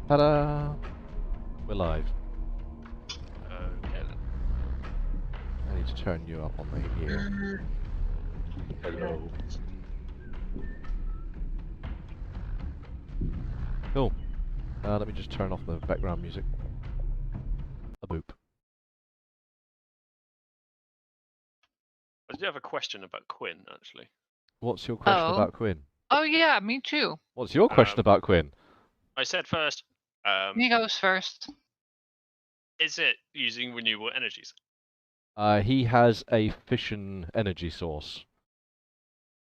Ta-da! We're live. Okay then. I need to turn you up on the here. Hello. Cool. Let me just turn off the background music. A boop. I do have a question about Quinn, actually. What's your question Oh. about Quinn? Oh yeah, me too. What's your question about Quinn? I said first, Me goes first. is it using renewable energies? He has a fission energy source.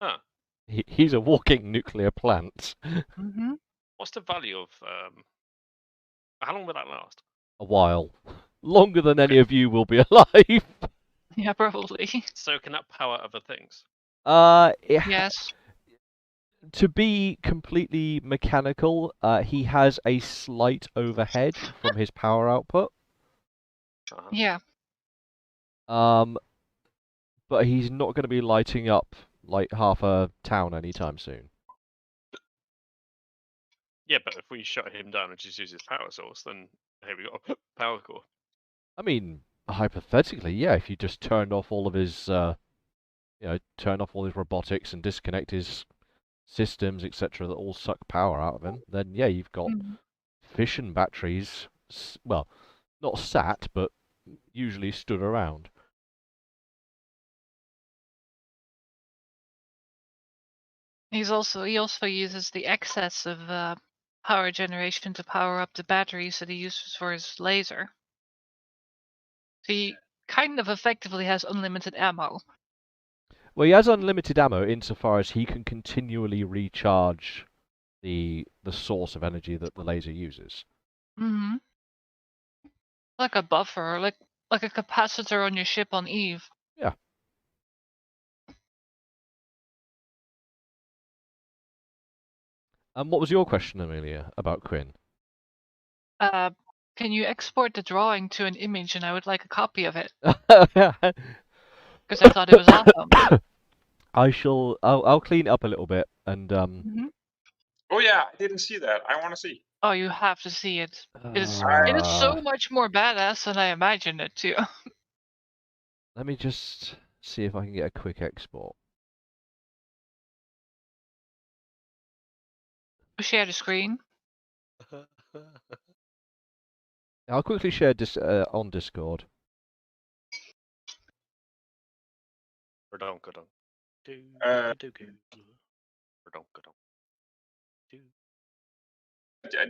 Huh. He's a walking nuclear plant. Mm-hmm. What's the value of, how long will that last? A while. Longer than any Okay. of you will be alive. Yeah, probably. So can that power other things? Yes. To be completely mechanical, he has a slight overhead from his power output. Uh-huh. Yeah. But he's not going to be lighting up like half a town anytime soon. Yeah, but if we shut him down and just use his power source, then here we go. Power core. I mean, hypothetically, yeah, if you just turned off all of his, turn off all his robotics and disconnect his systems, etc., that all suck power out of him, then yeah, you've got fission batteries, well, not sat, but usually stood around. He also uses the excess of power generation to power up the batteries that he uses for his laser. So he kind of effectively has unlimited ammo. Well, he has unlimited ammo insofar as he can continually recharge the source of energy that the laser uses. Mm-hmm. Like a buffer, like a capacitor on your ship on Eve. Yeah. And what was your question, Amelia, about Quinn? Can you export the drawing to an image, and I would like a copy of it because I thought it was awesome. I'll clean it up a little bit and Oh yeah, I didn't see that. I want to see. Oh, you have to see it. It is so much more badass than I imagined it to. Let me just see if I can get a quick export. Share the screen. I'll quickly share this on Discord.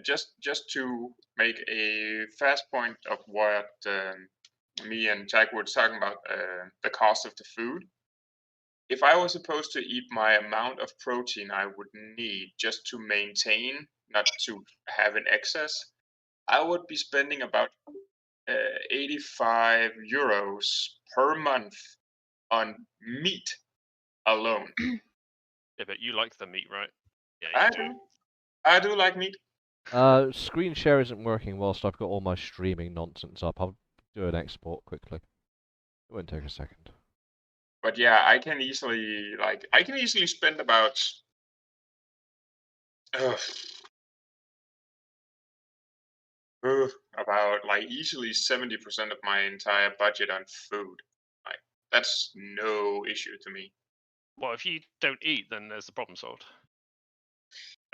Just to make a fast point of what me and Jack were talking about, the cost of the food. If I was supposed to eat my amount of protein I would need just to maintain, not to have an excess, I would be spending about 85 euros per month on meat alone. Yeah, but you like the meat, right? Yeah, I do. I do like meat. Screen share isn't working whilst I've got all my streaming nonsense up. I'll do an export quickly. It won't take a second. But yeah, I can easily spend about easily 70% of my entire budget on food. Like that's no issue to me. Well, if you don't eat, then there's the problem solved.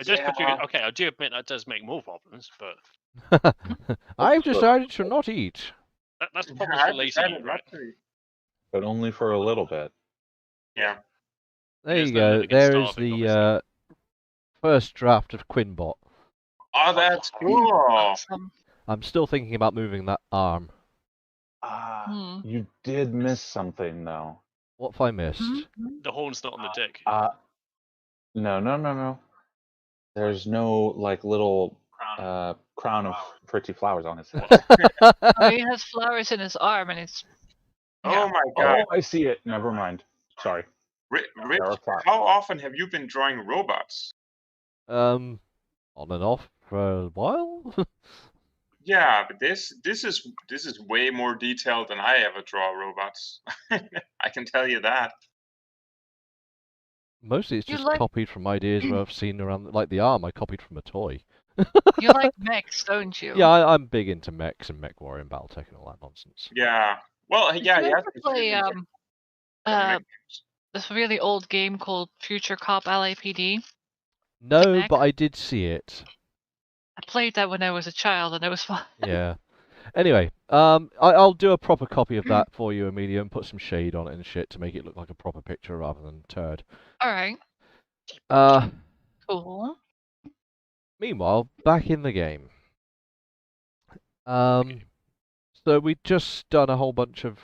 It does put you. Okay, I do admit that does make more problems, but I've decided to not eat. That's the problem for lazy, right? But only for a little bit. Yeah. There you go. There is the first draft of Quinbot. Oh, that's cool. Awesome. I'm still thinking about moving that arm. You did miss something, though. What have I missed? The horn's not on the dick. No. There's no, like, little crown of pretty flowers on his head. Oh, he has flowers in his arm, and it's... Oh my god. Oh, I see it. Never mind. Sorry. Rich, how often have you been drawing robots? On and off for a while. Yeah, but this is way more detailed than I ever draw robots. I can tell you that. Mostly it's just copied from ideas where I've seen around, like the arm I copied from a toy. You like mechs, don't you? Yeah, I'm big into mechs and mech warrior and battletech and all that nonsense. Yeah. Well, Did yeah, you he has ever been play shooting some mech games. this really old game called Future Cop LAPD? No, Mech? but I did see it. I played that when I was a child, and it was fun. Yeah. Anyway, I'll do a proper copy of that for you, Amelia, and put some shade on it and shit to make it look like a proper picture rather than turd. All right. Uh, Cool. Meanwhile, back in the game. So we'd just done a whole bunch of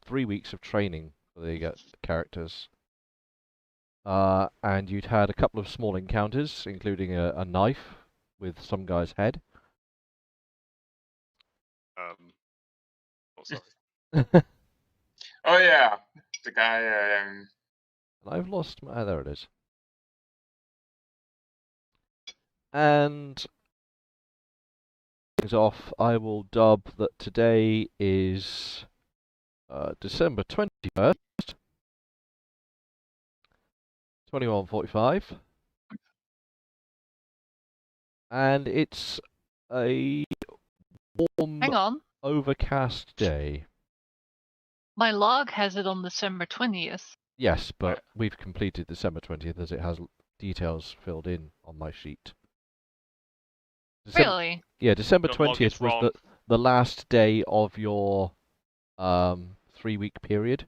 3 weeks of training for the characters. And you'd had a couple of small encounters, including a knife with some guy's head. Oh, sorry. Oh yeah, the guy. I've lost my... there it is. And things off, I will dub that today is December 21st, 21:45, and it's a warm, Hang on. overcast day. My log has it on December 20th. Yes, but we've completed December 20th as it has details filled in on my sheet. Really? Yeah, December Your log is 20th was wrong. the last day of your 3-week period.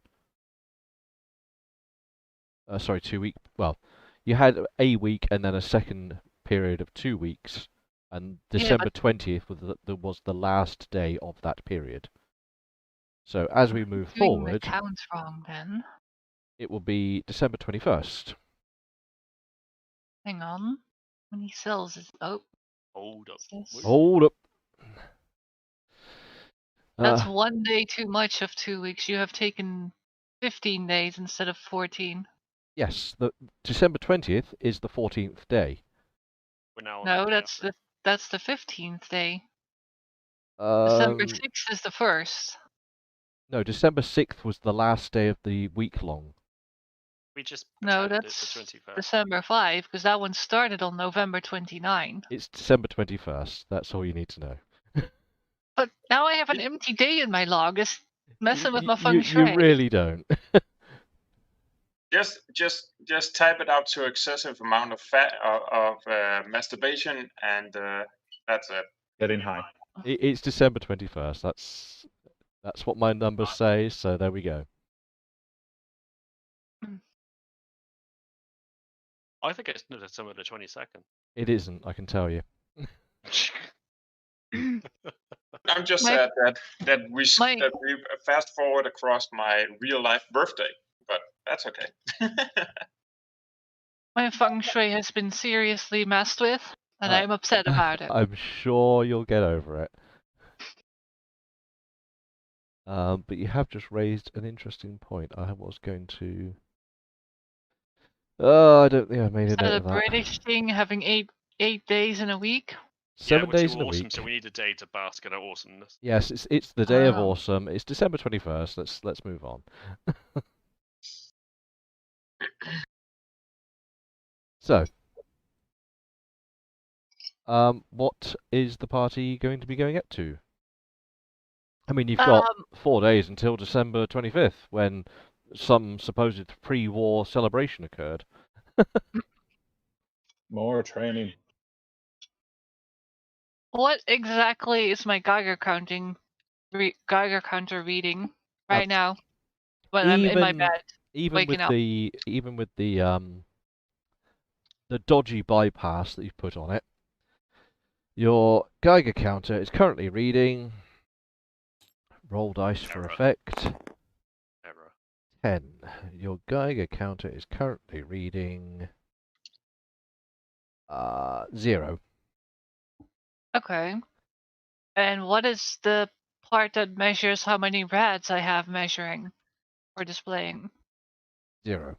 Sorry, 2-week. Well, you had a week and then a second period of 2 weeks, and December 20th was the last day of that period. So as we move Doing the forward, counts wrong then. it will be December 21st. Hang on. When he sells his Hold up. this. Hold up. That's 1 day too much of 2 weeks. You have taken 15 days instead of 14. Yes, the December 20th is the 14th day. We're now on No, the that's the 15th day. December 6th is the 1st. No, December 6th was the last day of the week long. We just No, pretended it's that's the 21st. December 5, because that one started on November 29. It's December 21st. That's all you need to know. But now I have an empty day in my log. It's messing with my feng You shui. really don't. Just type it out to excessive amount of fat of masturbation, and that's it. Getting high. It's December 21st. That's what my numbers say. So there we go. I think it's December the 22nd. It isn't. I can tell you. I'm just sad that we fast forward across my real life birthday, but that's okay. My feng shui has been seriously messed with, and I'm upset about it. I'm sure you'll get over it. But you have just raised an interesting point. I was going to. Oh, I don't think I made a Is note that a of that. British thing, having eight days in a week? 7 we're days too in a awesome, week. so we need a day to bask in our awesomeness. Yes, it's the day of Oh. awesome. It's December 21st. Let's move on. So, what is the party going to be going up to? I mean, you've got 4 days until December 25th, when some supposed pre-war celebration occurred. More training. What exactly is my Geiger counter reading right now when I'm in my bed? Even with waking up. the dodgy bypass that you've put on it, your Geiger counter is currently reading. Roll dice for effect. Error. 10. Your Geiger counter is currently reading 0. Okay. And what is the part that measures how many rads I have measuring or displaying? 0.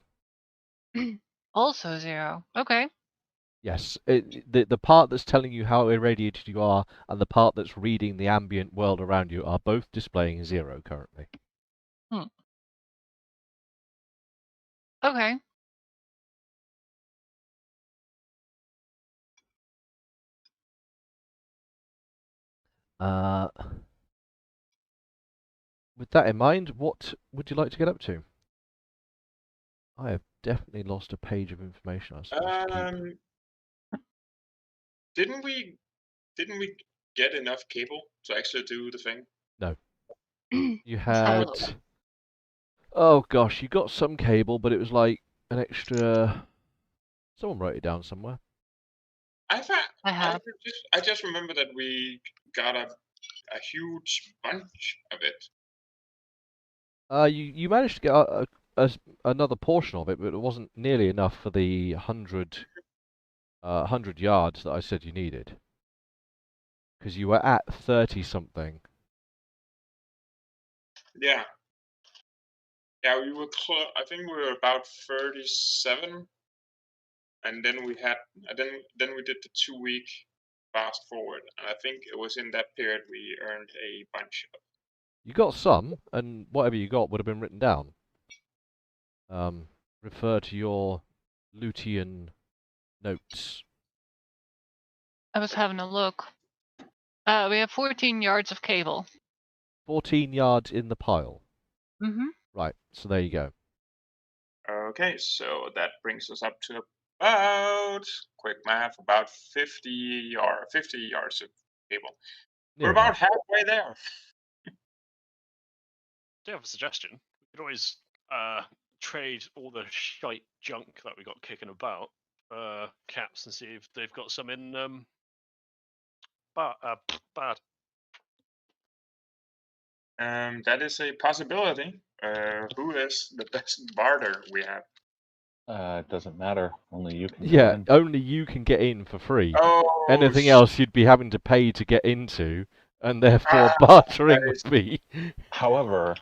Also 0. Okay. Yes, the part that's telling you how irradiated you are and the part that's reading the ambient world around you are both displaying 0 currently. Okay. With that in mind, what would you like to get up to? I have definitely lost a page of information I was supposed to keep. Didn't we get enough cable to actually do the thing? No. You Let's have a had... look. Oh gosh, you got some cable, but it was like an extra... Someone wrote it down somewhere. I have. I just remember that we got a huge bunch of it. You managed to get another portion of it, but it wasn't nearly enough for the 100 yards that I said you needed. Because you were at 30 something. Yeah. Yeah, we were I think we were about 37, and then we had then we did the 2-week fast forward, and I think it was in that period we earned a bunch of. You got some, and whatever you got would have been written down. Refer to your Lutean notes. I was having a look. We have 14 yards of cable. 14 yards in the pile. Mm-hmm. Right, so there you go. Okay, so that brings us up to about, quick math, about 50 yards of cable. Near We're about enough. halfway there. I do have a suggestion. We could always trade all the shite junk that we got kicking about caps and see if they've got some in bad. That is a possibility. Who is the best barter we have? It doesn't matter. Only you can get Yeah, in. only you can get in for free. Oh, Anything else you'd be having to pay to get into, and therefore Ah, bartering that is- would be. However,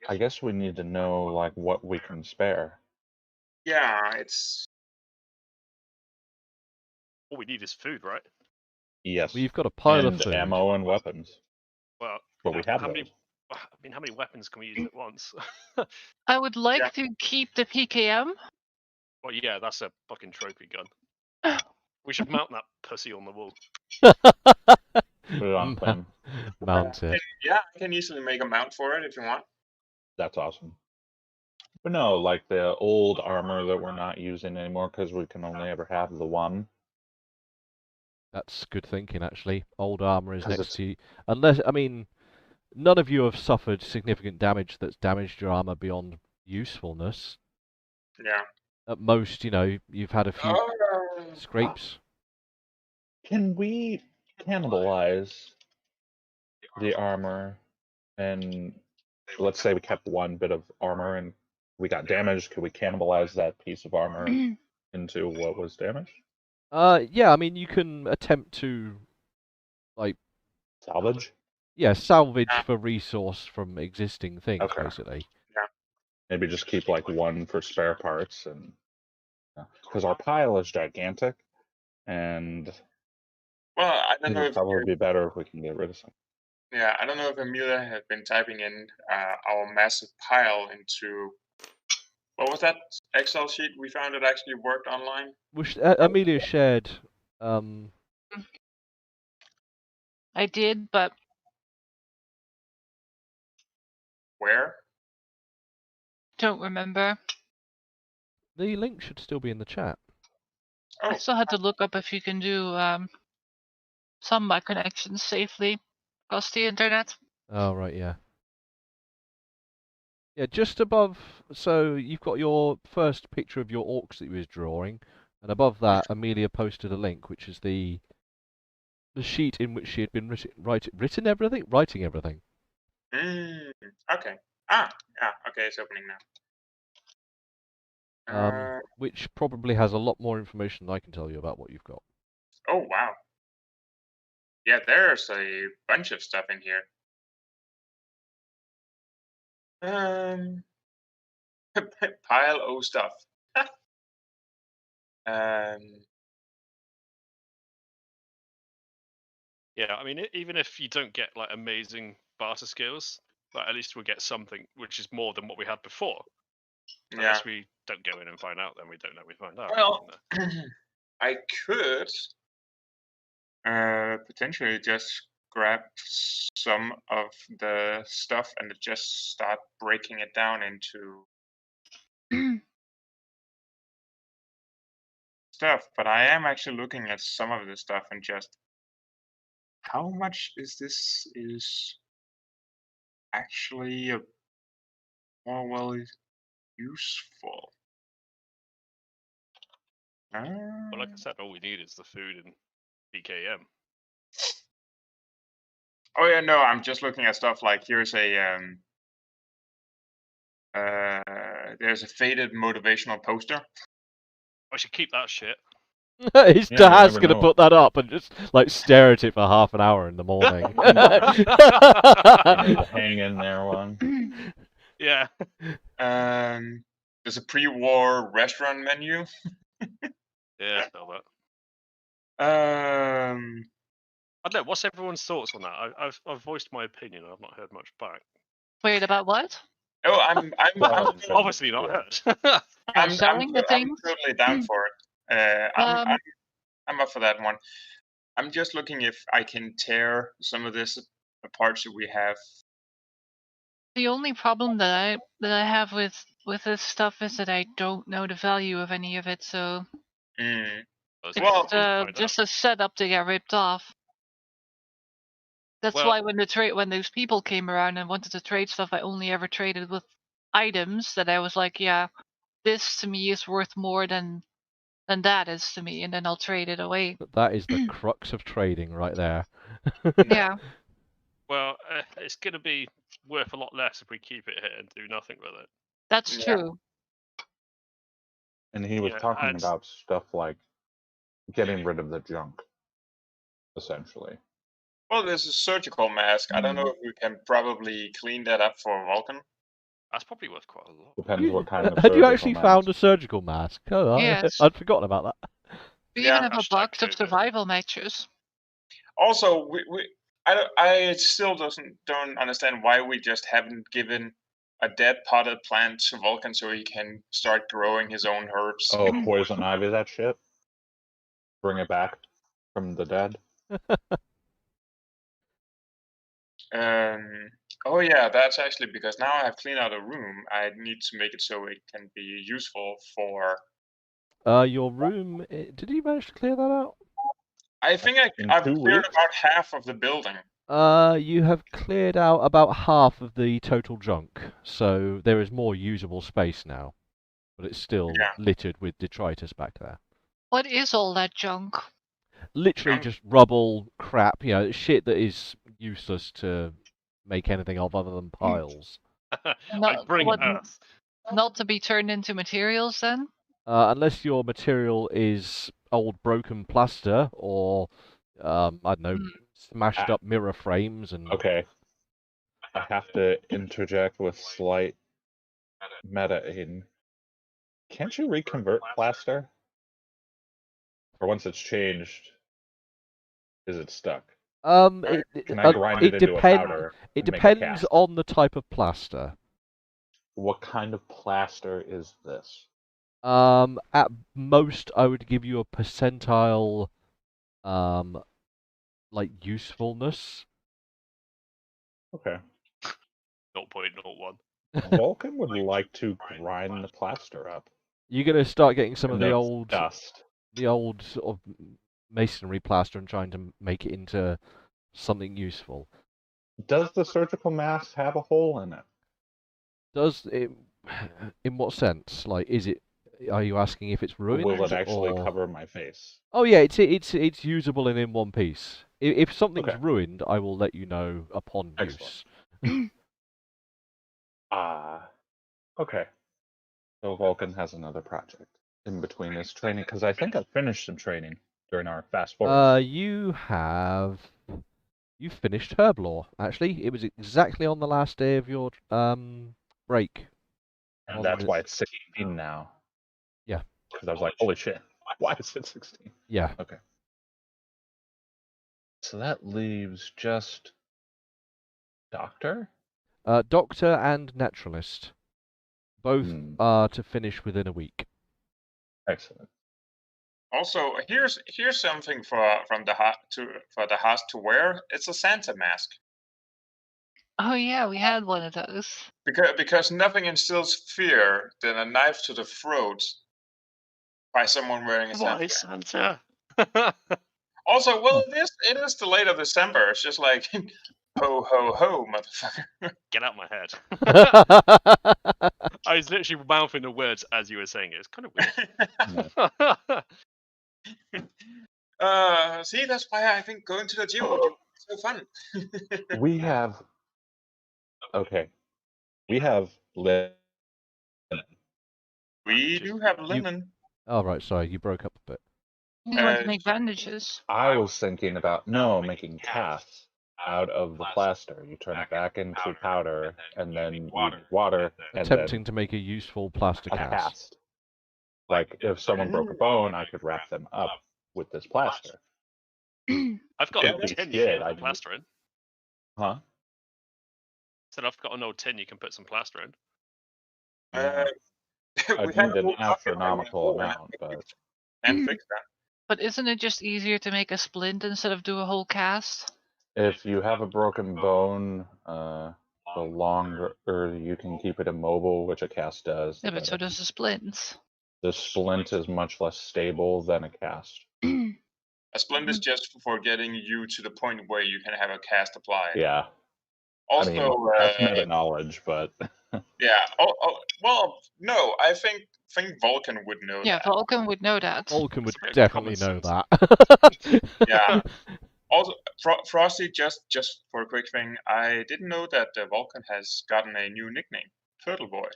I guess we need to know like what we can spare. Yeah, it's All we need is food, right? Yes. Well, you've got a pile of and food. ammo and weapons. Well, But we have how those. many? I mean, how many weapons can we use at once? I would like Yeah. to keep the PKM. Well, yeah, that's a fucking trophy gun. We should mount that pussy on the wall. Put it on Clem. Mount it. yeah, I can easily make a mount for it if you want. That's awesome. But no, like the old armor that we're not using anymore because we can only ever have the one. That's good thinking, actually. Old armor is 'Cause next it's- to you. Unless, I mean, none of you have suffered significant damage that's damaged your armor beyond usefulness. Yeah. At most, you know, you've had a few Oh, scrapes. Can we cannibalize the armor? And let's say we kept one bit of armor and we got damaged. Could we cannibalize that piece of armor into what was damaged? Yeah, I mean, you can attempt to, like, Salvage? yeah, salvage for resource from existing things, Okay. basically. Maybe just keep like one for spare parts, and because our pile is gigantic, and well, I don't it know would if probably be better if we can get rid of some. yeah, I don't know if Amelia has been typing in our massive pile into what was that Excel sheet we found that actually worked online? Which Amelia shared. I did, but Where? don't remember. The link should still be in the chat. Oh, I still had to look up if you can do some connections safely across the internet. Oh, right, yeah. Yeah, just above, so you've got your first picture of your orcs that you was drawing, and above that, Amelia posted a link, which is the sheet in which she had been writing everything. Okay. Yeah. Okay, it's opening now. Which probably has a lot more information than I can tell you about what you've got. Oh wow. Yeah, there's a bunch of stuff in here. Pile o stuff. Yeah, I mean, even if you don't get like amazing barter skills, but at least we'll get something which is more than what we had before. Yeah. Unless we don't go in and find out, then we don't know we find out. Well, I could Potentially just grab some of the stuff and just start breaking it down into stuff. But I am actually looking at some of the stuff and just how much is this actually more well useful. But like I said, all we need is the food and BKM. Oh yeah, no, I'm just looking at stuff like here's a there's a faded motivational poster. I should keep that shit. His Yeah, you dad's never gonna know. put that up and just like stare at it for half an hour in the morning. The hang in there one. Yeah. There's a pre-war restaurant menu. Yeah, sell that. Um, I don't know. What's everyone's thoughts on that? I've voiced my opinion. I've not heard much back. Wait, about what? oh, I'm Well, Obviously not yeah. heard. I'm selling the I'm things? totally down for it. I'm up for that one. I'm just looking if I can tear some of this apart so we have. The only problem that I have with this stuff is that I don't know the value of any of it, so It's Well, it's find out. just a setup to get ripped off. That's Well- why when those people came around and wanted to trade stuff, I only ever traded with items that I was like, yeah, this to me is worth more than that is to me, and then I'll trade it away. That is the crux of trading right there. Yeah. Well, it's going to be worth a lot less if we keep it here and do nothing with it. That's Yeah. true. And he was Yeah, talking and- about stuff like getting rid of the junk, essentially. Well, there's a surgical mask. I don't know if we can probably clean that up for Vulcan. That's probably worth quite a lot. Depends what kind of Had you surgical actually mask. found a surgical mask? Oh, Yes. I'd forgotten about that. We Yeah, even have a hashtag box of COVID. survival matches. Also, I still don't understand why we just haven't given a dead potted plant to Vulcan so he can start growing his own herbs. Oh, poison ivy, that shit. Bring it back from the dead. Oh yeah, that's actually because now I have cleaned out a room. I need to make it so it can be useful for. Your room. Did you manage to clear that out? I think In I've 2 cleared weeks? about half of the building. You have cleared out about half of the total junk, so there is more usable space now, but it's still Yeah. littered with detritus back there. What is all that junk? Literally just rubble, crap, shit that is useless to make anything of other than piles. I Not, bring what- Earth. not to be turned into materials then? Unless your material is old broken plaster or, I don't know, smashed up mirror frames and. Okay. I have to interject with slight meta-ing. Can't you reconvert plaster? Or once it's changed, is it stuck? Can I grind it into a powder? It and make a depends cast? on the type of plaster. What kind of plaster is this? At most, I would give you a percentile, like usefulness. Okay. 0.01. Vulcan would like to grind the plaster up. You're gonna start getting some of And the that's old dust. sort of masonry plaster and trying to make it into something useful. Does the surgical mask have a hole in it? Does it? In what sense? Like, is it? Are you asking if it's Or ruined? will it actually or... cover my face? Oh yeah, it's usable and in one piece. If something's Okay. ruined, I will let you know upon Excellent. use. Okay. So Vulcan has another project in between his training, because I think I finished some training during our fast forward. You finished herb lore. Actually, it was exactly on the last day of your break. And that's why it's 16 now. Yeah. Because I was like, holy shit, why is it 16? Yeah. Okay. So that leaves just Doctor? Doctor and naturalist. Both are to finish within a week. Excellent. Also, here's something from the for the house to wear. It's a Santa mask. Oh yeah, we had one of those. Because nothing instills fear than a knife to the throat by someone wearing a Santa Why mask. Santa? Also, well, it is the late of December. It's just like, ho ho ho, motherfucker. Get out my head. I was literally mouthing the words as you were saying it. It's kind of weird. See, that's why I think going to the gym would be so fun. We have. Okay. We have linen. We do have linen. Oh, right, sorry, you broke up a bit. You want to make bandages? I was thinking about making casts out of the plaster. You turn it back into powder, and then you water, and Attempting to make a useful plaster then a cast. cast. Like if someone broke a bone, I could wrap them up with this plaster. I've got If a we tin did, you can I'd- put plaster in. Huh? Said I've got an old tin you can put some plaster in. I'd We have need an a bucket astronomical and amount, but and fix that. But isn't it just easier to make a splint instead of do a whole cast? if you have a broken bone, the longer you can keep it immobile, which a cast does, the Yeah, but so better. does the splints. The splint is much less stable than a cast. A splint is just for getting you to the point where you can have a cast applied. Yeah. Also, I mean, that's meta knowledge, but yeah. Well, no, I think Vulcan would know Yeah, that. Vulcan would know that. Vulcan would It's a bit of definitely common know sense. that. Yeah. Also, Frosty, just for a quick thing, I didn't know that Vulcan has gotten a new nickname, Turtle Boy.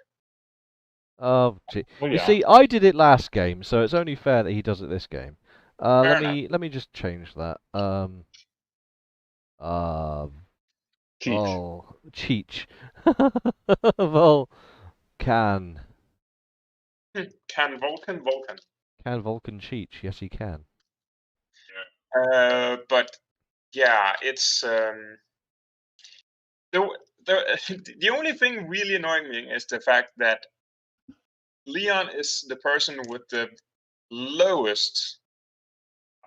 Oh, gee. well, You yeah. see, I did it last game, so it's only fair that he does it this game. Fair Let me just change that. Cheech. Oh, Cheech. Vulcan. Can Vulcan? Can Vulcan Cheech? Yes, he can. But yeah, it's the only thing really annoying me is the fact that Leon is the person with the lowest,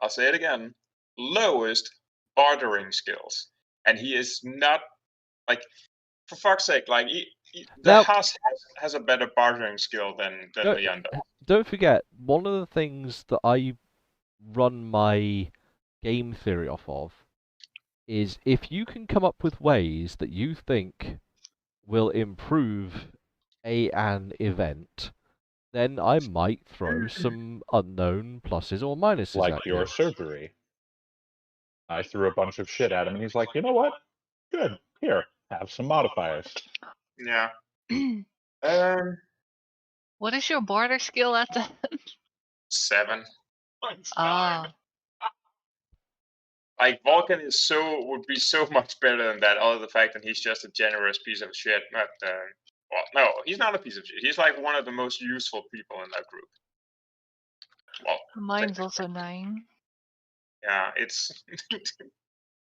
I'll say it again, lowest bartering skills. And he is not, like, for fuck's sake, like, the Now- house has a better bartering skill than No, Leon does. Don't forget, one of the things that I run my game theory off of is if you can come up with ways that you think will improve an event, then I might throw some unknown pluses or minuses Like at your you. surgery. I threw a bunch of shit at him, and he's like, you know what? Good. Here, have some modifiers. Yeah. What is your barter skill at the 7. Ah, Like, Vulcan would be so much better than that, other than the fact that he's just a generous piece of shit. But well, no, he's not a piece of shit. He's like one of the most useful people in that group. Well, mine's also 9. yeah, it's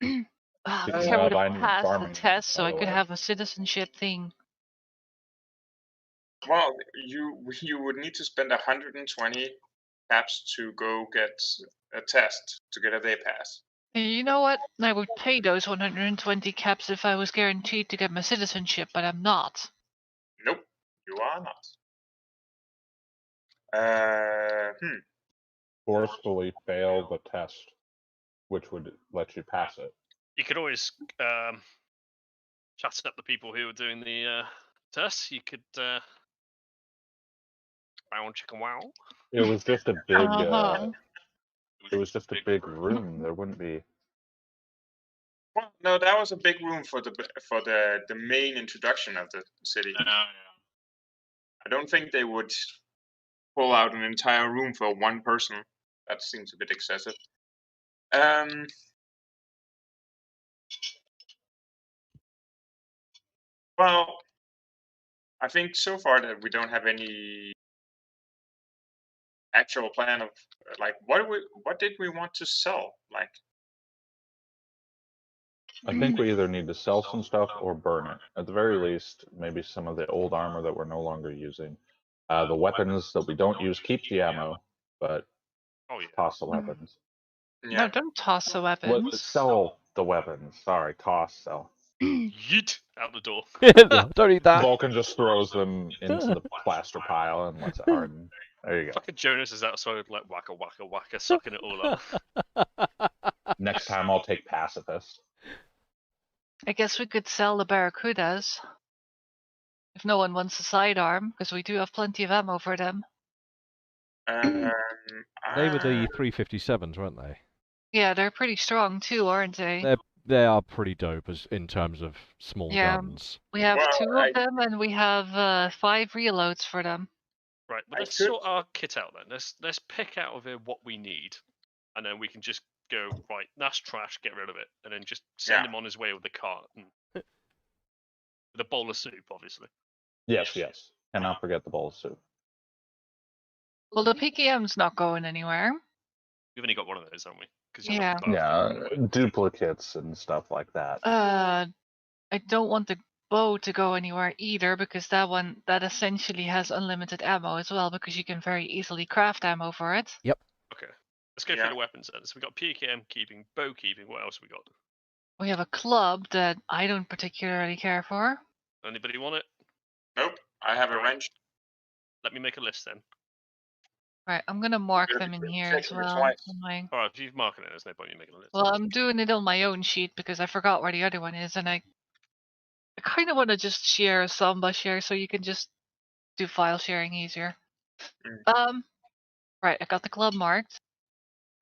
I Good wish I job, would I have need passed the farming, test so by I the could way. have a citizenship thing. well, you would need to spend 120 caps to go get a test to get a day pass. You know what? I would pay those 120 caps if I was guaranteed to get my citizenship, but I'm not. Nope, you are not. Forcefully fail the test, which would let you pass it. You could always chat up the people who are doing the tests. You could wow chicken wow. It was just a big. Uh-huh. It was just a big room. There wouldn't be. Well, no, that was a big room for the main introduction of the city. I don't think they would pull out an entire room for one person. That seems a bit excessive. Well, I think so far that we don't have any actual plan of like what did we want to sell? Like, I think we either need to sell some stuff or burn it. At the very least, maybe some of the old armor that we're no longer using. The weapons that we don't use keep the ammo, but Oh yeah. Toss the weapons. Yeah. No, don't toss the What, weapons. sell the weapons. Sorry, toss, sell. Yeet out the door. Don't eat that. Vulcan just throws them into the plaster pile and lets it harden. There you go. Fucking Jonas is outside like wacka wacka wacka, sucking it all up. Next time I'll take pacifist. I guess we could sell the barracudas if no one wants a sidearm, because we do have plenty of ammo for them. They were the 357s, weren't they? Yeah, they're pretty strong too, aren't they? They are pretty dope in terms of small Yeah. guns. We have Well, 2 of them, and we have 5 reloads for them. Right, I well, let's could- sort our kit out then. Let's pick out of here what we need, and then we can just go right. That's trash. Get rid of it, and then just send Yeah. him on his way with the cart and with a bowl of soup, obviously. Yes, yes. And not forget the bowl of soup. Well, the PKM's not going anywhere. We've only got one of those, haven't we? 'Cause Yeah. got both. Yeah, duplicates and stuff like that. I don't want the bow to go anywhere either, because that essentially has unlimited ammo as well, because you can very easily craft ammo for it. Okay, let's go Yeah. through the weapons then. So we got PKM keeping, bow keeping. What else have we got? We have a club that I don't particularly care for. Anybody want it? Nope. I have a Right. wrench. Let me make a list then. Right, I'm gonna mark Good, them in good. here Check as it well. twice. on my- All right, if you've marked it, there's no point in making a list. Well, I'm doing it on my own sheet because I forgot where the other one is, and I kind of want to just share a Samba share so you can just do file sharing easier. Right, I got the club marked.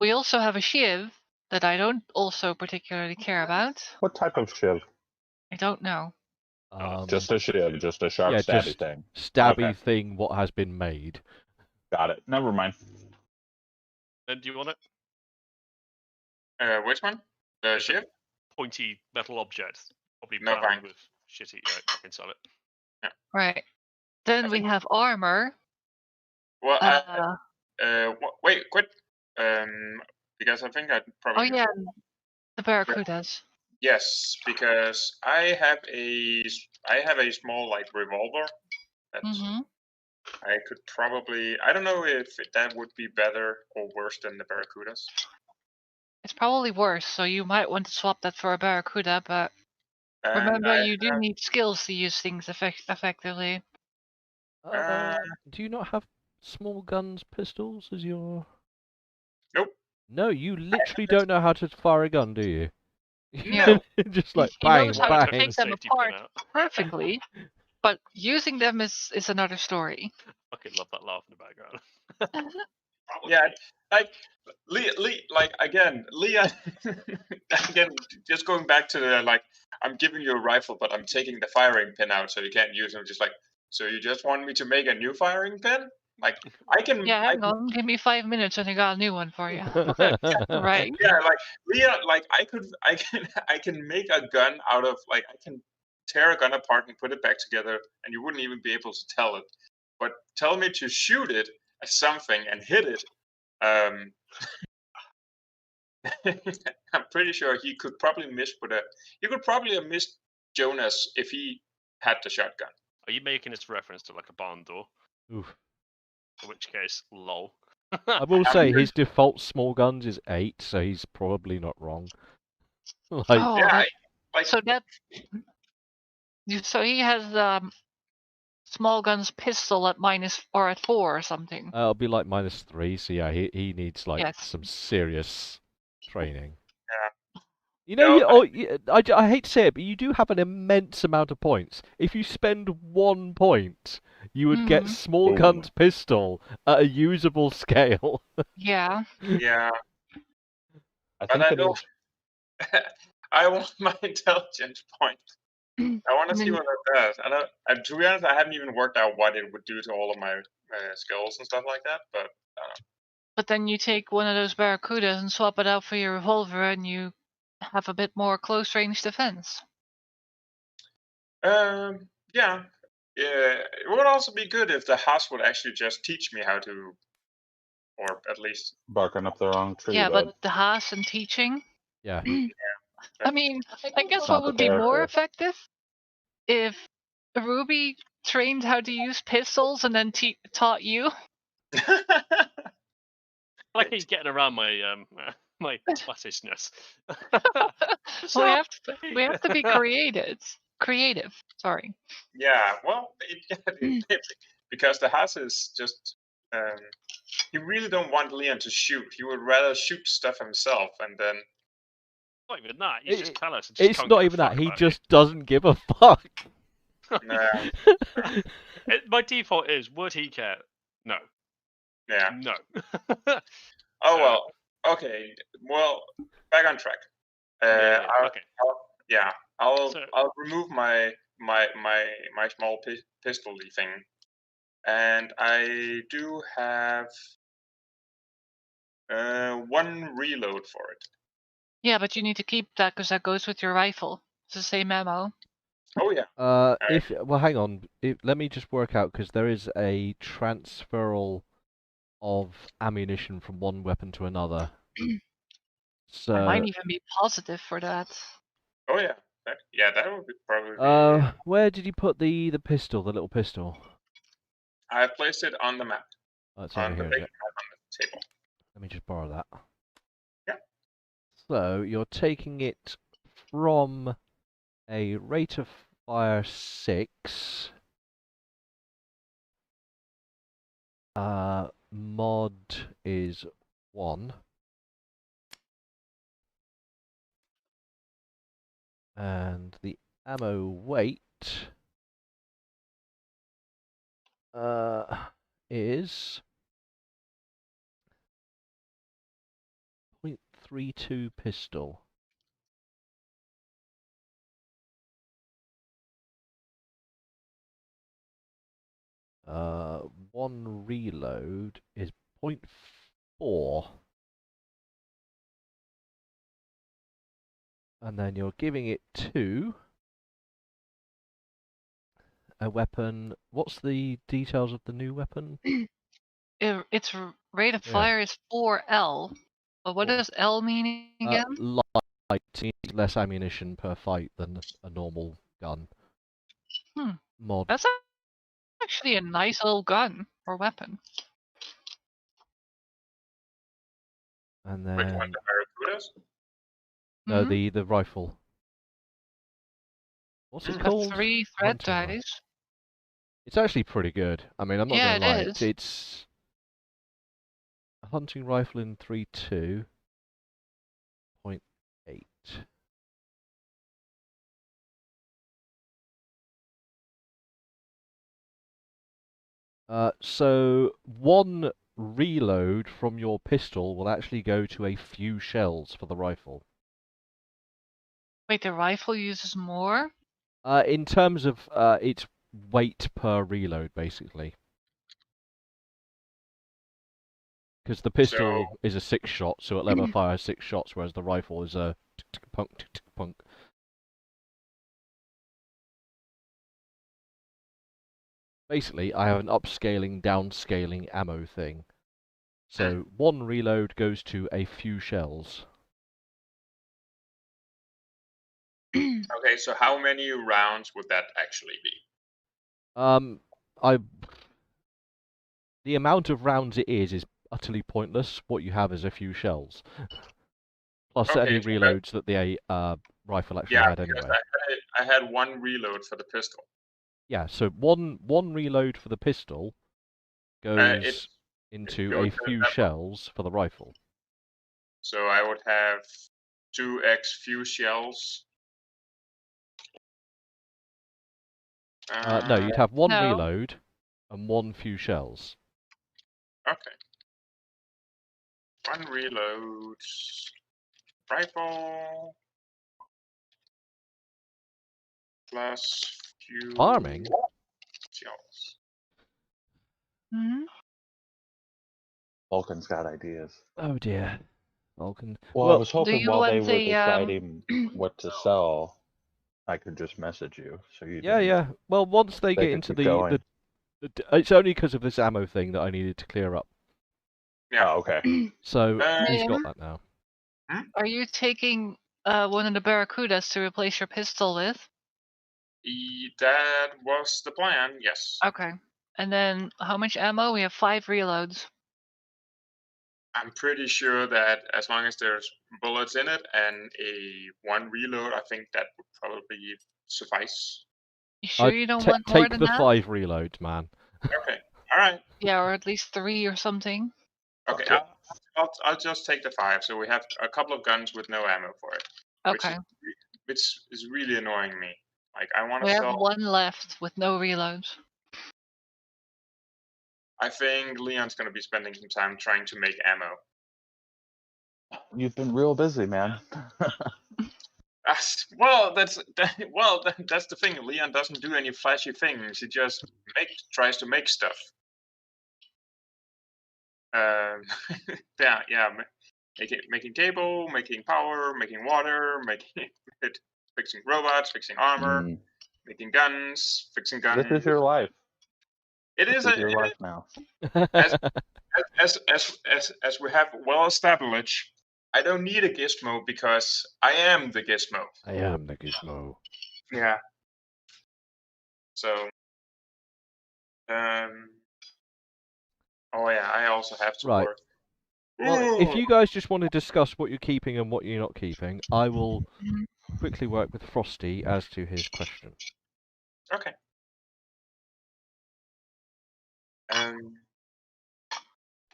We also have a shiv that I don't also particularly care about. What type of shiv? I don't know. Just a shiv, just a sharp yeah, stabby just thing. stabby Okay. thing. What has been made? Got it. Never mind. Then do you want it? Which one? The It's a shiv? pointy metal object, probably No, bound thanks. with shitty. Right, I can sell it. Right. Then I we have armor. Well, Uh, wait, quit. Because I think I probably. oh yeah, the barracudas. Yes, because I have a small like revolver. That's Mm-hmm. I could probably. I don't know if that would be better or worse than the barracudas. It's probably worse, so you might want to swap that for a barracuda, but And remember I you do have- need skills to use things effectively. Do you not have small guns, pistols as your? Nope. No, you literally don't know how to fire a gun, do you? No. Just like He bang, knows how to bang. take them Safety apart pin out. perfectly, but using them is another story. Fucking love that laugh in the background. Yeah, like like again, Leah. Again, just going back to the like, I'm giving you a rifle, but I'm taking the firing pin out, so you can't use them. Just like, so you just want me to make a new firing pin? Like, I can. Yeah, I hang on. Give me 5 minutes and I got a new one for you. Right. Yeah, like Leah, like I can make a gun out of like I can tear a gun apart and put it back together, and you wouldn't even be able to tell it. But tell me to shoot it at something and hit it. I'm pretty sure he could probably miss with a. He could probably have missed Jonas if he had the shotgun. Are you making this reference to like a barn door? Oof. In which case, lol. I will say his default small guns is 8, so he's probably not wrong. Like, Oh, Yeah, that- like so that. So he has small guns pistol at minus or at 4 or something. it'll be like -3, so yeah, he needs like Yes. some serious training. Yeah. You know, No, I hate to say it, but you do have an immense amount of points. If you spend 1 point, you would get Mhm. small Boom. guns pistol at a usable scale. Yeah. yeah, I but think I it don't. is. I want my intelligence point. I want to see what that does. I don't. To be honest, I haven't even worked out what it would do to all of my skills and stuff like that. But But then you take one of those barracudas and swap it out for your revolver, and you have a bit more close range defense. yeah, it would also be good if the house would actually just teach me how to, or at least. Barking up the wrong tree, Yeah, bud. but the Haas and teaching. Yeah. I mean, I guess Not what the would be more character. effective if Ruby trained how to use pistols and then taught you. like he's getting around my my buttishness. we have to be creative. Creative. Sorry. Yeah, well, because the Haas is just he really don't want Leon to shoot. He would rather shoot stuff himself, and then Not even that. He's just callous. And just It's can't not give a even that. fuck He about just doesn't give a fuck. My default is, would he care? No. yeah. No. Oh well. Okay. Well, back on track. Yeah. Okay. I'll So- I'll remove my small pistol-y thing, and I do have one reload for it. Yeah, but you need to keep that because that goes with your rifle. It's the same ammo. Oh yeah. Well, hang on. Let me just work out because there is a transferal of ammunition from one weapon to another. So I might even be positive for that. Oh yeah. That would be probably. where did you put the pistol, the little pistol? I placed it on the map, Oh, it's over on the here, big is it? map on the table. Let me just borrow that. Yeah. So you're taking it from a rate of fire 6. Mod is 1. And the ammo weight is 0.32 pistol. One reload is 0.4. And then you're giving it to a weapon. What's the details of the new weapon? Its rate of Yeah. fire is 4L. But what does L mean again? Light needs less ammunition per fight than a normal gun. Mod. That's actually a nice little gun or weapon. And Which one, then the Barracudas? no, Mhm. the rifle. What's it The called? 3 thread Hunting rifle. dice. It's actually pretty good. I mean, I'm not Yeah, gonna lie. it is. It's a hunting rifle in 3.2.8. So one reload from your pistol will actually go to a few shells for the rifle. Wait, the rifle uses more? In terms of its weight per reload, basically. Because the pistol is a 6-shot, so it'll ever fire 6 shots, whereas the rifle is a tick-tick-punk, tick-tick-punk. Basically, I have an upscaling, downscaling ammo thing. So one reload goes to a few shells. Okay, so how many rounds would that actually be? The amount of rounds it is utterly pointless. What you have is a few shells. Plus Okay, any so reloads that the rifle actually had because anyway. I had one reload for the pistol. Yeah, so one reload for the pistol goes into goes a to few that one. shells for the rifle. So I would have 2x few shells. No, you'd have one No. reload and one few shells. Okay. One reload. Rifle. Plus few Farming? shells. Hmm? Vulcan's got ideas. Oh dear. Vulcan. Well, I was hoping you while they want were the, deciding what to sell, I could just message you. So you Yeah, didn't- yeah. Well, once they They get could into keep going. it's only because of this ammo thing that I needed to clear up. Yeah. Oh, okay. So he's Ma'am? got that now. Are you taking one of the Barracudas to replace your pistol with? That was the plan, yes. Okay. And then how much ammo? We have 5 reloads. I'm pretty sure that as long as there's bullets in it and a 1 reload, I think that would probably suffice. You sure you don't want more Take than the that? 5 reloads, man. Okay, all right. Yeah, or at least 3 or something. Okay, Okay. I'll just take the 5. So we have a couple of guns with no ammo for it, Okay. which is really annoying me. Like I want We to have sell. 1 left with no reloads. I think Leon's gonna be spending some time trying to make ammo. You've been real busy, man. Well, that's the thing. Leon doesn't do any flashy things. He just tries to make stuff. Yeah, making cable, making power, making water, fixing robots, fixing armor, Mm, making guns, fixing this guns. is your life. It This is is your life now. as we have well established. I don't need a gizmo because I am the gizmo. I am the gizmo. Yeah. So, oh yeah, I also have to Right. work. Well, if Ooh. you guys just want to discuss what you're keeping and what you're not keeping, I will quickly work with Frosty as to his question. Okay. Let's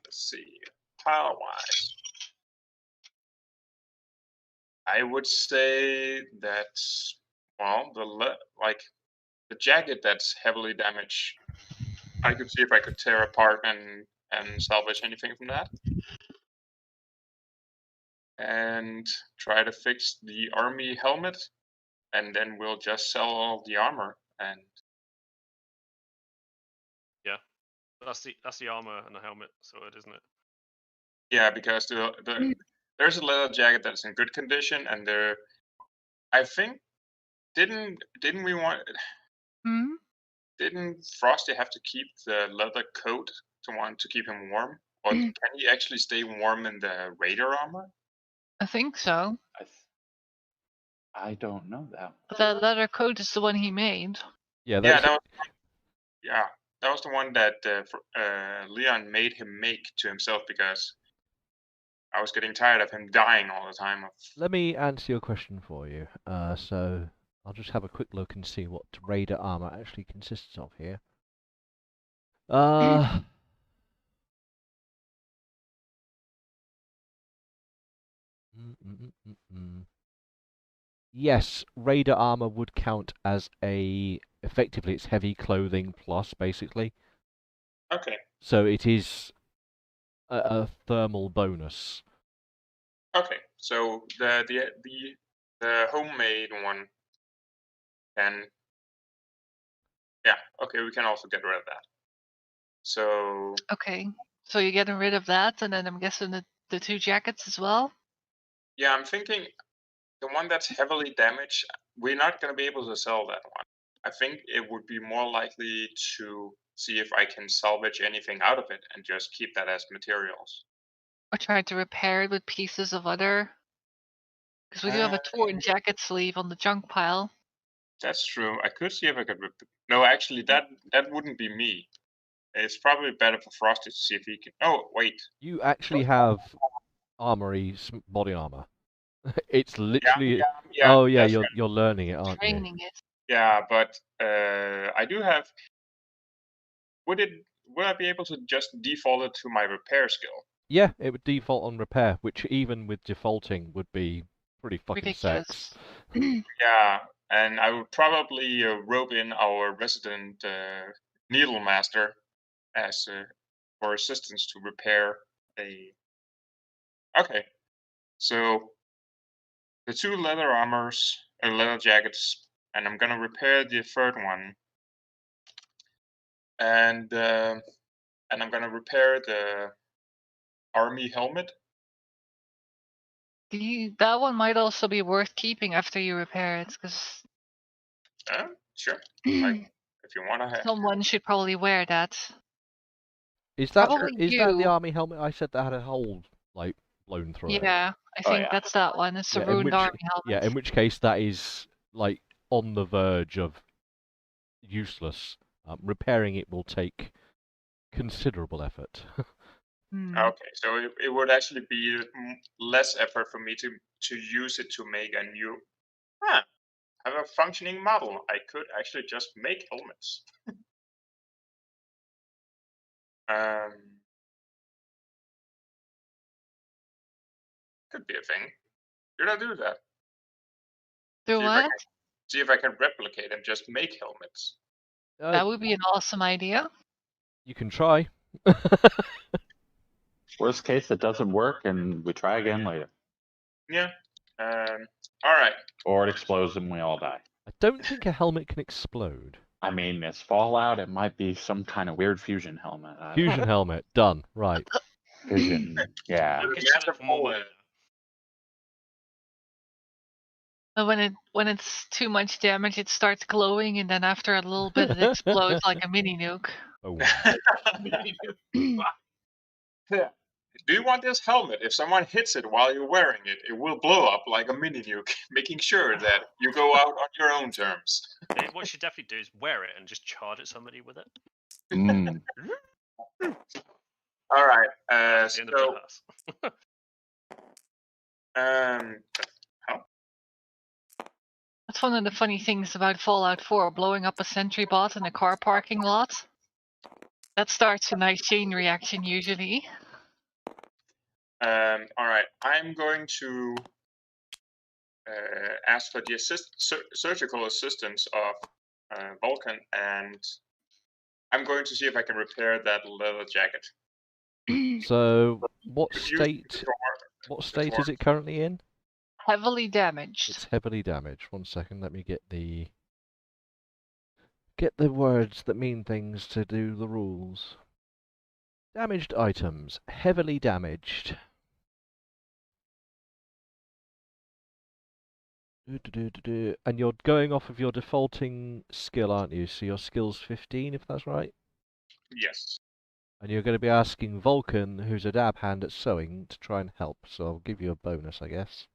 see. Pile-wise, I would say that the jacket that's heavily damaged. I could see if I could tear apart and salvage anything from that. And try to fix the army helmet, and then we'll just sell all the armor. And That's the armor and the helmet sorted, isn't it? yeah, because there's a leather jacket that's in good condition, and I think didn't we want Hmm? didn't Frosty have to keep the leather coat to keep him warm, or can he actually stay warm in the Raider armor? I think so. I don't know that. The leather coat is the one he made. Yeah, Yeah, that's that was the one that Leon made him make to himself because I was getting tired of him dying all the time. Let me answer your question for you. So I'll just have a quick look and see what Raider armor actually consists of here. Yes, Raider armor would count as effectively it's heavy clothing plus, basically. Okay. So it is a thermal bonus. Okay, so the homemade one can, yeah, okay, we can also get rid of that. So Okay. So you're getting rid of that, and then I'm guessing the 2 jackets as well? yeah, I'm thinking the one that's heavily damaged, we're not going to be able to sell that one. I think it would be more likely to see if I can salvage anything out of it and just keep that as materials. Or try to repair it with pieces of other? Because we do have a torn jacket sleeve on the junk pile. That's true. I could see if I could. No, actually, that wouldn't be me. It's probably better for Frosty to see if he can. Oh, wait. You actually have armory body armor. It's literally. Yeah, Oh yeah, that's you're learning it, aren't you? Training it. Yeah, but I do have. Would I be able to just default it to my repair skill? Yeah, it would default on repair, which even with defaulting would be pretty fucking Ridiculous. sex. Yeah, and I would probably rope in our resident needle master as for assistance to repair a. Okay, so the 2 leather armors, leather jackets, and I'm gonna repair the third one, and I'm gonna repair the army helmet. That one might also be worth keeping after you repair it, because Sure. Like, if you wanna have. someone should probably wear that. Is that Probably is that the you. army helmet I said that had a hole like blown through it? Yeah, I Oh, think yeah. that's that one. It's a Yeah, ruined army helmet. in which case that is like on the verge of useless. Repairing it will take considerable effort. Hmm. Okay, so it would actually be less effort for me to use it to make a new. I have a functioning model. I could actually just make helmets. Could be a thing. Should I do that? Do See if I what? can see if I can replicate and just make helmets. That would be an awesome idea. You can try. Worst case, it doesn't work, and we try again later. Yeah. All right. Or it explodes and we all die. I don't think a helmet can explode. I mean, it's Fallout. It might be some kind of weird fusion helmet. I don't Fusion know. helmet, done. Right. Fusion. Yeah. Look, With it's massive for more hole money. in it. But when it's too much damage, it starts glowing, and then after a little bit, it explodes like a mini nuke. Oh. Do you want this helmet? If someone hits it while you're wearing it, it will blow up like a mini nuke, making sure that you go out on your own terms. What you should definitely do is wear it and just charge at somebody with it. Mm. All right. That's the end of the class. That's one of the funny things about Fallout 4, blowing up a sentry bot in a car parking lot. That starts a nice chain reaction usually. All right. I'm going to ask for the surgical assistance of Vulcan, and I'm going to see if I can repair that leather jacket. So, what We've used it state? before. What state is it currently in? Heavily damaged. It's heavily damaged. 1 second, let me get the words that mean things to do the rules. Damaged items, heavily damaged. And you're going off of your defaulting skill, aren't you? So your skill's 15, if that's right. Yes. And you're going to be asking Vulcan, who's a dab hand at sewing, to try and help. So I'll give you a bonus, I guess.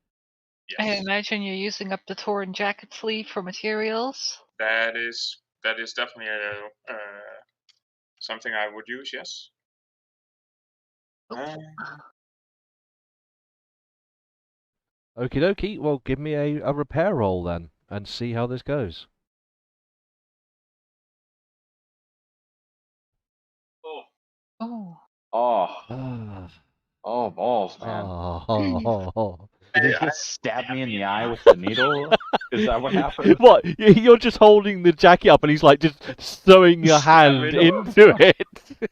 I Yes. imagine you're using up the torn jacket sleeve for materials. That is definitely something I would use. Yes. Okie dokie. Well, give me a repair roll then, and see how this goes. Oh. Oh. Ah. Oh, balls, man. Oh. Did he just stab me in the eye with the needle? Is that what happened? What? You're just holding the jacket up and he's like just sewing your hand into it.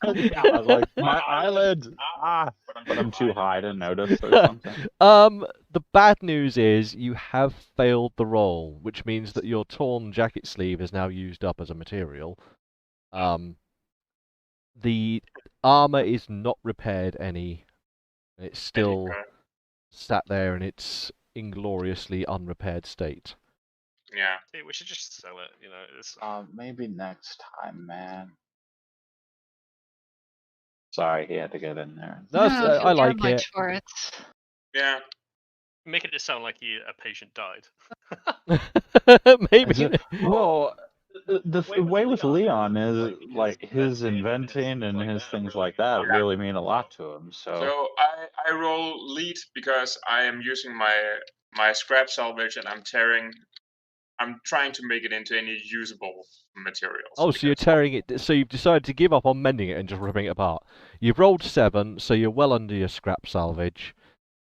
Yeah, I was like, my eyelid. Ah. But I'm too high to notice or something. The bad news is you have failed the roll, which means that your torn jacket sleeve is now used up as a material. The armor is not repaired any. It's still sat there in its ingloriously unrepaired state. Yeah. Hey, we should just sell it. You know, it's Maybe next time, man. Sorry, he had to get in there. No, No, if I you care like much it. for it. Yeah. make it sound like a patient died. Maybe. Well, the way with Leon is like his inventing and his things like that really mean a lot to him. So I roll lead because I am using my scrap salvage and I'm trying to make it into any usable materials. Oh, so you're tearing it. So you've decided to give up on mending it and just ripping it apart. You've rolled 7, so you're well under your scrap salvage.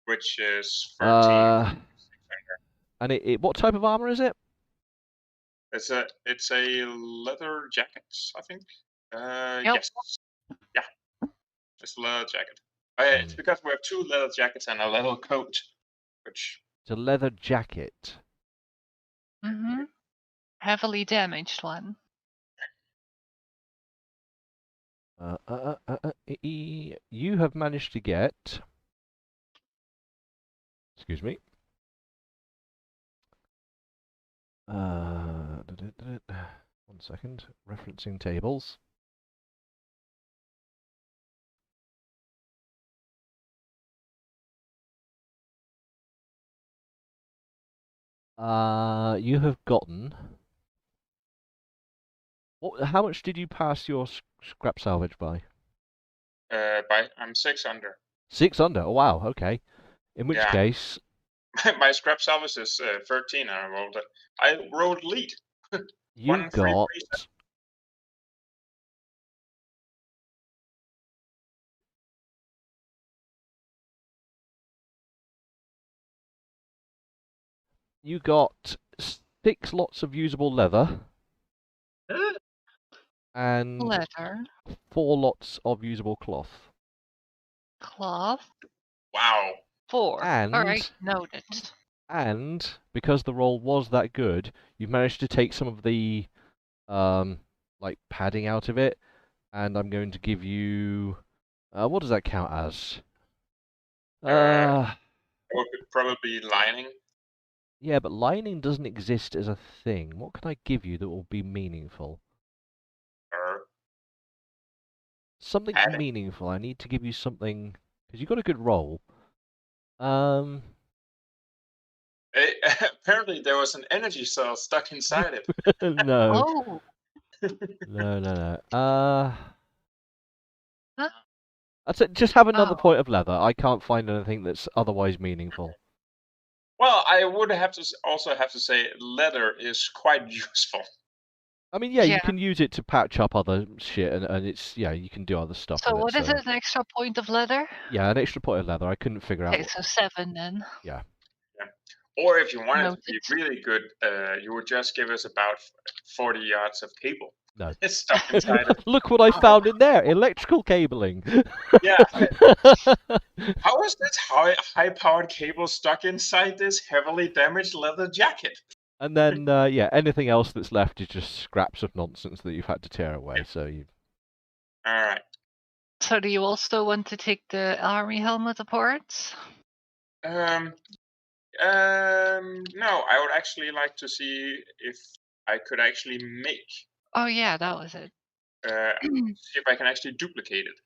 Which is 13. And what type of armor is it? It's a leather jacket, I think. Yep. Yes. Yeah. It's a leather jacket. It's because we have 2 leather jackets and a leather coat, which. It's a leather jacket. Mm-hmm. Heavily damaged one. You have managed to get. Excuse me. 1 second. Referencing tables. You have gotten. How much did you pass your scrap salvage by? I'm 6 under. 6 under. Oh, wow. Okay. In which Yeah. case, My scrap salvage is 13. I rolled lead. you 1, 3, 3, got. You got 6 lots of usable leather and Leather, 4 lots of usable cloth. cloth, Wow. 4. And All right, noted. And because the roll was that good, you've managed to take some of the like padding out of it, and I'm going to give you what does that count as? Probably lining. Yeah, but lining doesn't exist as a thing. What can I give you that will be meaningful? Something Padding. meaningful. I need to give you something because you got a good roll. Um, Apparently there was an energy cell stuck inside it. no, Oh, no. huh? I'd say just have another Oh. point of leather. I can't find anything that's otherwise meaningful. Well, I would also have to say leather is quite useful. I mean, yeah, you Yeah. can use it to patch up other shit, and it's, yeah, you can do other stuff So with what it. is it? An extra point of leather? Yeah, an extra point of leather. I couldn't figure out Okay, what. so 7 then. Yeah. Or if you wanted to be Noted. really good, you would just give us about 40 yards of cable. No. It's stuck inside it. Look what I found in there! Electrical cabling. Yeah. How is this high-powered cable stuck inside this heavily damaged leather jacket? And then, yeah, anything else that's left is just scraps of nonsense that you've had to tear away. So you. All right. So do you also want to take the army helmet apart? No, I would actually like to see if I could actually make. Oh yeah, that was it. See if I can actually duplicate it.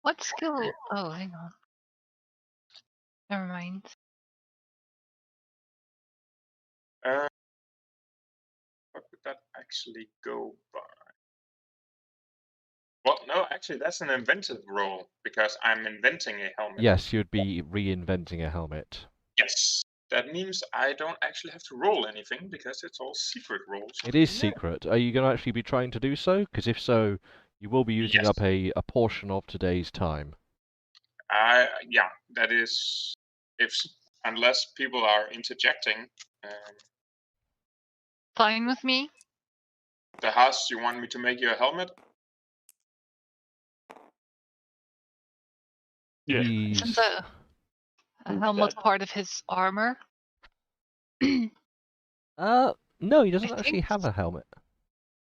What skill? Oh, hang on. Never mind. What would that actually go by? Well, no, actually, that's an inventive role because I'm inventing a helmet. Yes, you'd be reinventing a helmet. Yes. That means I don't actually have to roll anything because it's all secret rolls. It is Yeah. secret. Are you going to actually be trying to do so? Because if so, you will be using Yes. up a portion of today's time. Yeah, that is unless people are interjecting. Fine with me. The Haas, you want me to make you a helmet? Yeah. Please. Isn't a helmet part of his armor? No, he doesn't I actually think have a helmet.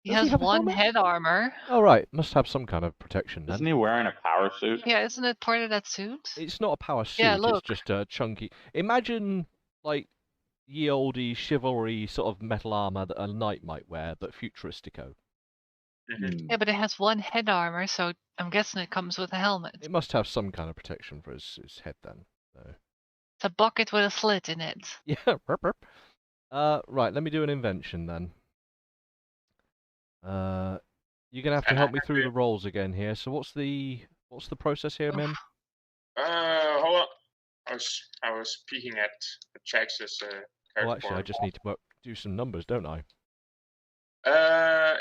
He Does he has have a one helmet? head armor. Oh, right. Must have some kind of protection then. Isn't he wearing a power suit? Yeah, isn't it part of that suit? It's not a power suit, Yeah, it's look. just a chunky. Imagine, like, ye olde chivalry sort of metal armor that a knight might wear, but futuristico. Yeah, but it has one head armor, so I'm guessing it comes with a helmet. It must have some kind of protection for his head then. So. It's a bucket with a slit in it. Yeah, burp, burp. Right, let me do an invention then. You're gonna have to help me through the rolls again here. So what's the process here, Mim? Hold on. I was peeking at Jax's Oh, actually, I just need to do some numbers, don't I?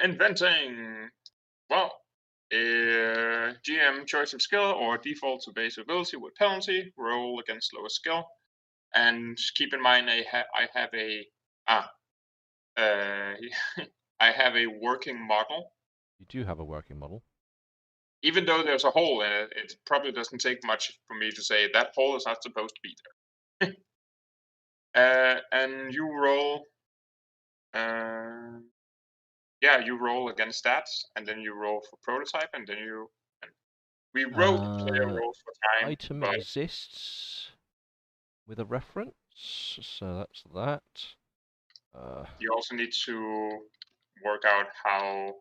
Inventing. Well, GM choice of skill or default to base ability with penalty. Roll against lower skill, and keep in mind I have a I have a working model. You do have a working model. Even though there's a hole in it, it probably doesn't take much for me to say that hole is not supposed to be there. And you roll. Yeah, you roll against that, and then you roll for prototype, and then we wrote player rolls for time. Item but exists with a reference, so that's that. you also need to work out how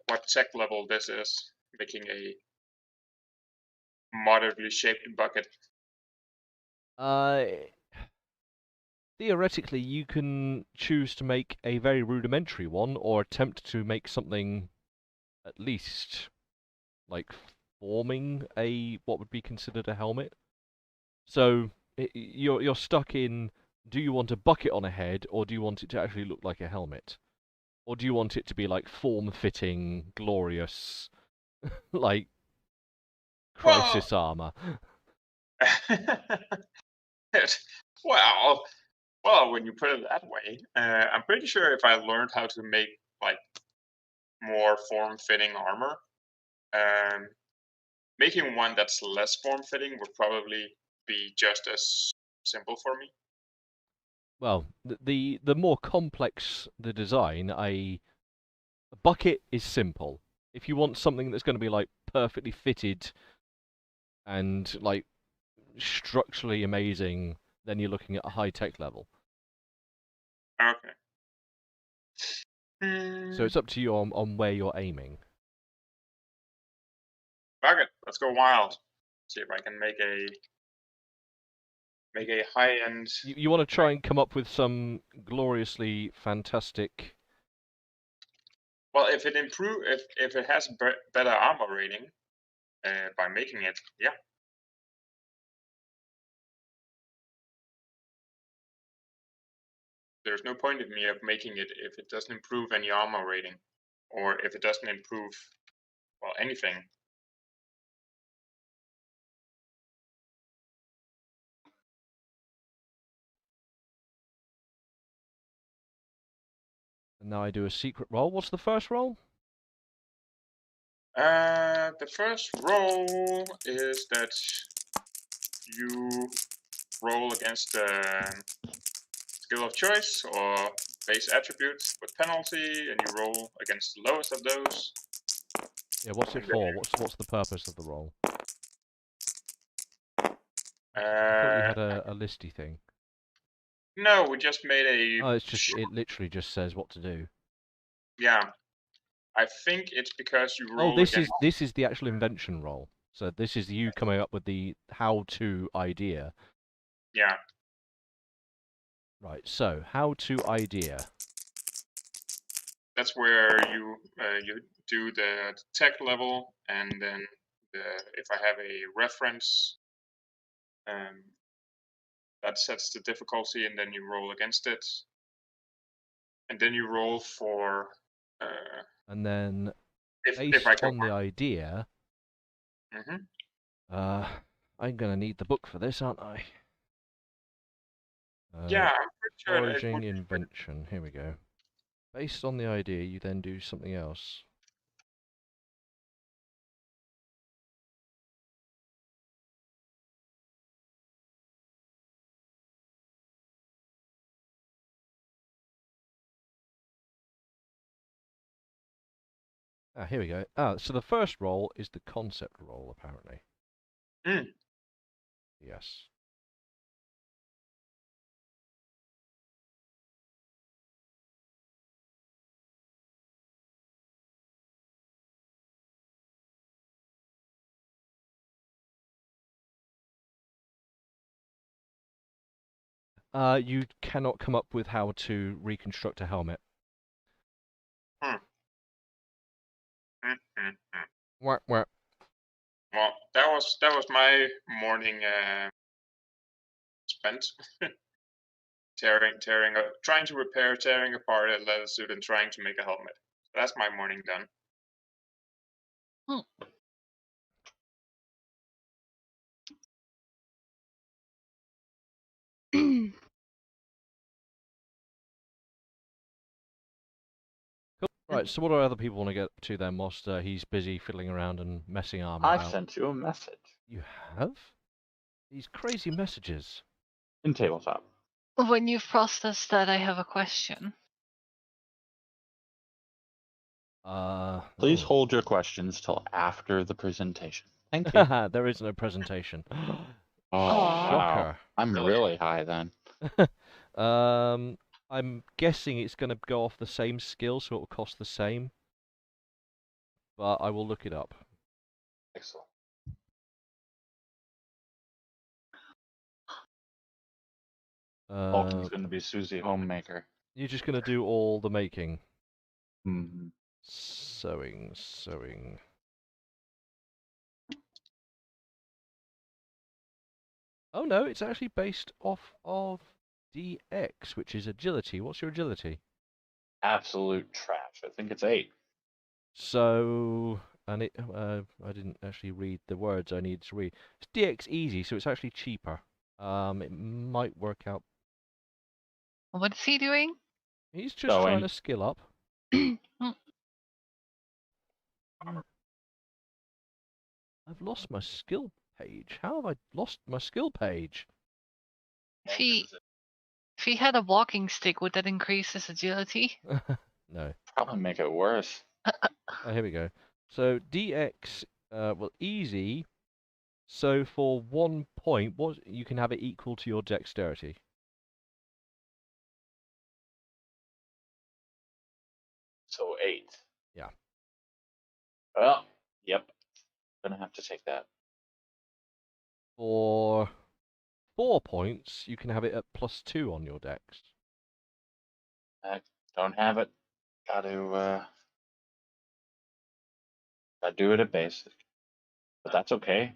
what tech level this is, making a moderately shaped bucket. theoretically, you can choose to make a very rudimentary one, or attempt to make something at least like forming a what would be considered a helmet. So you're stuck in: do you want a bucket on a head, or do you want it to actually look like a helmet, or do you want it to be like form-fitting, glorious, like Well, crisis armor? well, well, when you put it that way, I'm pretty sure if I learned how to make like more form-fitting armor, um, making one that's less form-fitting would probably be just as simple for me. Well, the more complex the design, a bucket is simple. If you want something that's going to be like perfectly fitted and like structurally amazing, then you're looking at a high tech level. Okay. So it's up to you on where you're aiming. Fuck it, let's go wild. See if I can make a high-end. You want to try and come up with some gloriously fantastic. Well, if it if it has better armor rating, by making it, yeah. There's no point in me of making it if it doesn't improve any armor rating, or if it doesn't improve, well, anything. And now I do a secret roll. What's the first roll? The first roll is that you roll against the skill of choice or base attributes with penalty, and you roll against the lowest of those. Yeah, what's it for? What's the purpose of the roll? I thought you had a listy thing. No, we just made a. Oh, it literally just says what to do. Yeah, I think it's because you Oh, roll against. this is the actual invention roll. So this is you coming up with the how-to idea. Yeah. Right. So how-to idea. That's where you do the tech level, and then if I have a reference, that sets the difficulty, and then you roll against it, and then you roll for. And then If I based can. on the idea, I'm gonna need the book for this, aren't I? Yeah, I'm pretty sure that it Foraging would be. invention. Here we go. Based on the idea, you then do something else. Ah, here we go. Ah, so the first roll is the concept roll, apparently. Mm. Yes. You cannot come up with how to reconstruct a helmet. Hmm. Wah, wah. Well, that was my morning spent trying to repair, tearing apart a leather suit, and trying to make a helmet. So that's my morning done. Cool. Right, so what do other people want to get to then, whilst he's busy fiddling around and messing armor I've about? sent you a message You have? These crazy messages. in tabletop. When you've processed that, I have a question. Please oh. hold your questions till after the presentation. Thank you. There is no presentation. Oh, Aw. wow. Shocker. I'm really high then. I'm guessing it's going to go off the same skill, so it will cost the same. But I will look it up. Excellent. Vulcan's going to be Susie Homemaker. You're just gonna do all the making. Hmm. Sewing. Oh no, it's actually based off of DX, which is agility. What's your agility? Absolute trash. I think it's 8. So, and I didn't actually read the words I needed to read. It's DX easy, so it's actually cheaper. It might work out. What is he doing? He's just trying Sewing. to skill up. Hmm. I've lost my skill page. How have I lost my skill page? If he had a walking stick, would that increase his agility? No. Probably make it worse. Oh, here we go. So DX, well, easy. So for 1 point, what you can have it equal to your dexterity. So 8. Yeah. Well, yep. Gonna have to take that. For 4 points, you can have it at +2 on your dex. I don't have it. Gotta do it at basic. But that's okay.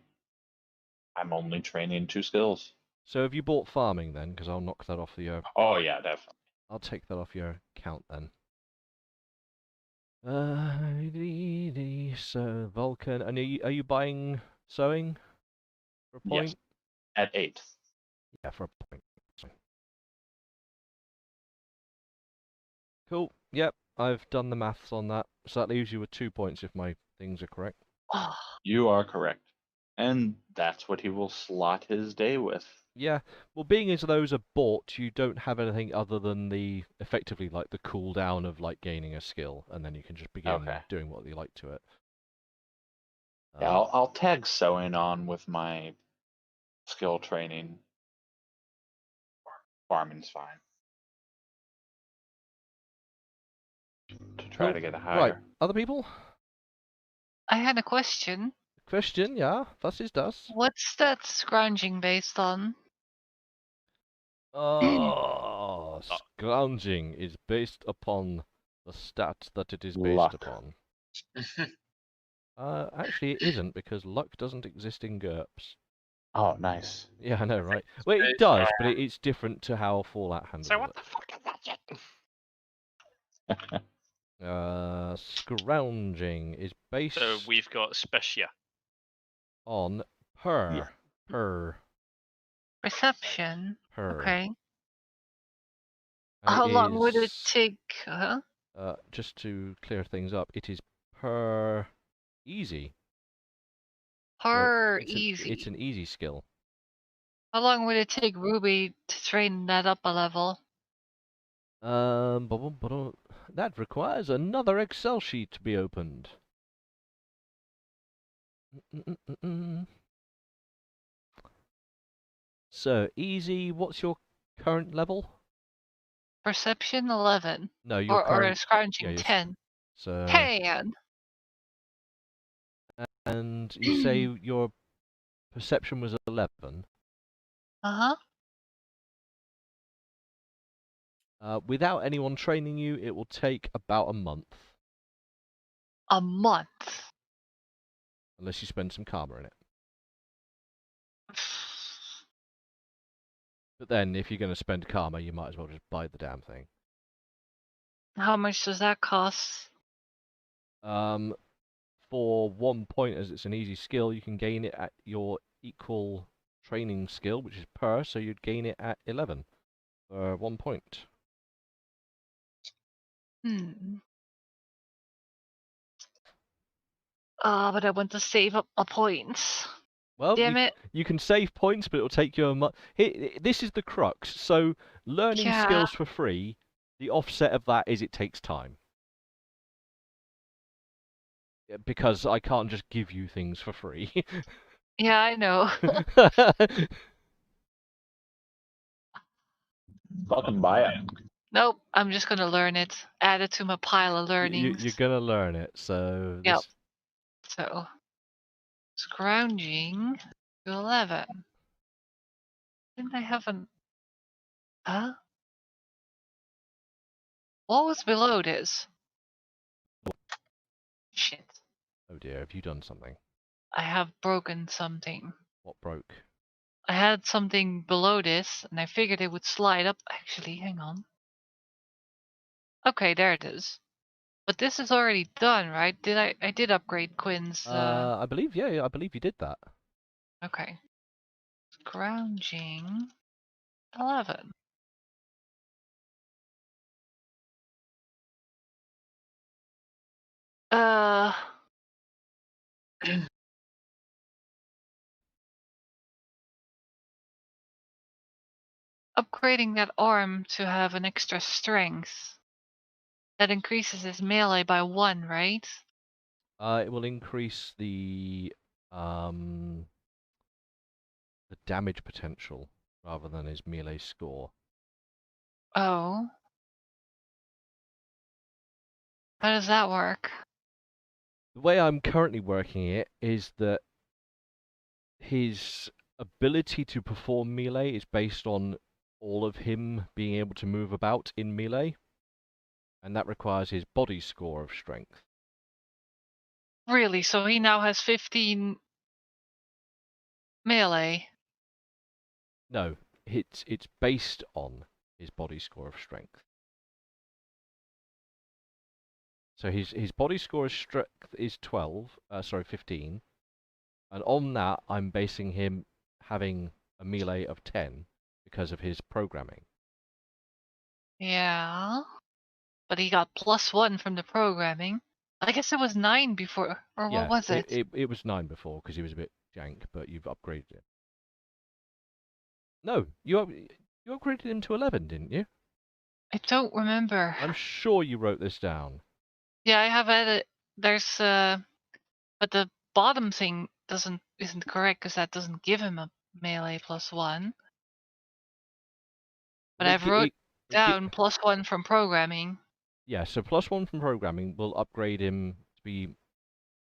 I'm only training 2 skills. So have you bought farming then? Because I'll knock that off your. Oh yeah, definitely. I'll take that off your count then. So Vulcan, and are you buying sewing for a point? Yes. At 8. Yeah, for a point. Cool. Yep, I've done the maths on that. So that leaves you with 2 points if my things are correct. Oh, You are correct. And that's what he will slot his day with. Yeah, well, being as those are bought, you don't have anything other than the effectively like the cooldown of like gaining a skill, and then you can just begin Okay. doing what you like to it. Yeah, I'll tag sewing on with my skill training. Farming's fine. To try Cool. to get a Right, higher. other people? I had a question. Question, yeah, was ist das? What's that scrounging based on? Oh, scrounging is based upon the stat that it is based Luck. upon. Actually, it isn't because luck doesn't exist in GURPS. Oh, nice. Yeah, I know, right? Well, it Based does, but it's different to how Fallout handles So what it. the fuck is that shit? Scrounging is based So we've got Specia. on per. Yeah. Per. Perception. Per. Okay. And How long would it is, take? just to clear things up, it is per easy. So Per it's easy. it's an easy skill. How long would it take Ruby to train that up a level? That requires another Excel sheet to be opened. So, easy, what's your current level? Perception 11. No, your Or current... scrounging yeah, 10. So, 10! and you say your perception was 11. Uh-huh. Without anyone training you, it will take about a month. A month. Unless you spend some karma in it. But then, if you're going to spend karma, you might as well just buy the damn thing. How much does that cost? For 1 point, as it's an easy skill, you can gain it at your equal training skill, which is per, so you'd gain it at 11 for 1 point. But I want to save up my points. Well, Damn it. you can save points, but it'll take you a month. This is the crux. So, learning Yeah. skills for free, the offset of that is it takes time. Because I can't just give you things for free. Yeah, I know. Fucking buy it. Nope, I'm just gonna learn it. Add it to my pile of learnings. You're gonna learn it, so... Yep. So, scrounging to 11. Didn't I have an... Huh? What was below this? Shit. Oh dear, have you done something? I have broken something. What broke? I had something below this, and I figured it would slide up. Actually, hang on. Okay, there it is. But this is already done, right? I did upgrade Quinn's. I believe, yeah, I believe you did that. Okay. Scrounging 11. Upgrading that arm to have an extra strength. That increases his melee by 1, right? It will increase the damage potential rather than his melee score. Oh. How does that work? The way I'm currently working it is that his ability to perform melee is based on all of him being able to move about in melee, and that requires his body score of strength. Really? So he now has 15 melee? No, it's based on his body score of strength. So his body score of strength is 15, and on that I'm basing him having a melee of 10 because of his programming. Yeah. But he got +1 from the programming. I guess it was 9 before, or Yeah, what was it? It was 9 before because he was a bit jank, but you've upgraded it. No, you upgraded him to 11, didn't you? I don't remember. I'm sure you wrote this down. Yeah, I have edit. There's but the bottom thing isn't correct because that doesn't give him a melee +1. But Well, I've wrote down +1 from programming. Yeah, so +1 from programming will upgrade him to be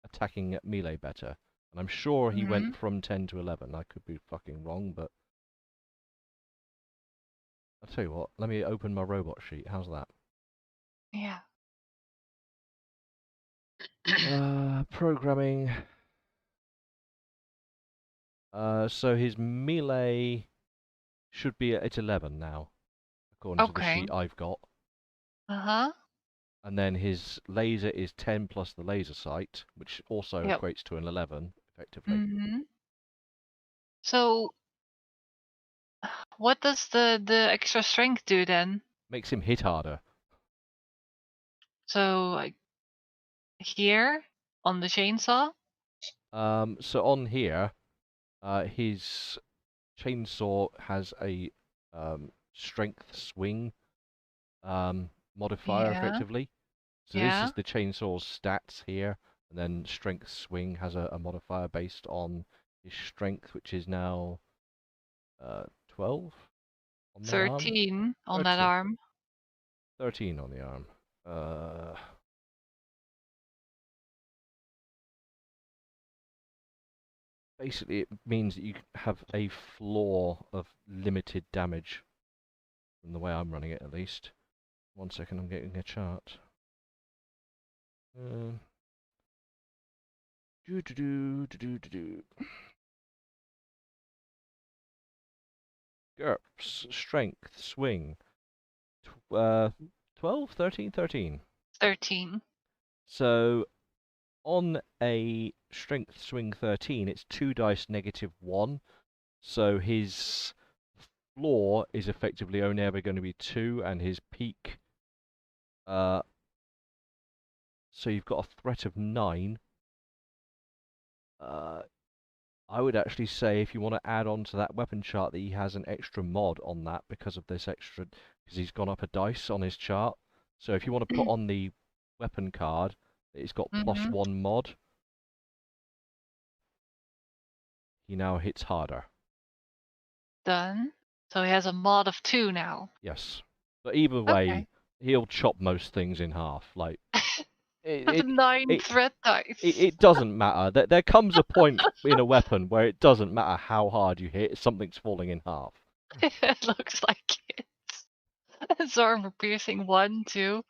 attacking at melee better. And I'm sure he went from 10 to 11. I could be fucking wrong, but I'll tell you what, let me open my robot sheet. How's that? Yeah. Programming. So his melee should be at 11 now, according to the sheet I've got. Uh-huh. And then his laser is 10 plus the laser sight, which also equates to an 11, effectively. So, what does the extra strength do then? Makes him hit harder. So, like, here, on the chainsaw? So on here, his chainsaw has a strength swing modifier, effectively. So this is the chainsaw's stats here, and then strength swing has a modifier based on his strength, which is now 12 on the 13 on that arm. 13 on the arm. Basically, it means that you have a floor of limited damage, from the way I'm running it, at least. 1 second, I'm getting a chart. GURPS, strength, swing. 12, 13, 13. 13. So, on a strength swing 13, it's 2 dice -1. So his floor is effectively only ever going to be 2, and his peak. So you've got a threat of 9. I would actually say, if you want to add on to that weapon chart, that he has an extra mod on that because of this extra, because he's gone up a dice on his chart. So if you want to put on the weapon card that he's got +1 mod, he now hits harder. Done. So he has a mod of 2 now. Yes. But either way, he'll chop most things in half. Like, That's 9 threat dice. It doesn't matter. There comes a point in a weapon where it doesn't matter how hard you hit, something's falling in half. It looks like it. His armor piercing 1, 2.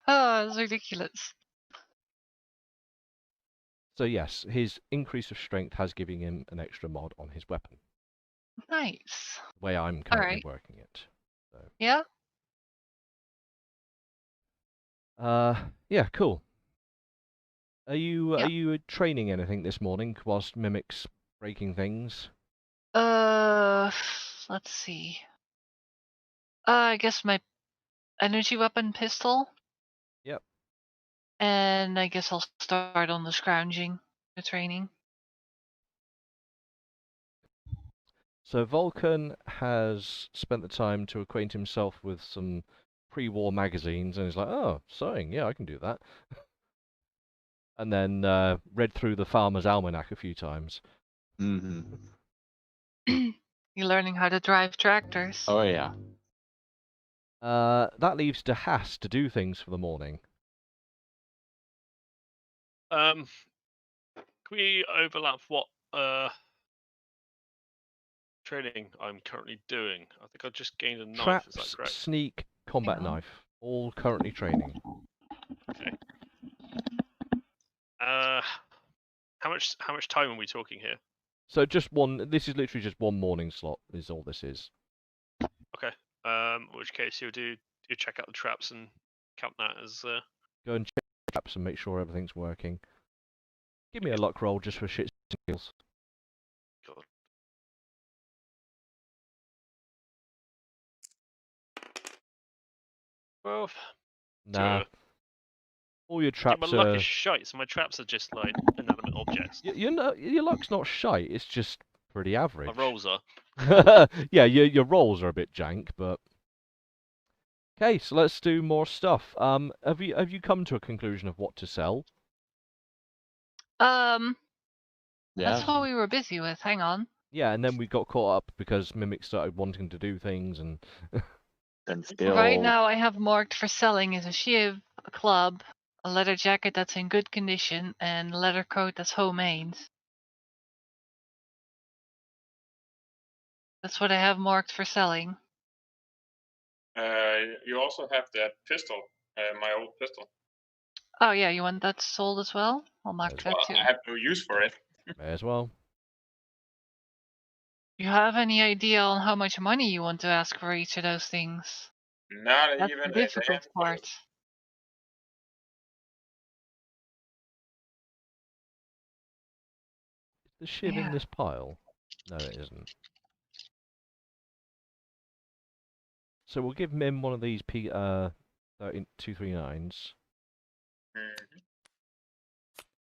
Oh, it's ridiculous. So yes, his increase of strength has given him an extra mod on his weapon. Nice. The way I'm currently Alright. working it. So. Yeah? Yeah, cool. Are you Yeah. training anything this morning whilst Mimic's breaking things? Let's see. I guess my energy weapon pistol. Yep. And I guess I'll start on the scrounging, the training. So Vulcan has spent the time to acquaint himself with some pre-war magazines, and he's like, "Oh, sewing, yeah, I can do that." And then read through the Farmer's Almanac a few times. Mm-hmm. You're learning how to drive tractors. Oh yeah. That leaves DeHaas to do things for the morning. Can we overlap what training I'm currently doing? I think I just gained a knife. Is that Traps, correct? sneak, combat Hang on. knife, all currently training. Okay. How much time are we talking here? So just one. This is literally just one morning slot. Is all this is. Okay. In which case you check out the traps and count that as Go and check traps and make sure everything's working. Give me a Yep. luck roll just for shits and giggles. God. Well, Nah. All your my traps luck are. is shite, so my traps are just like inanimate objects. Your luck's not shite. It's just pretty My average. rolls are. Yeah, your rolls are a bit jank, but. Okay, so let's do more stuff. Have you come to a conclusion of what to sell? That's Yeah. what we were busy with. Hang on. Yeah, and then we got caught up because Mimic started wanting to do things, and And still. Right now, I have marked for selling is a shiv, a club, a leather jacket that's in good condition, and a leather coat that's homemade. That's what I have marked for selling. You also have that pistol, my old pistol. Oh yeah, you want that sold as well? I'll mark Yes. that Well, too. I have no use for it. may as well. You have any idea on how much money you want to ask for each of those things? Not That's even the a difficult damn part. Is the shiv in Yeah. this pile? No, it isn't. So we'll give Mim one of these 239s.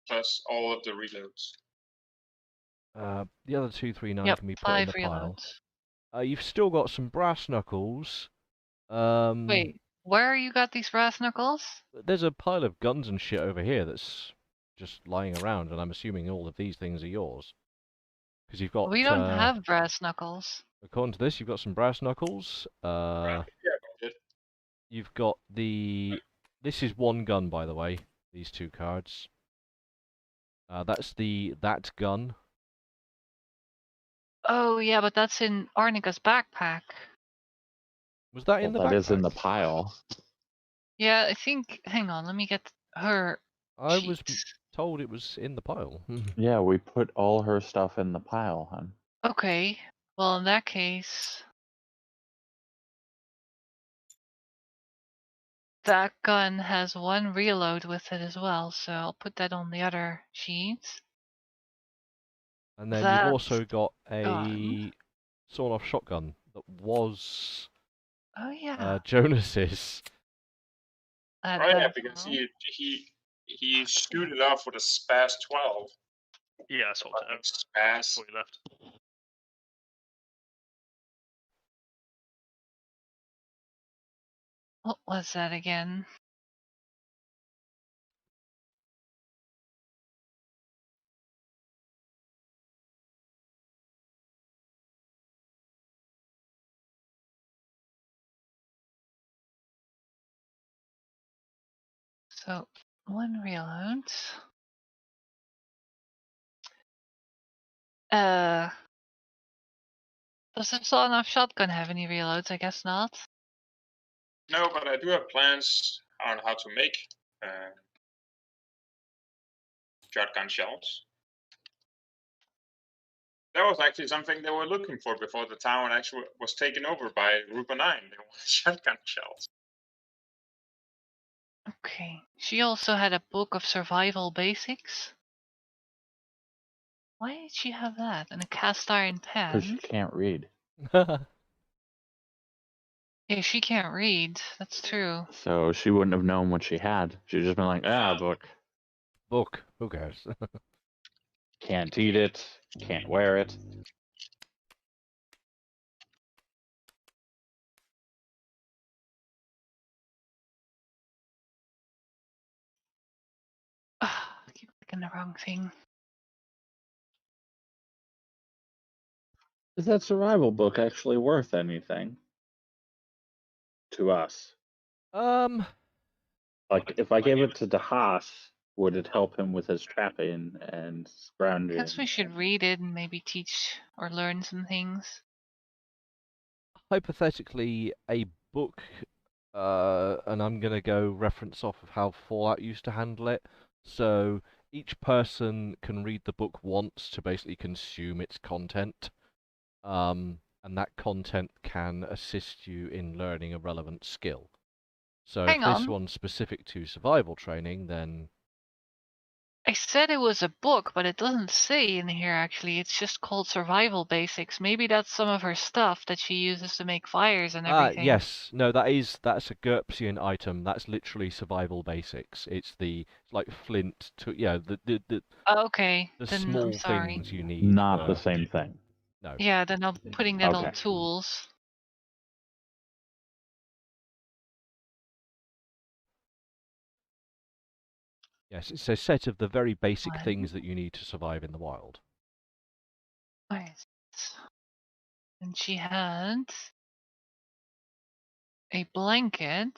Plus all of the reloads. The other 239 Yep, can be put in 5 the pile. reloads. You've still got some brass knuckles. Wait, where you got these brass knuckles? There's a pile of guns and shit over here that's just lying around, and I'm assuming all of these things are yours. Because you've got. We don't have brass knuckles. According to this, you've got some brass knuckles. Yeah, good. You've got the. This is one gun, by the way. These two cards. That's that gun. Oh yeah, but that's in Arnika's backpack. Was that in the That backpack? is in the pile. Yeah, I think. Hang on, let me get her. I was sheet. told it was in the pile. Yeah, we put all her stuff in the pile, hon. Okay, well in that case, that gun has 1 reload with it as well, so I'll put that on the other sheet. And then you've That's also got a gone. sawn-off shotgun that was Oh yeah. Jonas's. Add Right, that yeah, as because well. he shoot it off with a Spaz 12. Yeah, I swapped it out Spaz. before you left. What was that again? So 1 reload. Does the sawn-off shotgun have any reloads? I guess not. No, but I do have plans on how to make shotgun shells. That was actually something they were looking for before the town actually was taken over by Rupa 9. They wanted shotgun shells. Okay. She also had a book of survival basics. Why did she have that? And a cast iron Because she pan? can't read. Yeah, she can't read. That's true. So she wouldn't have known what she had. She'd just been like, book. Book. Who cares? Can't eat it. Can't wear it. Ugh, I keep clicking the wrong thing. Is that survival book actually worth anything to us? Like, if I gave it to DeHaas, would it help him with his trapping and scrounging? Guess we should read it and maybe teach or learn some things. Hypothetically, a book, and I'm gonna go reference off of how Fallout used to handle it. So each person can read the book once to basically consume its content, and that content can assist you in learning a relevant skill. So Hang if this on. one's specific to survival training, then I said it was a book, but it doesn't say in here actually. It's just called Survival Basics. Maybe that's some of her stuff that she uses to make fires and everything. yes, no, that's a GURPSian item. That's literally survival basics. It's like flint to the Oh, okay. the Then I'm small sorry. things you need. Not the for- same thing. No. Yeah, then I'm putting that on Okay. tools. Yes, it's a set of the very basic One. things that you need to survive in the wild. Right. And she had a blanket.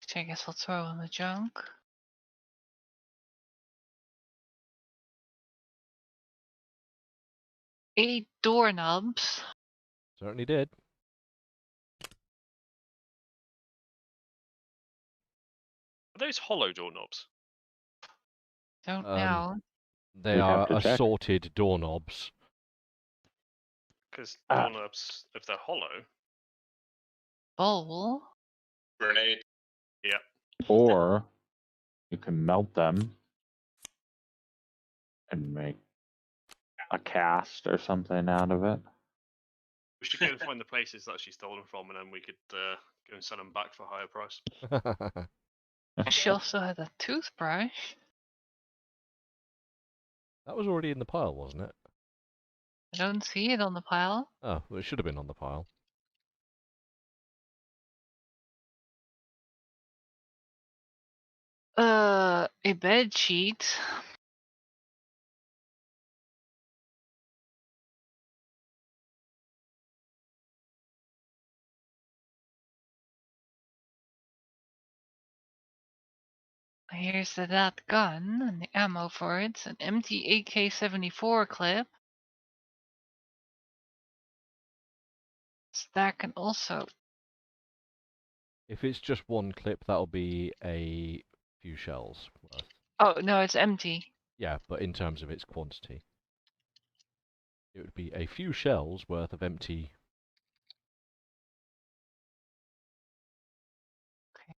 Which I guess I'll throw in the junk. Eight doorknobs. Certainly did. Are those hollow doorknobs? Don't Um, know. They We'd have are to check. assorted doorknobs. Because Ah. doorknobs, if they're hollow, Bowl. Grenade. Or you can melt them and make a cast or something out of it. we should go and find the places that she stole them from, and then we could go and sell them back for a higher price. She also had a toothbrush. That was already in the pile, wasn't it? I don't see it on the pile. Oh, well, it should have been on the pile. A bed sheet. Here's that gun and the ammo for it. An empty AK-74 clip. So that can also. If it's just one clip, that'll be a few shells worth. Oh no, it's empty. Yeah, but in terms of its quantity, it would be a few shells worth of empty. Okay.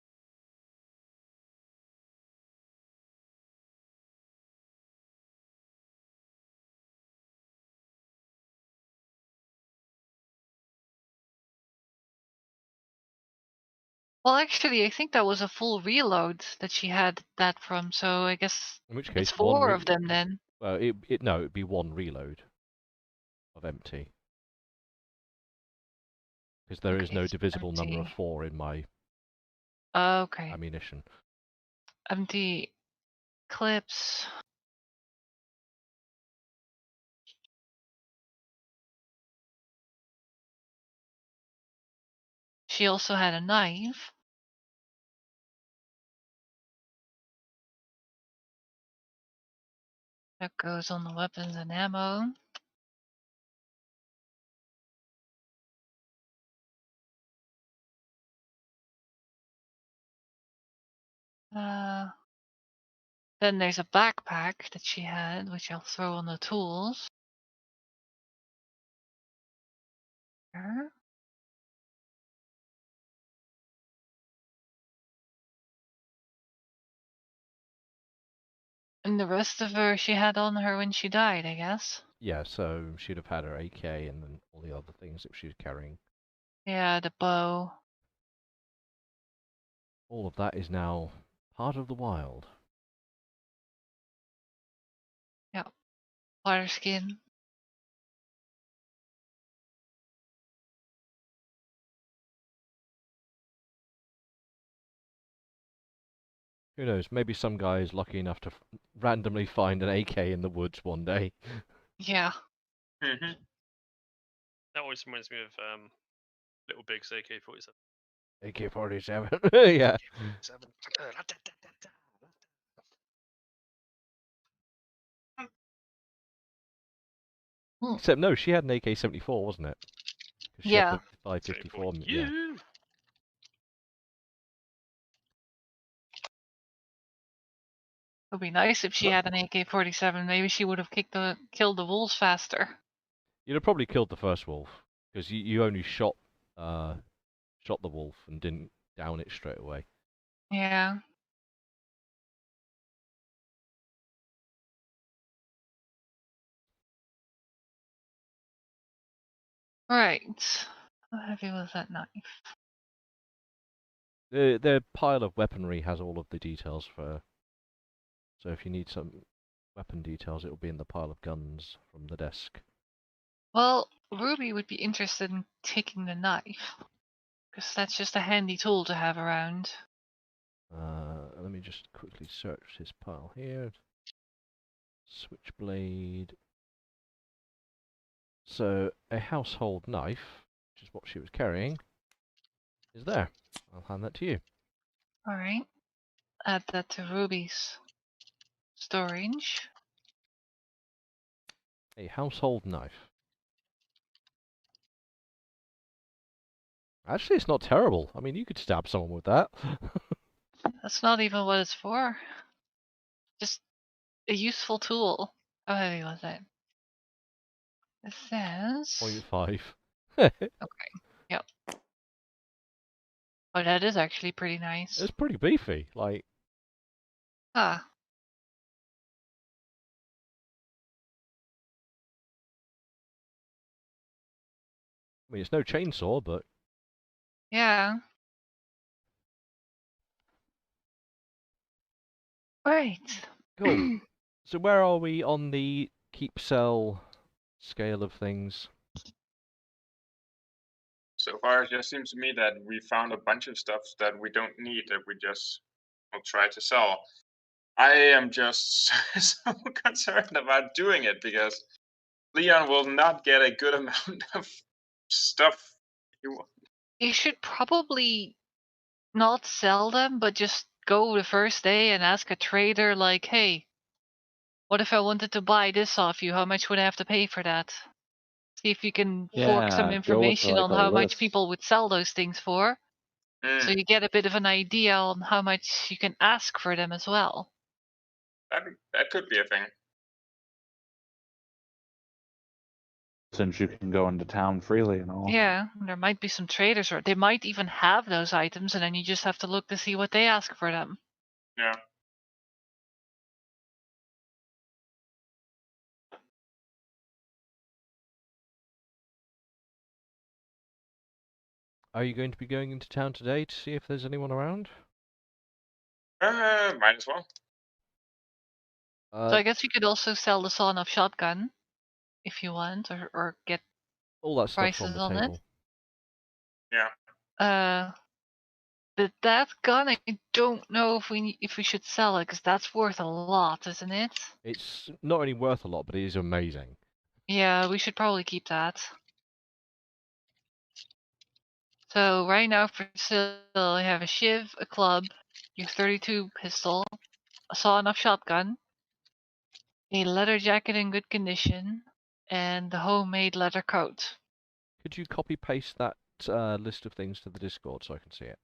Well, actually, I think that was a full reload that she had that from. So I guess In which case, it's four of them then. Well, no, it'd be one reload of empty, because there is Okay, no it's divisible number of empty. 4 in my Okay. ammunition. Empty clips. She also had a knife. That goes on the weapons and ammo. Then there's a backpack that she had, which I'll throw on the tools. Her. And the rest of her she had on her when she died, I guess. Yeah, so she'd have had her AK and then all the other things that she was carrying. Yeah, the bow. All of that is now part of the wild. Water skin. Who knows? Maybe some guy is lucky enough to randomly find an AK in the woods one day. Yeah. Hmm. That always reminds me of Little Big's AK-47. AK-47. Yeah. Hmm. Except no, she had an AK-74, wasn't it? 'Cause she had Yeah. the 554. Yeah. You. It would be nice if she had an AK-47. Maybe she would have killed the wolves faster. You'd have probably killed the first wolf because you only shot the wolf and didn't down it straight away. Yeah. Right. How heavy was that knife? The pile of weaponry has all of the details for. So if you need some weapon details, it will be in the pile of guns from the desk. Well, Ruby would be interested in taking the knife. Because that's just a handy tool to have around. Let me just quickly search this pile here. Switchblade. So a household knife, which is what she was carrying, is there. I'll hand that to you. Alright. Add that to Ruby's storage. A household knife. Actually, it's not terrible. I mean, you could stab someone with that. That's not even what it's for. Just a useful tool. How heavy was it? It says... 0.5. Okay, yep. Oh, that is actually pretty nice. It's pretty beefy. Like, Ah, I mean, it's no chainsaw, but yeah. Right. cool. So where are we on the keep sell scale of things? So far, it just seems to me that we found a bunch of stuff that we don't need that we just will try to sell. I am just so concerned about doing it because Leon will not get a good amount of stuff. You should probably not sell them, but just go the first day and ask a trader, like, hey, what if I wanted to buy this off you? How much would I have to pay for that? See if you can fork some Yeah, go with information like on a how much list. people would sell those things for. So Mm, you get a bit of an idea on how much you can ask for them as well. that could be a thing. Since you can go into town freely and all. Yeah, there might be some traders, or they might even have those items, and then you just have to look to see what they ask for them. Yeah. Are you going to be going into town today to see if there's anyone around? Might as well. So I guess you could also sell the sawn-off shotgun if you want, or get all that stuff's on prices the on it. table. Yeah. But that gun, I don't know if we should sell it, because that's worth a lot, isn't it? It's not only worth a lot, but it is amazing. Yeah, we should probably keep that. So right now for sale, I have a shiv, a club, your 32 pistol, a sawn-off shotgun, a leather jacket in good condition, and the homemade leather coat. Could you copy paste that list of things to the Discord so I can see it?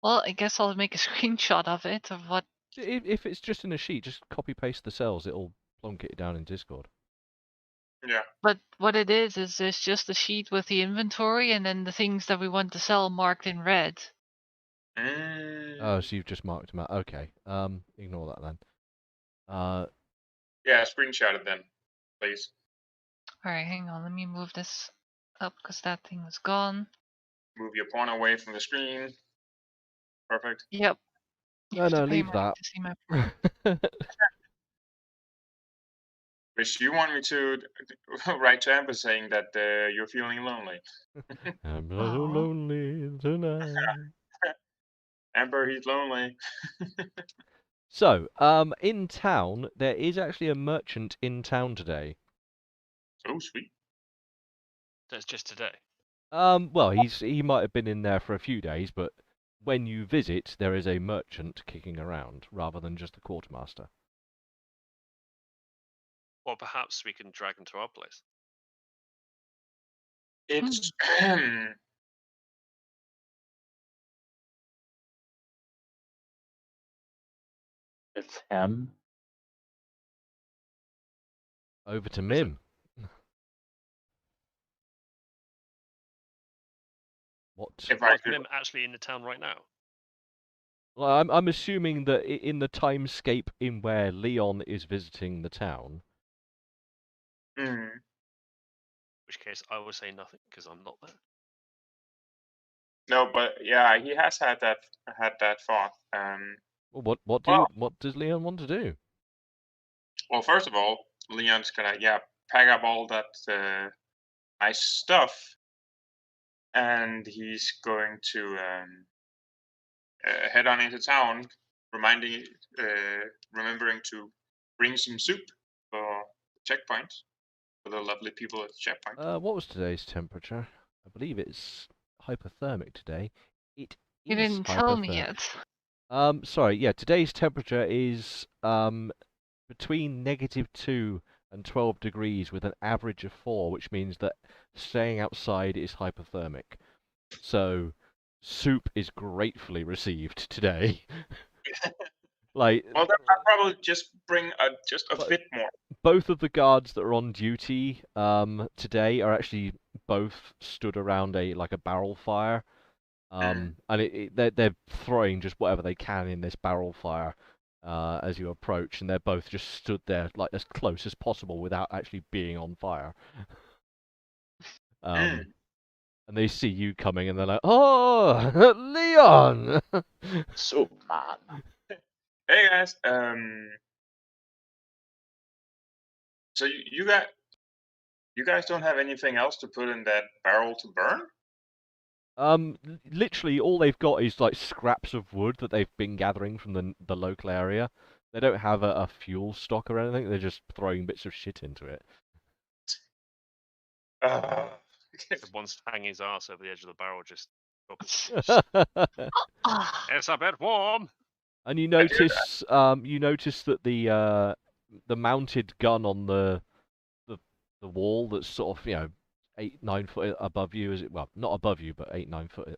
Well, I guess I'll make a screenshot of it, of what... If it's just in a sheet, just copy paste the cells. It'll plonk it down in Discord. Yeah. But what it is there's just a sheet with the inventory and then the things that we want to sell marked in red. Oh, so you've just marked them out. Okay. Ignore that then. Yeah, screenshot it then, please. Alright, hang on, let me move this up because that thing was gone. Move your pawn away from the screen. Perfect. Yep. You No, have to no, pay leave money that. to see my... Wish you want me to write to Amber saying that you're feeling lonely. I'm so Aw. lonely tonight. Amber, he's lonely. So, in town, there is actually a merchant in town today. Oh, sweet. That's just today. Well, he might have been in there for a few days, but when you visit, there is a merchant kicking around rather than just the quartermaster. Or perhaps we can drag him to our place. It's It's him. Over to Mim. What? if I Is could. Mim actually in the town right now? Well, I'm assuming that in the timescape in where Leon is visiting the town. Mm. In which case, I will say nothing because I'm not there. No, but yeah, he has had that thought. Well, Well- what does Leon want to do? Well, first of all, Leon's gonna pack up all that nice stuff, and he's going to head on into town, remembering to bring some soup for the checkpoint for the lovely people at the checkpoint. What was today's temperature? I believe it's hypothermic today. It You is didn't tell me hypothermic. yet. Sorry, yeah, today's temperature is between -2 and 12 degrees with an average of 4, which means that staying outside is hypothermic. So, soup is gratefully received today. Like, Well, then I'll probably just bring just a But- bit more. both of the guards that are on duty today are actually both stood around a barrel fire. And they're throwing just whatever they can in this barrel fire as you approach, and they're both just stood there like as close as possible without actually being on fire. And they see you coming, and they're like, "Oh, Leon!" So man. Hey guys, so you guys don't have anything else to put in that barrel to burn? Literally all they've got is like scraps of wood that they've been gathering from the local area. They don't have a fuel stock or anything. They're just throwing bits of shit into it. The one's hanging his ass over the edge of the barrel, just. Ah, It's a bit warm. And you notice that the mounted gun on the wall that's sort of 8-9 foot above you, well, not above you, but 8-9 foot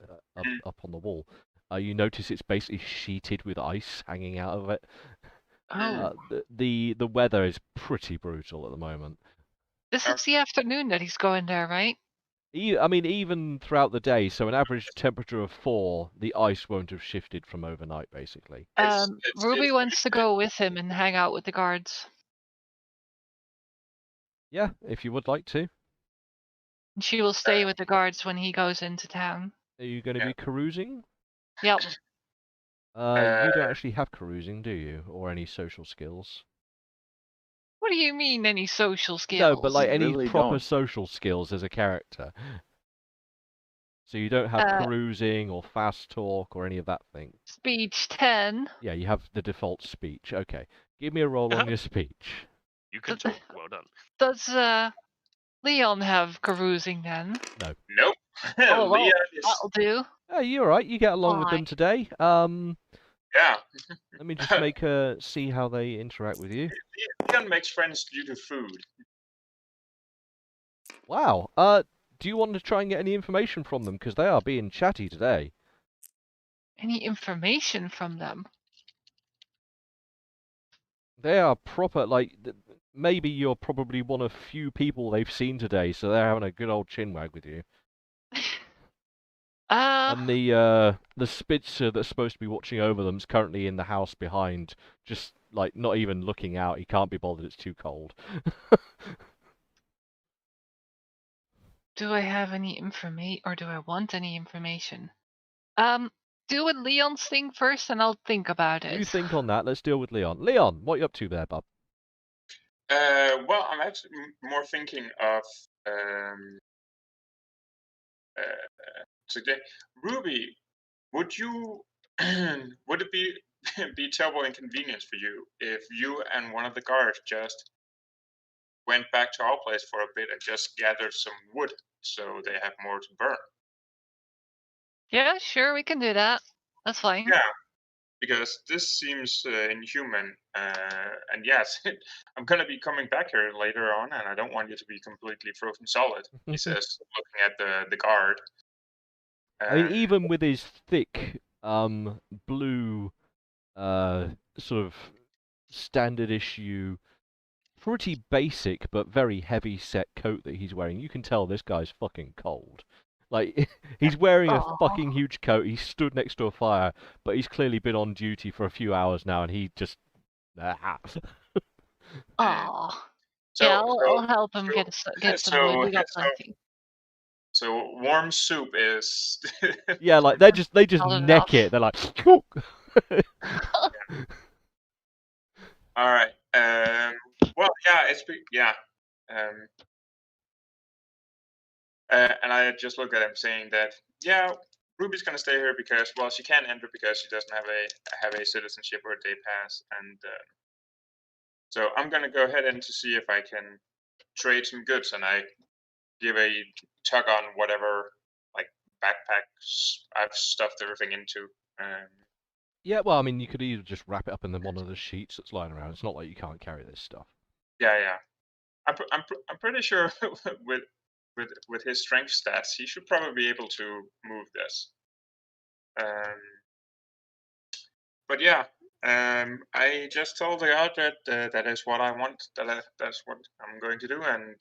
up on the wall. You notice it's basically sheeted with ice hanging out of it. oh. The weather is pretty brutal at the moment. This is the afternoon that he's going there, right? I mean, even throughout the day, so an average temperature of 4, the ice won't have shifted from overnight, basically. Ruby wants to go with him and hang out with the guards. Yeah, if you would like to. And she will stay with the guards when he goes into town. Are you going to be carousing? Yep. You don't actually have carousing, do you? Or any social skills? What do you mean, any social skills? No, but like any really proper don't. social skills as a character. So you don't have carousing or fast talk or any of that thing. Speech 10. Yeah, you have the default speech. Okay. Give me a roll on your speech. You can talk. Well done. Does Leon have carousing then? Nope. Oh, well, Leon is, that'll do. Oh, you're alright. You get along with Why? them today. yeah. Let me just see how they interact with you. Leon makes friends due to food. Wow. Do you want to try and get any information from them? Because they are being chatty today. any information from them. They are proper, like, maybe you're probably one of few people they've seen today, so they're having a good old chinwag with you. And the Spitzer that's supposed to be watching over them's currently in the house behind, just, like, not even looking out. He can't be bothered, it's too cold. Do I have any information, or do I want any information? Do with Leon's thing first, and I'll think about it. You think on that, let's deal with Leon. Leon, what are you up to there, bub? Well, I'm actually more thinking of today. Ruby, would you would it be be terrible inconvenience for you if you and one of the guards just went back to our place for a bit and just gathered some wood so they have more to burn? Yeah, sure, we can do that. That's fine. Yeah, because this seems inhuman. And yes, I'm gonna be coming back here later on, and I don't want you to be completely frozen solid. He says, looking at the guard. I mean, even with his thick, blue, sort of standard issue, pretty basic but very heavy set coat that he's wearing, you can tell this guy's fucking cold. Like, he's wearing a fucking huge coat, he's stood next to a fire, but he's clearly been on duty for a few hours now, and he just... Aw. So, Yeah, I'll help him get some wood. We got so, plenty. so warm soup is. Yeah, like they just Not neck enough. it. They're like, All right. Well, yeah, yeah. And I just look at him saying that, yeah, Ruby's gonna stay here because, well, she can't enter because she doesn't have a citizenship or a day pass, and so I'm gonna go ahead and to see if I can trade some goods, and I give a tug on whatever like backpacks I've stuffed everything into. yeah, well, I mean, you could either just wrap it up in one of the sheets that's lying around. It's not like you can't carry this stuff. Yeah. I'm pretty sure with his strength stats, he should probably be able to move this. But yeah, I just told the guard that that is what I want. That's what I'm going to do, and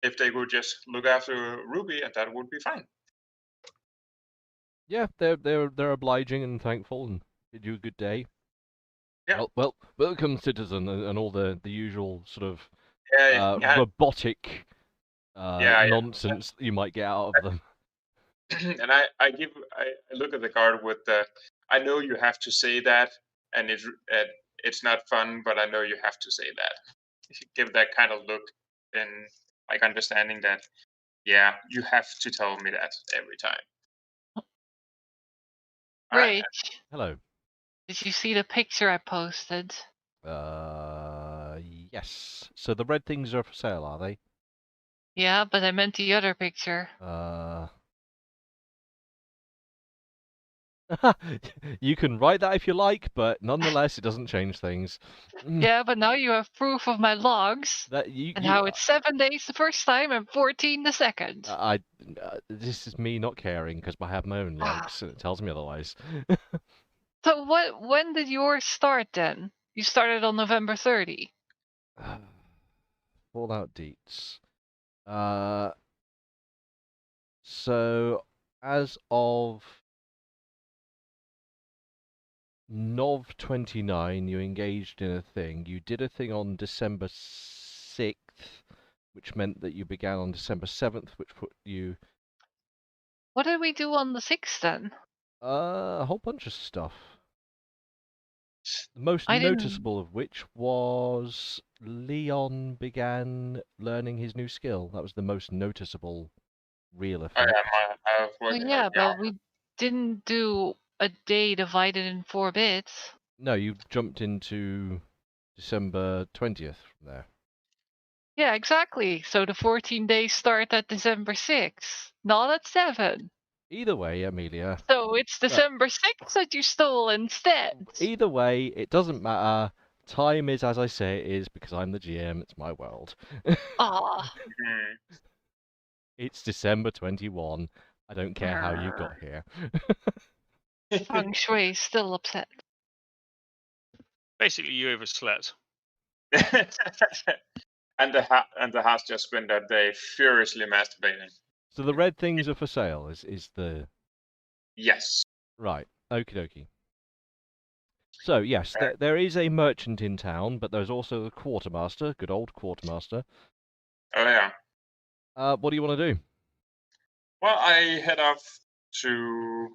if they would just look after Ruby, that would be fine. Yeah, they're obliging and thankful and bid you a good day. Yeah. Well, welcome, citizen, and all the usual sort of Yeah. robotic Yeah. nonsense you might get out of them. And I look at the guard with the, I know you have to say that, and it's not fun, but I know you have to say that. Give that kind of look, and like understanding that, yeah, you have to tell me that every time. Rich, Hello. did you see the picture I posted? Yes. So the red things are for sale, are they? Yeah, but I meant the other picture. You can write that if you like, but nonetheless, it doesn't change things. Yeah, but now you have proof of my logs and how it's 7 days the first time and 14 the second. This is me not caring because I have my own logs and it tells me otherwise. So when did yours start then? You started on November 30. Fallout deets. So as of Nov 29, you engaged in a thing. You did a thing on December 6th, which meant that you began on December 7th, which put you... What did we do on the 6th then? A whole bunch of stuff. The most noticeable of which was Leon began learning his new skill. That was the most noticeable real effect. But we didn't do a day divided in 4 bits. No, you jumped into December 20th from there. Yeah, exactly. So the 14 days start at December 6th, not at 7. Either way, Amelia. So it's December 6th that you stole instead. Either way, it doesn't matter. Time is as I say it is because I'm the GM. It's my world. Ah. It's December 21. I don't care how you got here. Feng Shui is still upset. Basically, you overslept. And the Haas just spent that day furiously masturbating. So the red things are for sale. Is the Yes. right? Okie dokie. So yes, there is a merchant in town, but there's also the quartermaster, good old quartermaster. Oh yeah. What do you want to do? Well, I head off to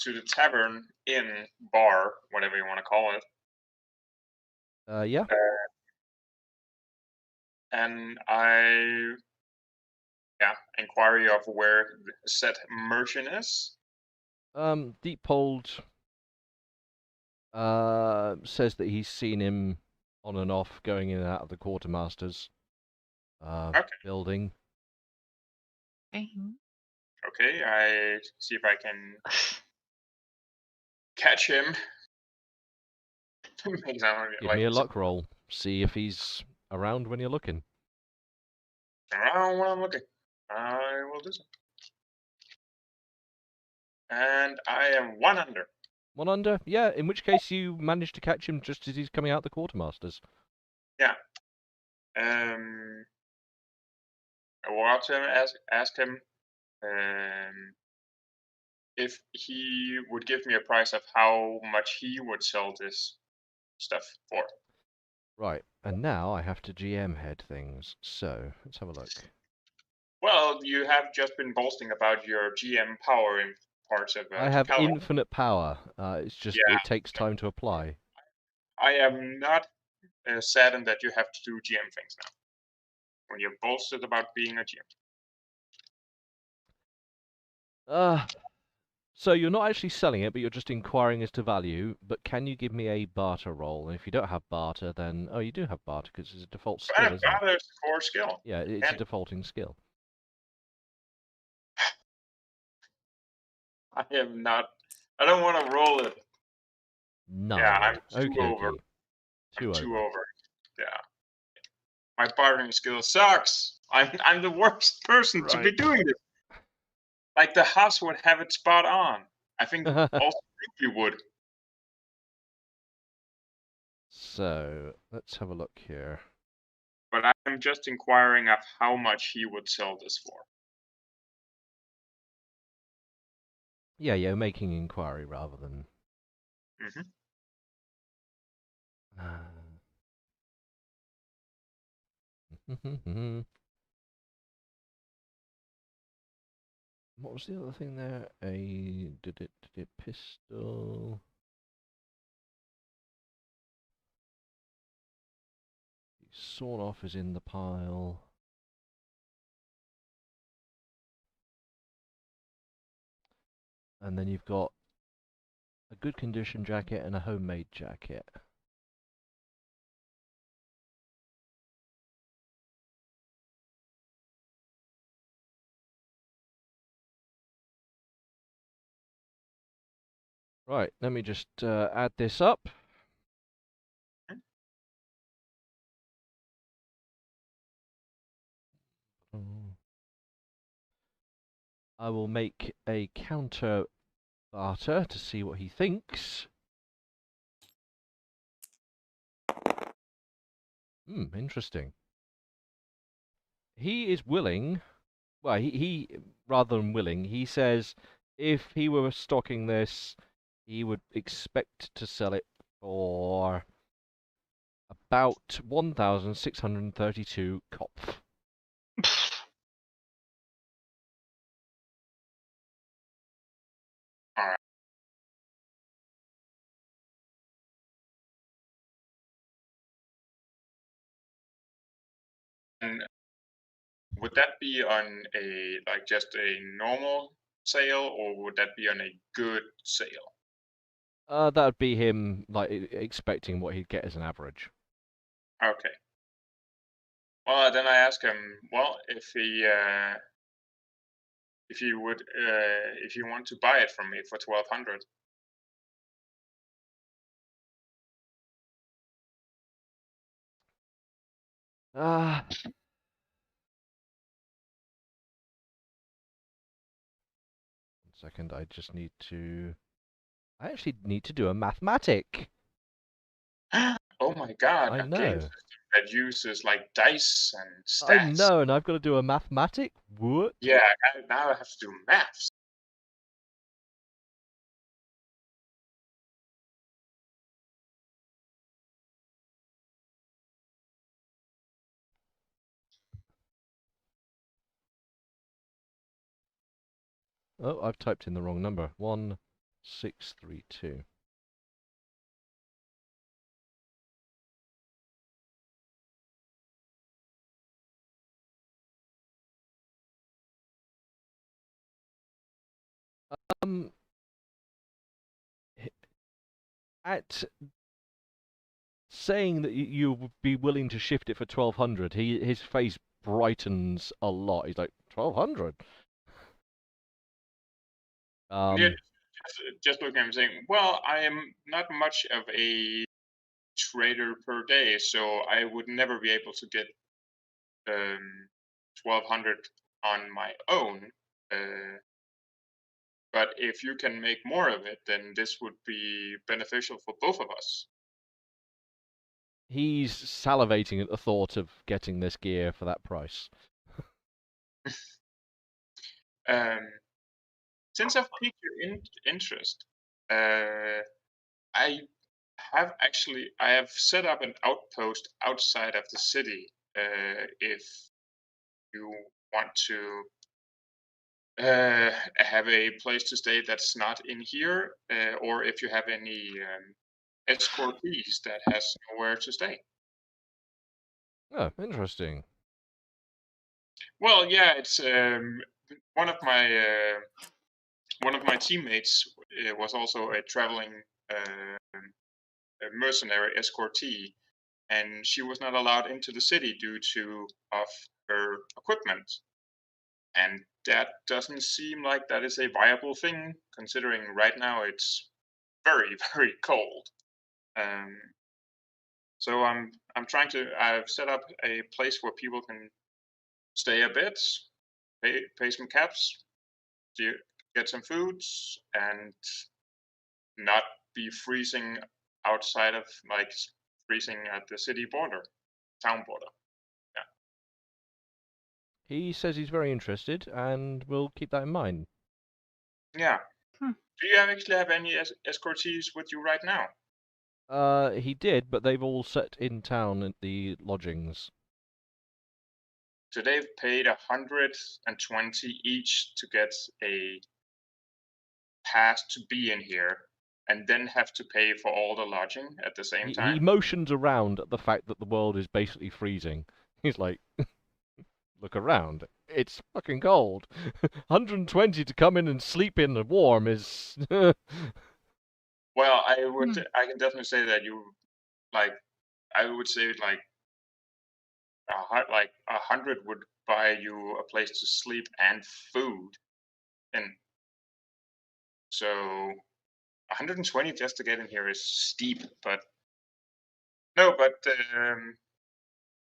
the tavern, inn, bar, whatever you want to call it. Yeah. And I inquiry of where said merchant is. Deephold says that he's seen him on and off going in and out of the quartermaster's building. Okay, I see if I can catch him. Give me a luck roll. See if he's around when you're looking. Around when I'm looking. I will do so. And I am 1 under. 1 under? Yeah, in which case you managed to catch him just as he's coming out the quartermaster's. Yeah. I walk up to him, ask him if he would give me a price of how much he would sell this stuff for. Right, and now I have to GM head things. So, let's have a look. Well, you have just been boasting about your GM power in parts of I have California. infinite power. It's just, it takes time to apply. I am not saddened that you have to do GM things now. When you're boasted about being a GM. So you're not actually selling it, but you're just inquiring as to value. But can you give me a barter roll? And if you don't have barter, then you do have barter because it's a default skill, isn't it? Barter's core skill. Yeah, it's a defaulting skill. I am not. I don't want to roll it. 9. Yeah, I'm two okay, over. okay. I'm 2 over. Yeah. My bartering skill sucks. I'm the worst person to be doing this. Like the Haas would have it spot on. I think also Ruby would. So let's have a look here. But I'm just inquiring of how much he would sell this for. Yeah, you're making inquiry rather than. What was the other thing there? Did it pistol? Sawn off is in the pile. And then you've got a good condition jacket and a homemade jacket. Right, let me just add this up. I will make a counter barter to see what he thinks. Interesting. He is willing. Well, he rather than willing, he says if he were stocking this, he would expect to sell it for about 1,632 Kopf. Alright. And would that be on just a normal sale, or would that be on a good sale? That would be him expecting what he'd get as an average. Okay. Well, then I ask him. Well, if you want to buy it from me for 1,200. second. I just need to. I actually need to do a mathematic. Oh my god, I a game know. system that uses like dice and I stats. know, and I've got to do a mathematic. What? Yeah, now I have to do maths. Oh, I've typed in the wrong number. 1632. Um, at saying that you would be willing to shift it for 1200, his face brightens a lot. He's like, 1200? Yeah, just looking at him saying, well, I am not much of a trader per day, so I would never be able to get 1200 on my own. But if you can make more of it, then this would be beneficial for both of us. He's salivating at the thought of getting this gear for that price. Since I've piqued your interest, I have set up an outpost outside of the city. If you want to have a place to stay that's not in here, or if you have any escortees that has nowhere to stay. Oh, interesting. Well, yeah, it's one of my teammates was also a traveling mercenary escortee, and she was not allowed into the city due to of her equipment. And that doesn't seem like that is a viable thing, considering right now it's very, very cold. So I've set up a place where people can stay a bit, pay some caps, get some foods, and not be freezing outside of, like, freezing at the city border, town border. He says he's very interested, and we'll keep that in mind. Yeah. Hmm. Do you actually have any escortees with you right now? He did, but they've all set in town at the lodgings. So they've paid 120 each to get a pass to be in here, and then have to pay for all the lodging at the same He time. motions around at the fact that the world is basically freezing. He's like, look around. It's fucking cold. 120 to come in and sleep in the warm is. Well, I can definitely say that I would say like 100 would buy you a place to sleep and food, and so 120 just to get in here is steep. But no, but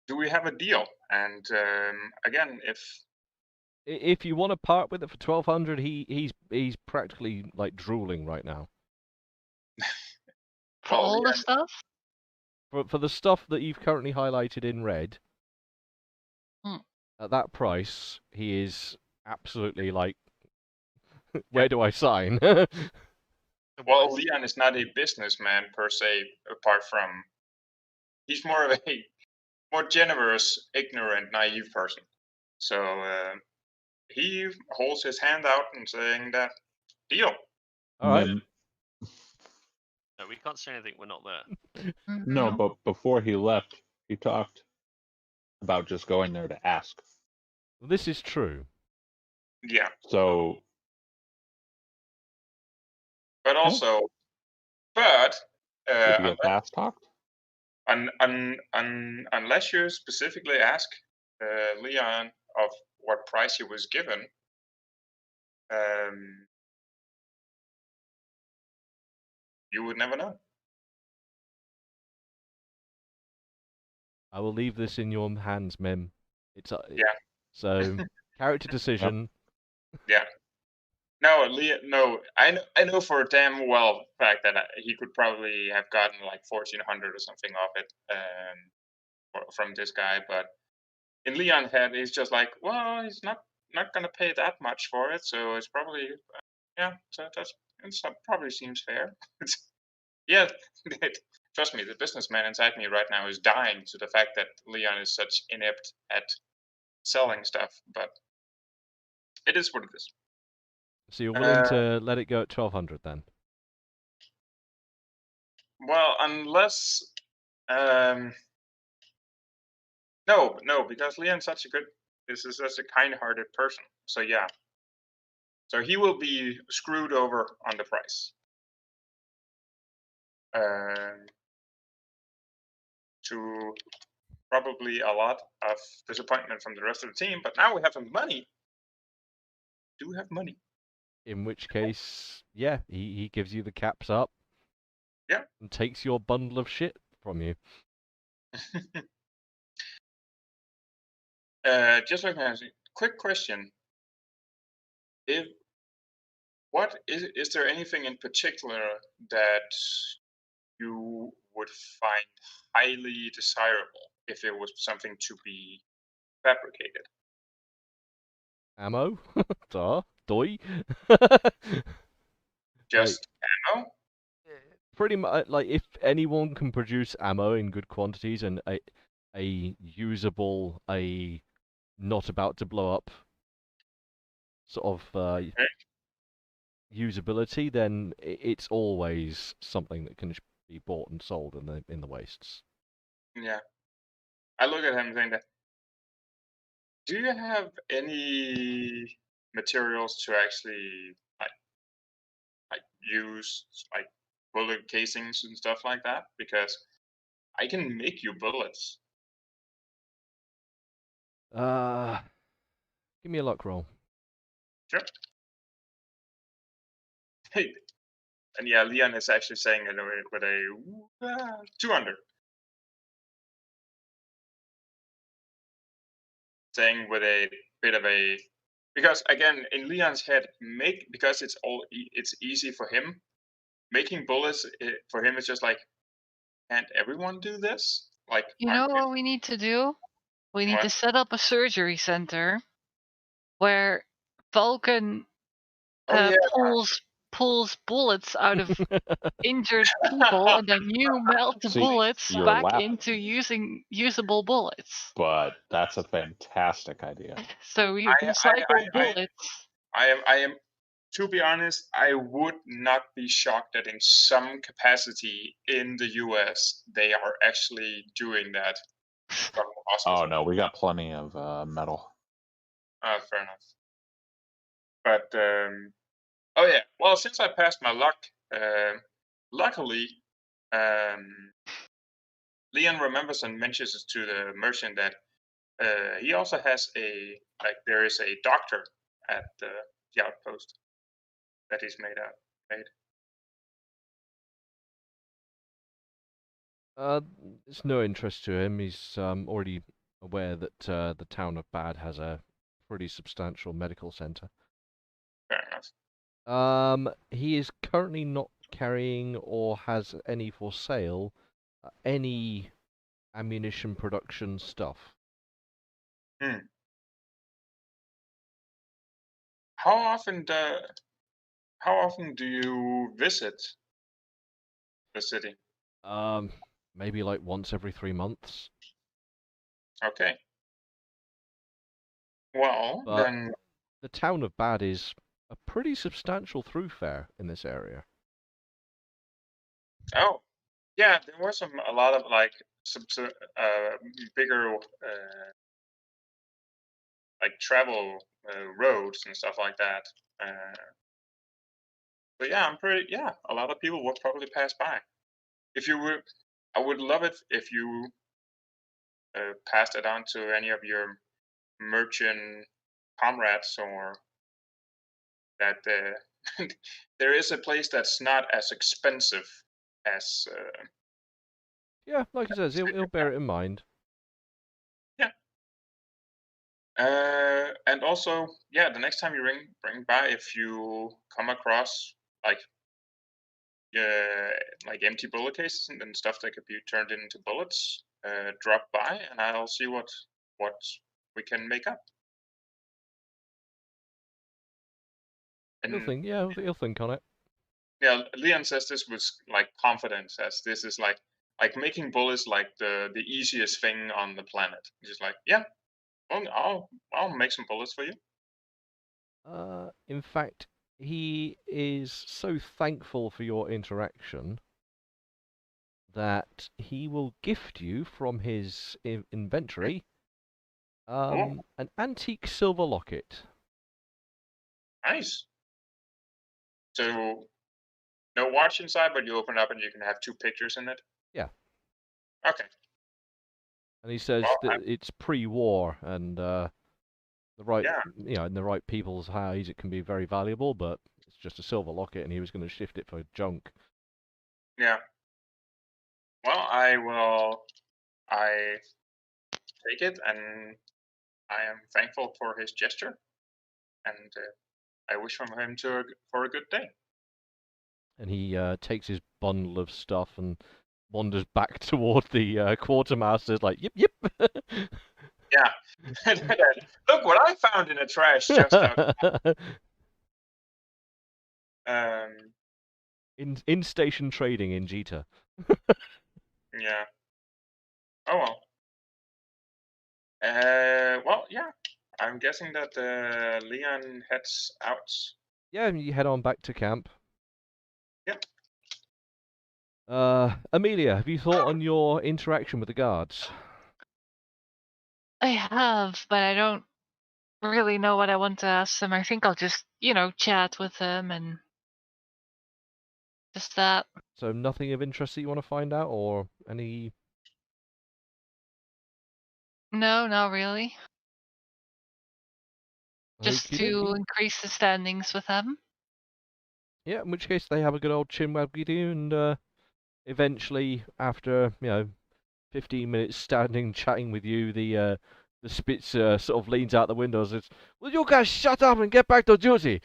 do we have a deal? And again, If you want to part with it for 1200, he's practically like drooling right now. For well, all yeah, the stuff? For the stuff that you've currently highlighted in red, Hmm. at that price, he is absolutely like, where do I sign? well, Leon is not a businessman per se, apart from he's more of a more generous, ignorant, naive person. So he holds his hand out and saying that deal. All right. Then, No, we can't say anything. We're not there. no, but before he left, he talked about just going there to ask. This is true. Yeah, So, but also, but did he get fast talked? unless you specifically ask Leon of what price he was given, you would never know. I will leave this in your hands, Mim. It's Yeah. So character decision. Yeah. No, no. I know for a damn well fact that he could probably have gotten like 1,400 or something off it from this guy, but in Leon's head, he's just like, well, he's not gonna pay that much for it, so it's probably yeah. So that probably seems fair. Yeah, trust me, the businessman inside me right now is dying to the fact that Leon is such inept at selling stuff, but it is what it is. So you're willing to let it go at 1,200 then? Well, unless no, because Leon's such a such a kind-hearted person. So yeah. So he will be screwed over on the price. To probably a lot of disappointment from the rest of the team, but now we have some money. Do have money. In which case, yeah, he gives you the caps up. Yeah. And takes your bundle of shit from you. Just like a quick question. Is there anything in particular that you would find highly desirable if it was something to be fabricated? Ammo? Duh. Doi? Just ammo? Pretty much, like, if anyone can produce ammo in good quantities and a usable, not about to blow up sort of usability, then it's always something that can be bought and sold in the wastes. Yeah. I look at him saying that. Do you have any materials to actually like use like bullet casings and stuff like that? Because I can make you bullets. Give me a luck roll. Sure. Hey, and yeah, Leon is actually saying it with a 200. Saying with a bit of a, because again in Leon's head, because it's easy for him. Making bullets for him is just like, can't everyone do this? Like, You know what we need to do? We need to set up a surgery center where Vulcan pulls bullets out of injured people, and then you melt the bullets back into usable bullets. But that's a fantastic idea. So you recycle bullets. I am. To be honest, I would not be shocked that in some capacity in the US they are actually doing that from the hospital. Oh no, we got plenty of metal. Fair enough. But oh yeah, well, since I passed my luck, luckily, Leon remembers and mentions to the merchant that he also has there is a doctor at the outpost that he's made. It's no interest to him. He's already aware that the town of Bad has a pretty substantial medical center. Fair enough. He is currently not carrying or has any for sale any ammunition production stuff. How often do you visit the city? Maybe like once every 3 months. Okay. Well, but then the town of Bad is a pretty substantial thoroughfare in this area. Oh, yeah, there were a lot of like bigger like travel roads and stuff like that. But yeah, a lot of people would probably pass by. I would love it if you passed it on to any of your merchant comrades, or that there is a place that's not as expensive as. Yeah, like he says, he'll bear it in mind. Yeah. And also, yeah, the next time you bring by, if you come across like empty bullet cases and stuff that could be turned into bullets, drop by and I'll see what we can make up. He'll think, yeah, he'll think on it. Yeah, Leon says this with like confidence, as this is like making bullets like the easiest thing on the planet. He's like, yeah, well, I'll make some bullets for you. In fact, he is so thankful for your interaction that he will gift you from his inventory an antique silver locket. Nice. So no watch inside, but you open it up and you can have 2 pictures in it. Yeah. Okay. And he says that it's pre-war and the right, in the right people's hands, it can be very valuable, but it's just a silver locket, and he was going to shift it for junk. Yeah. Well, I take it, and I am thankful for his gesture, and I wish from him for a good day. And he takes his bundle of stuff and wanders back toward the quartermasters, like, yip, yip. Yeah. Look what I found in the trash just outside. In station trading in Jita. Yeah. Oh well. Well, yeah. I'm guessing that Leon heads out. Yeah, and you head on back to camp. Yep. Amelia, have you thought on your interaction with the guards? I have, but I don't really know what I want to ask them. I think I'll just, chat with them and just that. So nothing of interest that you want to find out, or any? No, not really. Just to Okey-dokey. increase the standings with them. Yeah, in which case they have a good old chinwag with you, and eventually, after 15 minutes standing chatting with you, the Spitzer sort of leans out the window and says, "Will you guys shut up and get back to duty?"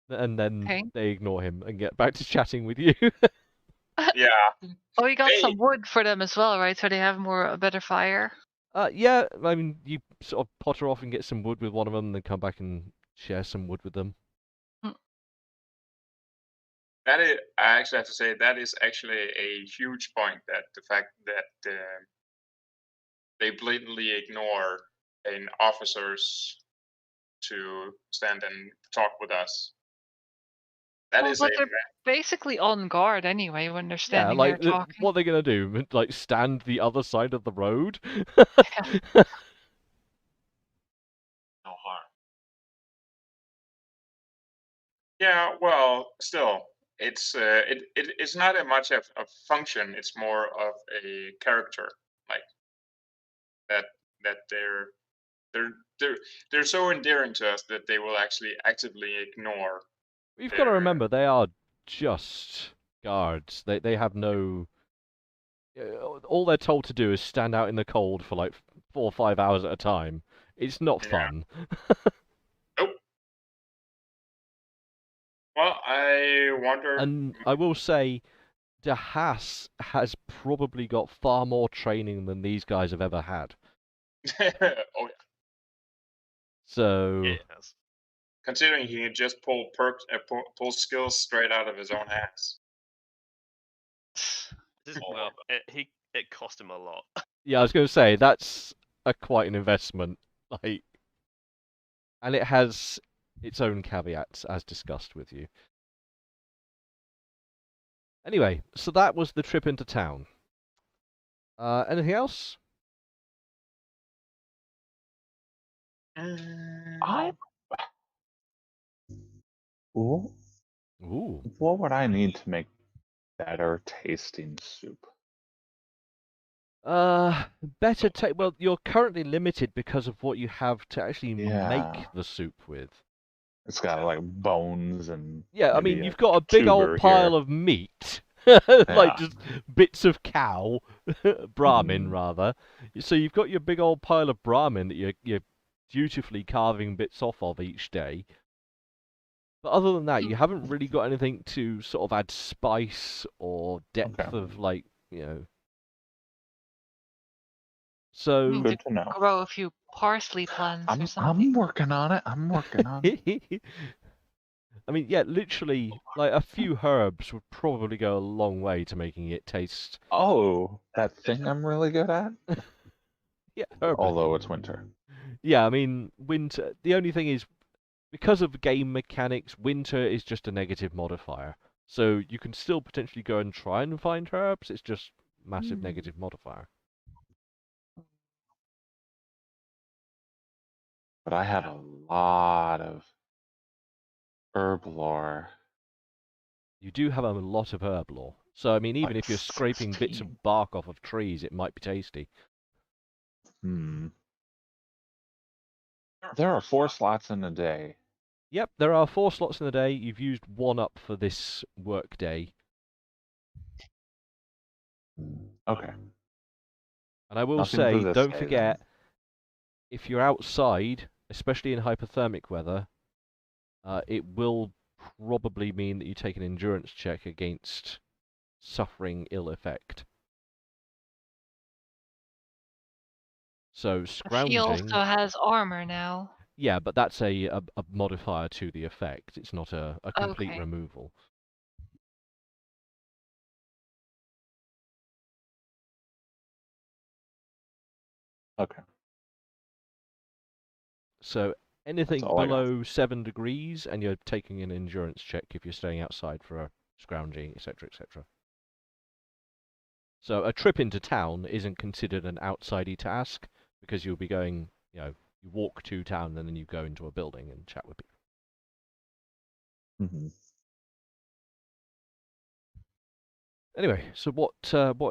And then they ignore him and get back to chatting with you. Yeah. Oh, we got some wood for them as well, right? So they have a better fire. Yeah, I mean, you sort of potter off and get some wood with one of them, and then come back and share some wood with them. That is, I actually have to say, that is actually a huge point. That the fact that they blatantly ignore an officers to stand and talk with us. That is but they're basically on guard anyway when they're standing there talking. What are they gonna do? Like stand the other side of the road? No harm. Yeah, well, still, it's it's not as much of a function. It's more of a character, like that they're so endearing to us that they will actually actively ignore. You've got to remember, they are just guards. They have no. All they're told to do is stand out in the cold for like 4 or 5 hours at a time. It's not fun. Nope. Well, I wonder. And I will say, De Haas has probably got far more training than these guys have ever had. Oh yeah. So. Yes. Considering he can just pull skills straight out of his own ass. Well, it cost him a lot. Yeah, I was going to say that's quite an investment, like, and it has its own caveats as discussed with you. Anyway, so that was the trip into town. Anything else? Ooh. What would I need to make better tasting soup? Better take. Well, you're currently limited because of what you have to actually make the soup with. It's got like bones and. Yeah, I mean, you've got a big old pile of meat. like Yeah. just bits of cow, Brahmin Mm. rather. So you've got your big old pile of Brahmin that you're dutifully carving bits off of each day. But other than that, you haven't really got anything to sort of add spice or depth Okay. of So Need Good to to know. grow a few parsley plants or I'm something. working on it. I'm working on it. I mean, yeah, literally, like a few herbs would probably go a long way to making it taste. Oh, that thing I'm really good at. Yeah, herb. Although it's winter. Yeah, I mean, winter. The only thing is, because of game mechanics, winter is just a negative modifier. So you can still potentially go and try and find herbs. It's just massive negative modifier. But I have a lot of herb lore. You do have a lot of herb lore. So I mean, even Like if you're scraping bits 16. of bark off of trees, it might be tasty. Hmm. There are 4 slots in a day. Yep, there are 4 slots in the day. You've used 1 up for this work day. Okay. And I will Nothing for say, this don't day, forget, if you're outside, especially in hypothermic weather, it will probably mean that you take an endurance check against suffering ill effect. So He scrounging, also has armor now. yeah, but that's a modifier to the effect. It's not a complete Okay. removal. Okay. So anything all I got. below 7 degrees, and you're taking an endurance check if you're staying outside for a scrounging, etc., etc. So a trip into town isn't considered an outsidey task because you'll be going, you walk to town and then you go into a building and chat with people. Mm-hmm. Anyway, so what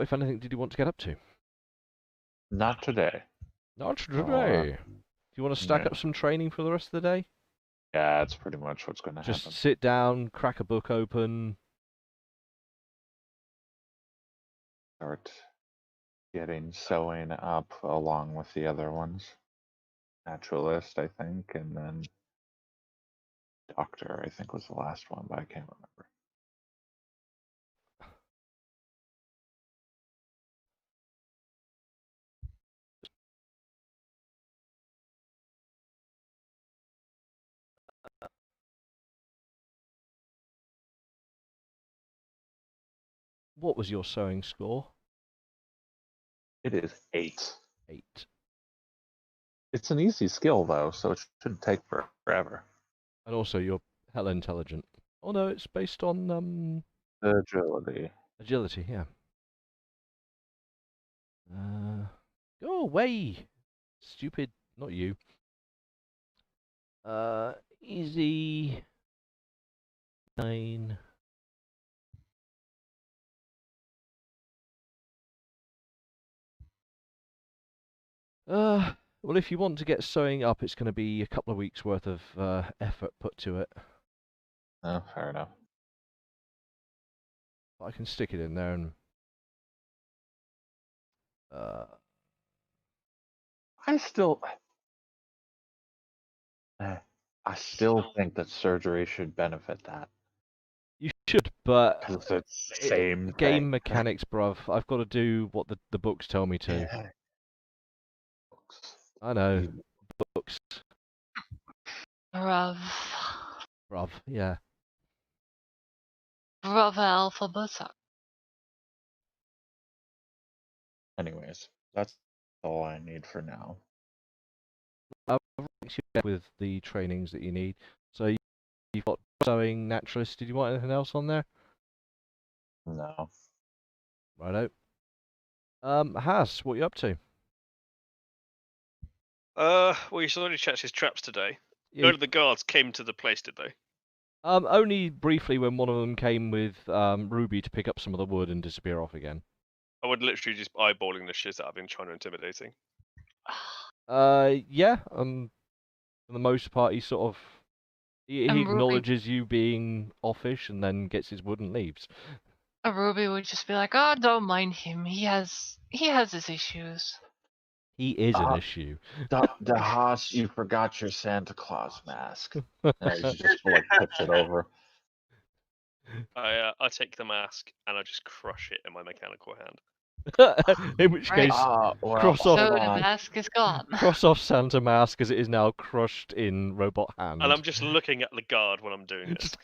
if anything did you want to get up to? Not today. Not today. Do you want to stack no. up some training for the rest of the day? Yeah, that's pretty much what's going to Just happen. sit down, crack a book open. Start getting sewing up along with the other ones. Naturalist, I think, and then Doctor, I think was the last one, but I can't remember. What was your sewing score? It is 8. 8. It's an easy skill though, so it shouldn't take forever. And also, you're hella intelligent. Oh no, it's based on Agility. agility. Yeah. Go away, stupid. Not you. Easy. 9. Well, if you want to get sewing up, it's going to be a couple of weeks worth of effort put to it. Oh, fair enough. But I can stick it in there and. I still think that surgery should benefit that. You should, but Because it's the same game thing. mechanics, bruv. I've got to do what the books tell me to. Yeah. I know. Books, Bruv. bruv. Yeah. Brava Alpha Beta. Anyways, that's all I need for now. I've ranked you with the trainings that you need. So you've got sewing, naturalist. Did you want anything else on there? No. Righto. Has, what you up to? Well, you should already check his traps today. Yeah, None of the guards came to the place, did they? only briefly when one of them came with Ruby to pick up some of the wood and disappear off again. I would literally just eyeballing the shit out of him, trying to intimidating. Yeah. For the most part, he sort of he Ruby- acknowledges you being offish and then gets his wood and leaves. Ruby would just be like, "Oh, don't mind him. He has his issues." He is an Uh, issue. The Haas, you forgot your Santa Claus mask. And he just like tips it over. I take the mask and I just crush it in my mechanical hand. In which Right. case, Well, cross off- So hold the on. mask is gone. cross off Santa mask as it is now crushed in robot hand. And I'm just looking at the guard when I'm doing this.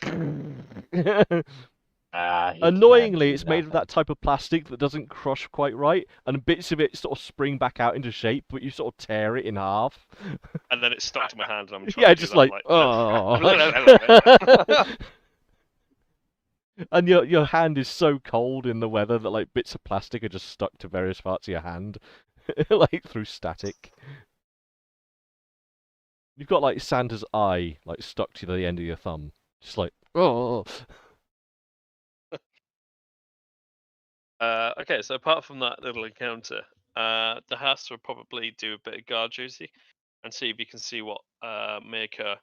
He Annoyingly, can't it's do made of nothing. that type of plastic that doesn't crush quite right, and bits of it sort of spring back out into shape, but you sort of tear it in half. And then it's stuck to my hand and I'm trying Yeah, to do just that. like, oh. And your hand is so cold in the weather that like bits of plastic are just stuck to various parts of your hand, like through static. You've got like Santa's eye like stuck to the end of your thumb, just like oh. Okay, so apart from that little encounter, the Haas will probably do a bit of guard duty and see if you can see what may occur.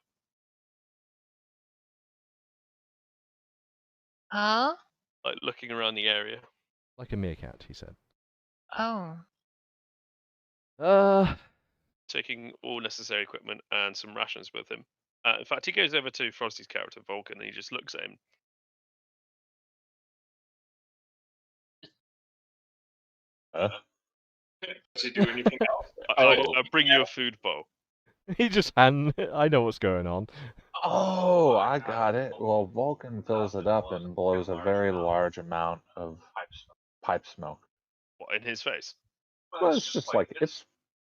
Huh? Like looking around the area, Like a meerkat, he said. Oh. taking all necessary equipment and some rations with him. In fact, he goes over to Frosty's character, Vulcan, and he just looks at him. Does he do anything else? I bring you a food bowl. He just I know what's going on. Oh, I got it. Well, Vulcan fills it up and blows a very large amount of pipe smoke. What, in his face? Well, it's just like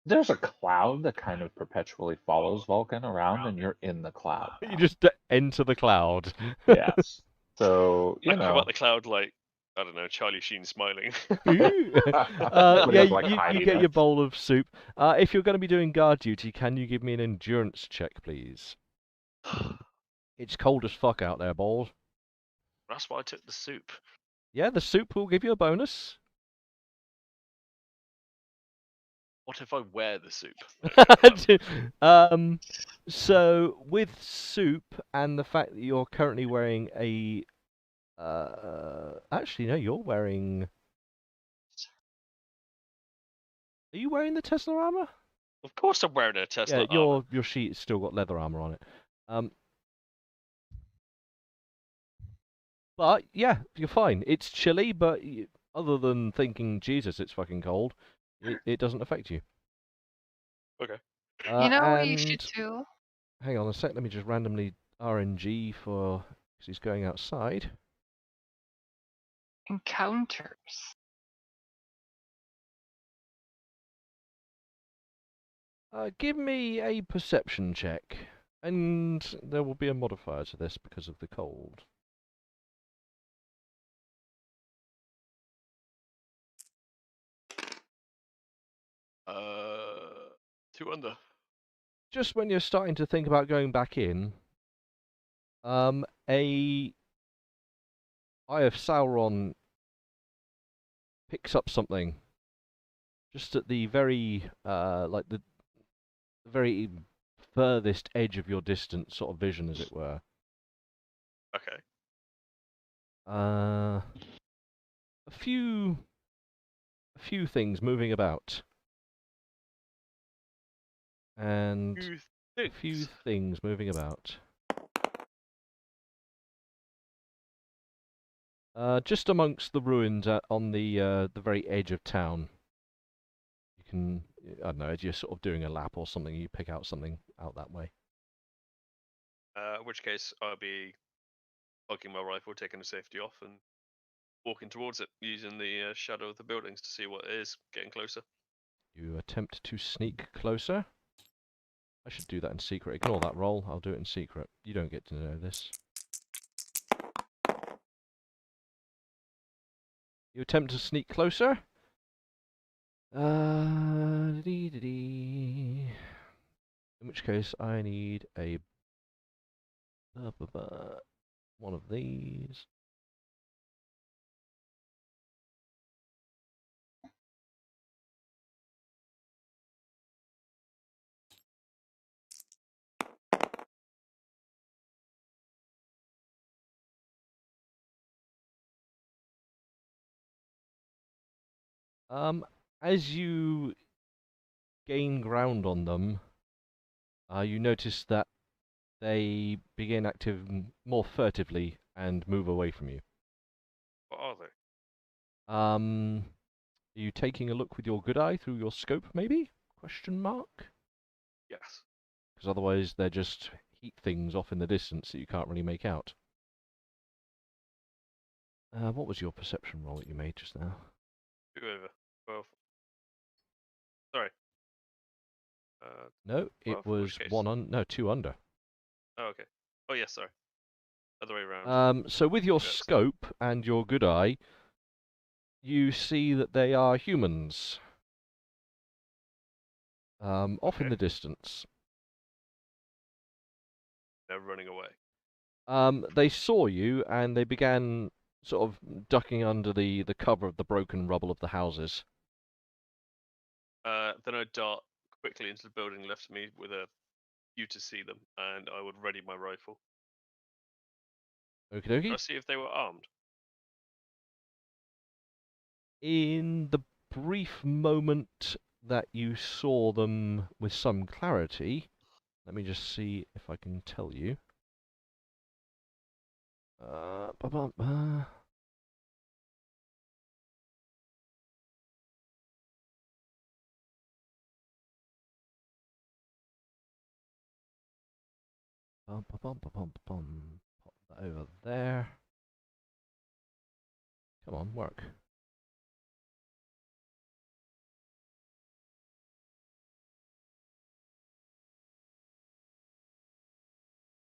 there's a cloud that kind of perpetually follows Vulcan around, and you're in the cloud. You now. just enter the cloud. Yes. So Like, how about the cloud, like, I don't know, Charlie Sheen smiling? Yeah, Everybody's, like, you hiding get it. your bowl of soup. If you're going to be doing guard duty, can you give me an endurance check, please? It's cold as fuck out there, balls. That's why I took the soup. Yeah, the soup will give you a bonus. What if I wear the soup? So with soup and the fact that you're currently wearing a, actually no, you're wearing. Are you wearing the Tesla armor? Of course I'm wearing a Tesla Yeah, armor. your sheet's still got leather armor on it. But yeah, you're fine. It's chilly, but other than thinking, Jesus, it's fucking cold, it doesn't affect you. Okay. You know what you And should do? hang on a sec, let me just randomly RNG for because he's going outside. Encounters. Give me a perception check, and there will be a modifier to this because of the cold. Uh, 2 under. Just when you're starting to think about going back in, a Eye of Sauron picks up something just at the very like the very furthest edge of your distance sort of vision, as it were. Okay. A few things moving about, and a few things moving about. Just amongst the ruins on the very edge of town. You can, I don't know, as you're sort of doing a lap or something, you pick out something out that way. In which case, I'll be hugging my rifle, taking the safety off, and walking towards it, using the shadow of the buildings to see what it is getting closer. You attempt to sneak closer. I should do that in secret. Ignore that roll. I'll do it in secret. You don't get to know this. You attempt to sneak closer. In which case, I need a one of these. As you gain ground on them, you notice that they begin acting more furtively and move away from you. What are they? Are you taking a look with your good eye through your scope, maybe? Question mark? Yes. Because otherwise they're just heat things off in the distance that you can't really make out. What was your perception roll that you made just now? 2 over 12. Sorry. No, it 12? Which was case? 2 under. Oh, okay. Oh, yes, sorry. Other way around. So with your Maybe that's- scope and your good eye, you see that they are humans. Off in Okay. the distance. They're running away. They saw you and they began sort of ducking under the cover of the broken rubble of the houses. Then I dart quickly into the building left of me with a view to see them, and I would ready my rifle. Okie Did I dokie. see if they were armed? In the brief moment that you saw them with some clarity, let me just see if I can tell you. Pop that over there. Come on, work.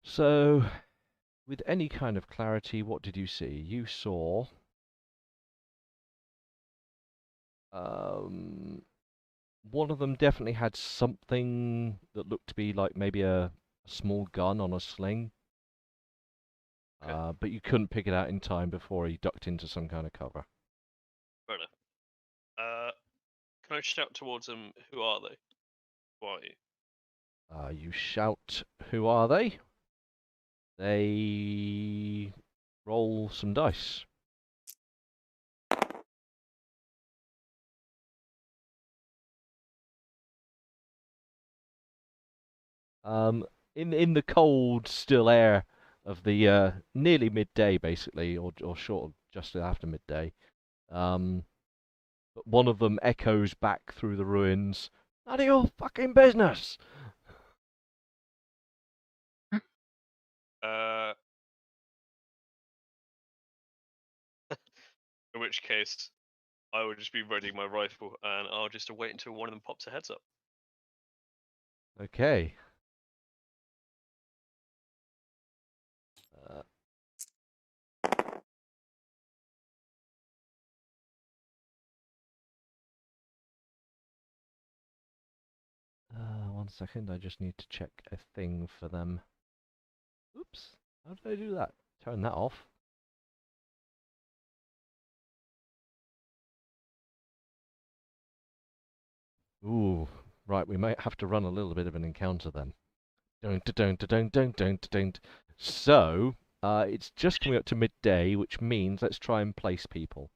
So, with any kind of clarity, what did you see? You saw one of them definitely had something that looked to be like maybe a small gun on a sling. Okay. But you couldn't pick it out in time before he ducked into some kind of cover. Fair enough. Can I shout towards them? Who are they? Who are you? You shout, "Who are they?" They roll some dice. In the cold, still air of the nearly midday, basically, or short of just after midday. But one of them echoes back through the ruins. None of your fucking business. In which case, I would just be readying my rifle, and I'll just wait until one of them pops their heads up. Okay. One second, I just need to check a thing for them. Oops, how did I do that? Turn that off. Ooh, right, we might have to run a little bit of an encounter then. So, it's just coming up to midday, which means let's try and place people.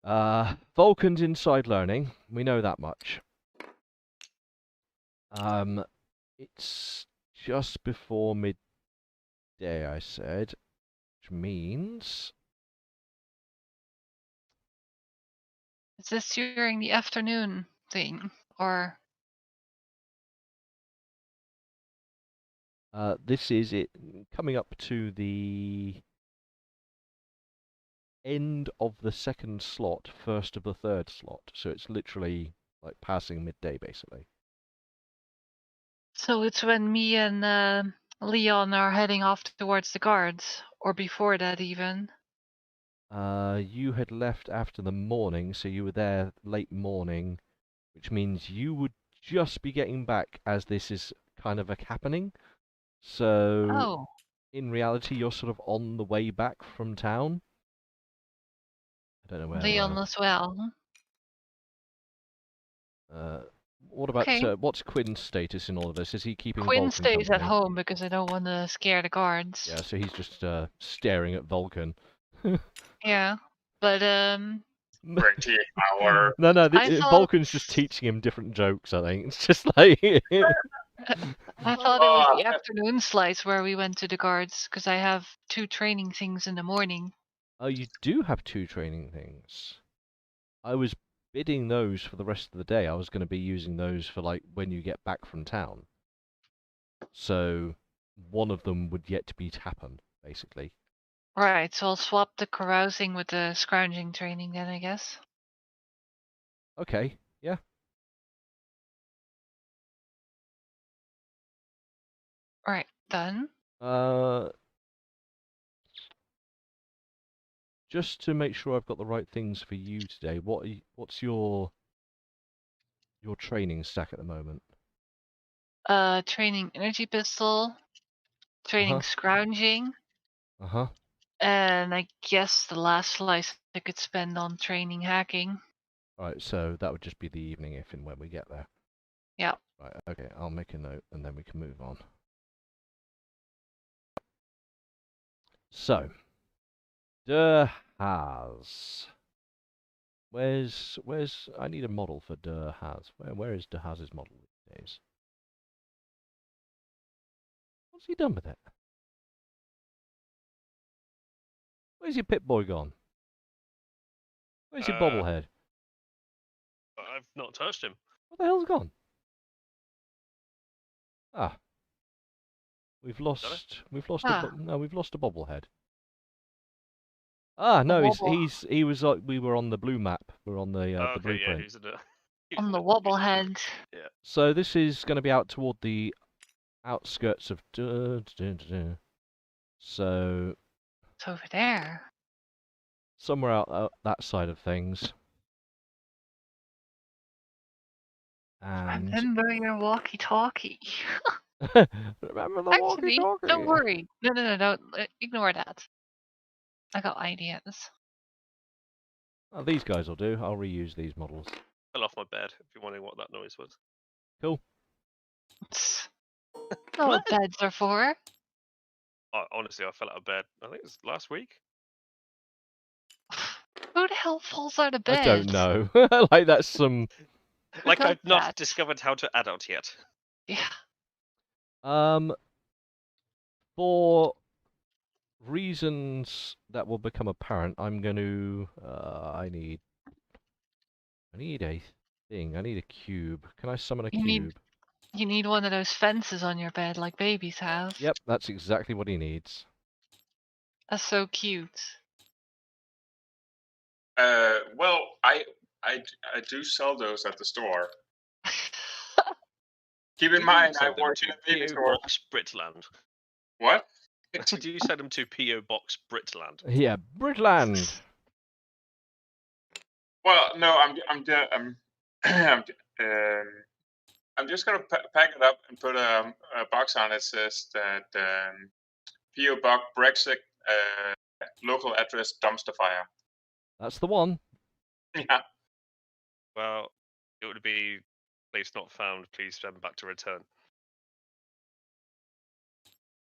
Vulcan's inside learning, we know that much. It's just before midday, I said, which means... Is this during the afternoon thing, or? This is it coming up to the end of the second slot, first of the third slot. So it's literally like passing midday, basically. So it's when me and Leon are heading off towards the guards, or before that even. You had left after the morning, so you were there late morning, which means you would just be getting back as this is kind of happening. So, Oh, in reality, you're sort of on the way back from town. I don't know where. Leon as well. What about Okay. what's Quinn's status in all of this? Is he keeping Quinn Vulcan stays at company? home because I don't want to scare the guards. Yeah, so he's just staring at Vulcan. Yeah, but guarantee our. No, I thought- Vulcan's just teaching him different jokes, I think. It's just like... I thought it was Oh, the afternoon slice where we went to the guards, because I have 2 training things in the morning. Oh, you do have 2 training things. I was bidding those for the rest of the day. I was going to be using those for, like, when you get back from town. So, one of them would yet to be happen, basically. Right, so I'll swap the carousing with the scrounging training then, I guess. Okay, yeah. Alright, done. Just to make sure I've got the right things for you today, what's your training stack at the moment? Training energy pistol, training Uh-huh. scrounging, Uh-huh. and I guess the last slice I could spend on training hacking. Alright, so that would just be the evening if and when we get there. Yeah. Right, okay, I'll make a note and then we can move on. So, Has. Where's I need a model for Has. Where is Has's model these days? What's he done with it? Where's your Pip-Boy gone? Where's your bobblehead? I've not touched him. What the hell's gone? Ah. We've lost We've a bobblehead. A No, wobble. he was like, we were on the blue map. We're on the okay, blueprint. yeah, he's in a, On the wobblehead. Yeah. So this is going to be out toward the outskirts of. So It's over there. somewhere out that side of things. And Remember your walkie-talkie. remember the Actually, walkie-talkie. don't worry. No. Ignore that. I got ideas. Oh, these guys will do. I'll reuse these models. Fell off my bed, if you're wondering what that noise was. Cool. Know what beds are for. Honestly, I fell out of bed. I think it was last week. Who the hell falls out of bed? I don't know. Like that's some. Like does I've not that? discovered how to adult yet. Yeah. For reasons that will become apparent, I'm going to. I need a thing. I need a cube. Can I summon a You need- cube? You need one of those fences on your bed like babies have. Yep, that's exactly what he needs. That's so cute. Well, I do sell those at the store. Keep in mind, I Send them work to in a baby PO store. Box Britland. What? Do you send them to PO Box Britland? Yeah, Britland. Well, no, I'm just gonna pack it up and put a box on it that says that PO Box Brexit local address dumpster fire. That's the one. Yeah. Well, it would be place not found. Please send back to return.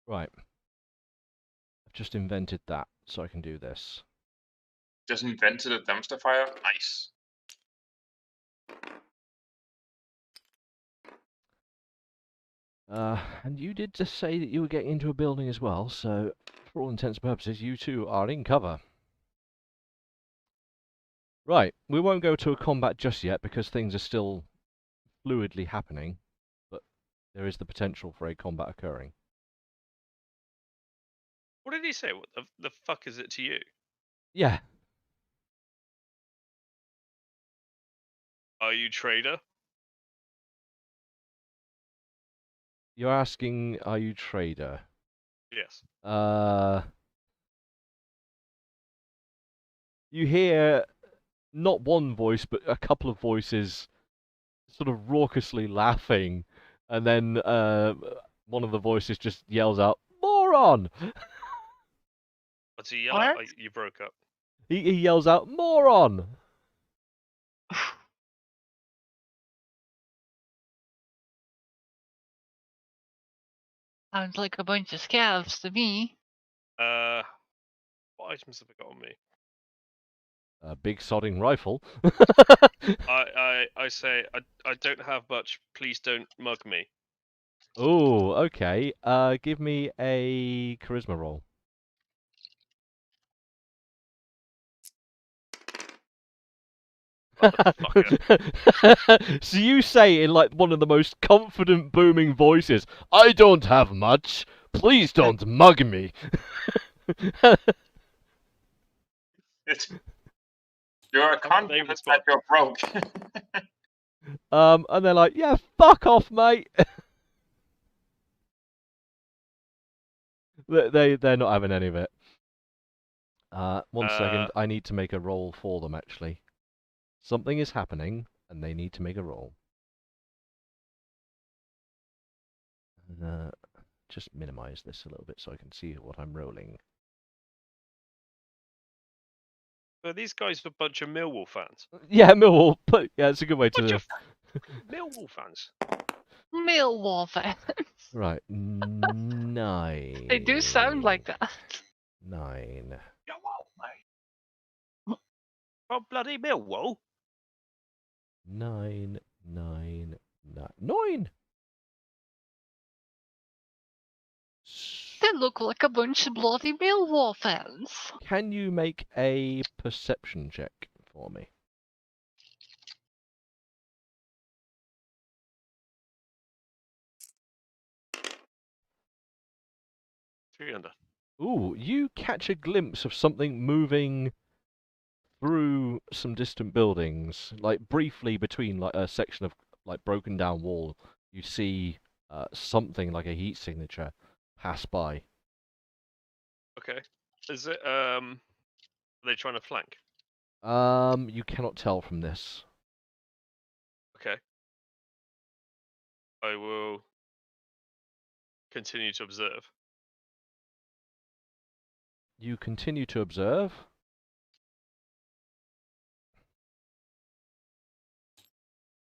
Right. I've just invented that, so I can do this. Just invented a dumpster fire. Nice. And you did just say that you were getting into a building as well, so for all intents and purposes, you two are in cover. Right, we won't go to a combat just yet because things are still fluidly happening, but there is the potential for a combat occurring. What did he say? What the fuck is it to you? Yeah. Are you trader? You're asking, are you trader? Yes. You hear not one voice, but a couple of voices sort of raucously laughing, and then one of the voices just yells out, "Moron!" What's he yell What? at? Like, you broke up. He yells out, "Moron!" Sounds like a bunch of scalps to me. What items have I got on me? A big sodding rifle. I say I don't have much. Please don't mug me. Oh, okay. Give me a charisma roll. Motherfucker. So you say in like one of the most confident, booming voices, "I don't have much. Please don't mug me." You're How would they confident that respond? you're broke. And they're like, "Yeah, fuck off, mate." They're not having any of it. One second, I need to make a roll for them actually. Something is happening, and they need to make a roll. Just minimize this a little bit so I can see what I'm rolling. But these guys are a bunch of Millwall fans. Yeah, Millwall. But yeah, it's a good way Bunch to. of Millwall fans. Millwall fans. Right, 9. They do sound like that. 9. Oh, bloody Millwall. 9, 9, 9. 9! They look like a bunch of bloody Millwall fans. Can you make a perception check for me? Three under. Ooh, you catch a glimpse of something moving through some distant buildings, like briefly between like a section of like broken down wall. You see something like a heat signature pass by. Okay. Is it are they trying to flank? You cannot tell from this. Okay. I will continue to observe. You continue to observe.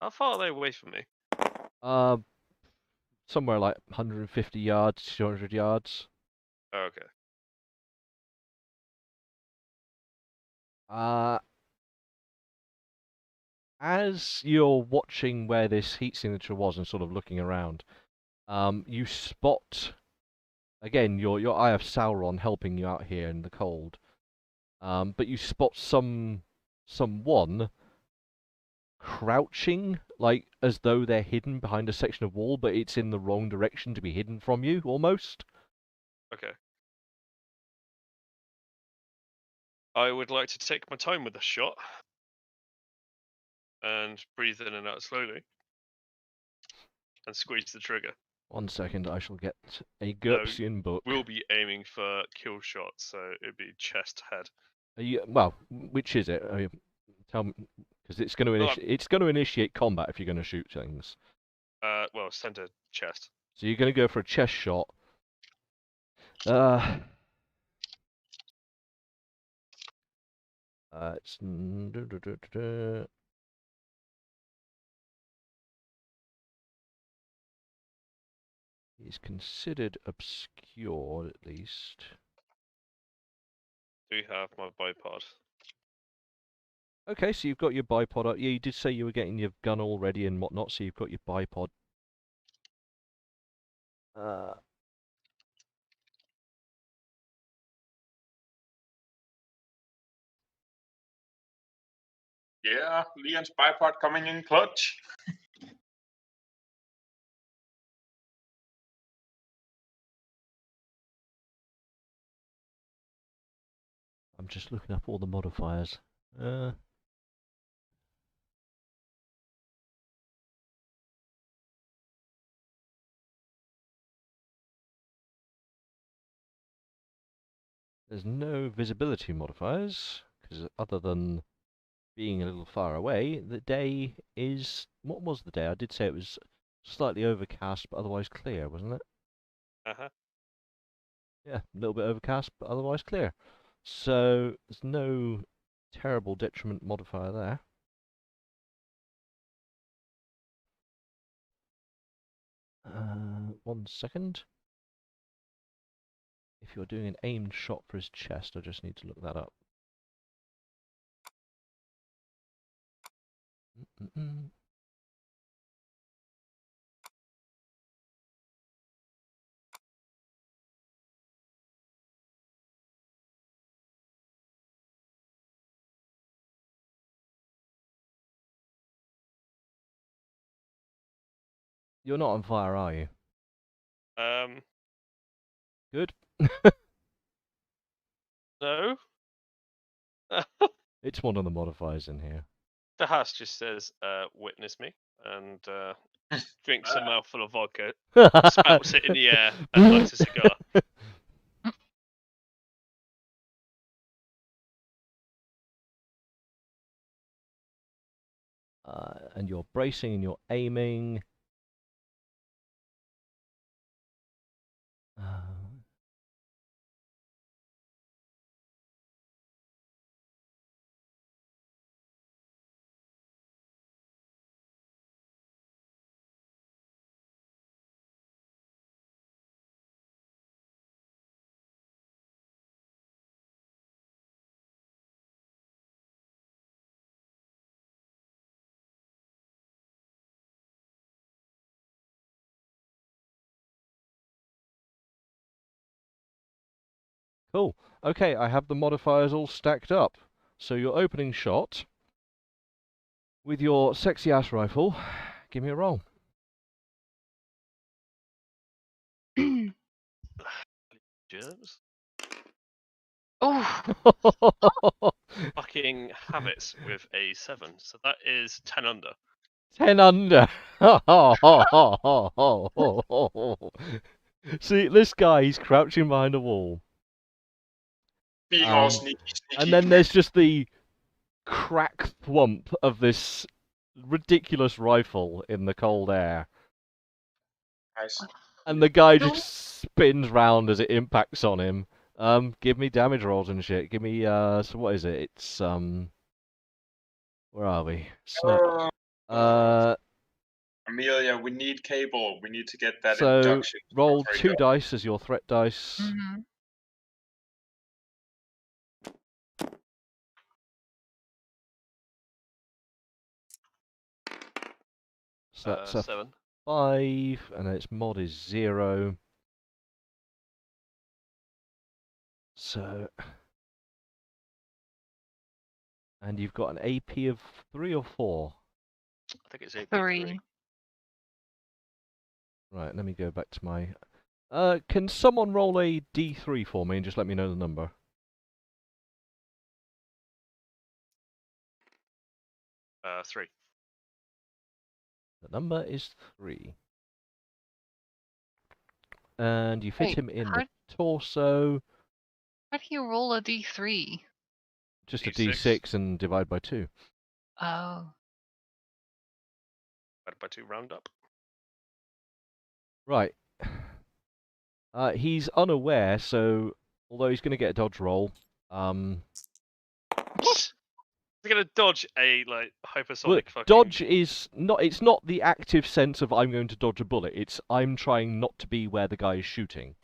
How far are they away from me? Somewhere like 150 yards, 200 yards. Oh, okay. As you're watching where this heat signature was and sort of looking around, you spot again your Eye of Sauron helping you out here in the cold. But you spot someone crouching, like as though they're hidden behind a section of wall, but it's in the wrong direction to be hidden from you, almost. Okay. I would like to take my time with the shot and breathe in and out slowly and squeeze the trigger. 1 second, I shall get a GURPSian book. We'll be aiming for kill shots, so it'd be chest head. Well, which is it? Tell me, because it's going to initiate combat if you're going to shoot things. Well, center chest. So you're going to go for a chest shot. It's he's considered obscure at least. Do you have my bipod? Okay, so you've got your bipod up. Yeah, you did say you were getting your gun all ready and whatnot, so you've got your bipod. Yeah, Leon's bipod coming in clutch. I'm just looking up all the modifiers. There's no visibility modifiers, because other than being a little far away, the day is... What was the day? I did say it was slightly overcast, but otherwise clear, wasn't it? Uh-huh. Yeah, a little bit overcast, but otherwise clear. So, there's no terrible detriment modifier there. One second. If you're doing an aimed shot for his chest, I just need to look that up. You're not on fire, are you? Good. No. It's one of the modifiers in here. The house just says, "Witness me," and drinks a mouthful of vodka, spouts it in the air, and lights a cigar. And you're bracing and you're aiming. Cool. Okay, I have the modifiers all stacked up. So your opening shot with your sexy ass rifle, give me a roll. Germs. Oh, Fucking habits with a 7, so that is 10 under. 10 under. See, this guy, he's crouching behind a wall. Being all sneaky, sneaky. And then there's just the crack thwomp of this ridiculous rifle in the cold air. Nice. And the guy just spins round as it impacts on him. Give me damage rolls and shit. Give me, so what is it? It's, where are we? Amelia, we need cable. We need to get that So induction. roll Very 2 good. dice as your threat dice. Mhm. So that's a 7. 5, and its mod is 0. So, and you've got an AP of 3 or 4. I think it's 3. Right, let me go back to my. Can someone roll a D3 for me and just let me know the number? Three. The number is 3. And you fit Wait, him in the how- torso. How do you roll a D3? Just a D6. D6 and divide by 2. Oh. Divided by 2, round up. Right. He's unaware, so although he's going to get a dodge roll, What? He's gonna dodge a like hypersonic well, fucking. dodge is not. It's not the active sense of I'm going to dodge a bullet. It's I'm trying not to be where the guy is shooting.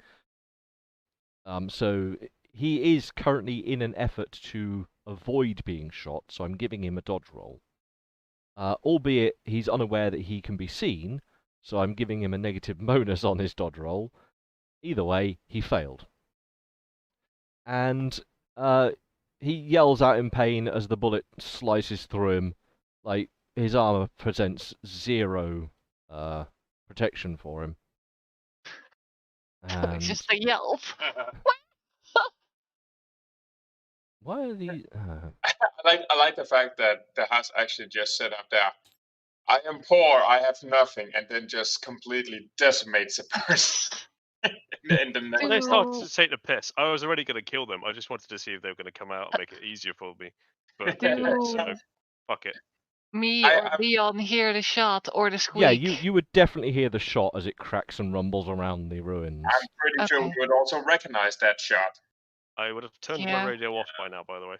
So he is currently in an effort to avoid being shot. So I'm giving him a dodge roll. Albeit he's unaware that he can be seen, so I'm giving him a negative bonus on his dodge roll. Either way, he failed. And he yells out in pain as the bullet slices through him. Like, his armor presents 0 protection for him. And Just a yelp. why are these? I like the fact that the house actually just set up there. I am poor. I have nothing, and then just completely decimates a person. in the When they started Dude. to take the piss, I was already gonna kill them. I just wanted to see if they were gonna come out and make it easier for me. But they didn't, so Dude. fuck it. Me or Leon hear the shot or the squeak. Yeah, you would definitely hear the shot as it cracks and rumbles around the ruins. I'm pretty sure we would also recognize that shot. I would have turned Yeah. my radio off by now, by the way.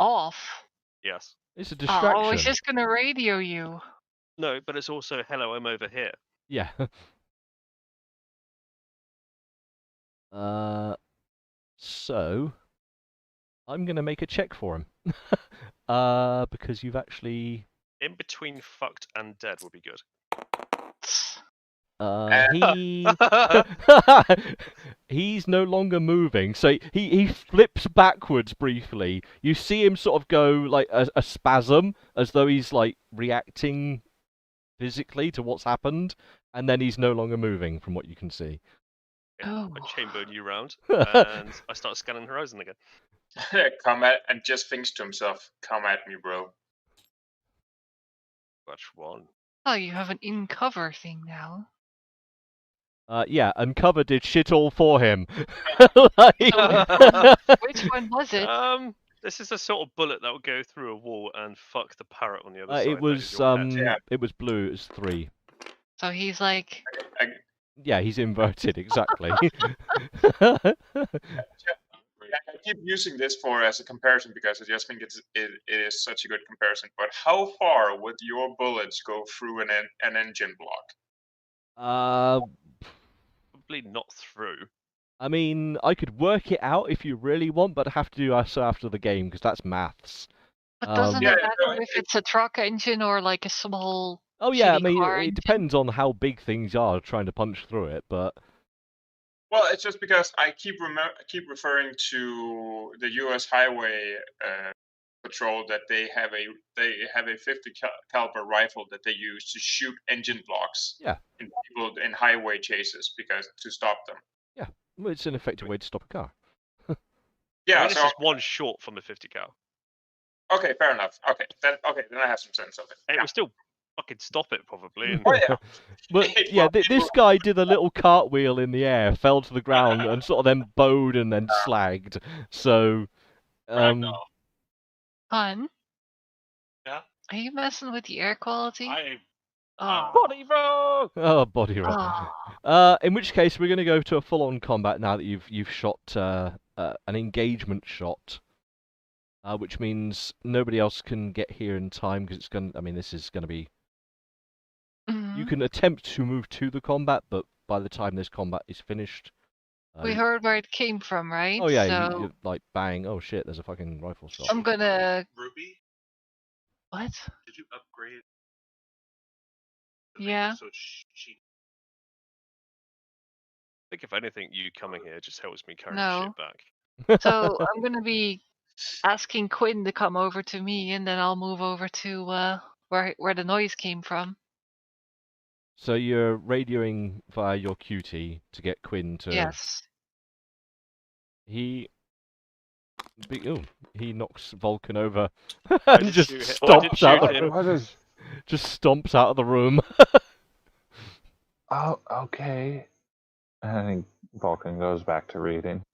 Off. Yes. It's a Oh, distraction. I was just gonna radio you. No, but it's also hello, I'm over here. Yeah. So I'm gonna make a check for him. Because you've actually In between fucked and dead would be good. He's no longer moving, so he flips backwards briefly. You see him sort of go like a spasm, as though he's like reacting physically to what's happened, and then he's no longer moving from what you can see. Oh. I chamber a new round, and I start scanning the horizon again. Come at, and just thinks to himself, "Come at me, bro." Watch one. Oh, you have an in cover thing now. Yeah, and cover did shit all for him. Like... Which one was it? This is the sort of bullet that will go through a wall and fuck the parrot on the other side. It was Yeah. it was blue. It was 3. So he's like. Yeah, he's inverted exactly. I keep using this as a comparison because I just think it is such a good comparison. But how far would your bullets go through an engine block? Probably not through. I mean, I could work it out if you really want, but I have to do so after the game because that's maths. But doesn't Yeah, it matter if it's a truck engine or like a small? Oh yeah, I shitty mean, car it engine? depends on how big things are trying to punch through it, but Well, it's just because I keep referring to the U.S. Highway Patrol that they have a 50 caliber rifle that they use to shoot engine blocks. Yeah. In people in highway chases to stop them. Yeah, well, it's an effective way to stop a car. Yeah. I mean, so this is one short from the 50 cal. okay, fair enough. Okay, then I have some sense of it. It Yeah. will still fucking stop it probably. And... Oh yeah. But yeah, this guy did a little cartwheel in the air, fell to the ground, and sort of then bowed and then slagged. So, Fun. Yeah. Are you messing with the air quality? Oh. Body roll! Oh, body roll. Oh. In which case, we're going to go to a full-on combat now that you've shot an engagement shot, which means nobody else can get here in time because it's going. I mean, this is going to be. You can attempt to move to the combat, but by the time this combat is finished, We heard where it came from, right? Oh yeah, So you like bang. Oh shit, there's a fucking rifle shot. I'm gonna. Ruby, What? did you upgrade? Yeah. So she. I think if anything, you coming here just helps me carry No. shit back. So I'm gonna be asking Quinn to come over to me, and then I'll move over to where the noise came from. So you're radioing via your QT to get Quinn to. Yes. He knocks Vulcan over I and did just shoot him. stomps out shoot the him. room. Just stomps out of the room. Oh, okay. And Vulcan goes back to reading.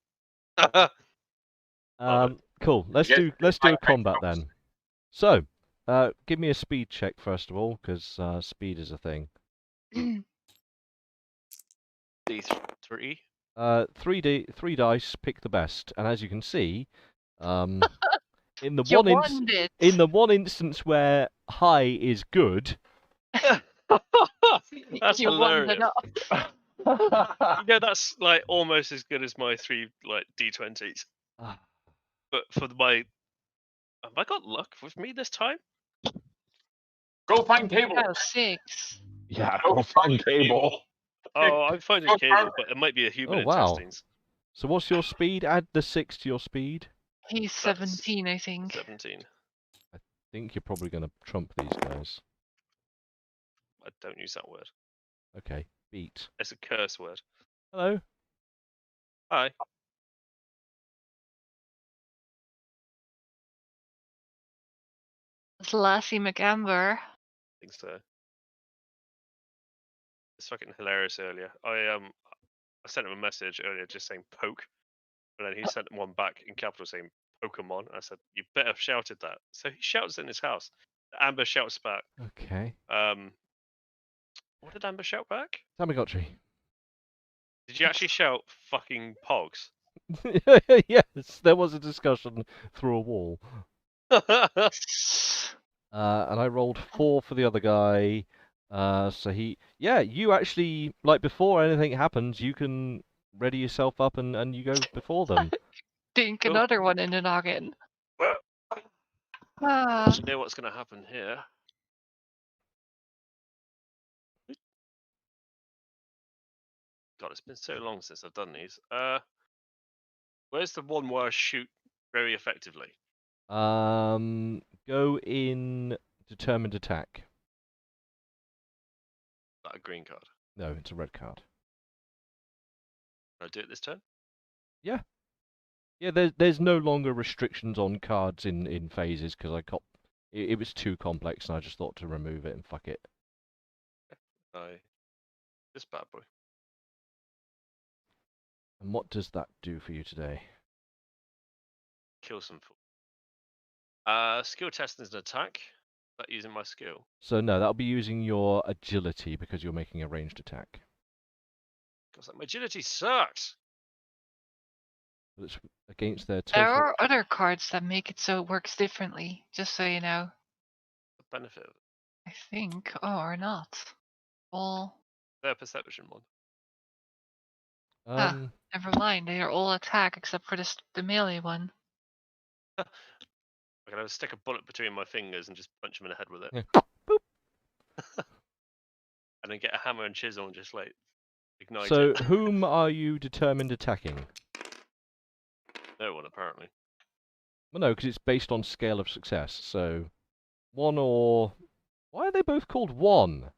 Cool. Let's do a combat then. So, give me a speed check first of all, because speed is a thing. D3. 3 dice, pick the best, and as you can see, in the You one won it. in the one instance where high is good, That's you won hilarious. it up. You know, that's like almost as good as my 3 like D20s. Ah. But for my, have I got luck with me this time? Go find Cable. Oh, 6. Yeah, go find Cable. Oh, I'm finding Go Cable, find- but it might be a human Oh, wow. intestines. So what's your speed? Add the 6 to your speed. He's That's 17, I think. 17. I think you're probably going to trump these guys. I don't use that word. Okay, beat. It's a curse word. Hello. Hi. It's Lassie McAmber. I think so. It's fucking hilarious earlier. I sent him a message earlier just saying poke, and then he sent one back in capital saying Pokemon. I said, you better have shouted that. So he shouts in his house. Amber shouts back. Okay. What did Amber shout back? Tamagotchi. Did you actually shout fucking pogs? Yes, there was a discussion through a wall. And I rolled 4 for the other guy. So you actually, like, before anything happens, you can ready yourself up and you go before them. Dink Cool. another one in the noggin. Well, Ah. you know what's going to happen here. God, it's been so long since I've done these. Where's the one where I shoot very effectively? Go in determined attack. Is that a green card? No, it's a red card. Can I do it this turn? Yeah. Yeah, there's no longer restrictions on cards in phases because it was too complex and I just thought to remove it and fuck it. This bad boy. And what does that do for you today? Kill some fool. Skill test is an attack. Is that using my skill? So no, that'll be using your agility because you're making a ranged attack. Because my agility sucks. But it's against their There total. are other cards that make it so it works differently, just so you know. The benefit of it. I think. Oh, or not. All. Their perception one. Never mind. They are all attack except for the melee one. I can have stick a bullet between my fingers and just punch him in the head with it. Yeah. Boop. And then get a hammer and chisel and just like ignite So it. whom are you determined attacking? No one apparently. Well, no, because it's based on scale of success. So one or why are they both called one?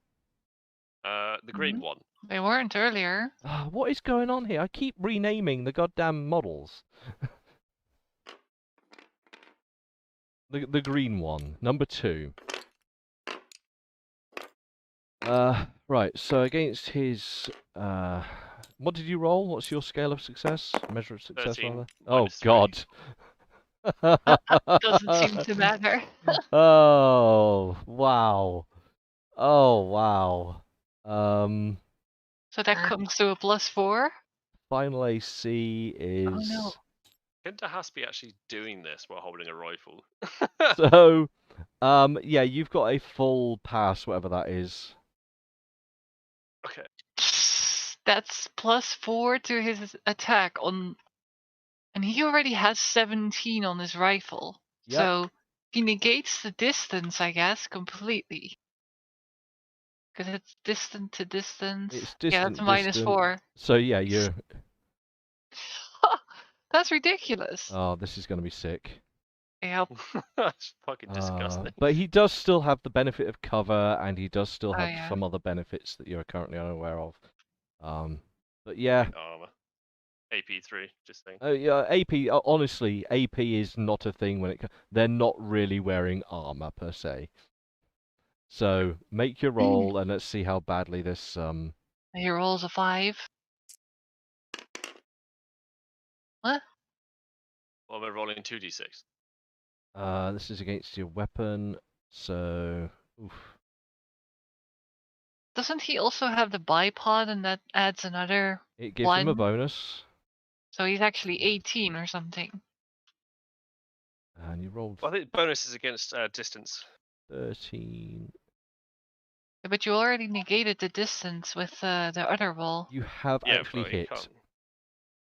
The green one. They weren't earlier. What is going on here? I keep renaming the goddamn models. The green one, number 2. Right. So against his what did you roll? What's your scale of success? Measure of success, 13 rather. Oh minus 3. God. Doesn't seem to matter. Oh wow. Oh wow. So that comes to a +4. Final AC is. Oh no. Can Dahaspi actually doing this while holding a rifle? So, yeah, you've got a full pass, whatever that is. Okay. That's +4 to his attack on, and he already has 17 on his rifle. Yep. So he negates the distance, I guess, completely. Because it's distant to distance. It's Yeah, distant, that's -4. So yeah, you're. That's ridiculous. Oh, this is gonna be sick. Yep. That's fucking disgusting. But he does still have the benefit of cover, and he does still Oh, have yeah. some other benefits that you're currently unaware of. But yeah. Armor. AP3, just saying. Oh yeah, AP. Honestly, AP is not a thing when they're not really wearing armor per se. So make your roll, and let's see how badly this. He rolls a 5. What? Well, we're rolling 2d6. This is against your weapon, so. Oof. Doesn't he also have the bipod, and that adds another It gives him a 1? bonus. So he's actually 18 or something. And you rolled Well, I think bonus is against distance. 13. Yeah, but you already negated the distance with the other roll. You have Yeah, actually but you hit. can't.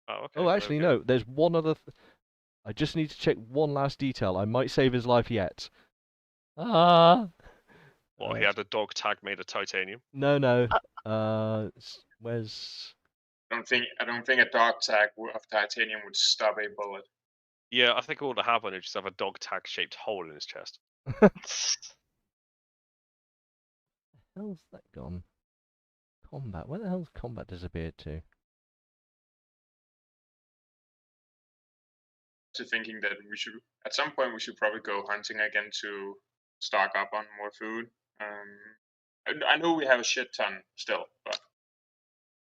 Oh, okay. Oh, well, actually, there we no. There's one other. I just need to check one last detail. I might save his life yet. go. Well, he Right. had a dog tag made of titanium. No. Where's. I don't think a dog tag of titanium would stop a bullet. Yeah, I think all that happened is just have a dog tag shaped hole in his chest. How's that gone? Combat. Where the hell's combat disappeared to? So thinking that we should, at some point, we should probably go hunting again to stock up on more food. I know we have a shit ton still, but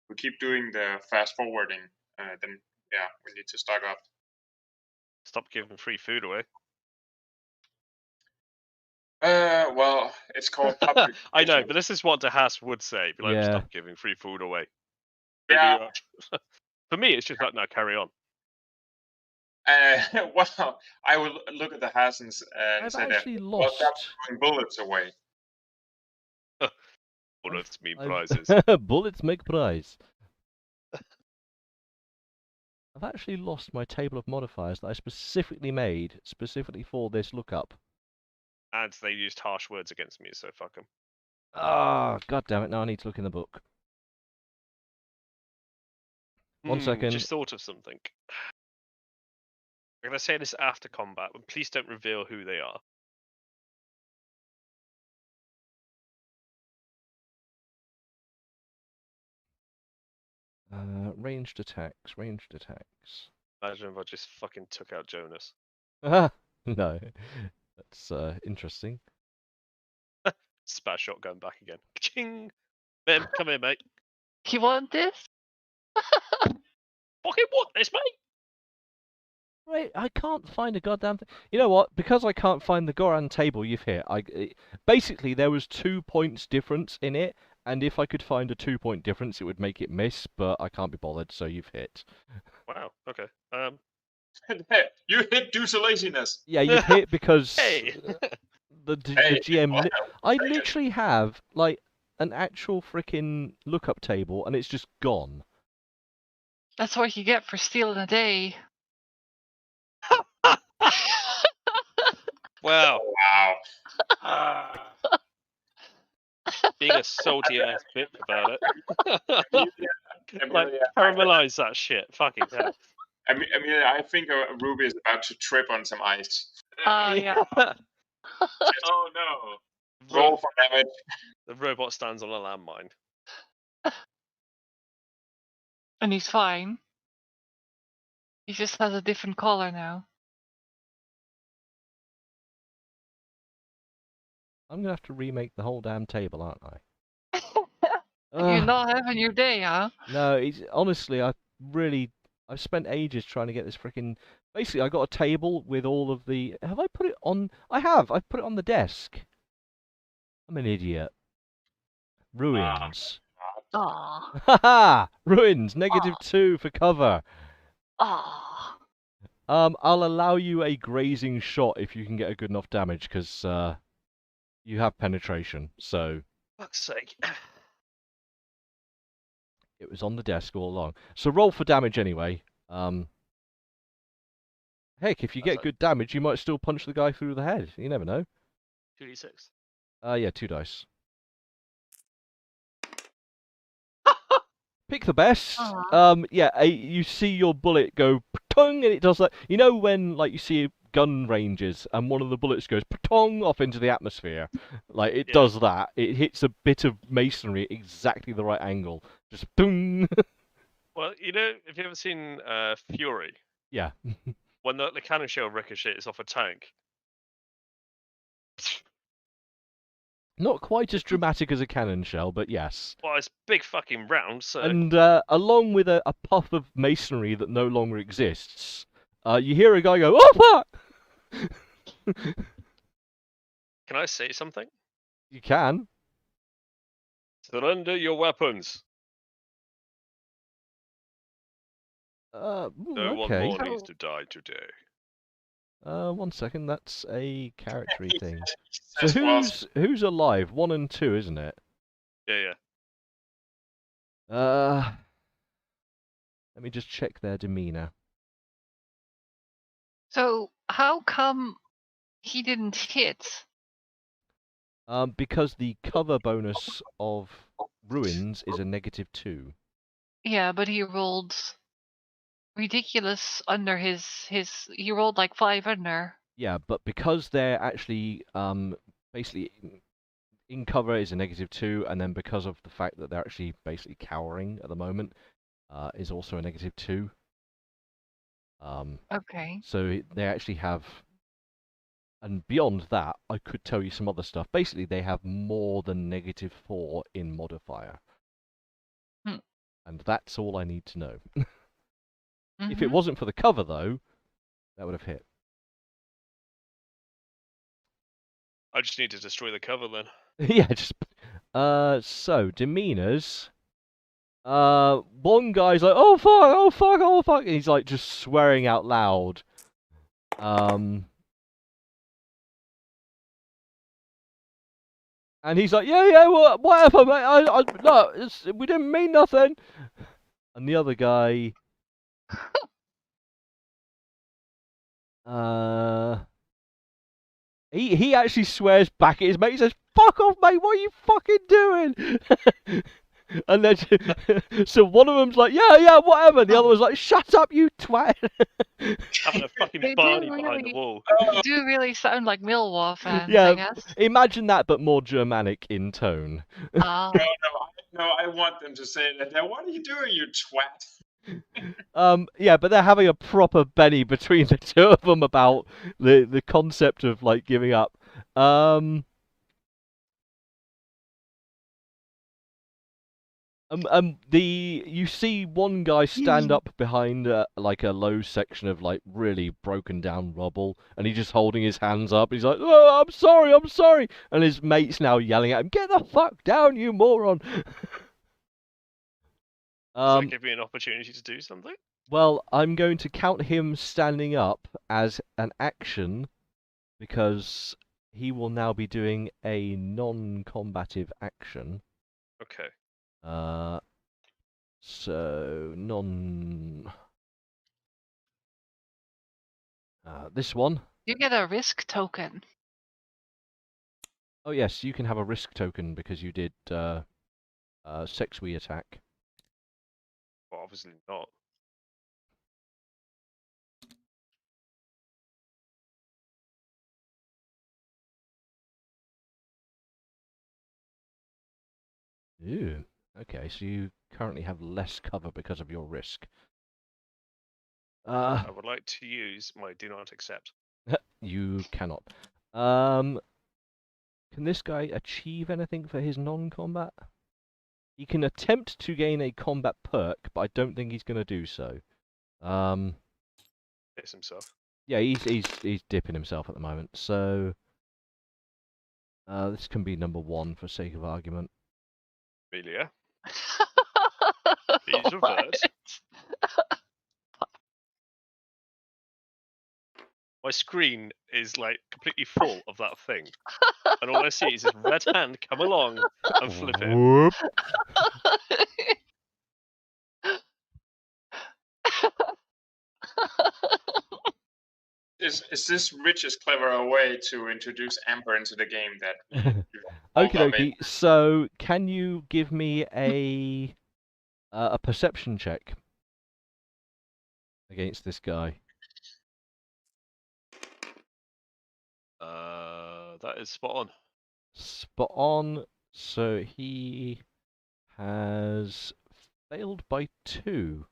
we keep doing the fast forwarding. Then yeah, we need to stock up. Stop giving free food away. Well, it's called public. I know, but this is what DeHaas would say. Be like, Yeah. stop giving free food away. Yeah. For me, it's just like, no, carry on. Well, I will look at the Hassans and I've say actually that. lost. Well, stop throwing bullets away. Bullets mean I've- prizes. Bullets make prize. I've actually lost my table of modifiers that I specifically made specifically for this lookup. And they used harsh words against me, so fuck them. Ah, god damn it! Now I need to look in the book. One second. Just thought of something. I'm gonna say this after combat, but please don't reveal who they are. Ranged attacks. Ranged attacks. Imagine if I just fucking took out Jonas. No, that's interesting. Spat shotgun back again. Ching! Mem, come here, mate. You want this? Fucking want this, mate? Right, I can't find a goddamn thing. You know what? Because I can't find the Goran table you've hit, basically there was 2 points difference in it, and if I could find a 2-point difference, it would make it miss, but I can't be bothered, so you've hit. Wow. Okay. You hit due to laziness. Yeah, you've hit because Hey. the Hey, GM. wow. I literally have like an actual freaking lookup table, and it's just gone. That's what you get for stealing a day. Wow. Wow. Being a salty ass bitch about it. Like, Amelia, caramelize that shit. Fucking hell. Amelia, I think Ruby is about to trip on some ice. Oh, yeah. Oh no. Roll for damage. The robot stands on a landmine. And he's fine. He just has a different color now. I'm gonna have to remake the whole damn table, aren't I? You're Ugh. not having your day, huh? No, it's honestly, I've spent ages trying to get this freaking. Basically, I got a table with all of the. Have I put it on? I have. I've put it on the desk. I'm an idiot. Ruins. Aw. Haha! Ruins. -2 for cover. Aw. I'll allow you a grazing shot if you can get a good enough damage, because you have penetration. So Fuck's sake. it was on the desk all along. So roll for damage anyway. Heck, if you That's get good damage, you might still punch the guy through the head. You never know. 2d6. Yeah, 2 dice. Pick the best. Aw. Yeah, you see your bullet go patong, and it does that. You know when like you see gun ranges and one of the bullets goes patong off into the atmosphere, like it Yeah. does that. It hits a bit of masonry at exactly the right angle. Just boom. Well, you know, if you've ever seen Fury, Yeah. when the cannon shell ricochets off a tank. Not quite as dramatic as a cannon shell, but yes. Well, it's big fucking round, so. And along with a puff of masonry that no longer exists, you hear a guy go, "Oh fuck!" Can I say something? You can. Surrender your weapons. Ooh, No one okay. more needs to die today. 1 second. That's a character thing. He So says, well, who's alive? 1 and 2, isn't it? Yeah. Let me just check their demeanor. So, how come he didn't hit? Because the cover bonus of ruins is a -2. Yeah, but he rolled ridiculous under his. He rolled like 5 under. Yeah, but because they're actually basically in cover is a -2, and then because of the fact that they're actually basically cowering at the moment, is also a -2. Okay. So they actually have, and beyond that, I could tell you some other stuff. Basically, they have more than -4 in modifier. And that's all I need to know. If it wasn't for the cover, though, that would have hit. I just need to destroy the cover then. Yeah, just so demeanors. One guy's like, "Oh fuck, oh fuck, oh fuck," and he's like just swearing out loud. And he's like, "Yeah, whatever, mate. No, we didn't mean nothing." And the other guy, he actually swears back at his mate. He says, "Fuck off, mate. What are you fucking doing?" And then, so one of them's like, yeah, whatever. And the other Oh. one's like, shut up, you twat. Having a fucking They Barney do behind the really, wall. they do really sound like Millwall fans, Yeah, I guess. imagine that, but more Germanic in tone. Ah, No, I want them to say that. What are you doing, you twat? Yeah, but they're having a proper Benny between the two of them about the concept of like giving up. You see one guy stand up behind like a low section of like really broken down rubble, and he's just holding his hands up. He's like, "Oh, I'm sorry," and his mate's now yelling at him, "Get the fuck down, you moron!" Does that give me an opportunity to do something? Well, I'm going to count him standing up as an action because he will now be doing a non-combative action. Okay. So this one. you get a risk token. Oh yes, you can have a risk token because you did Sexuy attack. Well, obviously not. Ooh. Okay, so you currently have less cover because of your risk. I would like to use my do not accept. You cannot. Can this guy achieve anything for his non-combat? He can attempt to gain a combat perk, but I don't think he's going to do so. Piss himself. Yeah, he's dipping himself at the moment. So this can be number 1 for sake of argument. Amelia, please reverse. My screen is like completely full of that thing, and all I see is this red hand come along and flip it. Whoop. Is this Rich's clever way to introduce Amber into the game that Okie dokie. So can you give me a perception check against this guy? That is spot on. Spot on. So he has failed by 2.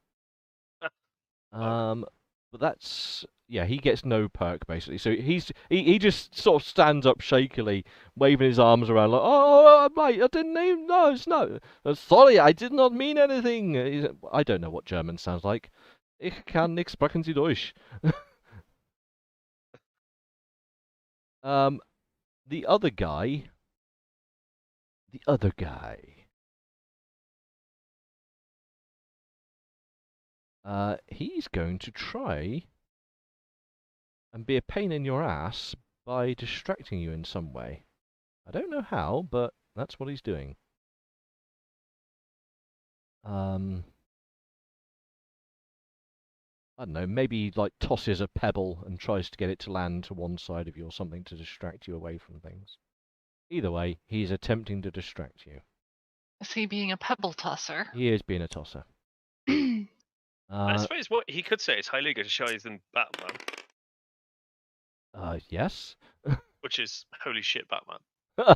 But that's he gets no perk basically. So he just sort of stands up shakily, waving his arms around like, "Oh, mate, I didn't even know. It's no. Sorry, I did not mean anything." I don't know what German sounds like. Ich kann nichts sprechen Sie Deutsch. The other guy. He's going to try and be a pain in your ass by distracting you in some way. I don't know how, but that's what he's doing. I don't know, maybe like tosses a pebble and tries to get it to land to one side of you or something to distract you away from things. Either way, he's attempting to distract you. Is he being a pebble tosser? He is being a tosser. I suppose what he could say is Heiliger Scheiß than Batman, yes. which is holy shit Batman.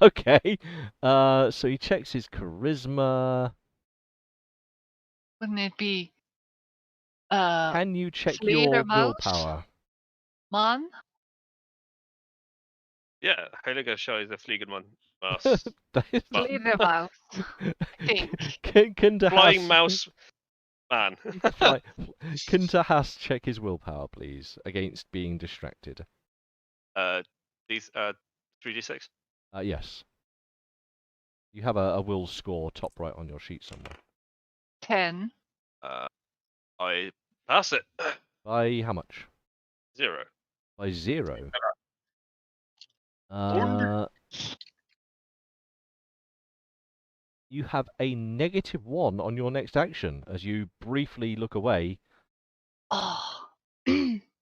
Okay. So he checks his charisma. Wouldn't it be Can you check your Fledermaus? willpower? Man? Yeah, Heiliger Scheiß, the Fliegenmann. Fledermaus, I think. Can Flying mouse man. Can Tahas check his willpower, please, against being distracted? These 3d6. Yes. You have a will score top right on your sheet somewhere. 10. I pass it. By how much? 0. By 0. You have a -1 on your next action as you briefly look away. Oh.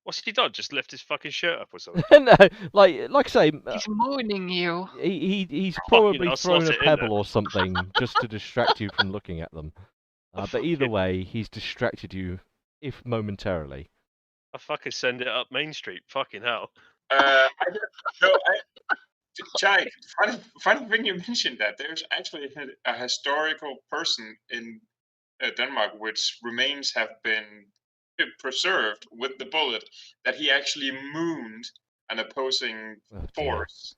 What's he done? Just lift his fucking shirt up or something? No, like I say, He's mooning you. he's Fucking probably hell, thrown slot a it in there. pebble or something just to distract you from looking at them. But either fucking- way, he's distracted you, if momentarily. I fucking send it up Main Street. Fucking hell. Chai, funny thing you mentioned that. There's actually a historical person in Denmark which remains have been preserved with the bullet that he actually mooned an opposing Oh, dear. force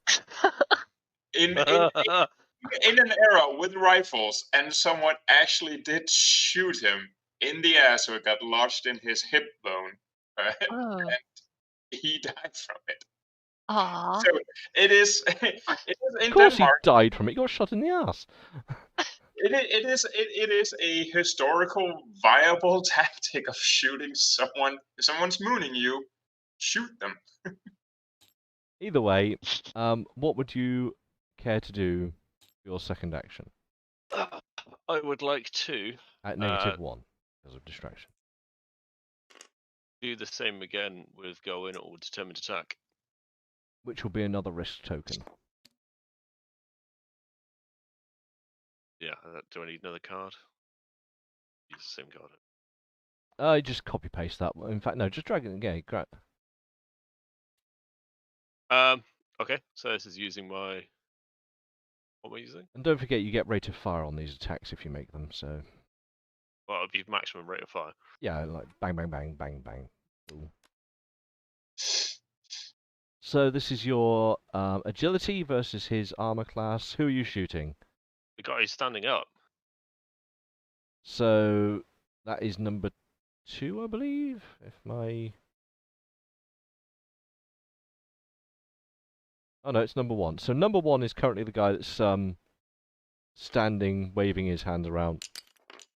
in an era with rifles, and someone actually did shoot him in the ass, so it got lodged in his hip bone. Oh. And he died from it. Aw. So it is in Of course Denmark. he died from it. He got shot in the ass. It is a historical viable tactic of shooting someone. If someone's mooning you, shoot them. Either way, what would you care to do for your second action I would like to at -1 because of distraction? do the same again with go in or determined attack. Which will be another risk token. Yeah, do I need another card? Use the same card. Just copy paste that. In fact, no, just drag it again. Great. Okay, so this is using my. What am I using? And don't forget, you get rate of fire on these attacks if you make them. So Well, it'll be maximum rate of fire. yeah, like bang, bang, bang, bang, bang. Ooh. So this is your agility versus his armor class. Who are you shooting? The guy who's standing up. So that is number 2, I believe. If my oh no, it's number 1. So number 1 is currently the guy that's standing, waving his hands around.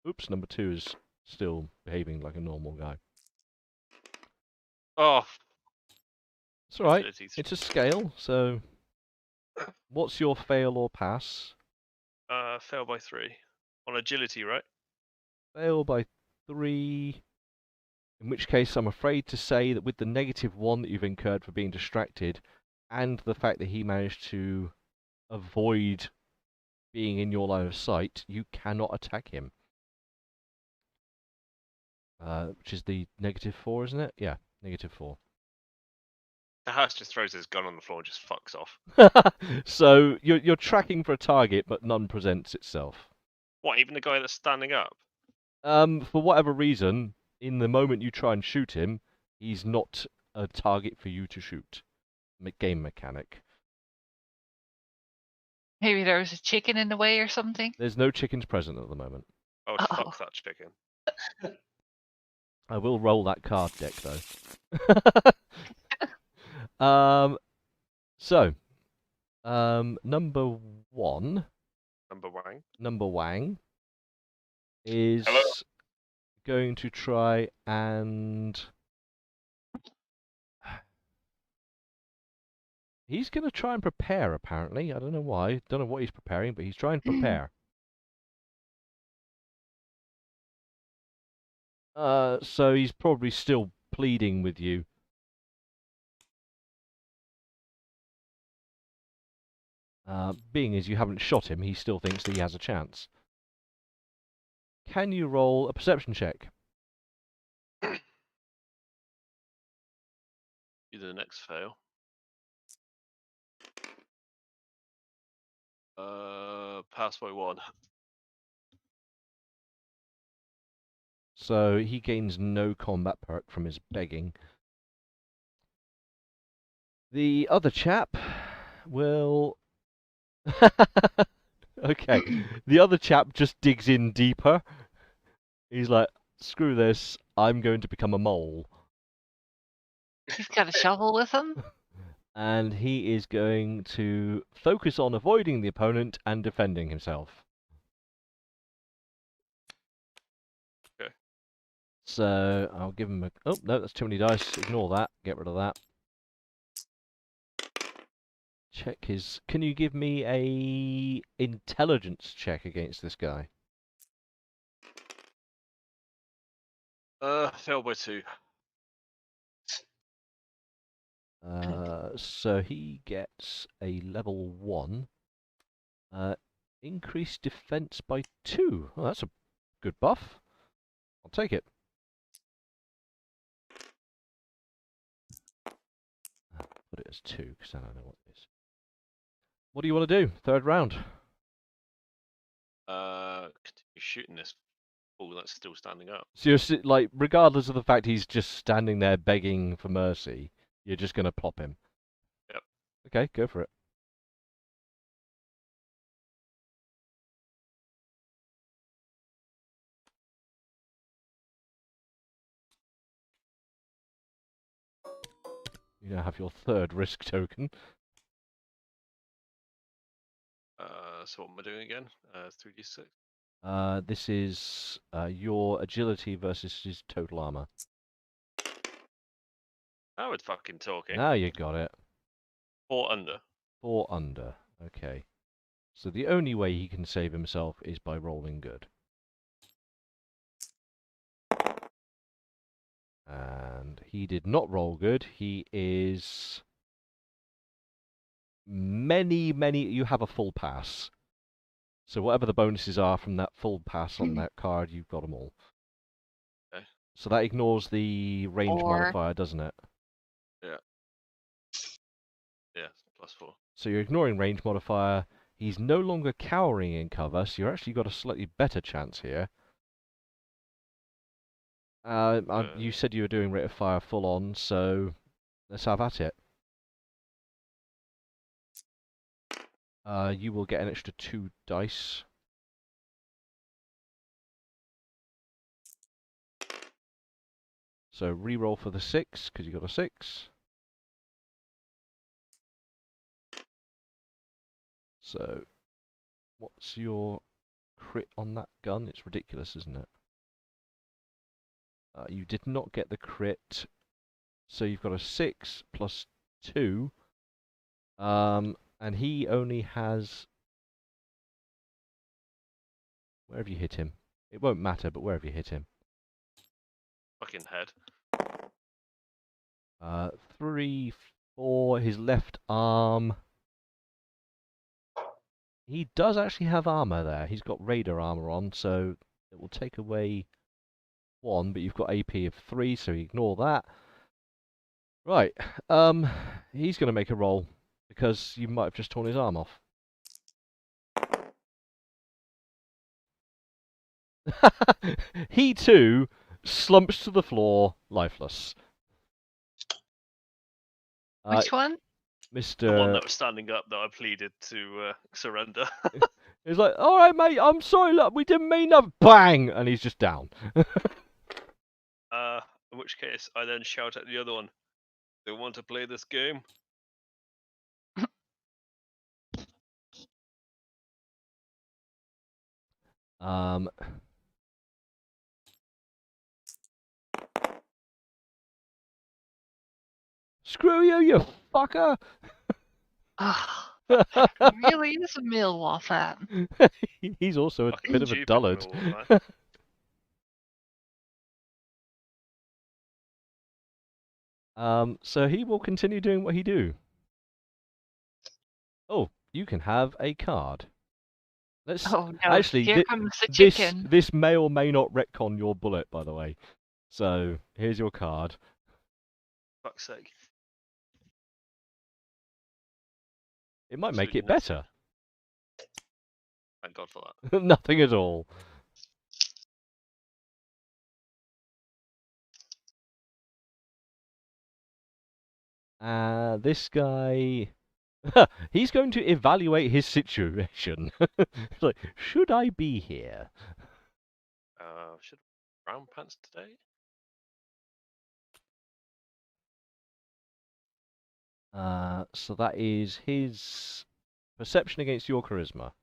Oops, number 2 is still behaving like a normal guy. Oh, It's alright. abilities. It's a scale. So what's your fail or pass? Fail by 3 on agility, right? Fail by 3. In which case, I'm afraid to say that with the -1 that you've incurred for being distracted, and the fact that he managed to avoid being in your line of sight, you cannot attack him. Which is the -4, isn't it? Yeah, -4. The house just throws his gun on the floor and just fucks off. So you're tracking for a target, but none presents itself. What, even the guy that's standing up? For whatever reason, in the moment you try and shoot him, he's not a target for you to shoot. Game mechanic. Maybe there was a chicken in the way or something. There's no chickens present at the moment. Oh, Uh-oh. fuck that chicken. I will roll that card deck though. So, number 1, Number Wang, is Hello? going to try and he's going to try and prepare. Apparently, I don't know why. Don't know what he's preparing, but he's trying to prepare. So he's probably still pleading with you. Being as you haven't shot him, he still thinks that he has a chance. Can you roll a perception check? Do the next fail. Pass by 1. So he gains no combat perk from his begging. The other chap will... Okay, the other chap just digs in deeper. He's like, screw this, I'm going to become a mole. He's got a shovel with him. And he is going to focus on avoiding the opponent and defending himself. Okay. So I'll give him a... Oh, no, that's too many dice. Ignore that. Get rid of that. Check his... Can you give me a intelligence check against this guy? Fail by 2. So he gets a level 1. Increased defense by 2. Oh, that's a good buff. I'll take it. Put it as 2, because I don't know what it is. What do you want to do? Third round. Continue shooting this fool that's still standing up. So you're like, regardless of the fact he's just standing there begging for mercy, you're just going to plop him. Yep. Okay, go for it. You now have your third risk token. So what am I doing again? 3d6. This is your agility versus his total armor. I was fucking talking. Now you got it. 4 under. 4 under. Okay. So the only way he can save himself is by rolling good. And he did not roll good. He is you have a full pass. So whatever the bonuses are from that full pass on that card, you've got them all. Okay. So that ignores the range modifier, doesn't it? Yeah. Yeah, +4. So you're ignoring range modifier. He's no longer cowering in cover, so you've actually got a slightly better chance here. You said you were doing rate of fire full on, so let's have at it. You will get an extra 2 dice. So re-roll for the 6, because you got a 6. So, what's your crit on that gun? It's ridiculous, isn't it? You did not get the crit, so you've got a 6 plus 2. And he only has... Where have you hit him? It won't matter, but where have you hit him? Fucking head. 3, 4, his left arm. He does actually have armor there. He's got raider armor on, so it will take away 1, but you've got AP of 3, so ignore that. Right, he's going to make a roll, because you might have just torn his arm off. He too slumps to the floor, lifeless. Which one? Mr. The one that was standing up that I pleaded to surrender. He's like, all right, mate, I'm sorry, look, we didn't mean that. Bang! And he's just down. In which case, I then shout at the other one, "They want to play this game?" Screw you, you fucker! Really is a Millwall fan. He's also a Fucking bit of a stupid dullard. Millwall fan. So he will continue doing what he do. Oh, you can have a card. Let's Oh no! actually Here comes the chicken. this may or may not retcon your bullet, by the way. So here's your card. Fuck's sake. It might make Absolutely it better. Thank God for that. Nothing at all. This guy, he's going to evaluate his situation. He's like, should I be here? Should I brown pants today? So that is his perception against your charisma.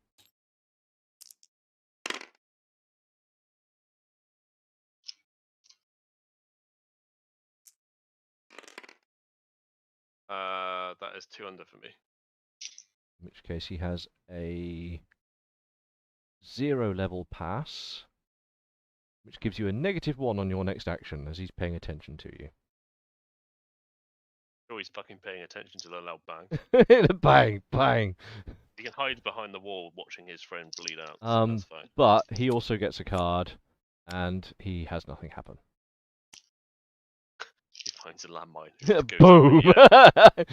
That is 2 under for me. In which case he has a 0 level pass, which gives you a -1 on your next action as he's paying attention to you. Sure, he's fucking paying attention to the loud bang. Bang, bang. He can hide behind the wall watching his friend bleed out. So that's fine. But he also gets a card, and he has nothing happen. He finds a landmine. It goes Boom! up, yeah.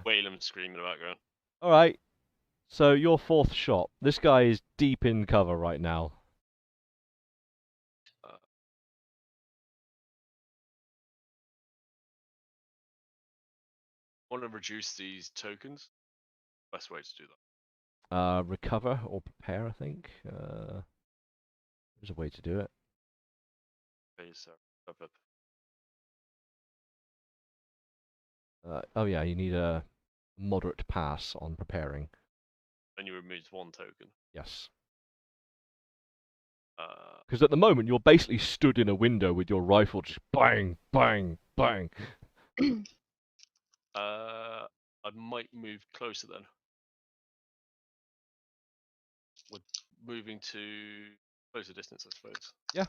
Whalem screaming in the background. All right. So your fourth shot. This guy is deep in cover right now. Want to reduce these tokens? Best way to do that. Recover or prepare, I think. There's a way to do it. Okay, so Oh yeah, you need a moderate pass on preparing. and you remove one token. Yes. Uh, Because at the moment you're basically stood in a window with your rifle just bang, bang, bang. I might move closer then. We're moving to closer distance, I suppose. Yeah.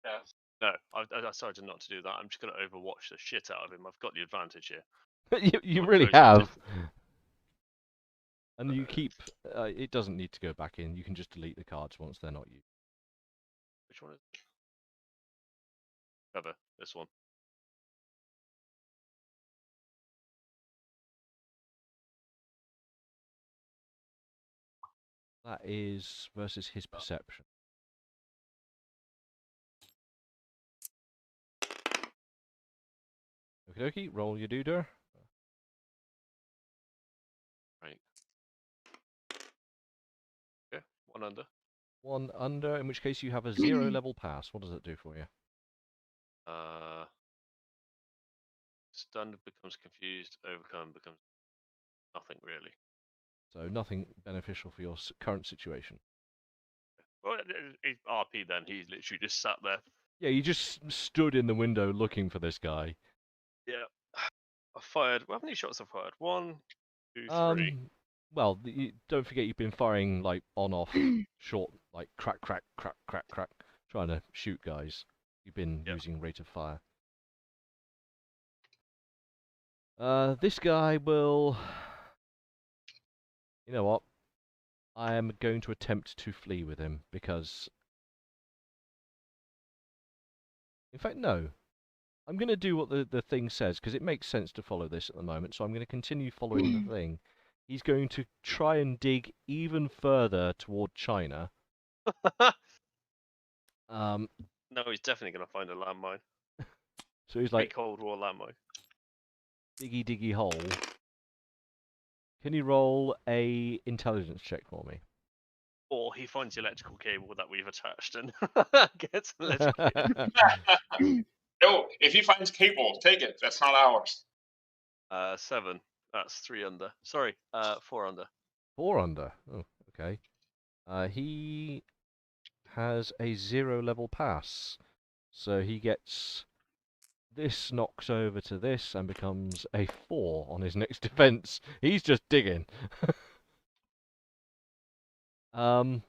Yeah. No, I decided not to do that. I'm just going to overwatch the shit out of him. I've got the advantage here. you Or really closer have. distance. And you keep. It doesn't need to go back in. You can just delete the cards once they're not used. Which one is it? Cover, this one. That is versus his perception. Okie dokie, roll your dooder. Right. Okay, one under. One under, in which case you have a 0 level pass. What does it do for you? Stunned becomes confused, overcome becomes nothing really. So nothing beneficial for your current situation. Well, he's RP then. He literally just sat there. Yeah, you just stood in the window looking for this guy. Yeah. I fired. How many shots have I fired? 1, 2, 3. Well, don't forget you've been firing like on-off, short, like crack, crack, crack, crack, crack, trying to shoot guys. You've been using rate of fire. This guy will. You know what? I am going to attempt to flee with him because. In fact, no. I'm going to do what the thing says because it makes sense to follow this at the moment. So I'm going to continue following the thing. He's going to try and dig even further toward China. No, he's definitely going to find a landmine. So he's like, Cold War landmine. diggy diggy hole. Can you roll a intelligence check for me? Or he finds the electrical cable that we've attached and gets an electrical cable. No, if he finds cable, take it. That's not ours. 7. That's 3 under. Sorry, 4 under. 4 under. Oh, okay. He has a 0 level pass. So he gets... This knocks over to this and becomes a 4 on his next defense. He's just digging. What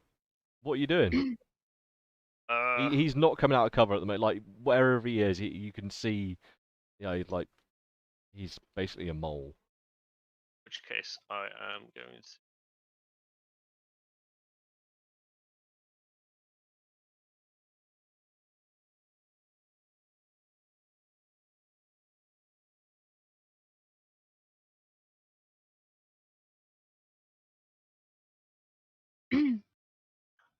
are you doing? He's not coming out of cover at the moment. Like, wherever he is, you can see, you know, like, he's basically a mole. In which case, I am going to...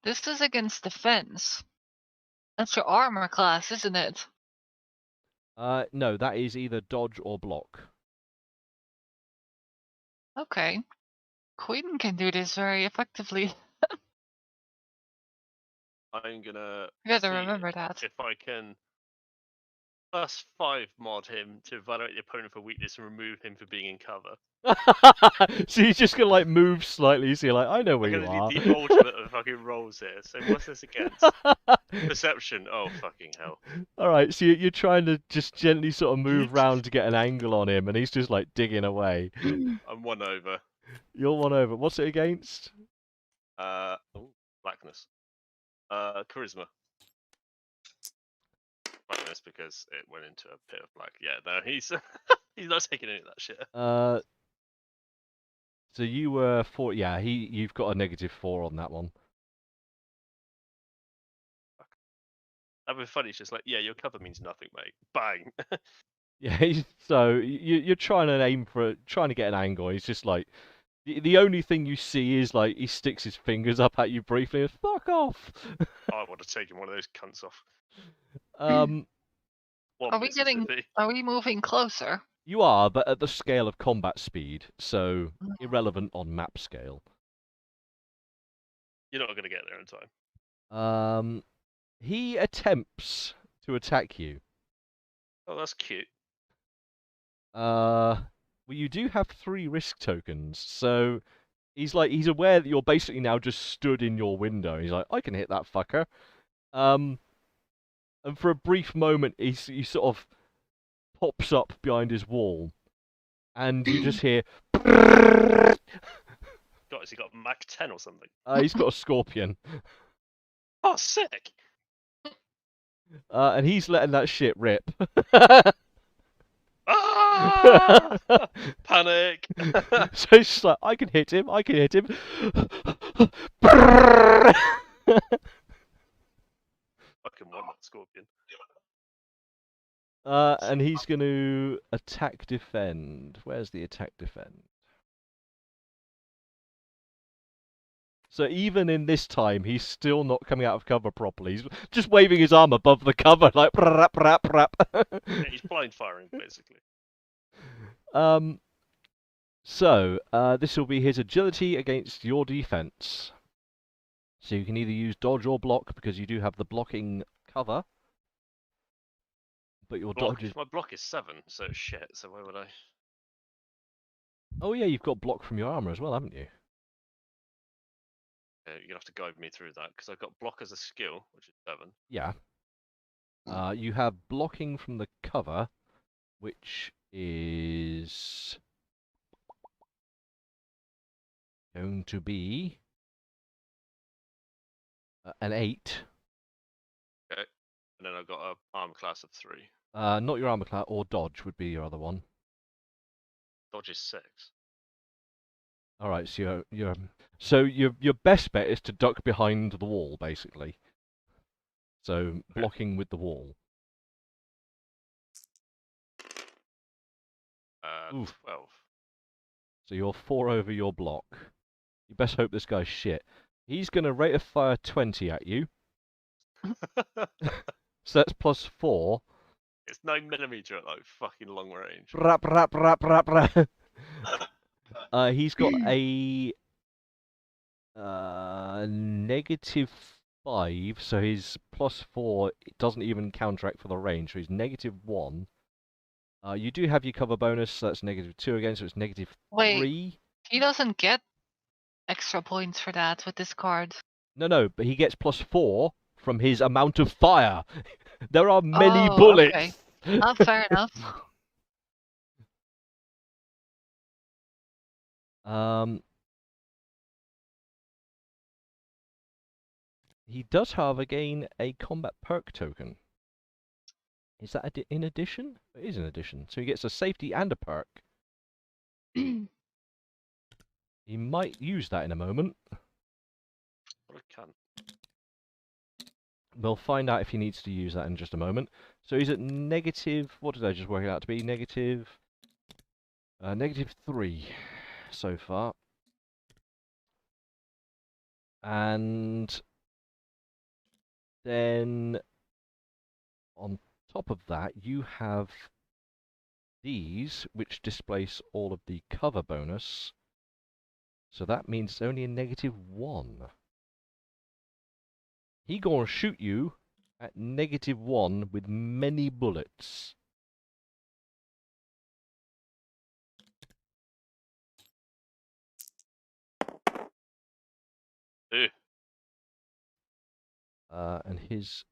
This is against defense. That's your armor class, isn't it? No, that is either dodge or block. Okay. Queen can do this very effectively. I'm going to... You gotta remember that. If I can... +5 mod him to evaluate the opponent for weakness and remove him for being in cover. So he's just gonna like move slightly, so you're like, I know where I'm you gonna are. do the ultimate of fucking rolls here. So what's this against? Perception. Oh fucking hell. Alright, so you're trying to just gently sort of move round to get an angle on him, and he's just like digging away. I'm 1 over. You're 1 over. What's it against? Blackness. Charisma. Blackness because it went into a pit of black. Yeah, no, he's he's not taking any of that shit. So you were 4. Yeah, you've got a -4 on that one. That'd be funny. It's just like, yeah, your cover means nothing, mate. Bang. Yeah, so you're trying to get an angle. He's just like the only thing you see is like he sticks his fingers up at you briefly and fuck off. I would have taken one of those cunts off. One Are we Mississippi. Are we moving closer? You are, but at the scale of combat speed, so Mm. irrelevant on map scale. You're not going to get there in time. He attempts to attack you. Oh, that's cute. Well, you do have 3 risk tokens, so he's aware that you're basically now just stood in your window. He's like, I can hit that fucker. And for a brief moment, he sort of pops up behind his wall, and you just hear. God, has he got Mach 10 or something? He's got a scorpion. Oh, sick! And he's letting that shit rip. Ah! Panic! So it's just like, I can hit him. Fucking want that scorpion. And he's going to attack defend. Where's the attack defend? So even in this time, he's still not coming out of cover properly. He's just waving his arm above the cover, like rap, rap, rap. Yeah, he's blind firing, basically. So this will be his agility against your defense. So you can either use dodge or block because you do have the blocking cover. But your dodge is... My block is 7, so shit. So why would I? Oh yeah, you've got block from your armor as well, haven't you? You're gonna have to guide me through that because I've got block as a skill, which is 7. Yeah. You have blocking from the cover, which is going to be an 8. Okay. And then I've got a armor class of 3. Not your armor class, or dodge would be your other one. Dodge is 6. All right, so your best bet is to duck behind the wall, basically. So blocking with the wall. 12. So you're 4 over your block. You best hope this guy's shit. He's gonna rate of fire 20 at you. So that's +4. It's 9mm at like fucking long range. Rap, rap, rap, rap, rap. He's got a -5, so his +4 it doesn't even counteract for the range, so he's -1. You do have your cover bonus, so that's -2 again, so it's -3. Wait, he doesn't get extra points for that with this card. No, but he gets +4 from his amount of fire. There are many Oh, bullets. okay. Oh, fair enough. He does have again a combat perk token. Is that in addition? It is in addition. So he gets a safety and a perk. He might use that in a moment. What a cunt. We'll find out if he needs to use that in just a moment. So he's at negative... What did I just work it out to be? -3 so far. And then on top of that, you have these, which displace all of the cover bonus. So that means it's only a -1. He gonna shoot you at -1 with many bullets. Ew. And his...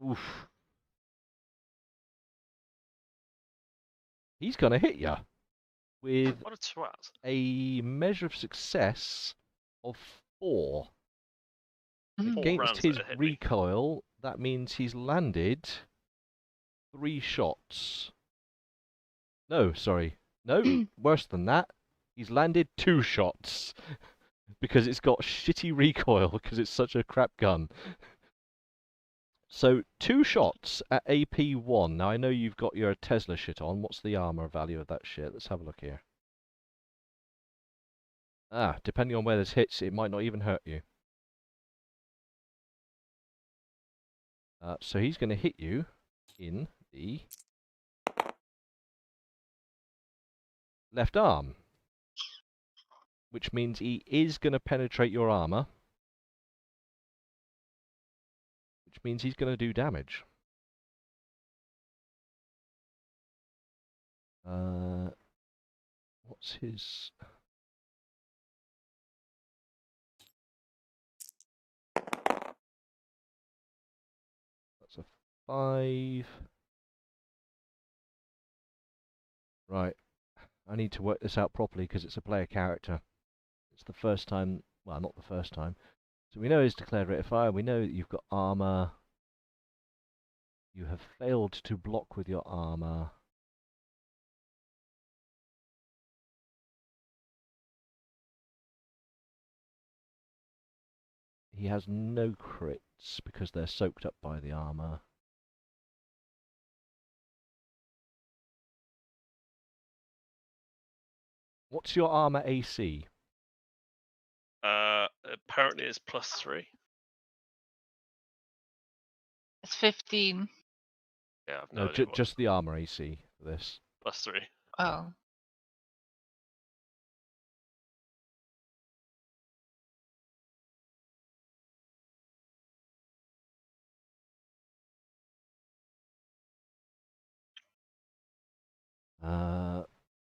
Oof. He's gonna hit you with What a twat. a measure of success of 4. Mm. Against rounds his that hit me. recoil, that means he's landed 3 shots. No, sorry. No, worse than that. He's landed 2 shots. Because it's got shitty recoil, because it's such a crap gun. So, 2 shots at AP 1. Now, I know you've got your Tesla shit on. What's the armor value of that shit? Let's have a look here. Ah, depending on where this hits, it might not even hurt you. So he's going to hit you in the left arm. Which means he is going to penetrate your armor. Which means he's going to do damage. What's his... That's a 5. Right. I need to work this out properly because it's a player character. It's the first time... Well, not the first time. So we know his declared rate of fire. We know that you've got armor. You have failed to block with your armor. He has no crits because they're soaked up by the armor. What's your armor AC? Apparently it's +3. It's 15. Yeah, I've No, no idea what. just the armor AC for this. +3. Oh.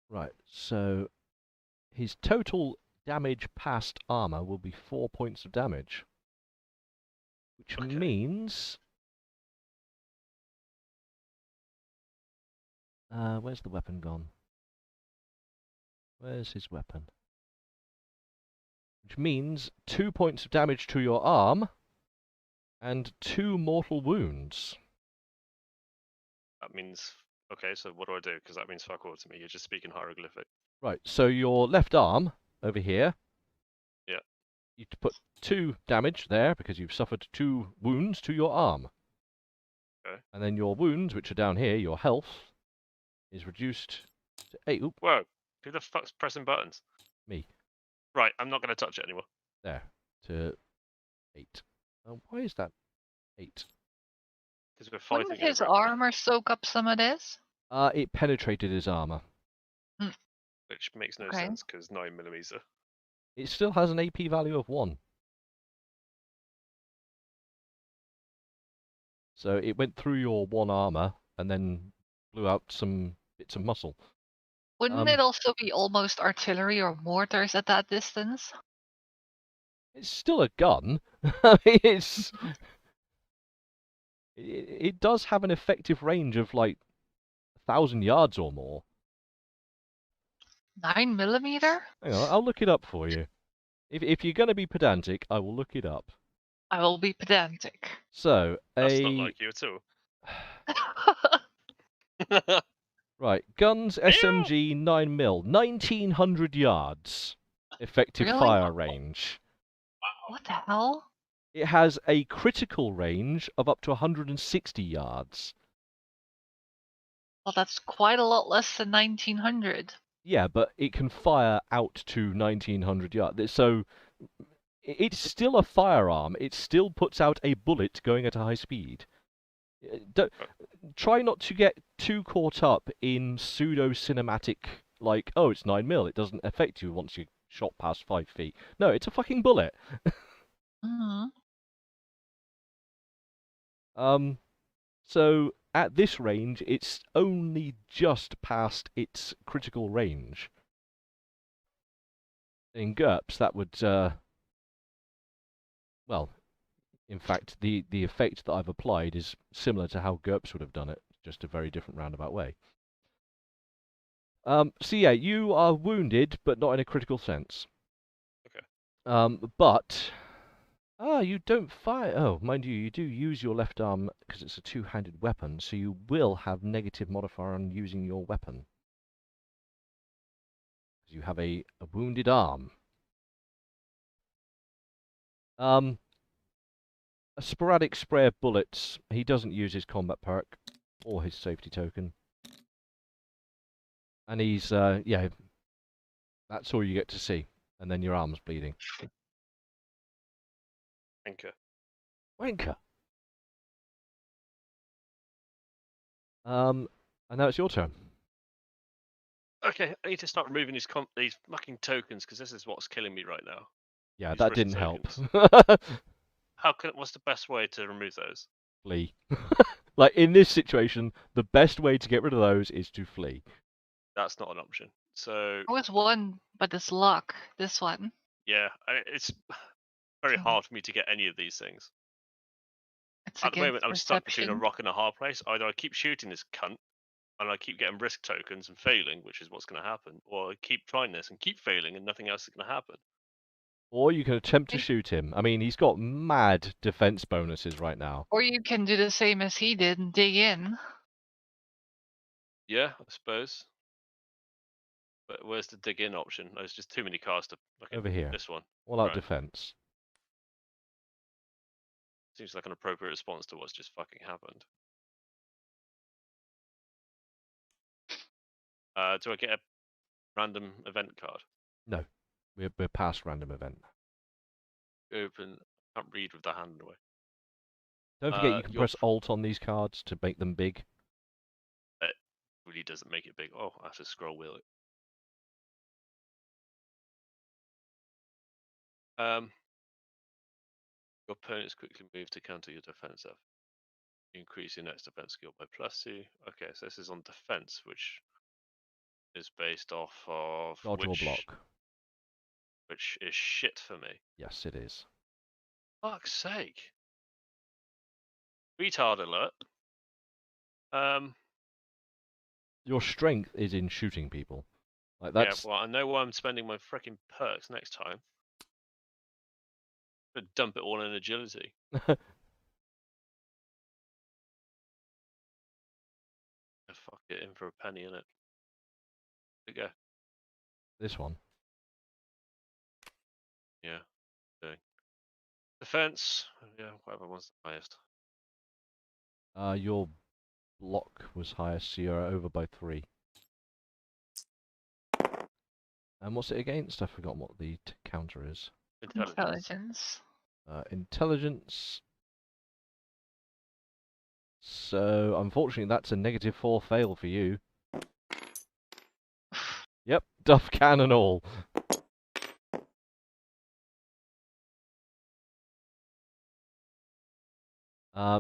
Right, so his total damage past armor will be 4 points of damage. Which Okay. means... where's the weapon gone? Where's his weapon? Which means 2 points of damage to your arm and 2 mortal wounds. That means... Okay, so what do I do? Because that means fuck all to me. You're just speaking hieroglyphic. Right, so your left arm over here. Yeah. You put 2 damage there because you've suffered 2 wounds to your arm. Okay. And then your wounds, which are down here, your health, is reduced to 8. Oop, Whoa, who the fuck's pressing buttons? me. Right, I'm not going to touch it anymore. There, to 8. Why is that 8? Because we're fighting Wouldn't his over it, armor soak up some of this? It penetrated his armor. which makes no Okay. sense because 9mm. It still has an AP value of 1. So it went through your 1 armor and then blew out some bits of muscle. Wouldn't it also be almost artillery or mortars at that distance? It's still a gun. I mean, it's... It does have an effective range of like 1,000 yards or more. 9mm? Hang on, I'll look it up for you. If you're going to be pedantic, I will look it up. I will be pedantic. So, That's not like you at all. Right, guns SMG 9mm, 1,900 yards effective Really? fire range. What the hell? It has a critical range of up to 160 yards. Well, that's quite a lot less than 1900. Yeah, but it can fire out to 1,900 yards. So it's still a firearm. It still puts out a bullet going at a high speed. Try not to get too caught up in pseudo-cinematic, like, oh, it's 9mm, it doesn't affect you once you're shot past 5 feet. No, it's a fucking bullet. So at this range, it's only just past its critical range. In GURPS, that would, well, in fact, the effect that I've applied is similar to how GURPS would have done it, just a very different roundabout way. So yeah, you are wounded, but not in a critical sense. Okay. But you don't fire. Oh, mind you, you do use your left arm because it's a two-handed weapon, so you will have negative modifier on using your weapon. You have a wounded arm. A sporadic spray of bullets. He doesn't use his combat perk or his safety token. And he's, yeah, that's all you get to see. And then your arm's bleeding. Anchor. Wanker. And now it's your turn. Okay, I need to start removing these fucking tokens because this is what's killing me right now. Yeah, These that risk didn't help. What's the best way to remove those? Flee. Like, in this situation, the best way to get rid of those is to flee. That's not an option. So There was one, but it's luck. This one. yeah, it's very hard for me to get any of these things. It's At the moment, against I'm stuck between a perception. rock and a hard place. Either I keep shooting this cunt, and I keep getting risk tokens and failing, which is what's going to happen, or I keep trying this and keep failing, and nothing else is going to happen. Or you can attempt to Okay. shoot him. I mean, he's got mad defense bonuses right now. Or you can do the same as he did and dig in. Yeah, I suppose. But where's the dig in option? There's just too many cards to look at. Over here. This one. All out Right. defense. Seems like an appropriate response to what's just fucking happened. Do I get a random event card? No. We're past random event. Open. Can't read with the hand away. Don't forget you can your press Alt on these cards to make them big. It really doesn't make it big. Oh, I have to scroll wheel it. Your opponents quickly move to counter your defense effort. You increase your next defense skill by +2. Okay, so this is on defense, which is based off of Dodge or block. which is shit for me. Yes, it is. Fuck's sake. Retard alert. Your strength is in shooting people. Like that's Yeah, well, I know where I'm spending my freaking perks next time. But dump it all in agility. Fuck it, in for a penny, innit? There you go. this one. Yeah. Doing. Defense. Yeah, whatever was the highest. Your block was highest, so you're over by 3. And what's it against? I've forgotten what the counter is. Intelligence. Intelligence. So, unfortunately, that's a -4 fail for you. Yep, duff can and all.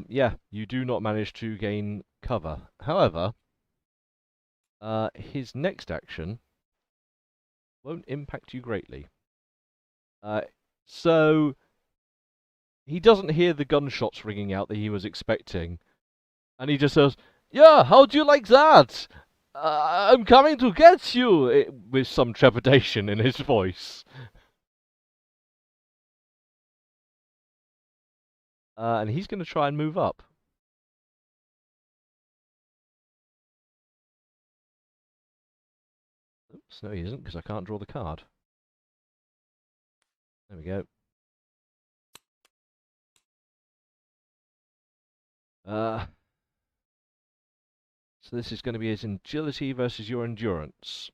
Yeah, you do not manage to gain cover. However, his next action won't impact you greatly. So, he doesn't hear the gunshots ringing out that he was expecting. And he just says, "Yeah, how'd you like that? I'm coming to get you," with some trepidation in his voice. And he's going to try and move up. Oops, no he isn't, because I can't draw the card. There we go. So this is going to be his agility versus your endurance.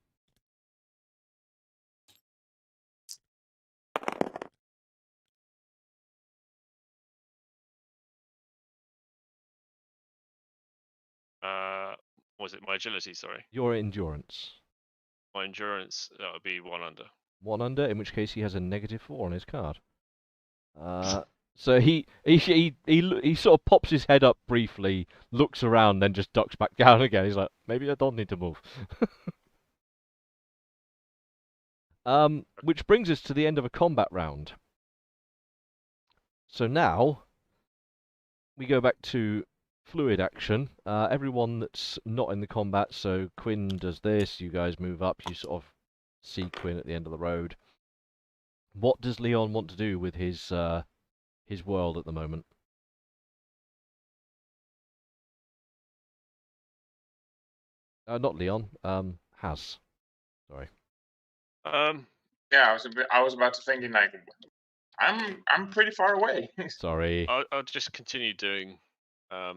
Was it my agility, sorry? Your endurance. My endurance, that would be 1 under. 1 under, in which case he has a -4 on his card. So he sort of pops his head up briefly, looks around, then just ducks back down again. He's like, maybe I don't need to move. Which brings us to the end of a combat round. So now we go back to fluid action. Everyone that's not in the combat, so Quinn does this, you guys move up, you sort of see Quinn at the end of the road. What does Leon want to do with his world at the moment? Not Leon. Has. Sorry. Yeah, I was about to thinking like, I'm pretty far away. Sorry. I'll just continue doing. I'll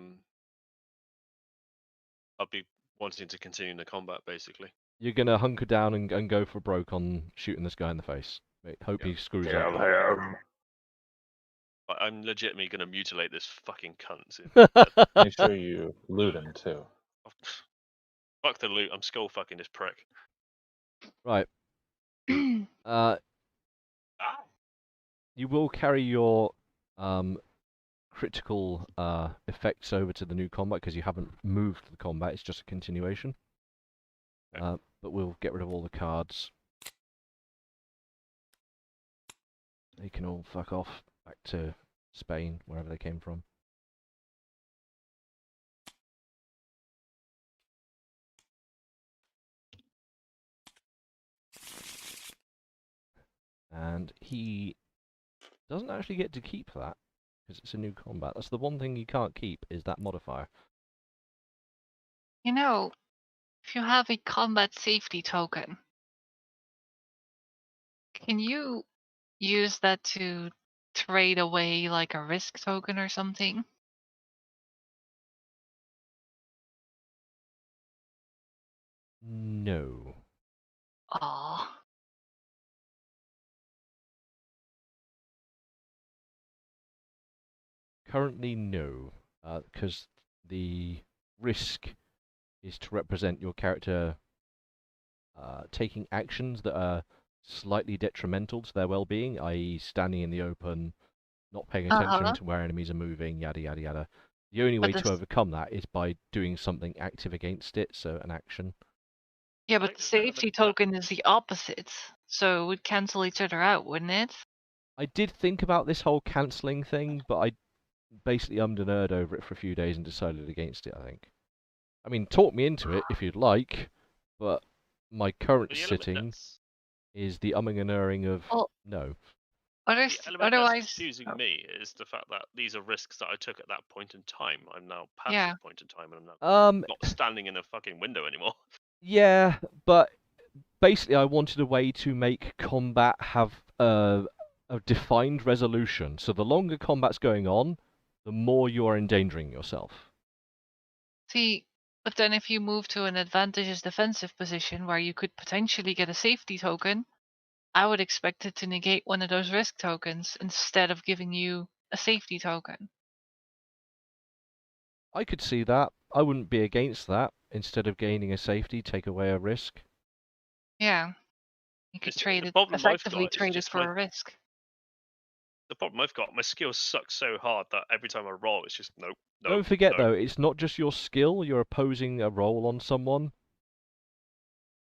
be wanting to continue the combat basically. You're gonna hunker down and go for broke on shooting this guy in the face. Hope he screws up. Kill him. I'm legitimately gonna mutilate this fucking cunt. Make sure you loot him too. Fuck the loot. I'm skull fucking this prick. Right. You will carry your critical effects over to the new combat because you haven't moved the combat. It's just a continuation. Okay. But we'll get rid of all the cards. They can all fuck off back to Spain, wherever they came from. And he doesn't actually get to keep that because it's a new combat. That's the one thing you can't keep is that modifier. You know, if you have a combat safety token, can you use that to trade away like a risk token or something? No. Oh. Currently, no. Because the risk is to represent your character taking actions that are slightly detrimental to their well-being, i.e. standing in the open, not paying attention to where enemies are moving, yada yada yada. The only way to overcome that is by doing something active against it, so an action. Yeah, but the safety token is the opposite, so it would cancel each other out, wouldn't it? I did think about this whole cancelling thing, but I basically ummed and erred over it for a few days and decided against it, I think. I mean, talk me into it if you'd like, but my current sitting is the umming and erring of no. The element that's confusing me is the fact that these are risks that I took at that point in time. I'm now past that point in time, and I'm not standing in a fucking window anymore. Yeah, but basically I wanted a way to make combat have a defined resolution. So the longer combat's going on, the more you are endangering yourself. See, but then if you move to an advantageous defensive position where you could potentially get a safety token, I would expect it to negate one of those risk tokens instead of giving you a safety token. I could see that. I wouldn't be against that. Instead of gaining a safety, take away a risk. Yeah. You could trade it, problem I've effectively got is trade it just for a risk. The problem I've got, my skills suck so hard that every time I roll, it's just nope. Don't forget though, it's not just your skill. You're opposing a roll on someone.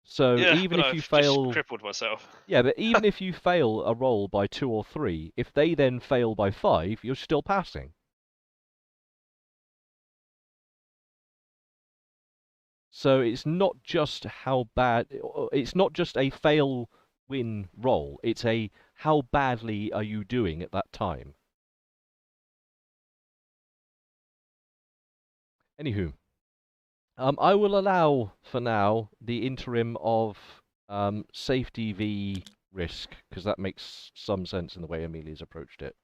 So yeah, even but if you I've fail, just crippled myself. Yeah, but even if you fail a roll by 2 or 3, if they then fail by 5, you're still passing. So it's not just how bad. It's not just a fail-win roll. It's a how badly are you doing at that time. Anywho, I will allow for now the interim of safety v risk because that makes some sense in the way Amelia's approached it.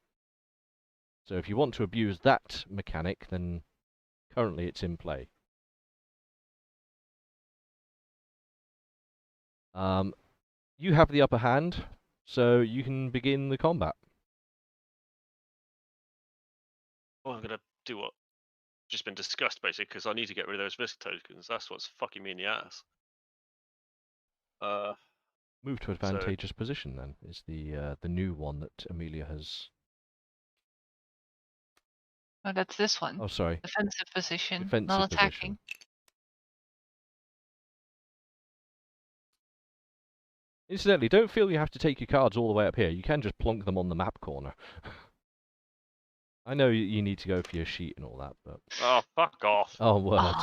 So if you want to abuse that mechanic, then currently it's in play. You have the upper hand, so you can begin the combat. Well, I'm gonna do what just been discussed basically because I need to get rid of those risk tokens. That's what's fucking me in the ass. Move to advantageous position then is the new one that Amelia has. Oh, that's this one. Oh, sorry. Defensive position, Defensive not attacking. position. Incidentally, don't feel you have to take your cards all the way up here. You can just plonk them on the map corner. I know you need to go for your sheet and all that, but... Oh, fuck off. Oh, word.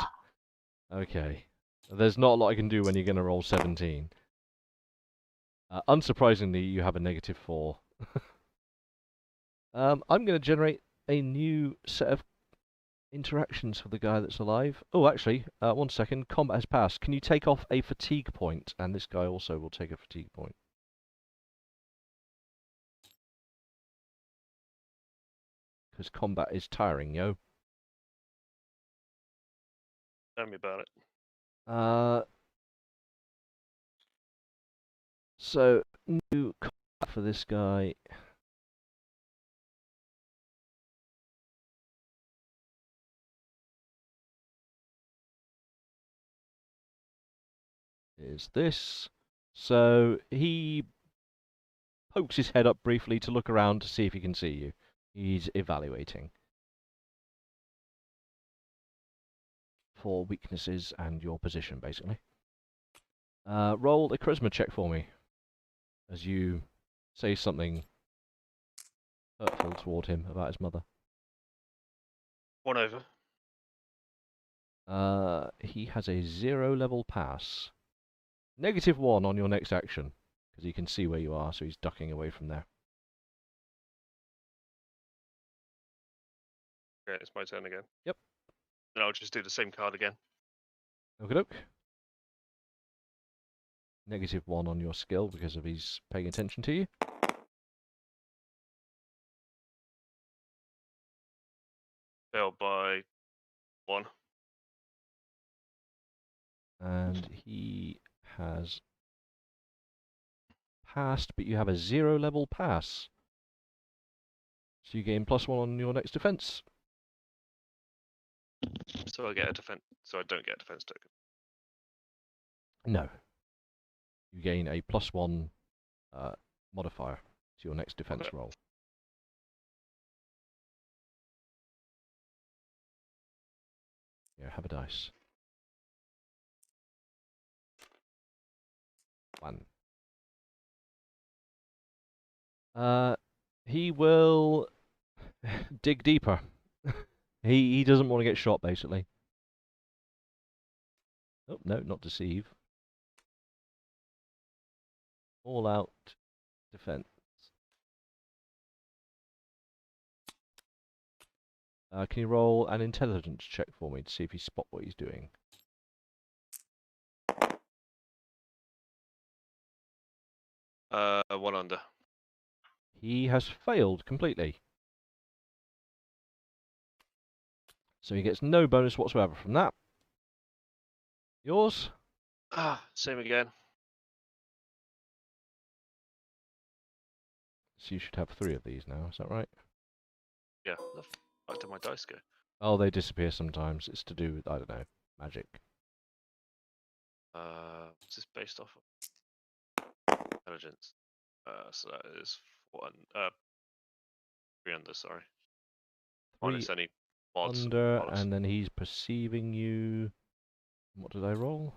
Okay. There's not a lot I can do when you're going to roll 17. Unsurprisingly, you have a -4. I'm going to generate a new set of interactions for the guy that's alive. Oh, actually, 1 second. Combat has passed. Can you take off a fatigue point? And this guy also will take a fatigue point. Because combat is tiring, yo. Tell me about it. So, new combat for this guy. Is this. So, he pokes his head up briefly to look around to see if he can see you. He's evaluating for weaknesses and your position, basically. Roll a charisma check for me as you say something hurtful toward him about his mother. 1 over. He has a 0 level pass. -1 on your next action, because he can see where you are, so he's ducking away from there. Okay, it's my turn again. Yep. Then I'll just do the same card again. Okie-doke. -1 on your skill because of he's paying attention to you. Failed by 1. And he has passed, but you have a 0 level pass. So you gain +1 on your next defense. So I get a defense. So I don't get a defense token. No. You gain a +1 modifier to your next defense Okay. roll. Yeah, have a dice. 1. He will dig deeper. he doesn't want to get shot, basically. Oh, no, not deceive. All out defense. Can you roll an intelligence check for me to see if you spot what he's doing? One under. He has failed completely. So he gets no bonus whatsoever from that. Yours? Same again. So you should have 3 of these now, is that right? Yeah. The fuck did my dice go? Oh, they disappear sometimes. It's to do with, I don't know, magic. What's this based off of? Intelligence. So that is 3 under, sorry. 3 Minus any mods. under, bonus. and then he's perceiving you. What did I roll?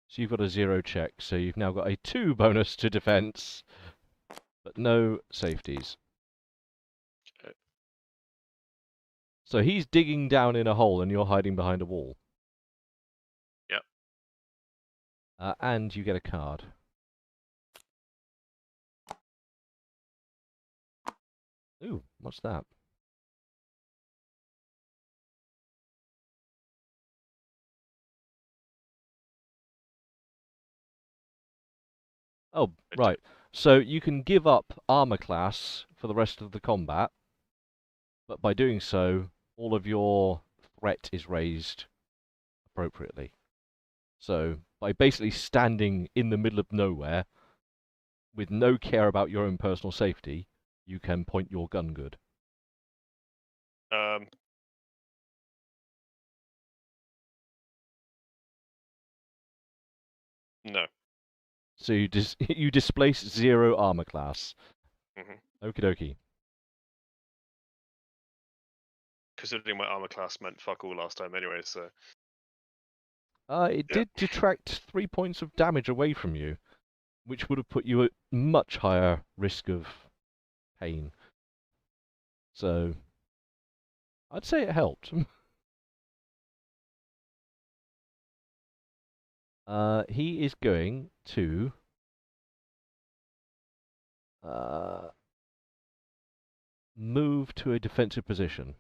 So you've got a 0 check, so you've now got a 2 bonus to defense, but no safeties. Okay. So he's digging down in a hole and you're hiding behind a wall. Yep. And you get a card. Ooh, what's that? Oh, right. So you can give up armor class for the rest of the combat, but by doing so, all of your threat is raised appropriately. So by basically standing in the middle of nowhere with no care about your own personal safety, you can point your gun good. No. So you you displace 0 armor class. Mm-hmm. Okie dokie. Considering my armor class meant fuck all last time anyway, so. It did detract 3 points of damage away from you, which would have put you at much higher risk of pain. So, I'd say it helped. He is going to Move to a defensive position.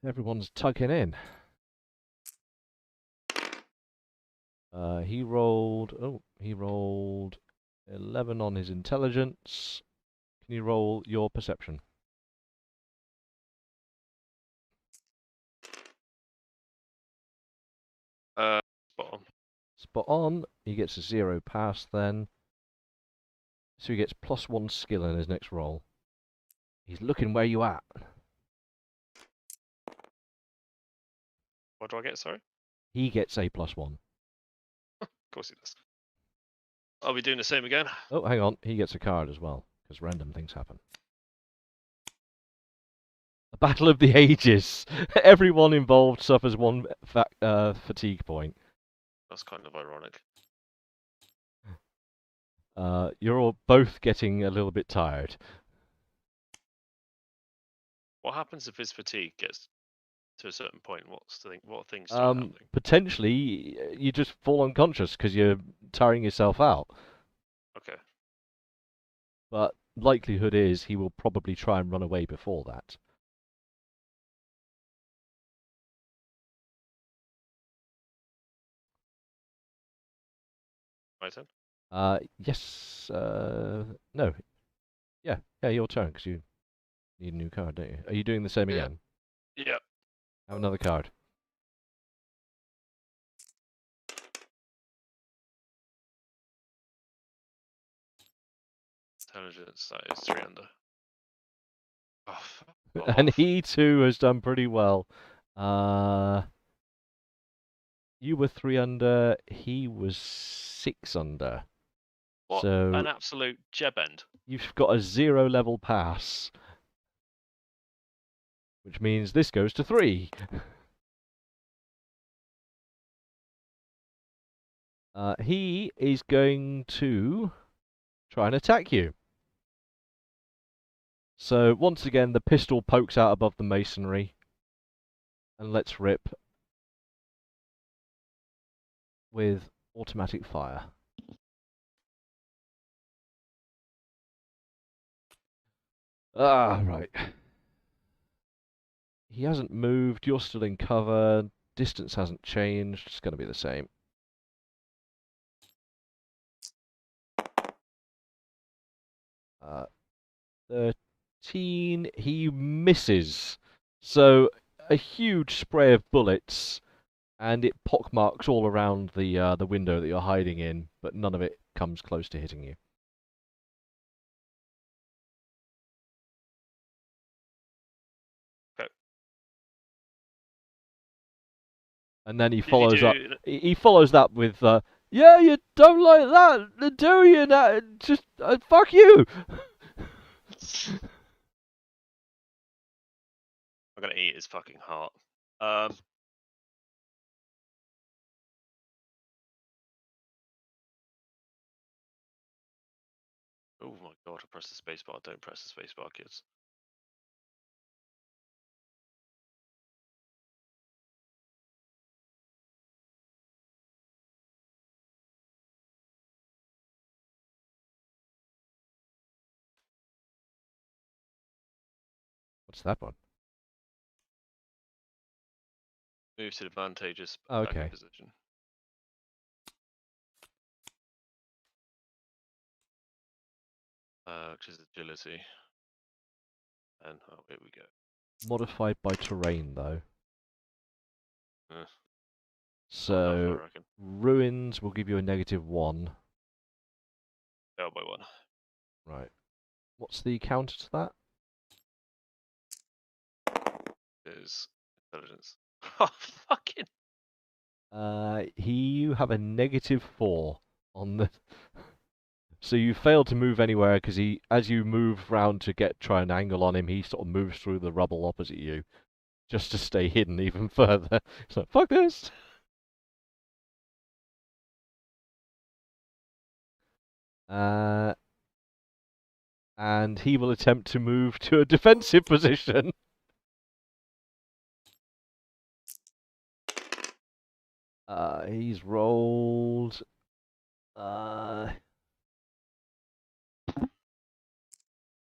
Everyone's tucking in. He rolled 11 on his intelligence. Can you roll your perception? Spot on. Spot on. He gets a 0 pass then. So he gets +1 skill in his next roll. He's looking where you at. What do I get, sorry? He gets a +1. Of course he does. I'll be doing the same again. Oh, hang on. He gets a card as well, because random things happen. A battle of the ages. Everyone involved suffers one fatigue point. That's kind of ironic. You're all both getting a little bit tired. What happens if his fatigue gets to a certain point? What things start happening? Potentially, you just fall unconscious because you're tiring yourself out. Okay. But likelihood is he will probably try and run away before that. My turn? Yes. No. Yeah, your turn, because you need a new card, don't you? Are you doing the same again? Yeah. Have another card. Intelligence, that is 3 under. Oh, And he too has done pretty well. You were 3 under, he was 6 under. What So an absolute jeb end. You've got a 0 level pass, which means this goes to 3. He is going to try and attack you. So once again, the pistol pokes out above the masonry, and let's rip with automatic fire. Right. He hasn't moved, you're still in cover, distance hasn't changed, it's going to be the same. Uh, 13, he misses. So a huge spray of bullets, and it pockmarks all around the window that you're hiding in, but none of it comes close to hitting you. Okay. And then he follows up. He follows that with, "Yeah, you don't like that, do you? Now, just fuck you." I'm gonna eat his fucking heart. Oh my god, I pressed the spacebar. Don't press the spacebar, kids. What's that one? Move to advantageous Okay. position. Which is agility. And oh, here we go. Modified by terrain, though. Not So enough, I reckon. ruins will give you a -1. Failed by 1. Right. What's the counter to that? Is intelligence. Oh fucking. You have a -4 on the. So you fail to move anywhere because as you move round to try an angle on him, he sort of moves through the rubble opposite you, just to stay hidden even further. So fuck this. And he will attempt to move to a defensive position. He's rolled.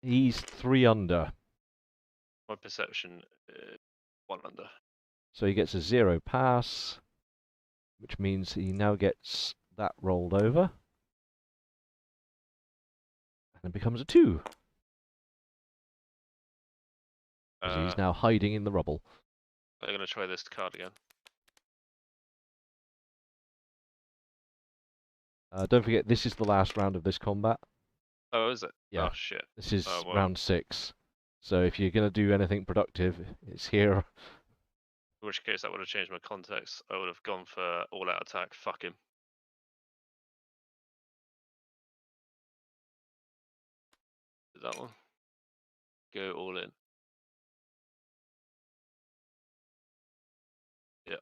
He's 3 under. My perception is 1 under. So he gets a 0 pass, which means he now gets that rolled over. And becomes a 2. Because he's now hiding in the rubble. I'm going to try this card again. Don't forget, this is the last round of this combat. Oh, is it? Yeah. Oh, shit. This is Oh, well. round 6. So if you're going to do anything productive, it's here. In which case, that would have changed my context. I would have gone for all-out attack. Fuck him. Is that one? Go all in. Yep.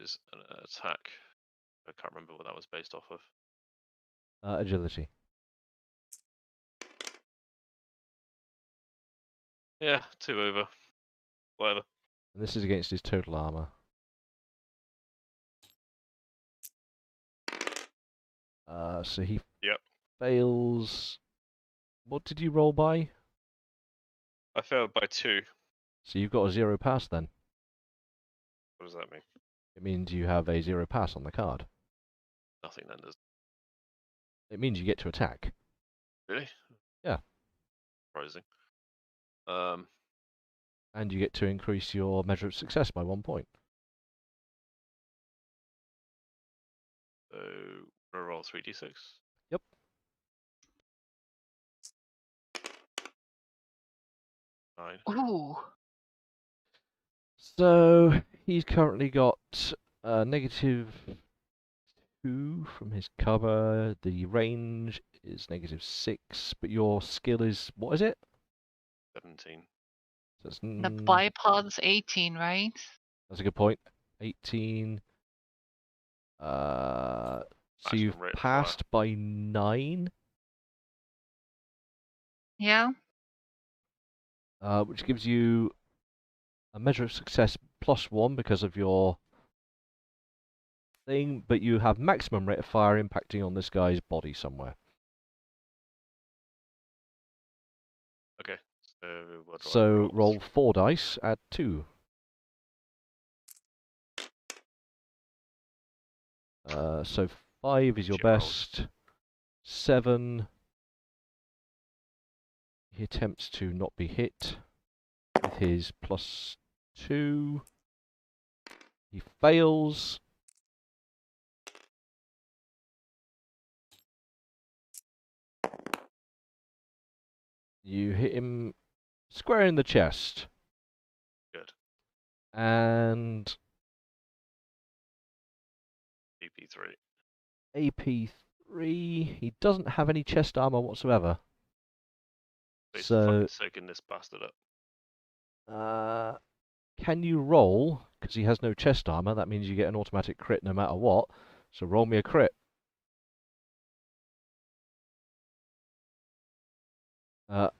Is an attack. I can't remember what that was based off of. Agility. Yeah, 2 over. Whatever. And this is against his total armor. So he fails. What did you roll by? I failed by 2. So you've got a 0 pass then. What does that mean? It means you have a 0 pass on the card. Nothing then, does It means you get to attack. Really? Yeah. Surprising. And you get to increase your measure of success by 1 point. So, I roll 3d6. Yep. Nine. Ooh. So he's currently got -2 from his cover. The range is -6, but your skill is, what is it? 17. So that's, The bipod's 18, right? that's a good point. 18. So Maximum you've rate of passed by 9, Yeah. which gives you a measure of success +1 because of your thing, but you have maximum rate of fire impacting on this guy's body somewhere. Okay. So, what do I So roll? roll 4 dice, add 2. So 5 is your Shit rolls. best. 7. He attempts to not be hit with his +2. He fails. You hit him square in the chest. Good. And AP3. AP3. He doesn't have any chest armor whatsoever. He's So fucking soaking this bastard up. can you roll? Because he has no chest armor. That means you get an automatic crit no matter what. So roll me a crit.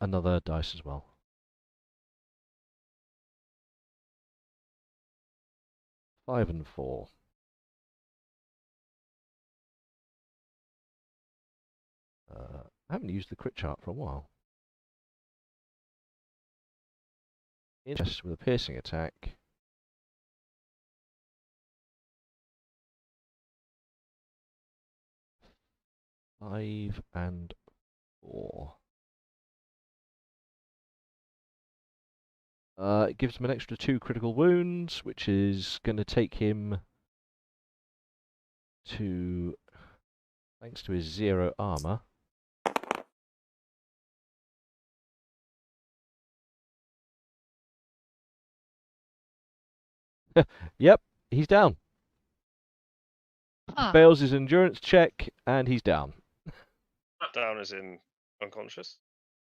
Another dice as well. 5 and 4. I haven't used the crit chart for a while. Interest with a piercing attack. Five and 4. It gives him an extra 2 critical wounds, which is going to take him to, thanks to his 0 armor. Yep, he's down. Huh. Fails his endurance check, and he's down. Down as in unconscious?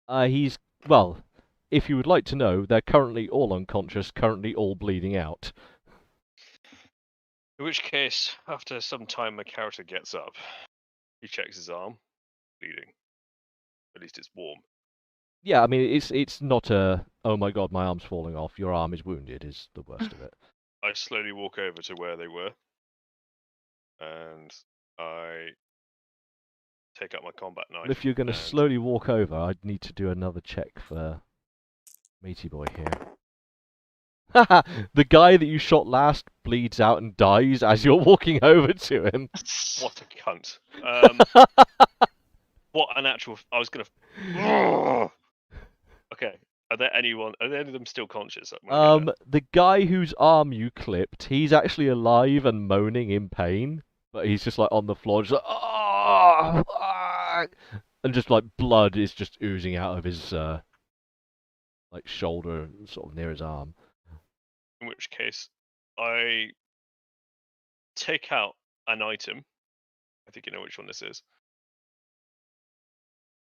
He's, well, if you would like to know, they're currently all unconscious, currently all bleeding out. In which case, after some time, my character gets up. He checks his arm. Bleeding. At least it's warm. Yeah, I mean, it's not a, oh my god, my arm's falling off, your arm is wounded, is the worst of it. I slowly walk over to where they were, and I take out my combat knife. Well, if you're going to and- slowly walk over, I'd need to do another check for Meaty Boy here. Haha, the guy that you shot last bleeds out and dies as you're walking over to him. What a cunt. What an actual... I was going to... Okay. Are there any of them still conscious? The guy whose arm you clipped, he's actually alive and moaning in pain, but he's just like on the floor, just like, "Ah, ah," and just like blood is just oozing out of his like shoulder, sort of near his arm. In which case, I take out an item. I think you know which one this is.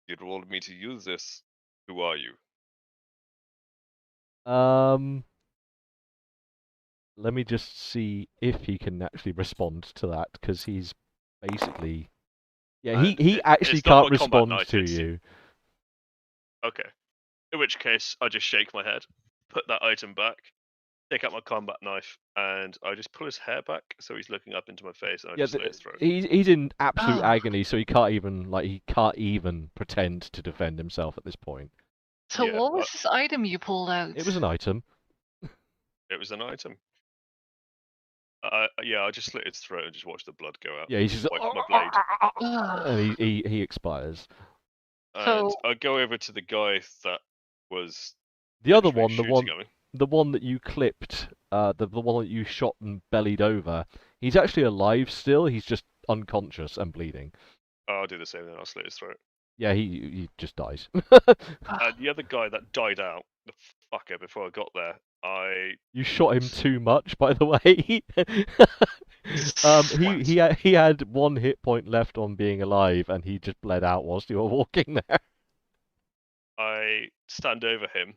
You wanted me to use this. Who are you? Let me just see if he can actually respond to that, because he's basically, yeah, he actually it's not can't what combat respond knife to is. you. Okay. In which case, I just shake my head, put that item back, take out my combat knife, and I just pull his hair back so he's looking up into my face, and I Yeah, just slit his throat. he's in absolute Oh. agony, so he can't even pretend to defend himself at this point. So Yeah, what was this item you pulled out? It was an item. It was an item. Yeah, I just slit his throat and just watch the blood go out. Yeah, he's just Wipe my blade. and he expires. And So- I go over to the guy that was The other literally one, shooting at me. the one that you clipped, the one that you shot and bellied over, he's actually alive still. He's just unconscious and bleeding. I'll do the same then. I'll slit his throat. Yeah, he just dies. The other guy that died out, the fucker, before I got there, You shot him too much, by the way. He had 1 hit point left on being alive, and he just bled out whilst you were walking there. I stand over him.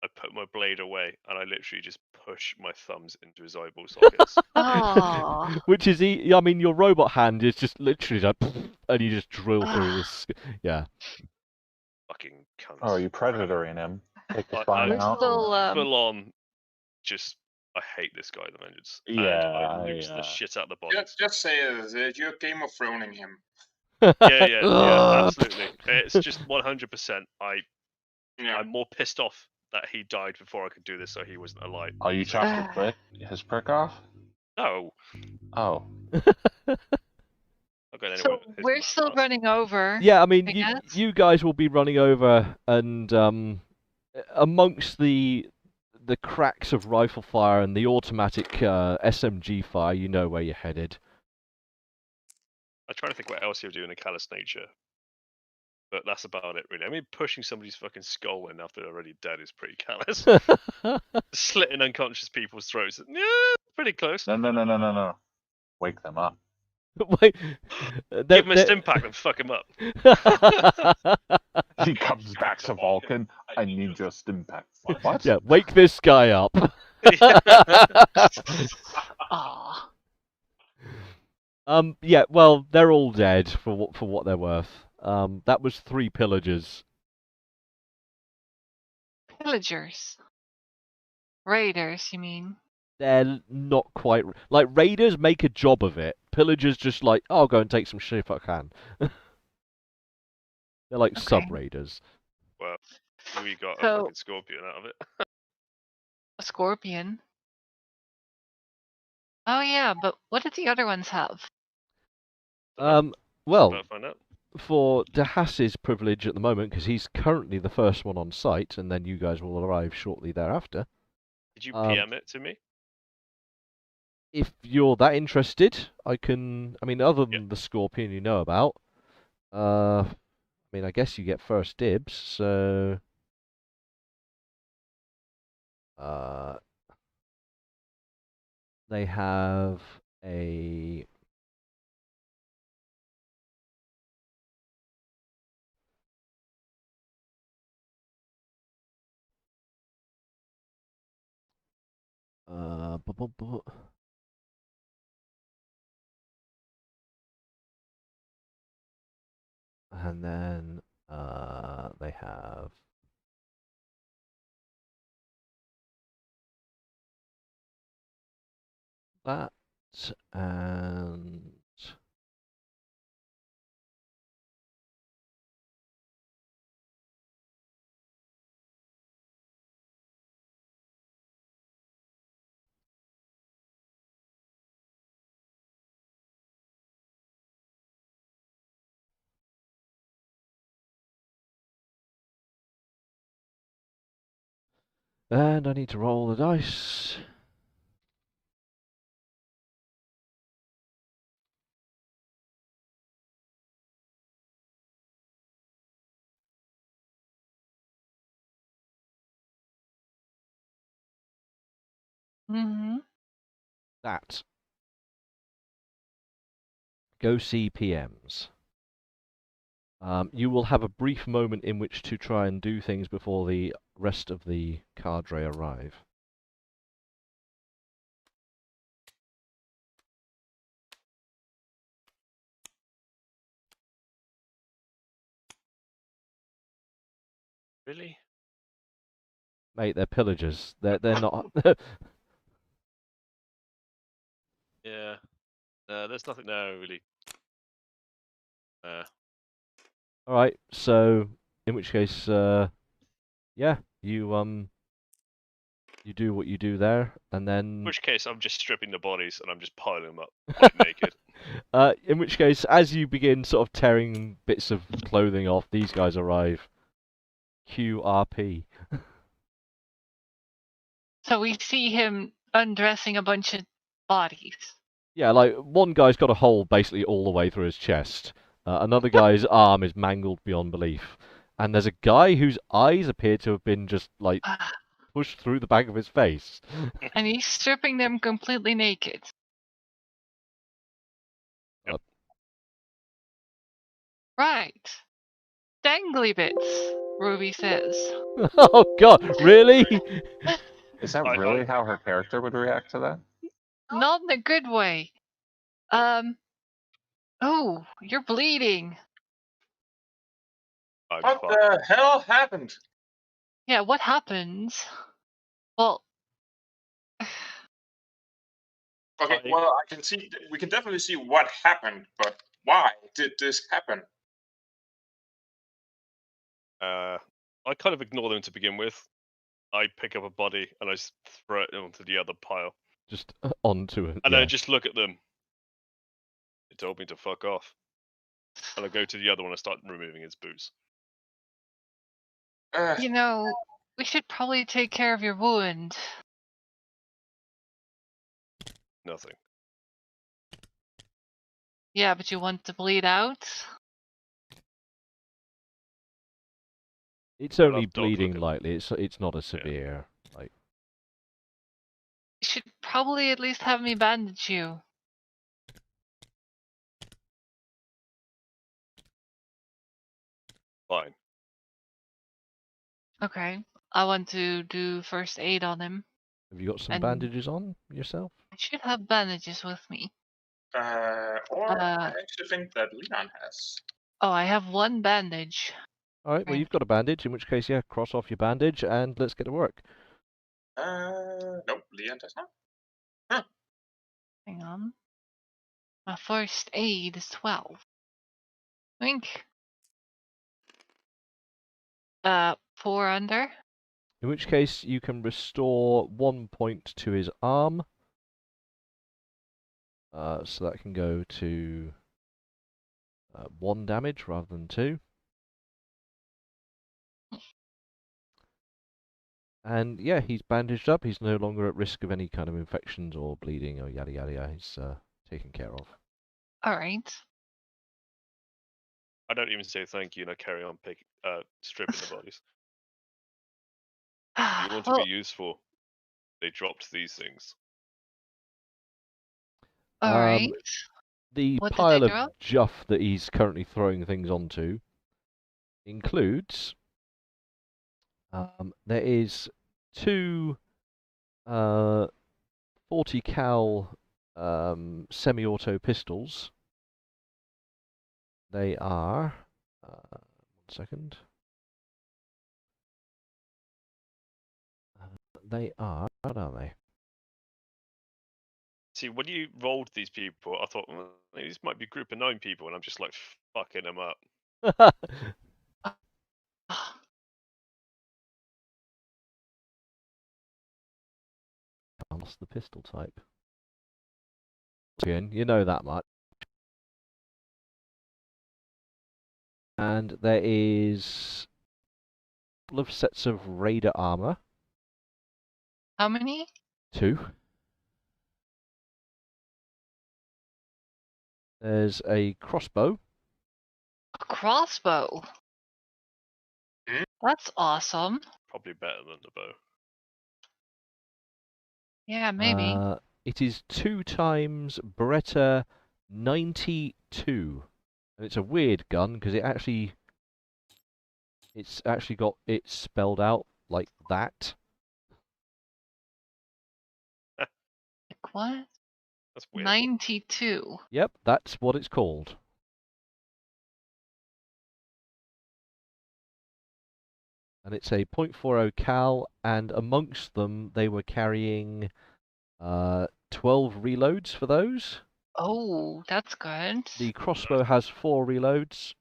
I put my blade away, and I literally just push my thumbs into his eyeball sockets. Oh. Which is, I mean, your robot hand is just literally like, and you just drill through this. Yeah. Fucking cunt. Oh, are you predatoring him? Take the I- spine We're out. still, Full on, just I hate this guy, the Vengeance. And Yeah, I lose the shit out of the bodies. Just say it. You're Game of Throning him. Yeah, absolutely. It's just 100%. Yeah. I'm more pissed off that he died before I could do this, so he wasn't alive. Oh, you chopped his prick off? No. Oh. Okay, anyway, So his we're man still lost. running over. Yeah, I mean, I guess. you guys will be running over, and amongst the cracks of rifle fire and the automatic SMG fire, you know where you're headed. I'm trying to think what else he'll do in a callous nature. But that's about it, really. I mean, pushing somebody's fucking skull in after they're already dead is pretty callous. Slitting unconscious people's throats. Yeah, pretty close. No. Wake them up. Wait, Give him a stim pack and fuck him up. He comes back to Vulcan. I need your stim pack. What? Yeah, wake this guy up. Aw. Yeah, well, they're all dead for what they're worth. That was 3 pillagers. Pillagers. Raiders, you mean? They're not quite like raiders make a job of it. Pillagers just like, oh, I'll go and take some shit if I can. They're like Okay. sub-raiders. Well, we got So- a fucking scorpion out of it. A scorpion. Oh yeah, but what did the other ones have? Well, Better find out. for Dehas's privilege at the moment, because he's currently the first one on site, and then you guys will arrive shortly thereafter. Did you PM it to me? If you're that interested, I can. I mean, other than the scorpion you know about, I mean, I guess you get first dibs. So, they have a. And then they have that, and I need to roll the dice. Mm-hmm. That. Go see PMs. You will have a brief moment in which to try and do things before the rest of the cadre arrive. Really? Mate, they're pillagers. They're not. Yeah. No, there's nothing there really. All right. So, in which case, yeah, you do what you do there, and In then which case, I'm just stripping the bodies and I'm just piling them up like naked. in which case, as you begin sort of tearing bits of clothing off, these guys arrive. QRP. So we see him undressing a bunch of bodies. Yeah, like one guy's got a hole basically all the way through his chest. Another guy's arm is mangled beyond belief. And there's a guy whose eyes appear to have been just like pushed through the back of his face. And he's stripping them completely naked. Yep. Right. Dangly bits, Ruby says. Oh god, really? Is that I- really how her character would react to that? Not in a good way. Oh, you're bleeding. I'm What fucked. the hell happened? Yeah, what happens? Well, Okay, I- well, I can see, we can definitely see what happened, but why did this happen? I kind of ignore them to begin with. I pick up a body and I throw it onto the other pile. Just onto it. And Yeah. I just look at them. They told me to fuck off. And I go to the other one and start removing his boots. you know, we should probably take care of your wound. Nothing. Yeah, but you want to bleed out? It's I only love dog bleeding looking. lightly. It's not a severe like. You should probably at least have me bandage you. Fine. Okay. I want to do first aid on him. Have you got some And- bandages on yourself? I should have bandages with me. Or I actually think that Leon has. Oh, I have one bandage. All right. Well, Right. you've got a bandage. In which case, yeah, cross off your bandage and let's get to work. Nope, Leon does not. Hang on. My first aid is 12. Wink. 4 under. In which case, you can restore 1 point to his arm. So that can go to 1 damage rather than 2. And yeah, he's bandaged up. He's no longer at risk of any kind of infections or bleeding or yada yada yada. He's taken care of. Alright. I don't even say thank you and I carry on stripping the bodies. You want to Well, be useful. They dropped these things. alright. The What did pile they of drop? juff that he's currently throwing things onto includes there is 2 40 cal semi-auto pistols. They are 1 second. They are, what are they? See, when you rolled these people, I thought these might be a group of 9 people, and I'm just like fucking them up. I lost the pistol type. Again, you know that much. And there is a couple of sets of raider armor. How many? 2. There's a crossbow. A crossbow. That's awesome. Probably better than the bow. Yeah, maybe. It is 2 times Beretta 92. And it's a weird gun because it's actually got it spelled out like that. Like what? That's weird. 92. Yep, that's what it's called. And it's a .40 cal, and amongst them they were carrying 12 reloads for those. Oh, that's good. The crossbow has 4 reloads.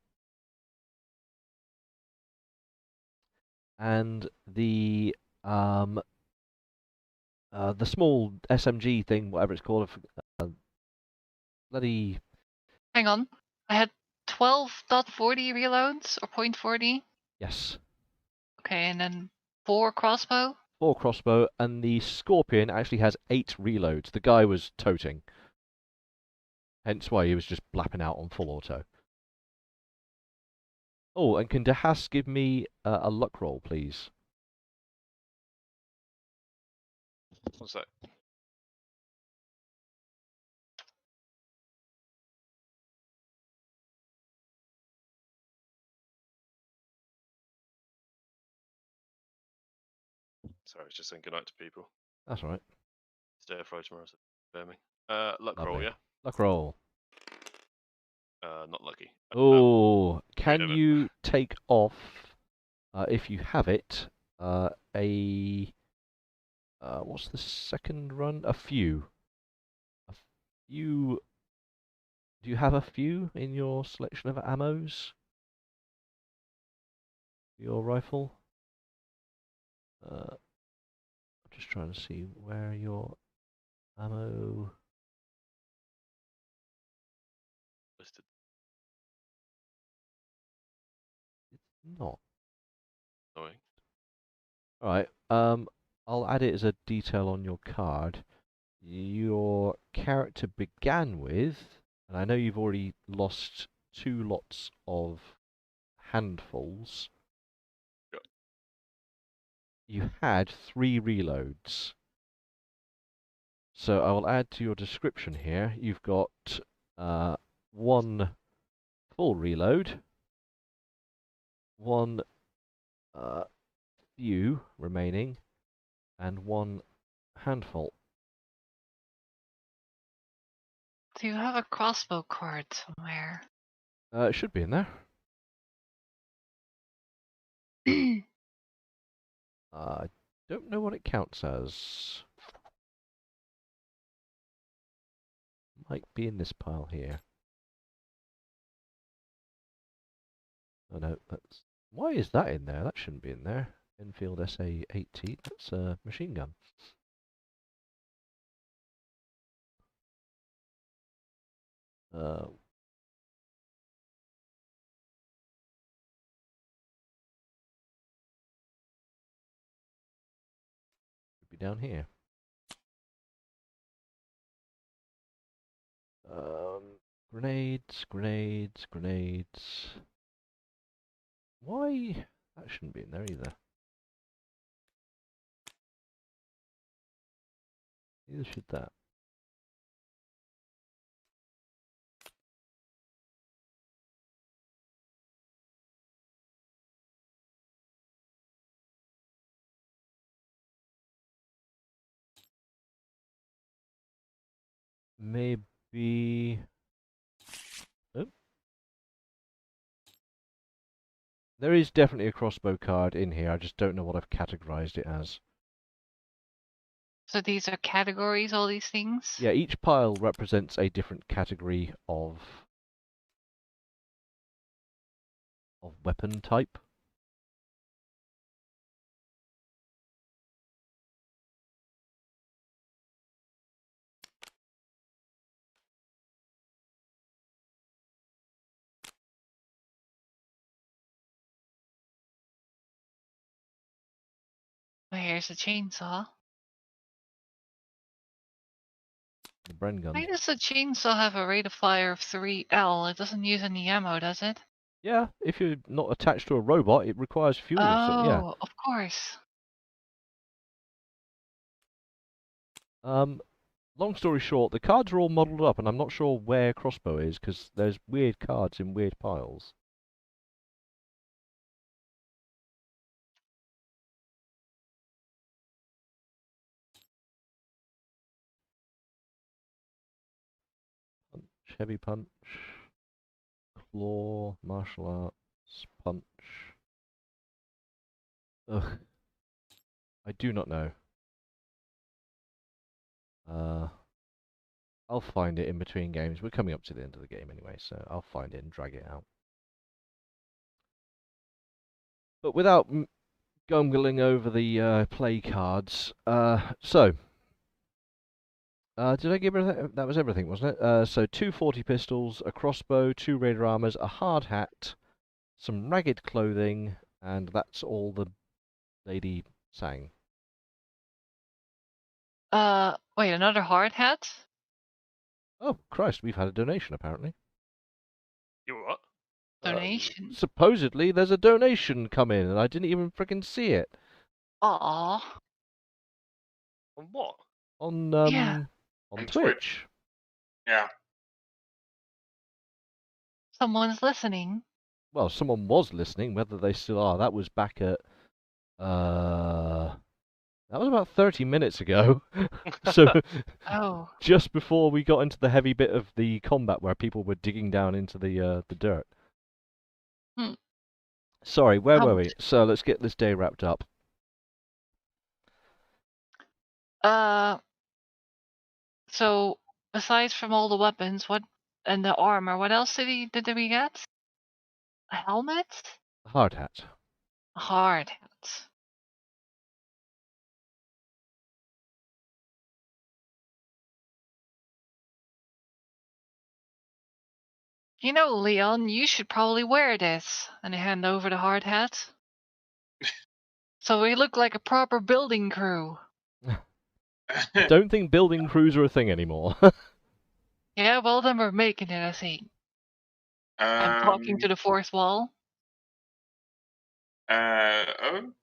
And the small SMG thing, whatever it's called, bloody... Hang on. I had 12.40 reloads or .40. Yes. Okay, and then 4 crossbow. 4 crossbow, and the Scorpion actually has 8 reloads. The guy was toting. Hence why he was just blapping out on full auto. Oh, and can Dehas give me a luck roll, please? What's that? Sorry, I was just saying goodnight to people. That's all right. Stay fry tomorrow, so bear me. Luck roll, Lovely. yeah? Luck roll. Not lucky. Oh, can of it. you take off, if you have it, what's the second run? A few. A few. Do you have a few in your selection of ammos? Your rifle? I'm just trying to see where your ammo... Listed. It's not. Annoying. Alright, I'll add it as a detail on your card. Your character began with, and I know you've already lost 2 lots of handfuls. Yep. You had 3 reloads. So I will add to your description here, you've got 1 full reload, 1 few remaining, and 1 handful. Do you have a crossbow card somewhere? It should be in there. I don't know what it counts as. Might be in this pile here. Oh no, that's... Why is that in there? That shouldn't be in there. Enfield SA-18, that's a machine gun. Should be down here. Grenades, grenades, grenades. Why? That shouldn't be in there either. Neither should that. Maybe... Oh. There is definitely a crossbow card in here, I just don't know what I've categorized it as. So these are categories, all these things? Yeah, each pile represents a different category of weapon type. Oh, here's a chainsaw. The Bren gun. Why does the chainsaw have a rate of fire of 3L? It doesn't use any ammo, does it? Yeah, if you're not attached to a robot, it requires fuel. So yeah. Oh, of course. Long story short, the cards are all modelled up, and I'm not sure where crossbow is because there's weird cards in weird piles. Punch, heavy punch, claw, martial arts, punch. Ugh. I do not know. I'll find it in between games. We're coming up to the end of the game anyway, so I'll find it and drag it out. But without gumbling over the play cards, so did I give everything? That was everything, wasn't it? So 2 40 pistols, a crossbow, 2 raider armors, a hard hat, some ragged clothing, and that's all the lady sang. Wait, another hard hat? Oh, Christ, we've had a donation, apparently. You what? Donation? Supposedly, there's a donation come in, and I didn't even frickin' see it. Aw. On what? On, Yeah. on On Twitch. Yeah. Someone's listening. Well, someone was listening, whether they still are. That was back at, that was about 30 minutes ago. So, Oh. just before we got into the heavy bit of the combat where people were digging down into the dirt. Hmm. Sorry, where How were much? we? So let's get this day wrapped up. So besides from all the weapons, what and the armor, what else did we get? A helmet? Hard hat. A hard hat. You know, Leon, you should probably wear this. And I hand over the hard hat. So we look like a proper building crew. I don't think building crews are a thing anymore. Yeah, well then we're making it, I think. I'm talking to the fourth wall. And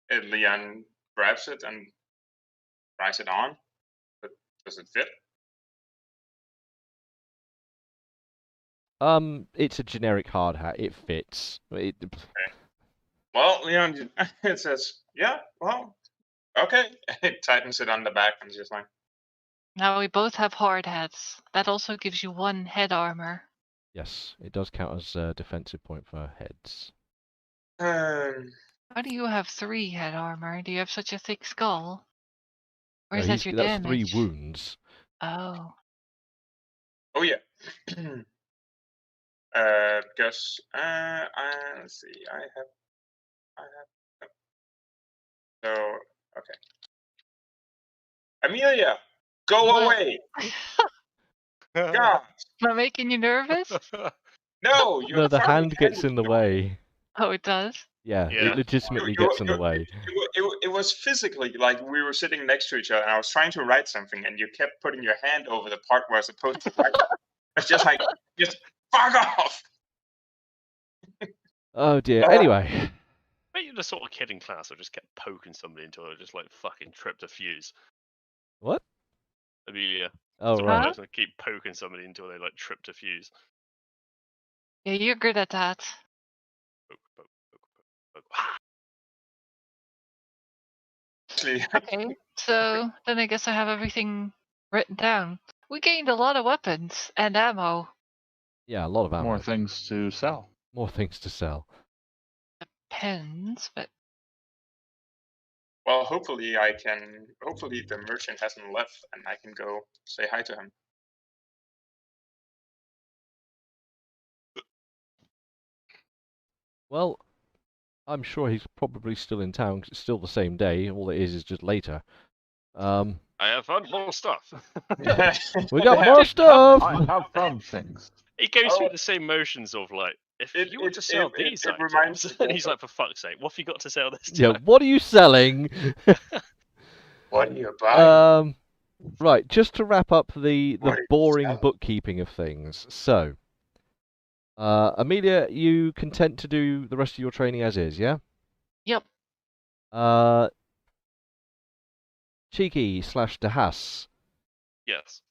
Leon grabs it and tries it on. But does it fit? It's a generic hard hat. It fits. Okay. Well, Leon, it says, yeah, well, okay. It tightens it on the back and just like, Now we both have hard hats. That also gives you 1 head armor. Yes, it does count as a defensive point for heads. Why do you have 3 head armor? Do you have such a thick skull? Or is No, that your that's damage? 3 wounds. Oh. oh yeah. Because let's see, I have. So okay, Amelia, go What? away. God, Am I making you nervous? no, No, the hand gets in the way. Oh, it does? Yeah, Yeah. it legitimately gets in the way. It was physically like we were sitting next to each other, and I was trying to write something, and you kept putting your hand over the part where I was supposed to write. It's just like, just fuck off. Oh dear. Anyway. Bet you're the sort of kid in class who just kept poking somebody until they just like fucking tripped a fuse. What? Amelia. Oh, Some right. person keep poking somebody until they like tripped a fuse. Yeah, you're good at that. Poke, poke, poke, poke, poke. Actually, Okay, so then I guess I have everything written down. We gained a lot of weapons and ammo. Yeah, a lot of ammo. More things to sell. More things to sell. Pens, but Well, hopefully hopefully the merchant hasn't left and I can go say hi to him. Well, I'm sure he's probably still in town 'cause it's still the same day. All it is just later. I have found more stuff. We got more stuff. I have found things. He goes Oh. through the same motions of like, if you were to sell these it reminds items, me and he's of- like, for fuck's sake, what have you got to sell this Yeah, time? what are you selling? What are you buying? Right, just to wrap up the What are you boring selling? bookkeeping of things. So, Amelia, you content to do the rest of your training as is, yeah? Yep. Cheeky / Dahas. Yes.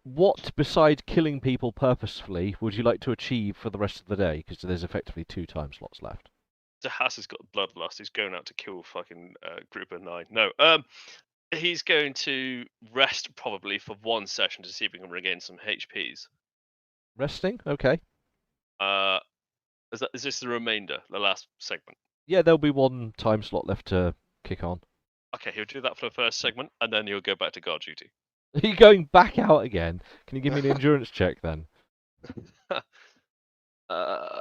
What, beside killing people purposefully, would you like to achieve for the rest of the day? Because there's effectively 2 time slots left. Dahas has got bloodlust. He's going out to kill fucking group of 9. No, he's going to rest probably for 1 session to see if he can regain some HPs. Resting? Okay. Is this the remainder, the last segment? Yeah, there'll be 1 time slot left to kick on. Okay, he'll do that for the first segment, and then he'll go back to guard duty. Are you going back out again? Can you give me an endurance check then? Oh.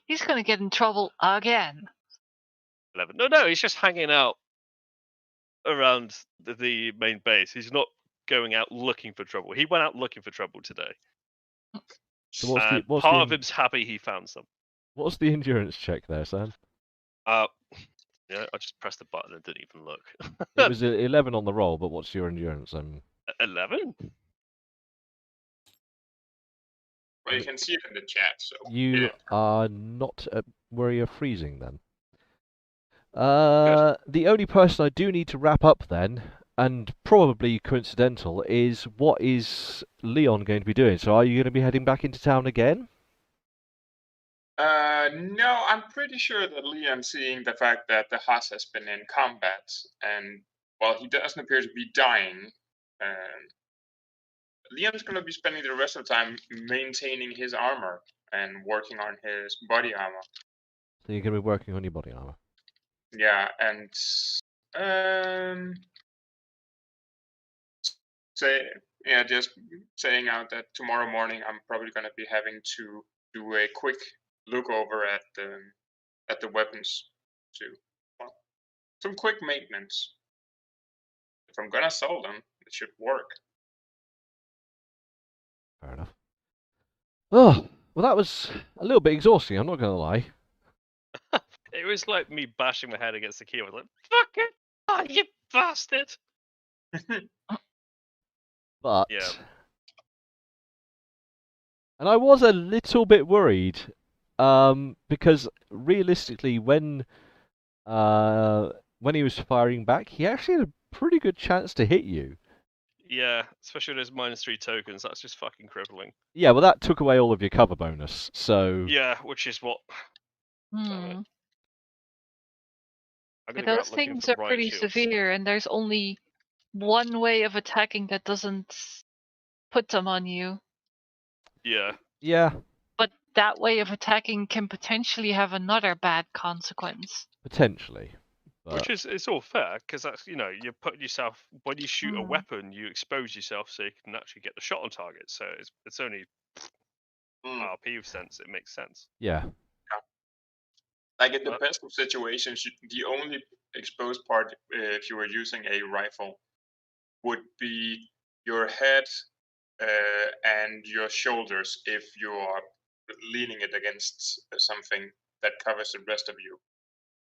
He's going to get in trouble again. 11. No, he's just hanging out around the main base. He's not going out looking for trouble. He went out looking for trouble today. So what's Part of him's happy he found some. What's the endurance check there, Sam? Yeah, I just pressed the button and didn't even look. It was 11 on the roll, but what's your endurance? 11? Well, you can see it in the chat. So You yeah. are not at where you're freezing then. The only person I do need to wrap up then, and probably coincidental, is what is Leon going to be doing? So are you going to be heading back into town again? No, I'm pretty sure that Leon, seeing the fact that the Haas has been in combat, and while he doesn't appear to be dying, Leon's going to be spending the rest of the time maintaining his armor and working on his body armor. So you're going to be working on your body armor? Yeah, and just saying out that tomorrow morning I'm probably going to be having to do a quick look over at the weapons too. Well, some quick maintenance. If I'm gonna sell them, it should work. Fair enough. Oh, well, that was a little bit exhausting, I'm not going to lie. It was like me bashing my head against the keyboard. Like, fuck it! Oh, you bastard! But... Yeah. And I was a little bit worried, because realistically, when he was firing back, he actually had a pretty good chance to hit you. Yeah, especially with those -3 tokens, that's just fucking crippling. Yeah, well, that took away all of your cover bonus, so... Yeah, which is what... Hmm. I'm gonna But go those out looking things for are riot pretty shields. severe, and there's only one way of attacking that doesn't put them on you. Yeah. Yeah, But that way of attacking can potentially have another bad consequence. potentially. But... Which is, it's all fair, because that's, you're putting yourself, when you shoot a weapon, you expose yourself so you can actually get the shot on target. So it's only RP sense, it makes sense. Yeah. Like in the best of situations, the only exposed part, if you were using a rifle, would be your head and your shoulders if you are leaning it against something that covers the rest of you.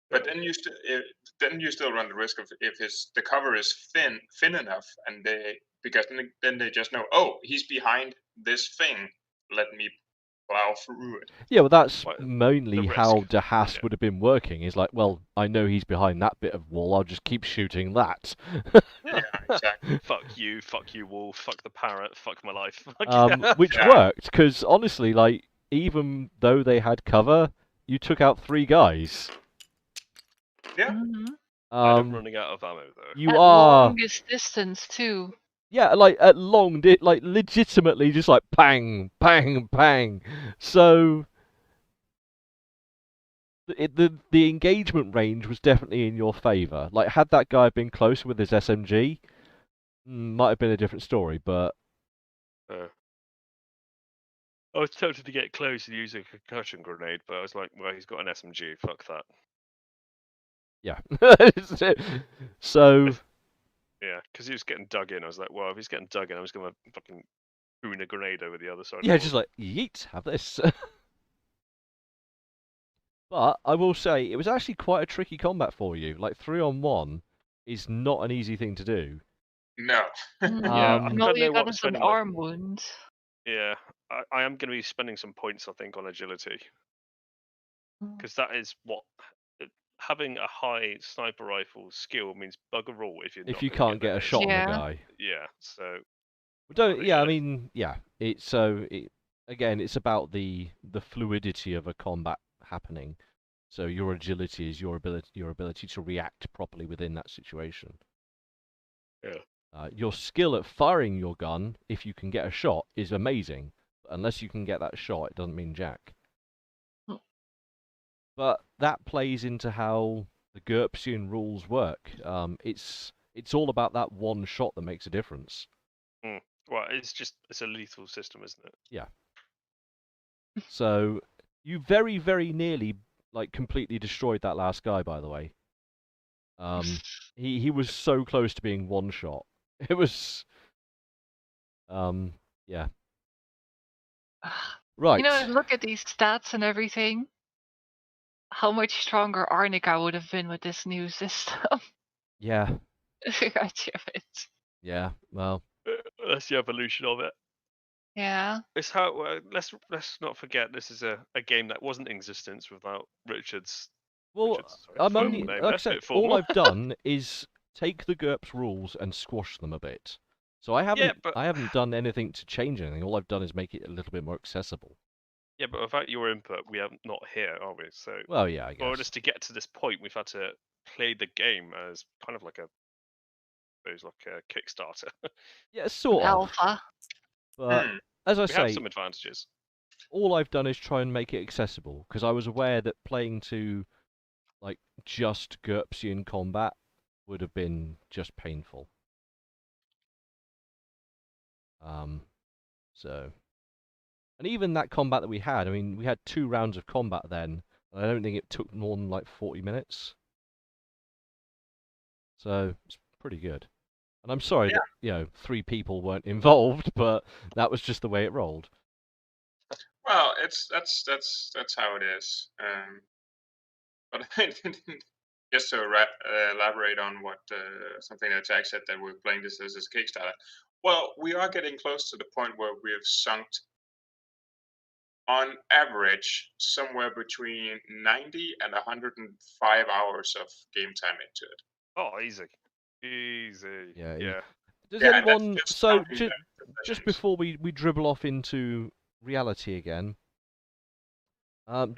But then you still run the risk of if the cover is thin enough, and because then they just know, oh, he's behind this thing. Let me plow through it. Yeah, well, that's mainly how Dahas Yeah. would have been working. Is like, well, I know he's behind that bit of wall. I'll just keep shooting that. Yeah, exactly. Fuck you, wall. Fuck the parrot. Fuck my life. Fuck Which worked, because honestly, like, even though they had cover, you took out 3 guys. Yeah. I'm running out of ammo though. You At are longest distance too. Yeah, like at long, like legitimately, just like bang, bang, bang. So the engagement range was definitely in your favour. Like, had that guy been closer with his SMG, might have been a different story. But I was tempted to get close and use a concussion grenade, but I was like, well, he's got an SMG. Fuck that. yeah. So Yeah, because he was getting dug in. I was like, well, if he's getting dug in, I'm just gonna fucking boon a grenade over the other side. yeah, of the just wall. like yeet, have this. But I will say it was actually quite a tricky combat for you. Like 3-on-1 is not an easy thing to do. No. Yeah, I Um, No, don't you know what got I'm us an spending my. arm wound. Yeah, I am going to be spending some points, I think, on agility, because that is what having a high sniper rifle skill means bugger all if you're if not you going to can't get a hit. shot on the Yeah. guy. Yeah, so Well, don't. holy Yeah, I shit. mean, yeah. It's so. Again, it's about the fluidity of a combat happening. So your agility is your ability to react properly within that situation. Yeah. Your skill at firing your gun, if you can get a shot, is amazing. But unless you can get that shot, it doesn't mean jack. Hmm. But that plays into how the GURPSian rules work. It's all about that one shot that makes a difference. Well, it's a lethal system, isn't it? Yeah. So you very, very nearly completely destroyed that last guy, by the way. He was so close to being one shot. It was yeah. Right. You know, look at these stats and everything. How much stronger Arnica would have been with this new system. Yeah. Right, it. Yeah. Well, That's the evolution of it. Yeah. It's how let's not forget this is a game that wasn't in existence without Richard's. well, Sorry, I'm full only name. like I That's a said, bit all formal. I've done is take the GURPS rules and squash them a bit. So I haven't Yeah, but I haven't done anything to change anything. All I've done is make it a little bit more accessible. yeah, but without your input, we are not here, are we? So Well, yeah, I for guess. us to get to this point, we've had to play the game as kind of like a Kickstarter. Yeah, An sort of. alpha. But as I We have say, some advantages. all I've done is try and make it accessible because I was aware that playing to just GURPSian combat would have been just painful. So, and even that combat that we had, I mean, we had 2 rounds of combat then, and I don't think it took more than 40 minutes. So it's pretty good. And I'm sorry that 3 people weren't involved, but that was just the way it rolled. Well, that's how it is. But just to elaborate on what something that Jack said, that we're playing this as a Kickstarter. Well, we are getting close to the point where we have sunk, on average, somewhere between 90 and 105 hours of game time into it. Oh, easy. Yeah. Yeah. Does Yeah, and that's anyone? just So counting the just sessions. before we dribble off into reality again,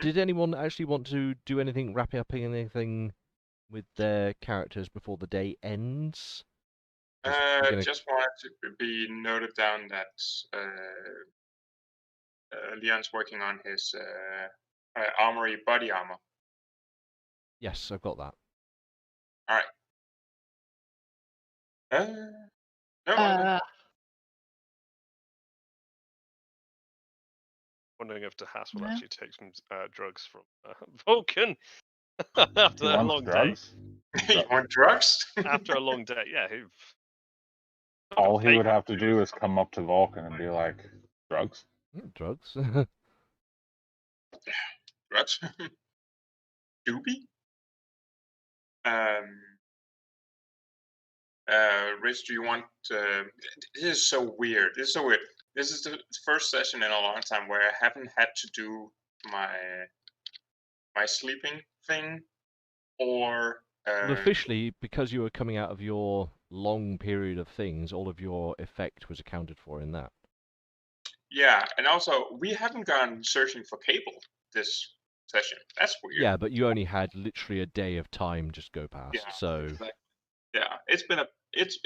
did anyone actually want to do anything, wrap up anything with their characters before the day ends? 'Cause we're gonna. Just wanted to be noted down that Leon's working on his armory body armor. Yes, I've got that. All right. No, Wondering if DeHaas will Yeah. actually take some drugs from Vulcan after He a wants long drugs. you want drugs? day. After a long day, yeah. All he would have to do is come up to Vulcan and be like, drugs? Drugs. Drugs? Doobie? Rich, do you want? This is so weird. This is so weird. This is the first session in a long time where I haven't had to do my sleeping thing, or Well, officially, because you were coming out of your long period of things, all of your effect was accounted for in that. yeah, and also we haven't gone searching for cable this session. That's weird. Yeah, but you only had literally a day of time just go past. Yeah, So exactly. Yeah, it's been a it's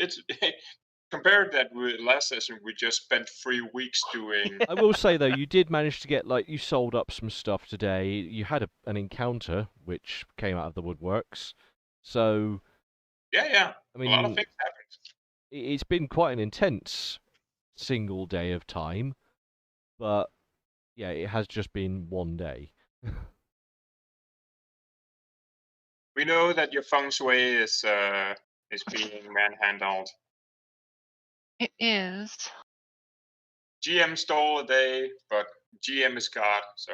Compared that with last session, we just spent 3 weeks doing. I will say though, you did manage to get you sold up some stuff today. You had an encounter which came out of the woodworks. So Yeah. I A lot of mean, things happened. it's been quite an intense single day of time, but yeah, it has just been one day. We know that your feng shui is being manhandled. It is. GM stole a day, but GM is God, so.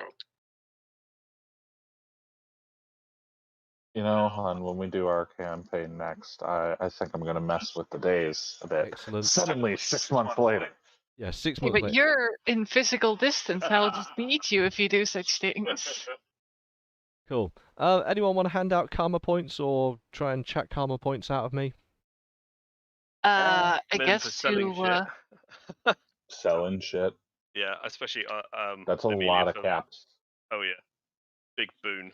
You know, hon, when we do our campaign next, I think I'm going to mess with the days a bit. Excellent. Suddenly, 6 months later. Yeah, 6 Yeah, months but later. you're in physical distance. I'll just beat you if you do such things. Cool. Anyone want to hand out karma points or try and chat karma points out of me? I I'm in for guess selling to shit. Selling shit. Yeah, especially That's a Amelia lot of for- caps. Oh yeah, big boon.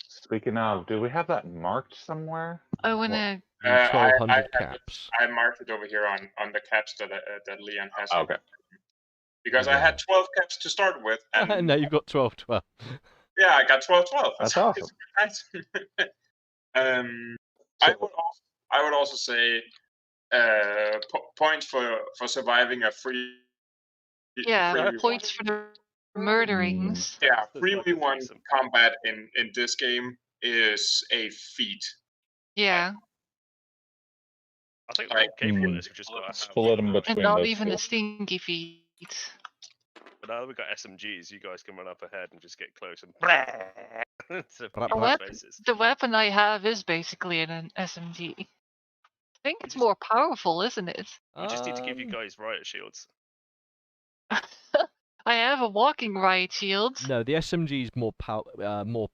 Speaking of, do we have that marked somewhere? I wanna. The I 1200 have it. caps. I marked it over here on the caps that Leon has. Okay. Because I had 12 caps to start with, and now you've got 12. yeah, I got 12. That's awesome. Nice. I would also say points for surviving a free. Yeah, 3v1. points for the murderings. Yeah, This might be 3v1 threesome. combat in this game is a feat. Yeah, I think we're Like, all capable of this. We just got to have. Split them and between not those even two. the stinky feet. But now that we've got SMGs, you guys can run up ahead and just get close and. to Brap, people's brap. faces. The weapon I have is basically an SMG. I think it's more powerful, isn't it? We just need to give you guys riot shields. I have a walking riot shield. No, the SMG is more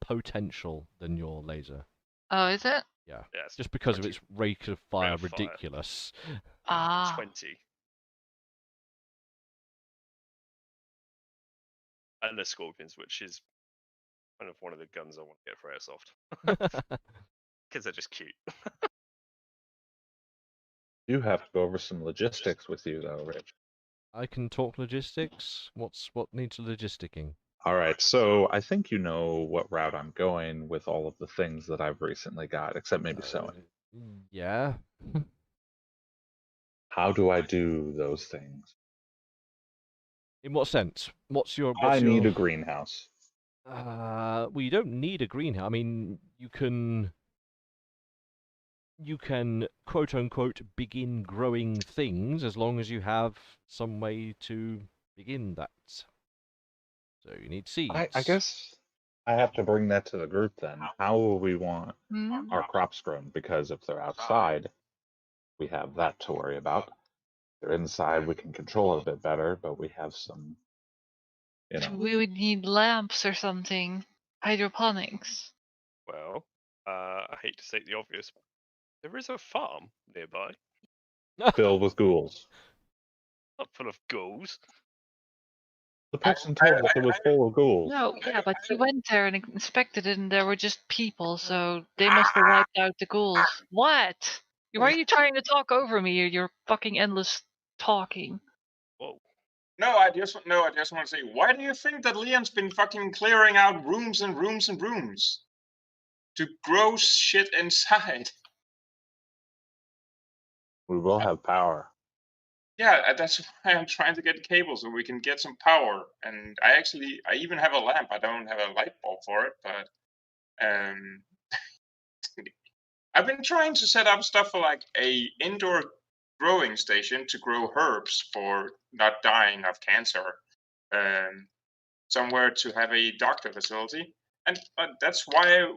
potential than your laser. Oh, is it? Yeah, Yes. just because of its rate of fire, of fire. ridiculous. Ah. 20. And the Scorpions, which is kind of one of the guns I want to get for airsoft. Because they're just cute. You have to go over some logistics with you, though, Rich. I can talk logistics. What needs logisticking? All right, so I think you know what route I'm going with all of the things that I've recently got, except maybe sewing. Yeah. How do I do those things? In what sense? I need a greenhouse. Well, you don't need a greenhouse. I mean, you can quote unquote begin growing things as long as you have some way to begin that. So you need seeds. I guess I have to bring that to the group then. How will we want Hmm? our crops grown? Because if they're outside, we have that to worry about. If they're inside, we can control it a bit better, but we have some, you know. We would need lamps or something. Hydroponics. Well, I hate to state the obvious. There is a farm nearby. Filled with ghouls. Not full of ghouls. The person told us it was full of ghouls. No, yeah, but you went there and inspected it, and there were just people, so they must have wiped out the ghouls. What? Why are you trying to talk over me? You're fucking endless talking. Whoa. No, I just want to say, why do you think that Leon's been fucking clearing out rooms and rooms and rooms to grow shit inside? We will have power. Yeah, that's why I'm trying to get cables so we can get some power. And I even have a lamp. I don't have a light bulb for it, but I've been trying to set up stuff for like a indoor growing station to grow herbs for not dying of cancer. Somewhere to have a doctor facility, and that's why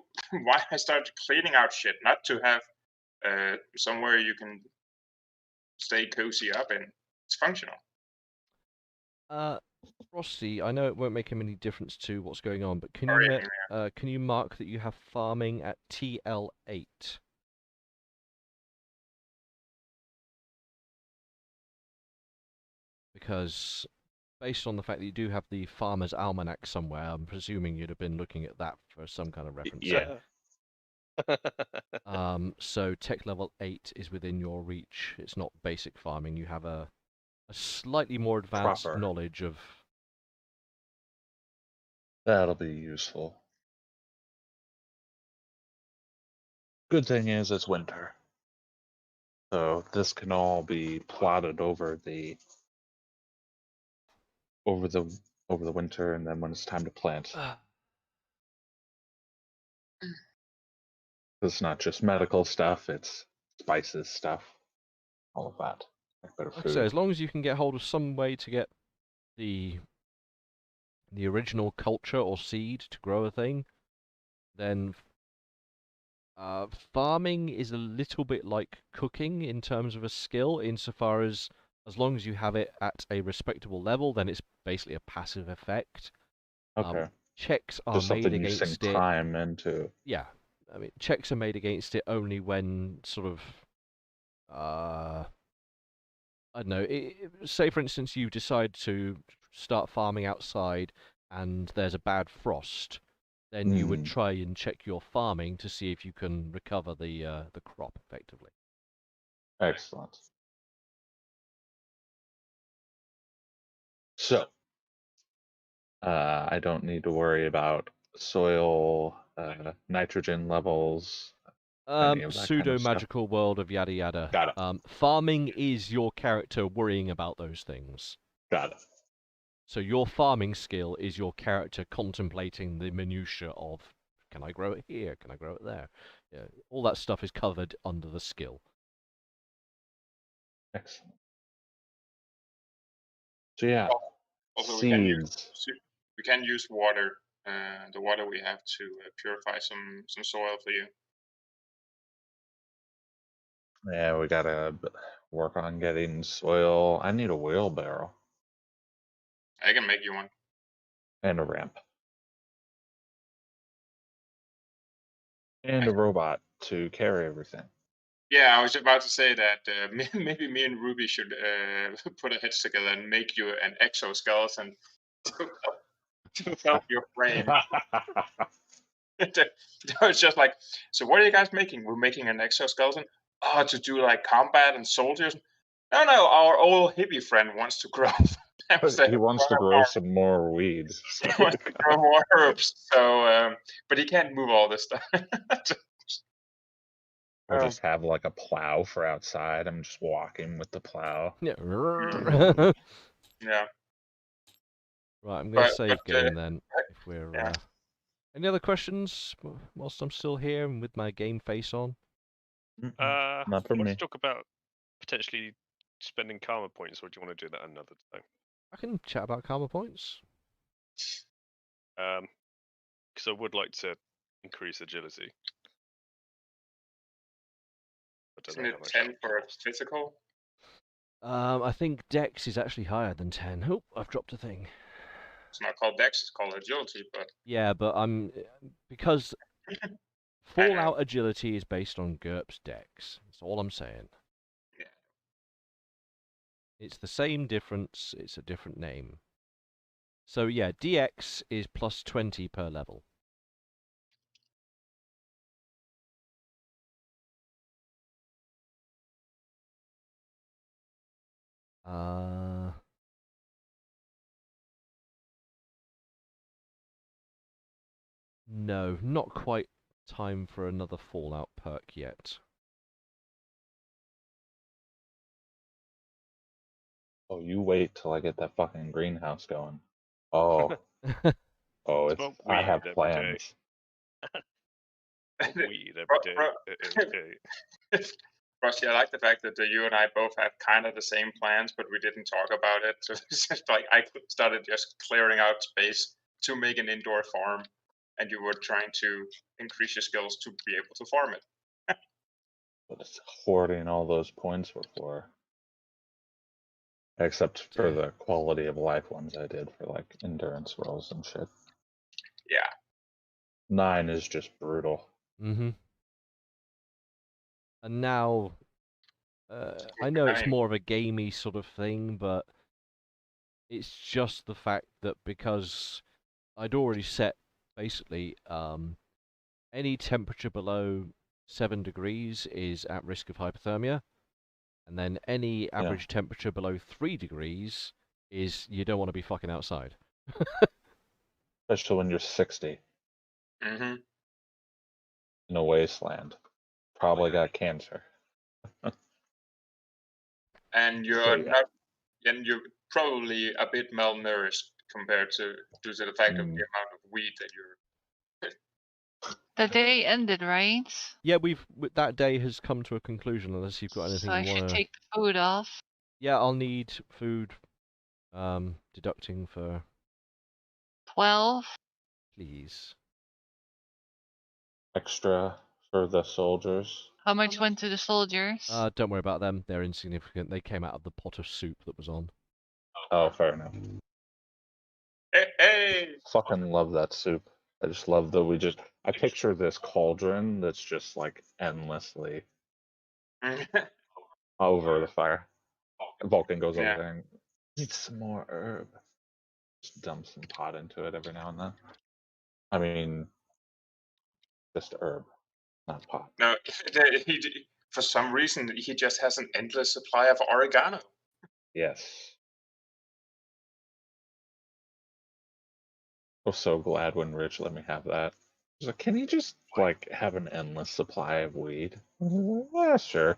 I started cleaning out shit, not to have somewhere you can stay cozy up and it's functional. Frosty, I know it won't make any difference to what's going on, but can you mark that you have farming at TL8? Because based on the fact that you do have the Farmer's Almanac somewhere, I'm presuming you'd have been looking at that for some kind of reference. Yeah. So tech level 8 is within your reach. It's not basic farming. You have a slightly more advanced Proper. knowledge of. That'll be useful. Good thing is it's winter. So this can all be plotted over the winter, and then when it's time to plant. It's not just medical stuff, it's spices stuff. All of that. Like better Like I say, food. as long as you can get hold of some way to get the original culture or seed to grow a thing, then farming is a little bit like cooking in terms of a skill, insofar as long as you have it at a respectable level, then it's basically a passive effect. Okay. Checks are Just made something you sink against it. time into. Yeah, I mean, checks are made against it only when sort of, I don't know. Say, for instance, you decide to start farming outside, and there's a bad frost. Then you would try and check your farming to see if you can recover the crop effectively. Excellent. So, I don't need to worry about soil, nitrogen levels, any of that kind Pseudo of stuff. magical world of yada yada. Got it. Farming is your character worrying about those things. Got it. So your farming skill is your character contemplating the minutiae of, can I grow it here? Can I grow it there? Yeah, all that stuff is covered under the skill. Excellent. So yeah, Also, seeds. we can use water. The water we have to purify some soil for you. Yeah, we gotta work on getting soil. I need a wheelbarrow I can make you one. and a ramp and a robot to carry everything. Yeah, I was about to say that maybe me and Ruby should put our heads together and make you an exoskeleton to help your frame. It's just like, so what are you guys making? We're making an exoskeleton. Oh, to do like combat and soldiers. No, our old hippie friend wants to grow. He wants to grow some more weeds. He wants to grow more herbs. So, but he can't move all this stuff. Or just have like a plow for outside. I'm just walking with the plow. Yeah. Yeah. Right, I'm going to save but, game then. If we're yeah. Any other questions whilst I'm still here and with my game face on? Not for I want me. to talk about potentially spending karma points, or do you want to do that another time? I can chat about karma points. Because I would like to increase agility. Isn't it 10 for physical? I think Dex is actually higher than 10. Oh, I've dropped a thing. It's not called Dex, it's called agility, but Yeah, but because Fallout agility is based on GURPS Dex. That's all I'm saying. Yeah. It's the same difference, it's a different name. So yeah, DX is plus 20 per level. No, not quite time for another Fallout perk yet. Oh, you wait till I get that fucking greenhouse going. Oh, it's. I have plans. Weed every day. Rusty, I like the fact that you and I both had kind of the same plans, but we didn't talk about it. So it's just like I started just clearing out space to make an indoor farm, and you were trying to increase your skills to be able to farm it. But it's hoarding all those points were for. Except for the quality of life ones I did for like endurance rolls and shit. Yeah. 9 is just brutal. Mm-hmm. And now, I know it's more of a gamey sort of thing, but it's just the fact that because I'd already set basically any temperature below 7 degrees is at risk of hypothermia. And then any average temperature below 3 degrees is you don't want to be fucking outside. Especially when you're 60 Mm-hmm. in a wasteland. Probably got cancer. And you're So, yeah. not, and you're probably a bit malnourished compared to due to the fact of the amount of weed that you're. The day ended, right? Yeah, that day has come to a conclusion unless you've got anything So I you should want to. take the food off. Yeah, I'll need food. Deducting for 12. please. Extra for the soldiers. How much went to the soldiers? Don't worry about them. They're insignificant. They came out of the pot of soup that was on. Oh, fair enough. Hey! Fucking love that soup. I just love that I picture this cauldron that's just like endlessly over the fire. Vulcan goes over there and needs some more herb. Just dumps some pot into it every now and then. I mean, just herb, not pot. No, for some reason he just has an endless supply of oregano. Yes. I was so glad when Rich let me have that. He's like, can you just like have an endless supply of weed? Yeah, sure.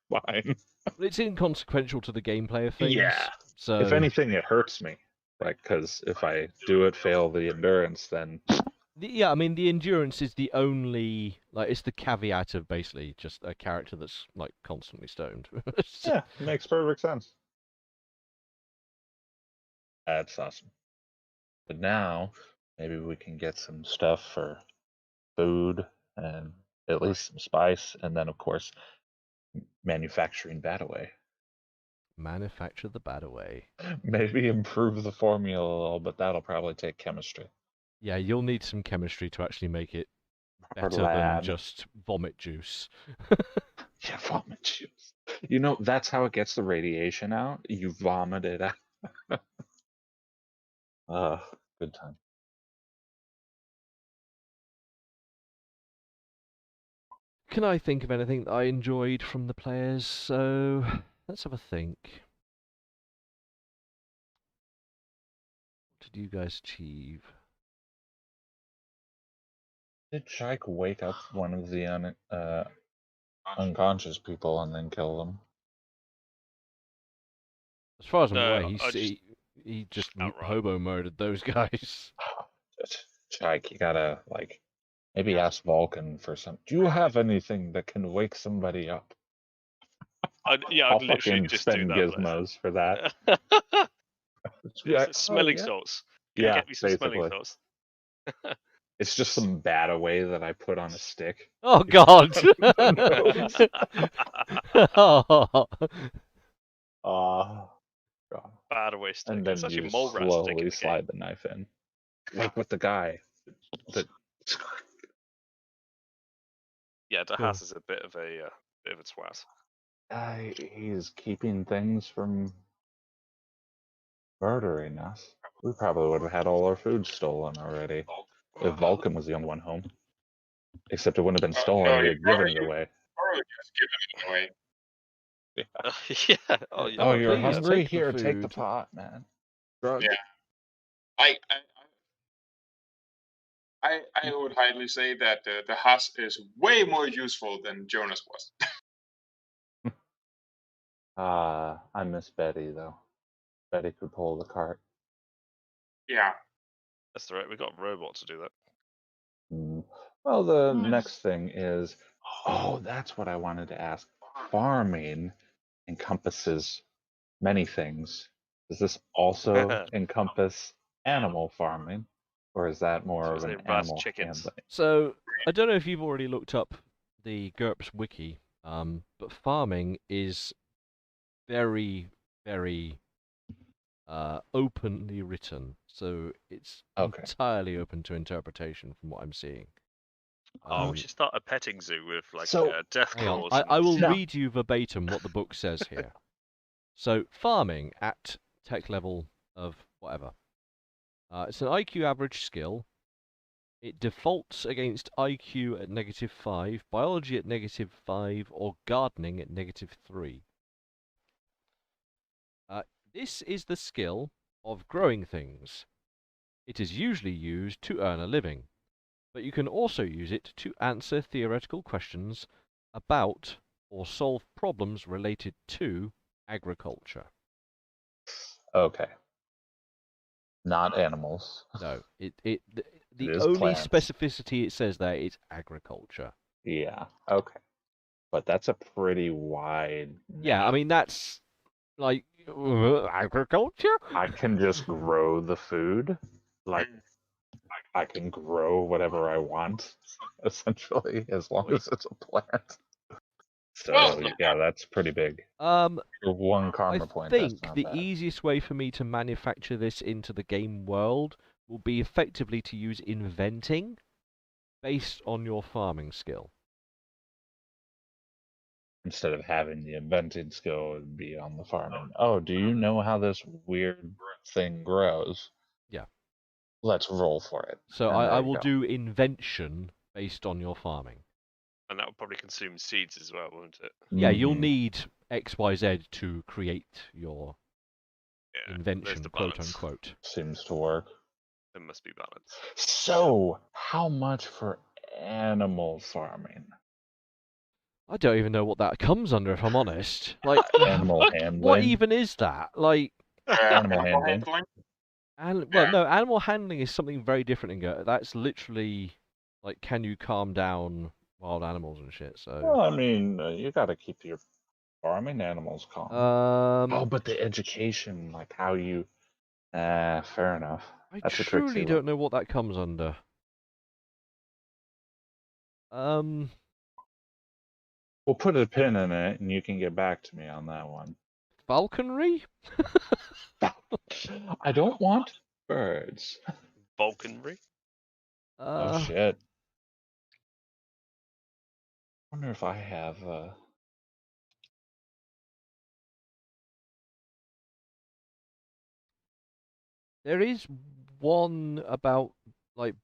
Fine. But it's inconsequential to the gameplay of things. Yeah. So If anything, it hurts me. Like, because if I do it, fail the endurance, then yeah, I mean the endurance is the only it's the caveat of basically just a character that's like constantly stoned. yeah, it makes perfect sense. That's awesome. But now maybe we can get some stuff for food and at least some spice, and then of course manufacturing that away. Manufacture the bad away. Maybe improve the formula a little, but that'll probably take chemistry. Yeah, you'll need some chemistry to actually make it Proper better than lab. just vomit juice. Yeah, vomit juice. You know, that's how it gets the radiation out. You vomit it out. Good time. Can I think of anything that I enjoyed from the players? So let's have a think. What did you guys achieve? Did Shyke wake up one of the unconscious people and then kill them? As far as I'm No, aware, I he just outright. hobo murdered those guys. Shyke, you gotta like maybe ask Vulcan for some. Do you have anything that can wake somebody up? I'd I'll literally fucking just do spend that. gizmos for that. Yeah, smelling salts. Can you Yeah, get me some basically. smelling salts? It's just some bad away that I put on a stick. Oh God! Oh, God. Bad away stick. And then It's actually you mole rat stick in slowly the slide the knife in. Like with the guy. Yeah, Cool. Dahas is a bit of a twat. He's keeping things from murdering us. We probably would have had all our food stolen already if Vulcan was the only one home. Except it wouldn't have been stolen, no, we you had given probably- it away. Or just giving it away. Yeah. Oh, yeah. Oh, you're please hungry? take the Here, take the food. pot, man. Drug. Yeah. I would highly say that the Haas is way more useful than Jonas was. I miss Betty though. Betty could pull the cart. Yeah. That's right. We got a robot to do that. Well, the Nice. next thing is, that's what I wanted to ask. Farming encompasses many things. Does this also encompass animal farming, or is that more So of they an rat animal chickens. handling? So I don't know if you've already looked up the GURPS wiki, but farming is very, very openly written. So it's Okay. entirely open to interpretation from what I'm seeing. Oh, we should start a petting zoo with like So- death Hang on, claws. I will No. read you verbatim what the book says here. So, farming at tech level of whatever. It's an IQ average skill It defaults against IQ at -5, biology at -5, or gardening at -3. This is the skill of growing things. It is usually used to earn a living, but you can also use it to answer theoretical questions about or solve problems related to agriculture. Okay. Not animals. No, the It is only plants. specificity it says there is agriculture. Yeah. Okay. But that's a pretty wide. Yeah, I mean that's like agriculture. I can just grow the food. Like I can grow whatever I want, essentially, as long as it's a plant. So Well, yeah, that's pretty big. For one I karma point, that's think not the bad. easiest way for me to manufacture this into the game world will be effectively to use inventing based on your farming skill. Instead of having the inventing skill, it'd be on the farming. Oh, do you know how this weird thing grows? Yeah. Let's roll for it. So And I there you will go. do invention based on your farming. And that would probably consume seeds as well, won't it? Yeah, you'll Mhm. need XYZ to create your Yeah. There's invention, the quote balance. unquote. Seems to work. There must be balance. So, how much for animal farming? I don't even know what that comes under, if I'm honest. Like, Animal what handling? even is that? Like, Animal handling. well, Yeah. no, animal handling is something very different in Go. That's literally like, can you calm down wild animals and shit? So, Well, I mean, you got to keep your farming animals calm. Oh, but the education, like how you. Fair enough. I That's a truly tricksy don't one. know what that comes under. We'll put a pin in it, and you can get back to me on that one. Falconry? I don't want birds. Vulcanry? Oh shit. I wonder if I have. There is one about like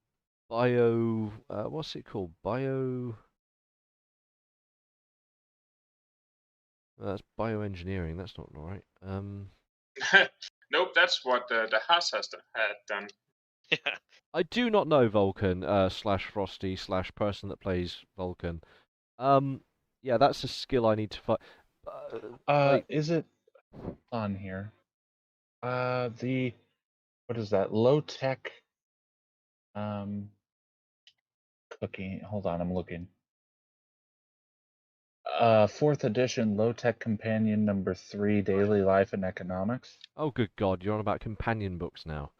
bio. What's it called? Bio. That's bioengineering. That's not right. Nope, that's what the Haas had done. Yeah. I do not know Vulcan slash Frosty slash person that plays Vulcan. Yeah, that's a skill I need to find. Like, Is it on here? What is that? Low tech. Cooking. Hold on, I'm looking. 4th edition, low tech companion number 3, daily life and economics. oh good God, you're on about companion books now.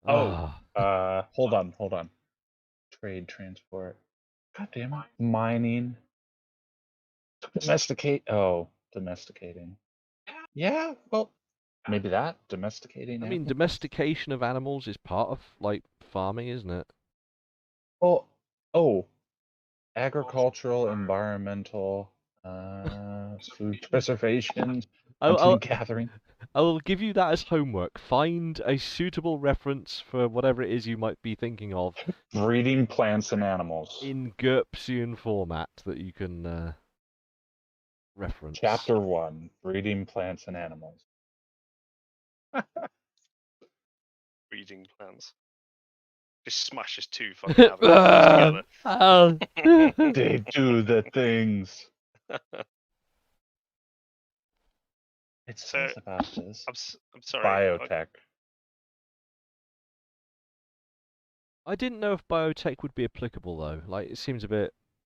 Oh, Ah. hold on. Trade, transport. God damn it. Mining. Domesticating. Yeah, well, maybe that. Domesticating. I mean, animals? domestication of animals is part of like farming, isn't it? Well, agricultural, environmental, food preservation, hunting, gathering. I will give you that as homework. Find a suitable reference for whatever it is you might be thinking of Breeding plants and animals. in GURPSian format that you can reference. Chapter 1, breeding plants and animals. Breeding plants. Just smashes two fucking avocados together. They do the things. It So, says about this. I'm sorry. Biotech. I didn't know if biotech would be applicable though. Like, it seems a bit.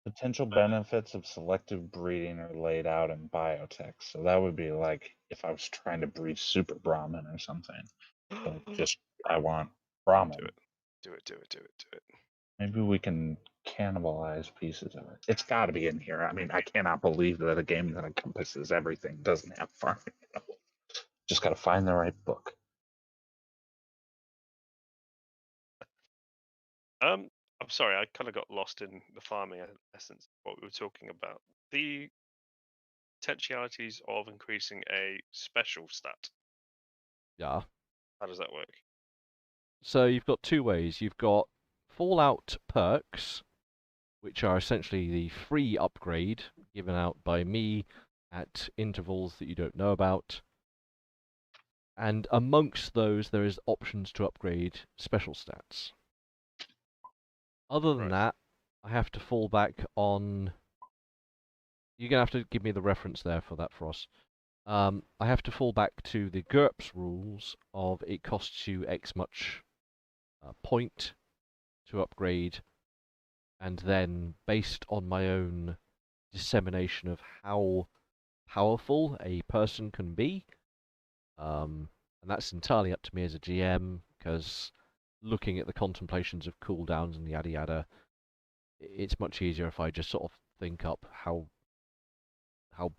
Potential benefits of selective breeding are laid out in biotech. So that would be like if I was trying to breed super Brahmin or something. But just, I want Brahmin. Do it. Maybe we can cannibalize pieces of it. It's got to be in here. I mean, I cannot believe that a game that encompasses everything doesn't have farming. Just got to find the right book. I'm sorry, I kind of got lost in the farming essence of what we were talking about. The potentialities of increasing a special stat. Yeah. How does that work? So you've got two ways. You've got Fallout perks, which are essentially the free upgrade given out by me at intervals that you don't know about. And amongst those, there is options to upgrade special stats. Other than that, I have to fall back on... You're going to have to give me the reference there for that, Frost. I have to fall back to the GURPS rules of it costs you X much point to upgrade, and then based on my own dissemination of how powerful a person can be, and that's entirely up to me as a GM, because looking at the contemplations of cooldowns and yada yada, it's much easier if I just sort of think up how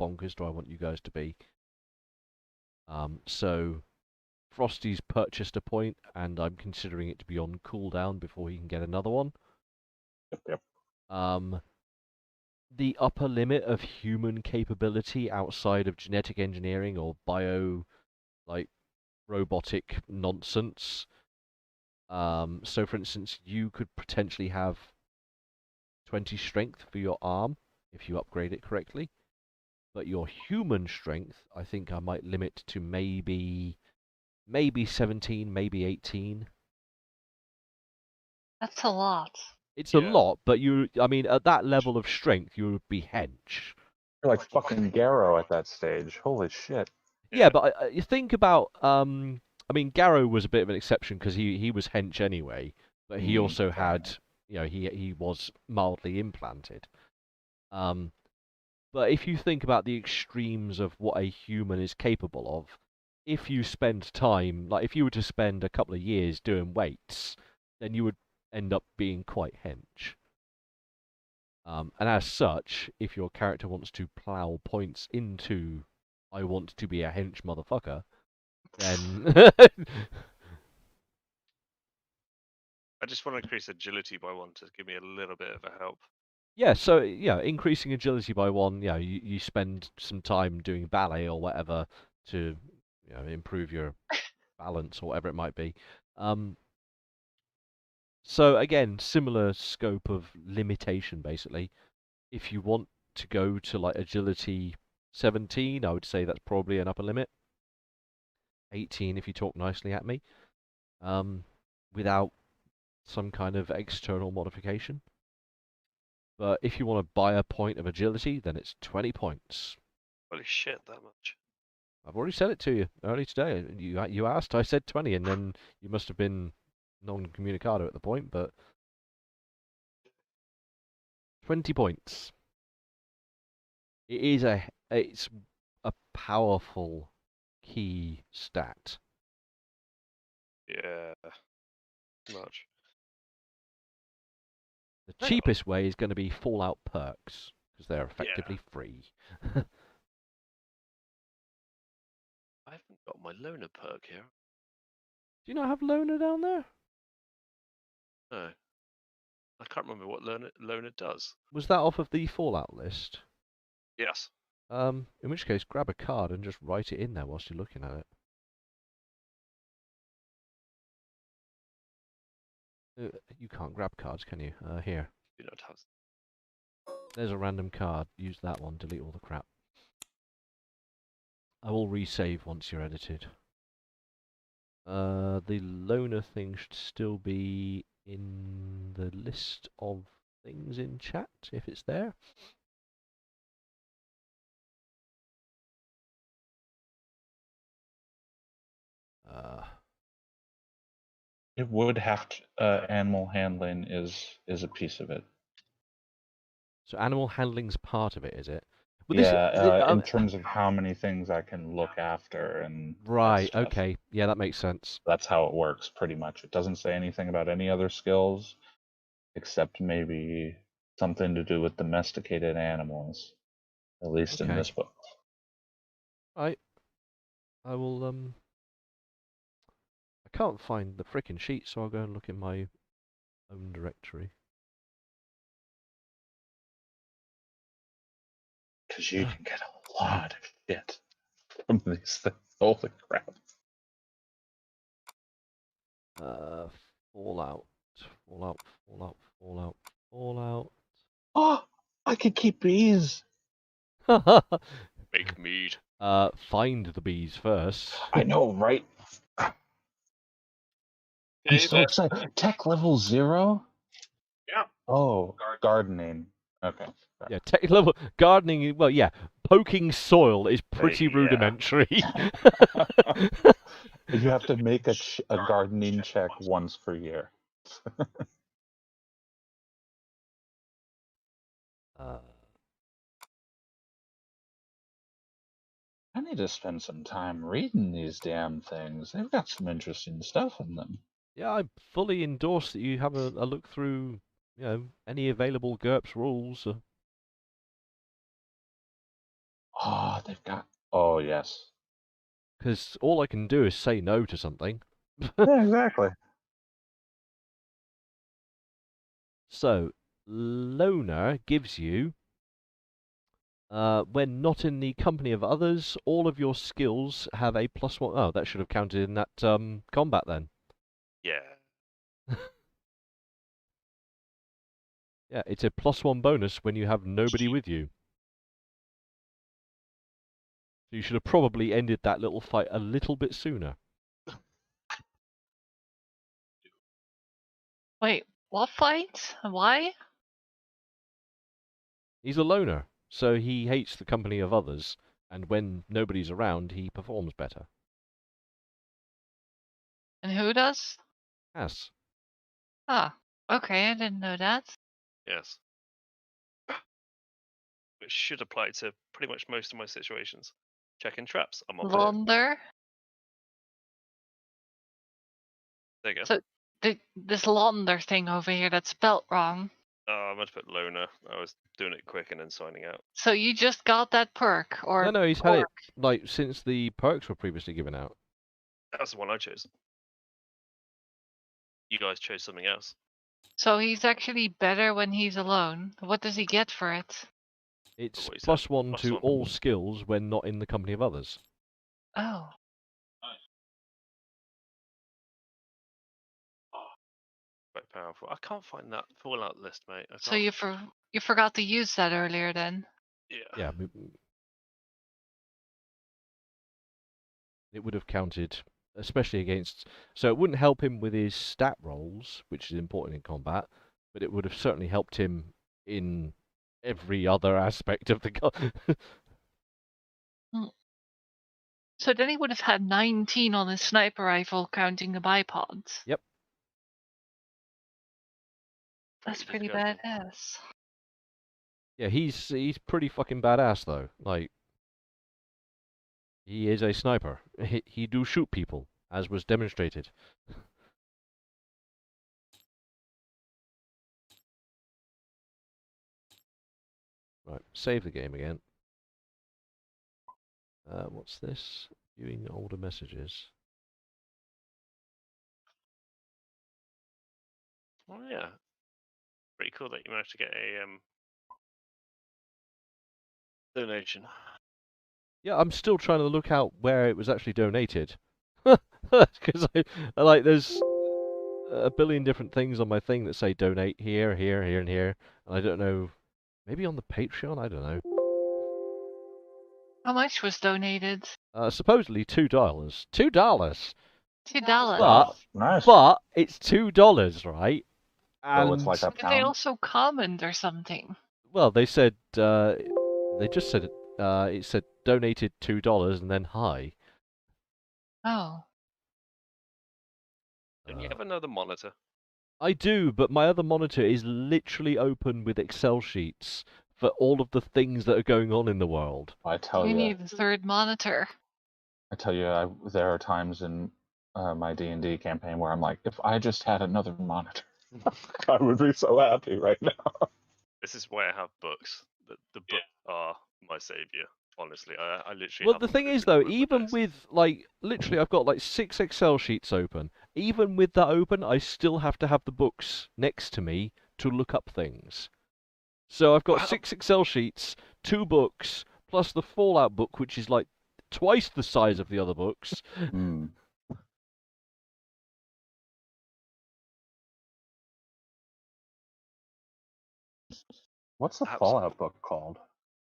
bonkers do I want you guys to be. So Frosty's purchased a point, and I'm considering it to be on cooldown before he can get another one. Yep. The upper limit of human capability outside of genetic engineering or like robotic nonsense. So for instance, you could potentially have 20 strength for your arm if you upgrade it correctly. But your human strength, I think I might limit to maybe 17, maybe 18. That's a lot. It's a lot, but I mean, at that level of strength, you would be hench. You're like fucking Garrow at that stage. Holy shit. Yeah, but you think about, I mean, Garrow was a bit of an exception because he was hench anyway, but he also had, you know, he was mildly implanted. But if you think about the extremes of what a human is capable of, if you spend time, like if you were to spend a couple of years doing weights, then you would end up being quite hench. And as such, if your character wants to plow points into I want to be a hench motherfucker, then I just want to increase agility by 1 to give me a little bit of a help. yeah, so yeah, increasing agility by 1, you spend some time doing ballet or whatever to improve your balance or whatever it might be. So again, similar scope of limitation basically. If you want to go to like agility 17, I would say that's probably an upper limit. 18 if you talk nicely at me, without some kind of external modification. But if you want to buy a point of agility, then it's 20 points. Holy shit, that much. I've already said it to you early today. You asked, I said 20, and then you must have been non-communicado at the point, but 20 points. It's a powerful key stat. Yeah. Much. The cheapest way is going to be Fallout perks, because they're effectively free. I haven't got my loner perk here. Do you not have loner down there? No. I can't remember what loner does. Was that off of the Fallout list? Yes. In which case, grab a card and just write it in there whilst you're looking at it. You can't grab cards, can you? Here. Do not have. There's a random card. Use that one. Delete all the crap. I will resave once you're edited. The loner thing should still be in the list of things in chat, if it's there. It would have to, animal handling is a piece of it. So animal handling's part of it, is it? Well, yeah, in terms of how many things I can look after and right. Okay, yeah, that makes sense. That's how it works, pretty much. It doesn't say anything about any other skills, except maybe something to do with domesticated animals, at least in this book. Right. I will. I can't find the frickin' sheet, so I'll go and look in my own directory. Because you can get a lot of shit from these things. Holy crap. Fallout. Fallout, Fallout, Fallout, Fallout. Oh, I could keep bees. Make mead. Find the bees first. I know, right? I'm Okay, so then. excited. Tech level 0? Yeah. Oh, gardening. Okay. Yeah, tech level gardening. Well, yeah, poking soil is pretty Yeah. rudimentary. You have to make a gardening check once per year. I need to spend some time reading these damn things. They've got some interesting stuff in them. Yeah, I fully endorse that you have a look through, any available GURPS rules. Oh, they've got. Oh, yes. Because all I can do is say no to something. Yeah, exactly. So, loner gives you, when not in the company of others, all of your skills have a +1. Oh, that should have counted in that combat then. Yeah. Yeah, it's a +1 bonus when you have nobody with you. So you should have probably ended that little fight a little bit sooner. Wait, what fight? Why? He's a loner, so he hates the company of others, and when nobody's around, he performs better. And who does? Yes. Ah, okay, I didn't know that. Yes. Which should apply to pretty much most of my situations. Checking traps. I'm on fire. Londer. There you go. So this Londer thing over here that's spelt wrong. Oh, I meant to put loner. I was doing it quick and then signing out. So you just got that perk, or No, he's had it perk. since the perks were previously given out. That's the one I chose. You guys chose something else. So he's actually better when he's alone. What does he get for it? It's What you said, +1 to +1. all skills when not in the company of others. Oh, Quite powerful. I can't find that Fallout list, mate. I so can't. you forgot to use that earlier then. Yeah. Yeah, it would have counted, especially against. So it wouldn't help him with his stat rolls, which is important in combat, but it would have certainly helped him in every other aspect of the. So then he would have had 19 on his sniper rifle, counting the bipods. Yep. That's pretty disgusting. badass. Yeah, he's pretty fucking badass though. Like, he is a sniper. He do shoot people, as was demonstrated. Right, save the game again. What's this? Viewing older messages. Oh yeah. Pretty cool that you managed to get a donation. Yeah, I'm still trying to look out where it was actually donated. Because there's a billion different things on my thing that say donate here, here, here, and here. And I don't know. Maybe on the Patreon? I don't know. How much was donated? Supposedly $2. $2. $2. But, Nice. but it's $2, right? So it's like a Did they pound. also comment or something? Well, they said they just said it said donated $2 and then hi. Oh. Don't you have another monitor? I do, but my other monitor is literally open with Excel sheets for all of the things that are going on in the world. I tell You you. need a third monitor. I tell you, there are times in my D&D campaign where I'm like, if I just had another monitor, I would be so happy right now. This is why I have books. The books are my savior. Honestly, I literally. Well, have the them thing is, posted all though, over my even desk. with, literally, I've got, 6 Excel sheets open. Even with that open, I still have to have the books next to me to look up things. So I've got Wow. 6 Excel sheets, 2 books, plus the Fallout book, which is, twice the size of the other books. Mm. What's the Perhaps- Fallout book called?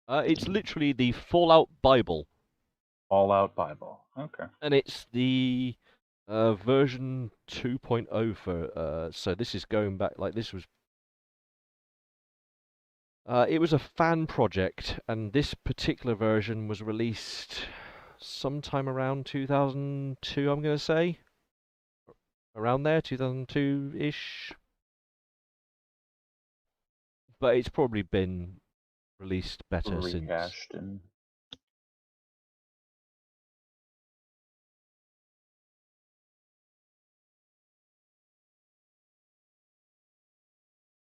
It's literally the Fallout Bible, Fallout Bible. Okay. and it's the version 2.0 for. So this is going back. Like this was. It was a fan project, and this particular version was released sometime around 2002. I'm gonna say. Around there, 2002-ish. But it's probably been released better since. Rehashed and.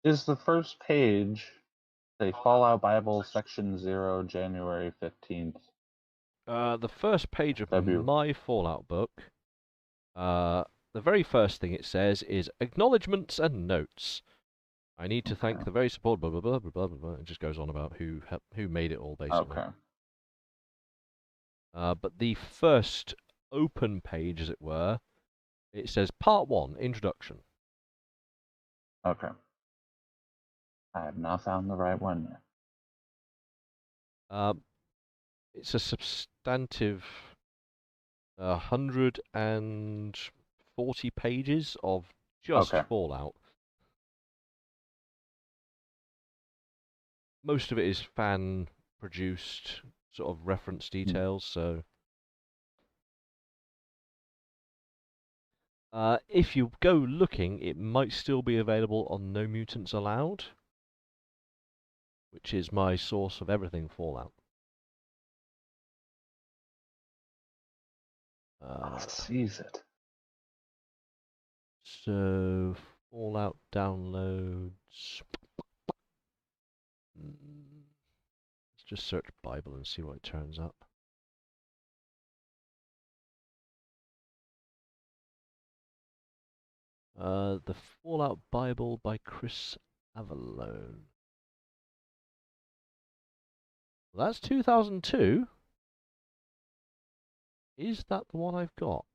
Is the first page a Fallout Bible Section 0, January 15th? The first page of February. my Fallout book, the very first thing it says is acknowledgements and notes. I need to thank Okay. the very support, blah, blah, blah, blah, blah, blah. It just goes on about who made it all, basically. Okay. But the first open page, as it were, it says Part 1, Introduction. Okay. I have not found the right one yet. It's a substantive 140 pages of just Okay. Fallout. Most of it is fan-produced, sort of reference details, so... if you go looking, it might still be available on No Mutants Allowed, which is my source of everything Fallout. Sees it. So, Fallout downloads... Let's just search Bible and see what it turns up. The Fallout Bible by Chris Avallone. Well, that's 2002. Is that the one I've got?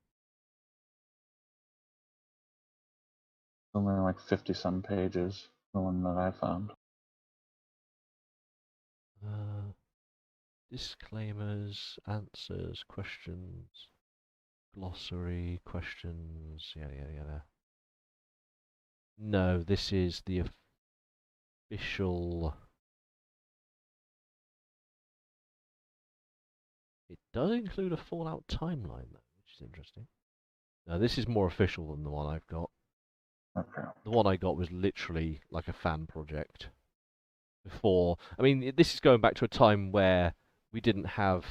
Only like 50-some pages, the one that I found. Disclaimers, answers, questions, glossary, questions, yada yada yada. No, this is the official. It does include a Fallout timeline, though, which is interesting. No, this is more official than the one I've got. Okay. The one I got was literally like a fan project. Before, I mean, this is going back to a time where we didn't have,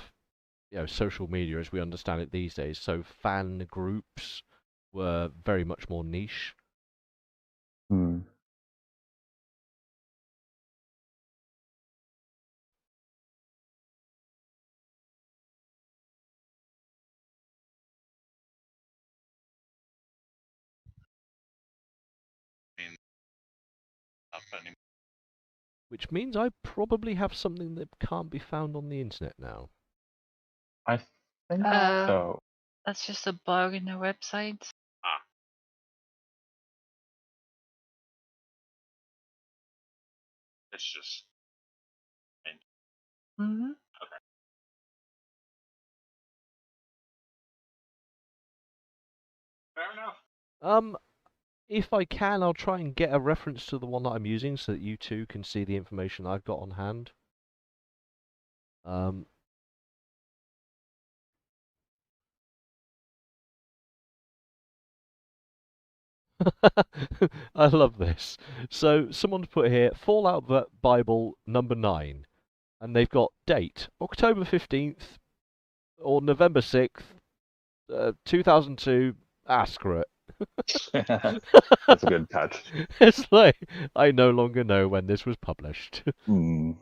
social media as we understand it these days. So fan groups were very much more niche. Hmm. Which means I probably have something that can't be found on the internet now. I think so. That's just a bug in their website. It's just. Mm-hmm. Fair enough. If I can, I'll try and get a reference to the one that I'm using so that you two can see the information I've got on hand. I love this. So someone's put here Fallout Bible number 9, and they've got date October 15th or November 6th, 2002. Screw it. That's a good touch. It's like I no longer know when this was published. Hmm.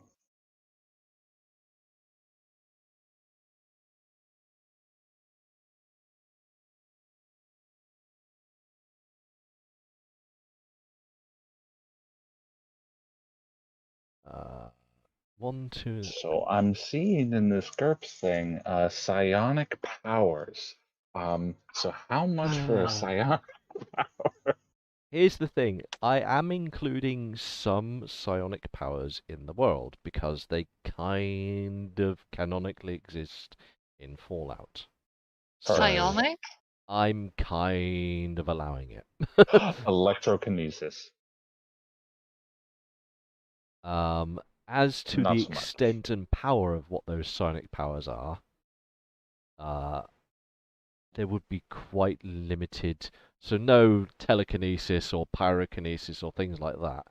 One, two. So I'm seeing in this GURPS thing, psionic powers. So how much for a psionic power? Here's the thing. I am including some psionic powers in the world because they kind of canonically exist in Fallout. So Psionic? I'm kind of allowing it. Electrokinesis. As to Not the so much. extent and power of what those psionic powers are, they would be quite limited. So no telekinesis or pyrokinesis or things like that.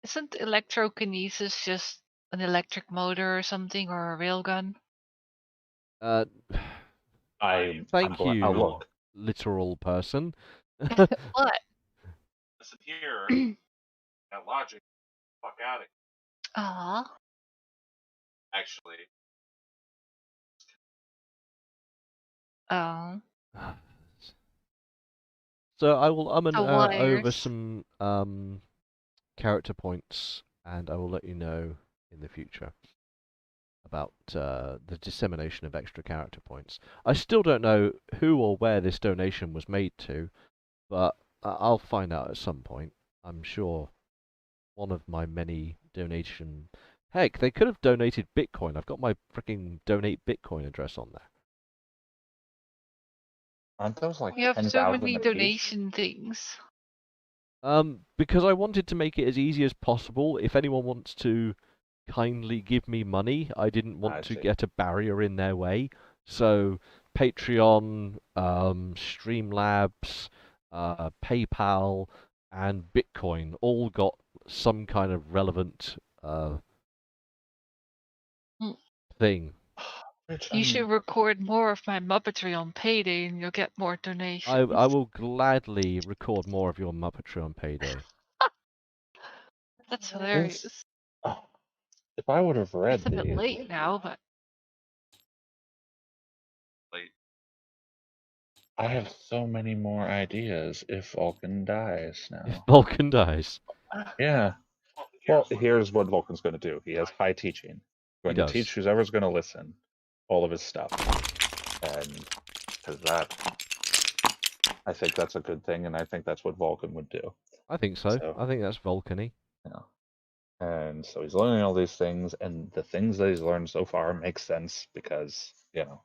Isn't electrokinesis just an electric motor or something, or a railgun? I'm Thank glad. you, Oh, look. literal person. What? Listen here. That logic. Fuck out of here. Aw. Actually, Oh. So I will and The over wires. some character points, and I will let you know in the future about the dissemination of extra character points. I still don't know who or where this donation was made to, but I'll find out at some point. I'm sure one of my many donation. Heck, they could have donated Bitcoin. I've got my freaking donate Bitcoin address on there. Aren't those like We have so 10,000 many apiece? donation things. Because I wanted to make it as easy as possible. If anyone wants to kindly give me money, I didn't I want to see. get a barrier in their way. So Patreon, Streamlabs, PayPal, and Bitcoin all got some kind of relevant Mm. thing. Rich, You should record more of my Muppetry on Payday and you'll get more donations. I will gladly record more of your Muppetry on Payday. That's hilarious. Oh, if I would have read It's a bit these, late now, but late. I have so many more ideas if Vulcan dies If now. Vulcan dies, Yeah. Well, here's what Vulcan's going to do. He has high teaching. Going to does. teach whoever's going to listen all of his stuff, and because that, I think that's a good thing, and I think that's what Vulcan would do. I think so. So- I think that's Vulcan-y. Yeah. And so he's learning all these things, and the things that he's learned so far make sense because, you know.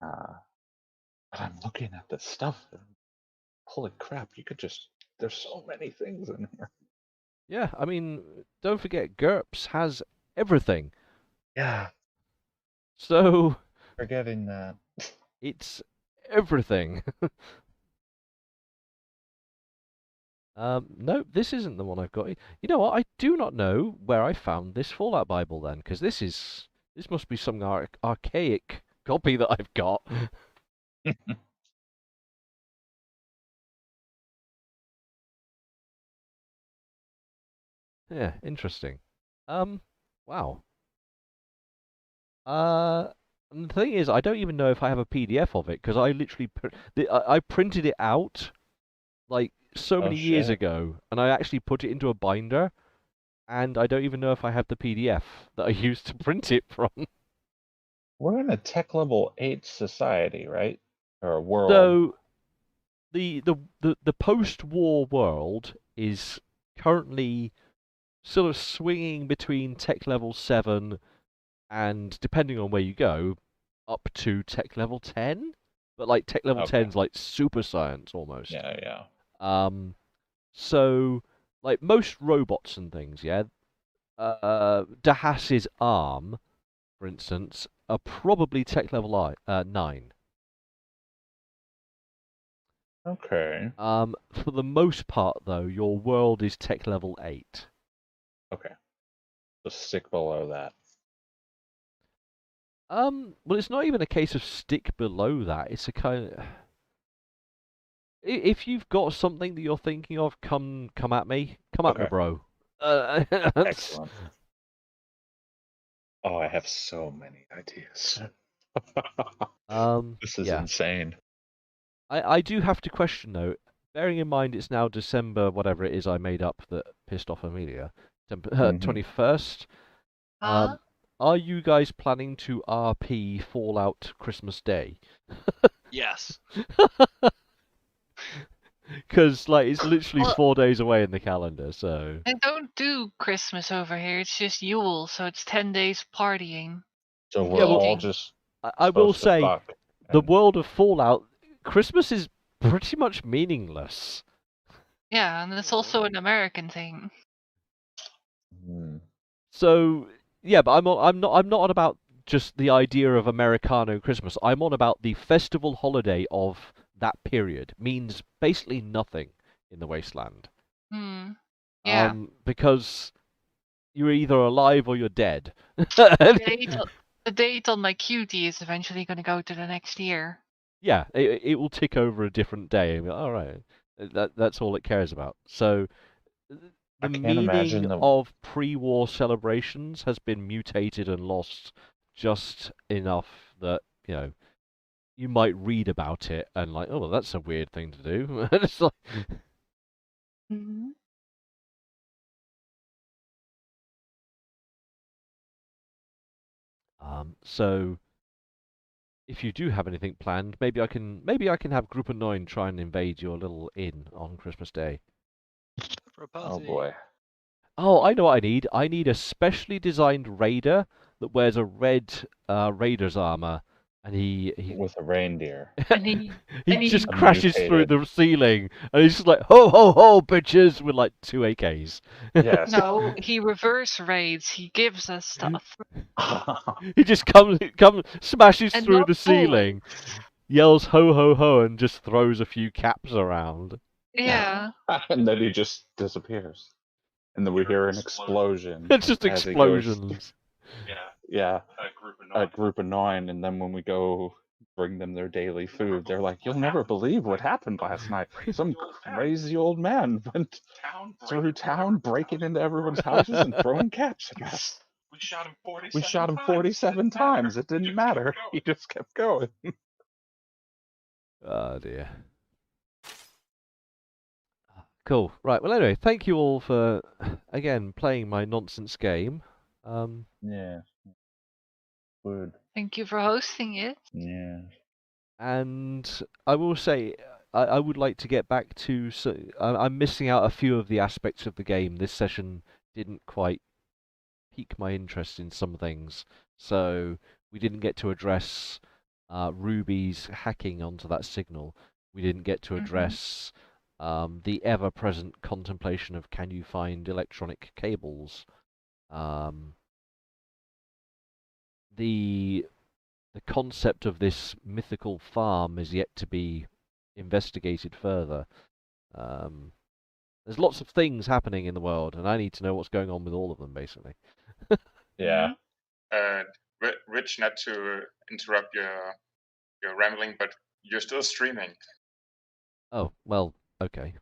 But I'm looking at this stuff, and holy crap, you could just, there's so many things in here. Yeah, I mean, don't forget, GURPS has everything. Yeah, So forgetting that. it's everything. No, this isn't the one I've got. You know what? I do not know where I found this Fallout Bible then, because this must be some archaic copy that I've got. Yeah, interesting. Wow. And the thing is, I don't even know if I have a PDF of it because I literally I printed it out like so Oh, many years shit. ago, and I actually put it into a binder, and I don't even know if I have the PDF that I used to print it from. We're in a tech level 8 society, right? Or world. So the post-war world is currently sort of swinging between tech level 7 and, depending on where you go, up to tech level 10. But like tech level Okay. 10's like super science almost. Yeah. So like most robots and things, yeah. Dahas's arm, for instance, are probably tech level 9. Okay. For the most part, though, your world is tech level 8. Okay. So stick below that. Well, it's not even a case of stick below that. It's a kind of... If you've got something that you're thinking of, come at me. Come at me, Okay. bro. Excellent. Oh, I have so many ideas. This is Yeah. insane. I do have to question, though, bearing in mind it's now December, whatever it is I made up that pissed off Amelia, 21st. Are you guys planning to RP Fallout Christmas Day? Yes. Because like it's literally Well- 4 days away in the calendar. So They don't do Christmas over here. It's just Yule, so it's 10 days partying. So we're Yeah, well, all Eating. just I will supposed to say, fuck the and- world of Fallout, Christmas is pretty much meaningless. Yeah, and it's also an American thing. Hmm. So yeah, but I'm not on about just the idea of Americano Christmas. I'm on about the festival holiday of that period means basically nothing in the wasteland. Hmm. Yeah. Because you're either alive or you're dead. The date on my cutie is eventually going to go to the next year. Yeah, it will tick over a different day. And all right, that's all it cares about. So I the can't imagine meaning the of pre-war celebrations has been mutated and lost just enough that you might read about it and like, oh, well, that's a weird thing to do. And it's like, Mm-hmm. so if you do have anything planned, maybe I can have Group of 9 try and invade your little inn on Christmas Day. For a party. oh boy. Oh, I know what I need. I need a specially designed raider that wears a red raider's armor, and he With a reindeer. And he just A crashes through mutated- the ceiling, and he's just like ho ho ho, bitches, with like 2 AKs. Yes. No, he reverse raids. He gives us stuff. He just comes smashes And through not the ceiling, yells ho ho ho, and just throws a few caps around. Yeah. And then he just disappears. And then we hear an explosion. It's just as he goes- explosions. Yeah, Yeah, a a group of 9, and then when we go bring them their daily food, they're like, "You'll never believe what happened last night. Some crazy old man went through town, breaking into everyone's houses and throwing caps at us. We shot him 47 We shot him 47 times. It didn't matter. He just kept going." Oh dear. Cool. Right. Well, anyway, thank you all for again playing my nonsense game. Yeah. Good. Thank you for hosting it. Yeah. And I will say, I would like to get back to. So, I'm missing out a few of the aspects of the game. This session didn't quite pique my interest in some things, so we didn't get to address Ruby's hacking onto that signal. We didn't get to address the ever-present contemplation of can you find electronic cables. The concept of this mythical farm is yet to be investigated further. There's lots of things happening in the world, and I need to know what's going on with all of them, basically. Yeah. Rich, not to interrupt your rambling, but you're still streaming. Oh, well, okay.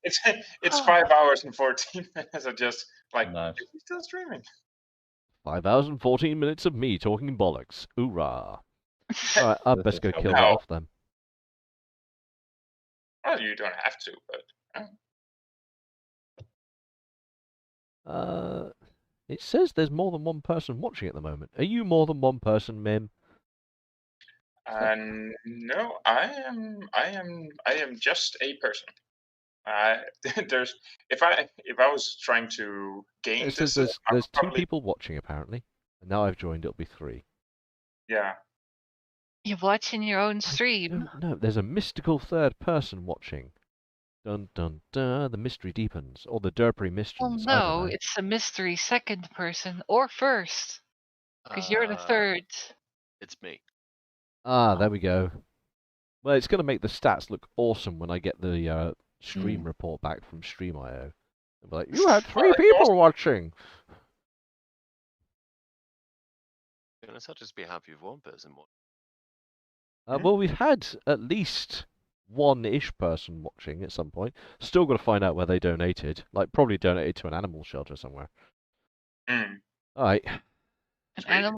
It's 5 hours and 14 minutes. I just like, Nice. is he still streaming? 5 hours and 14 minutes of me talking bollocks. Hoorah. Alright, I'd This best is go so kill that loud. off then. Well, you don't have to, but It says there's more than one person watching at the moment. Are you more than one person, Mim? no, I am just a person. There's if I was trying to gain It says this, I there's would 2 probably, people watching apparently, and now I've joined. It'll be 3. yeah. You're watching your own stream. No, there's a mystical 3rd person watching. Dun dun dun. The mystery deepens, or the derpery mysteries. Well, I don't no, know. it's a mystery second person or first. Because you're the third. It's me. Ah, there we go. Well, it's going to make the stats look awesome when I get the stream report back from Stream.io. They'll be like, you had 3 people watching. To be honest, I'll just be happy with one person watching. Well, we've had at least 1-ish person watching at some point. Still got to find out where they donated. Like, probably donated to an animal shelter somewhere. Mm. All right. An Sweet. animal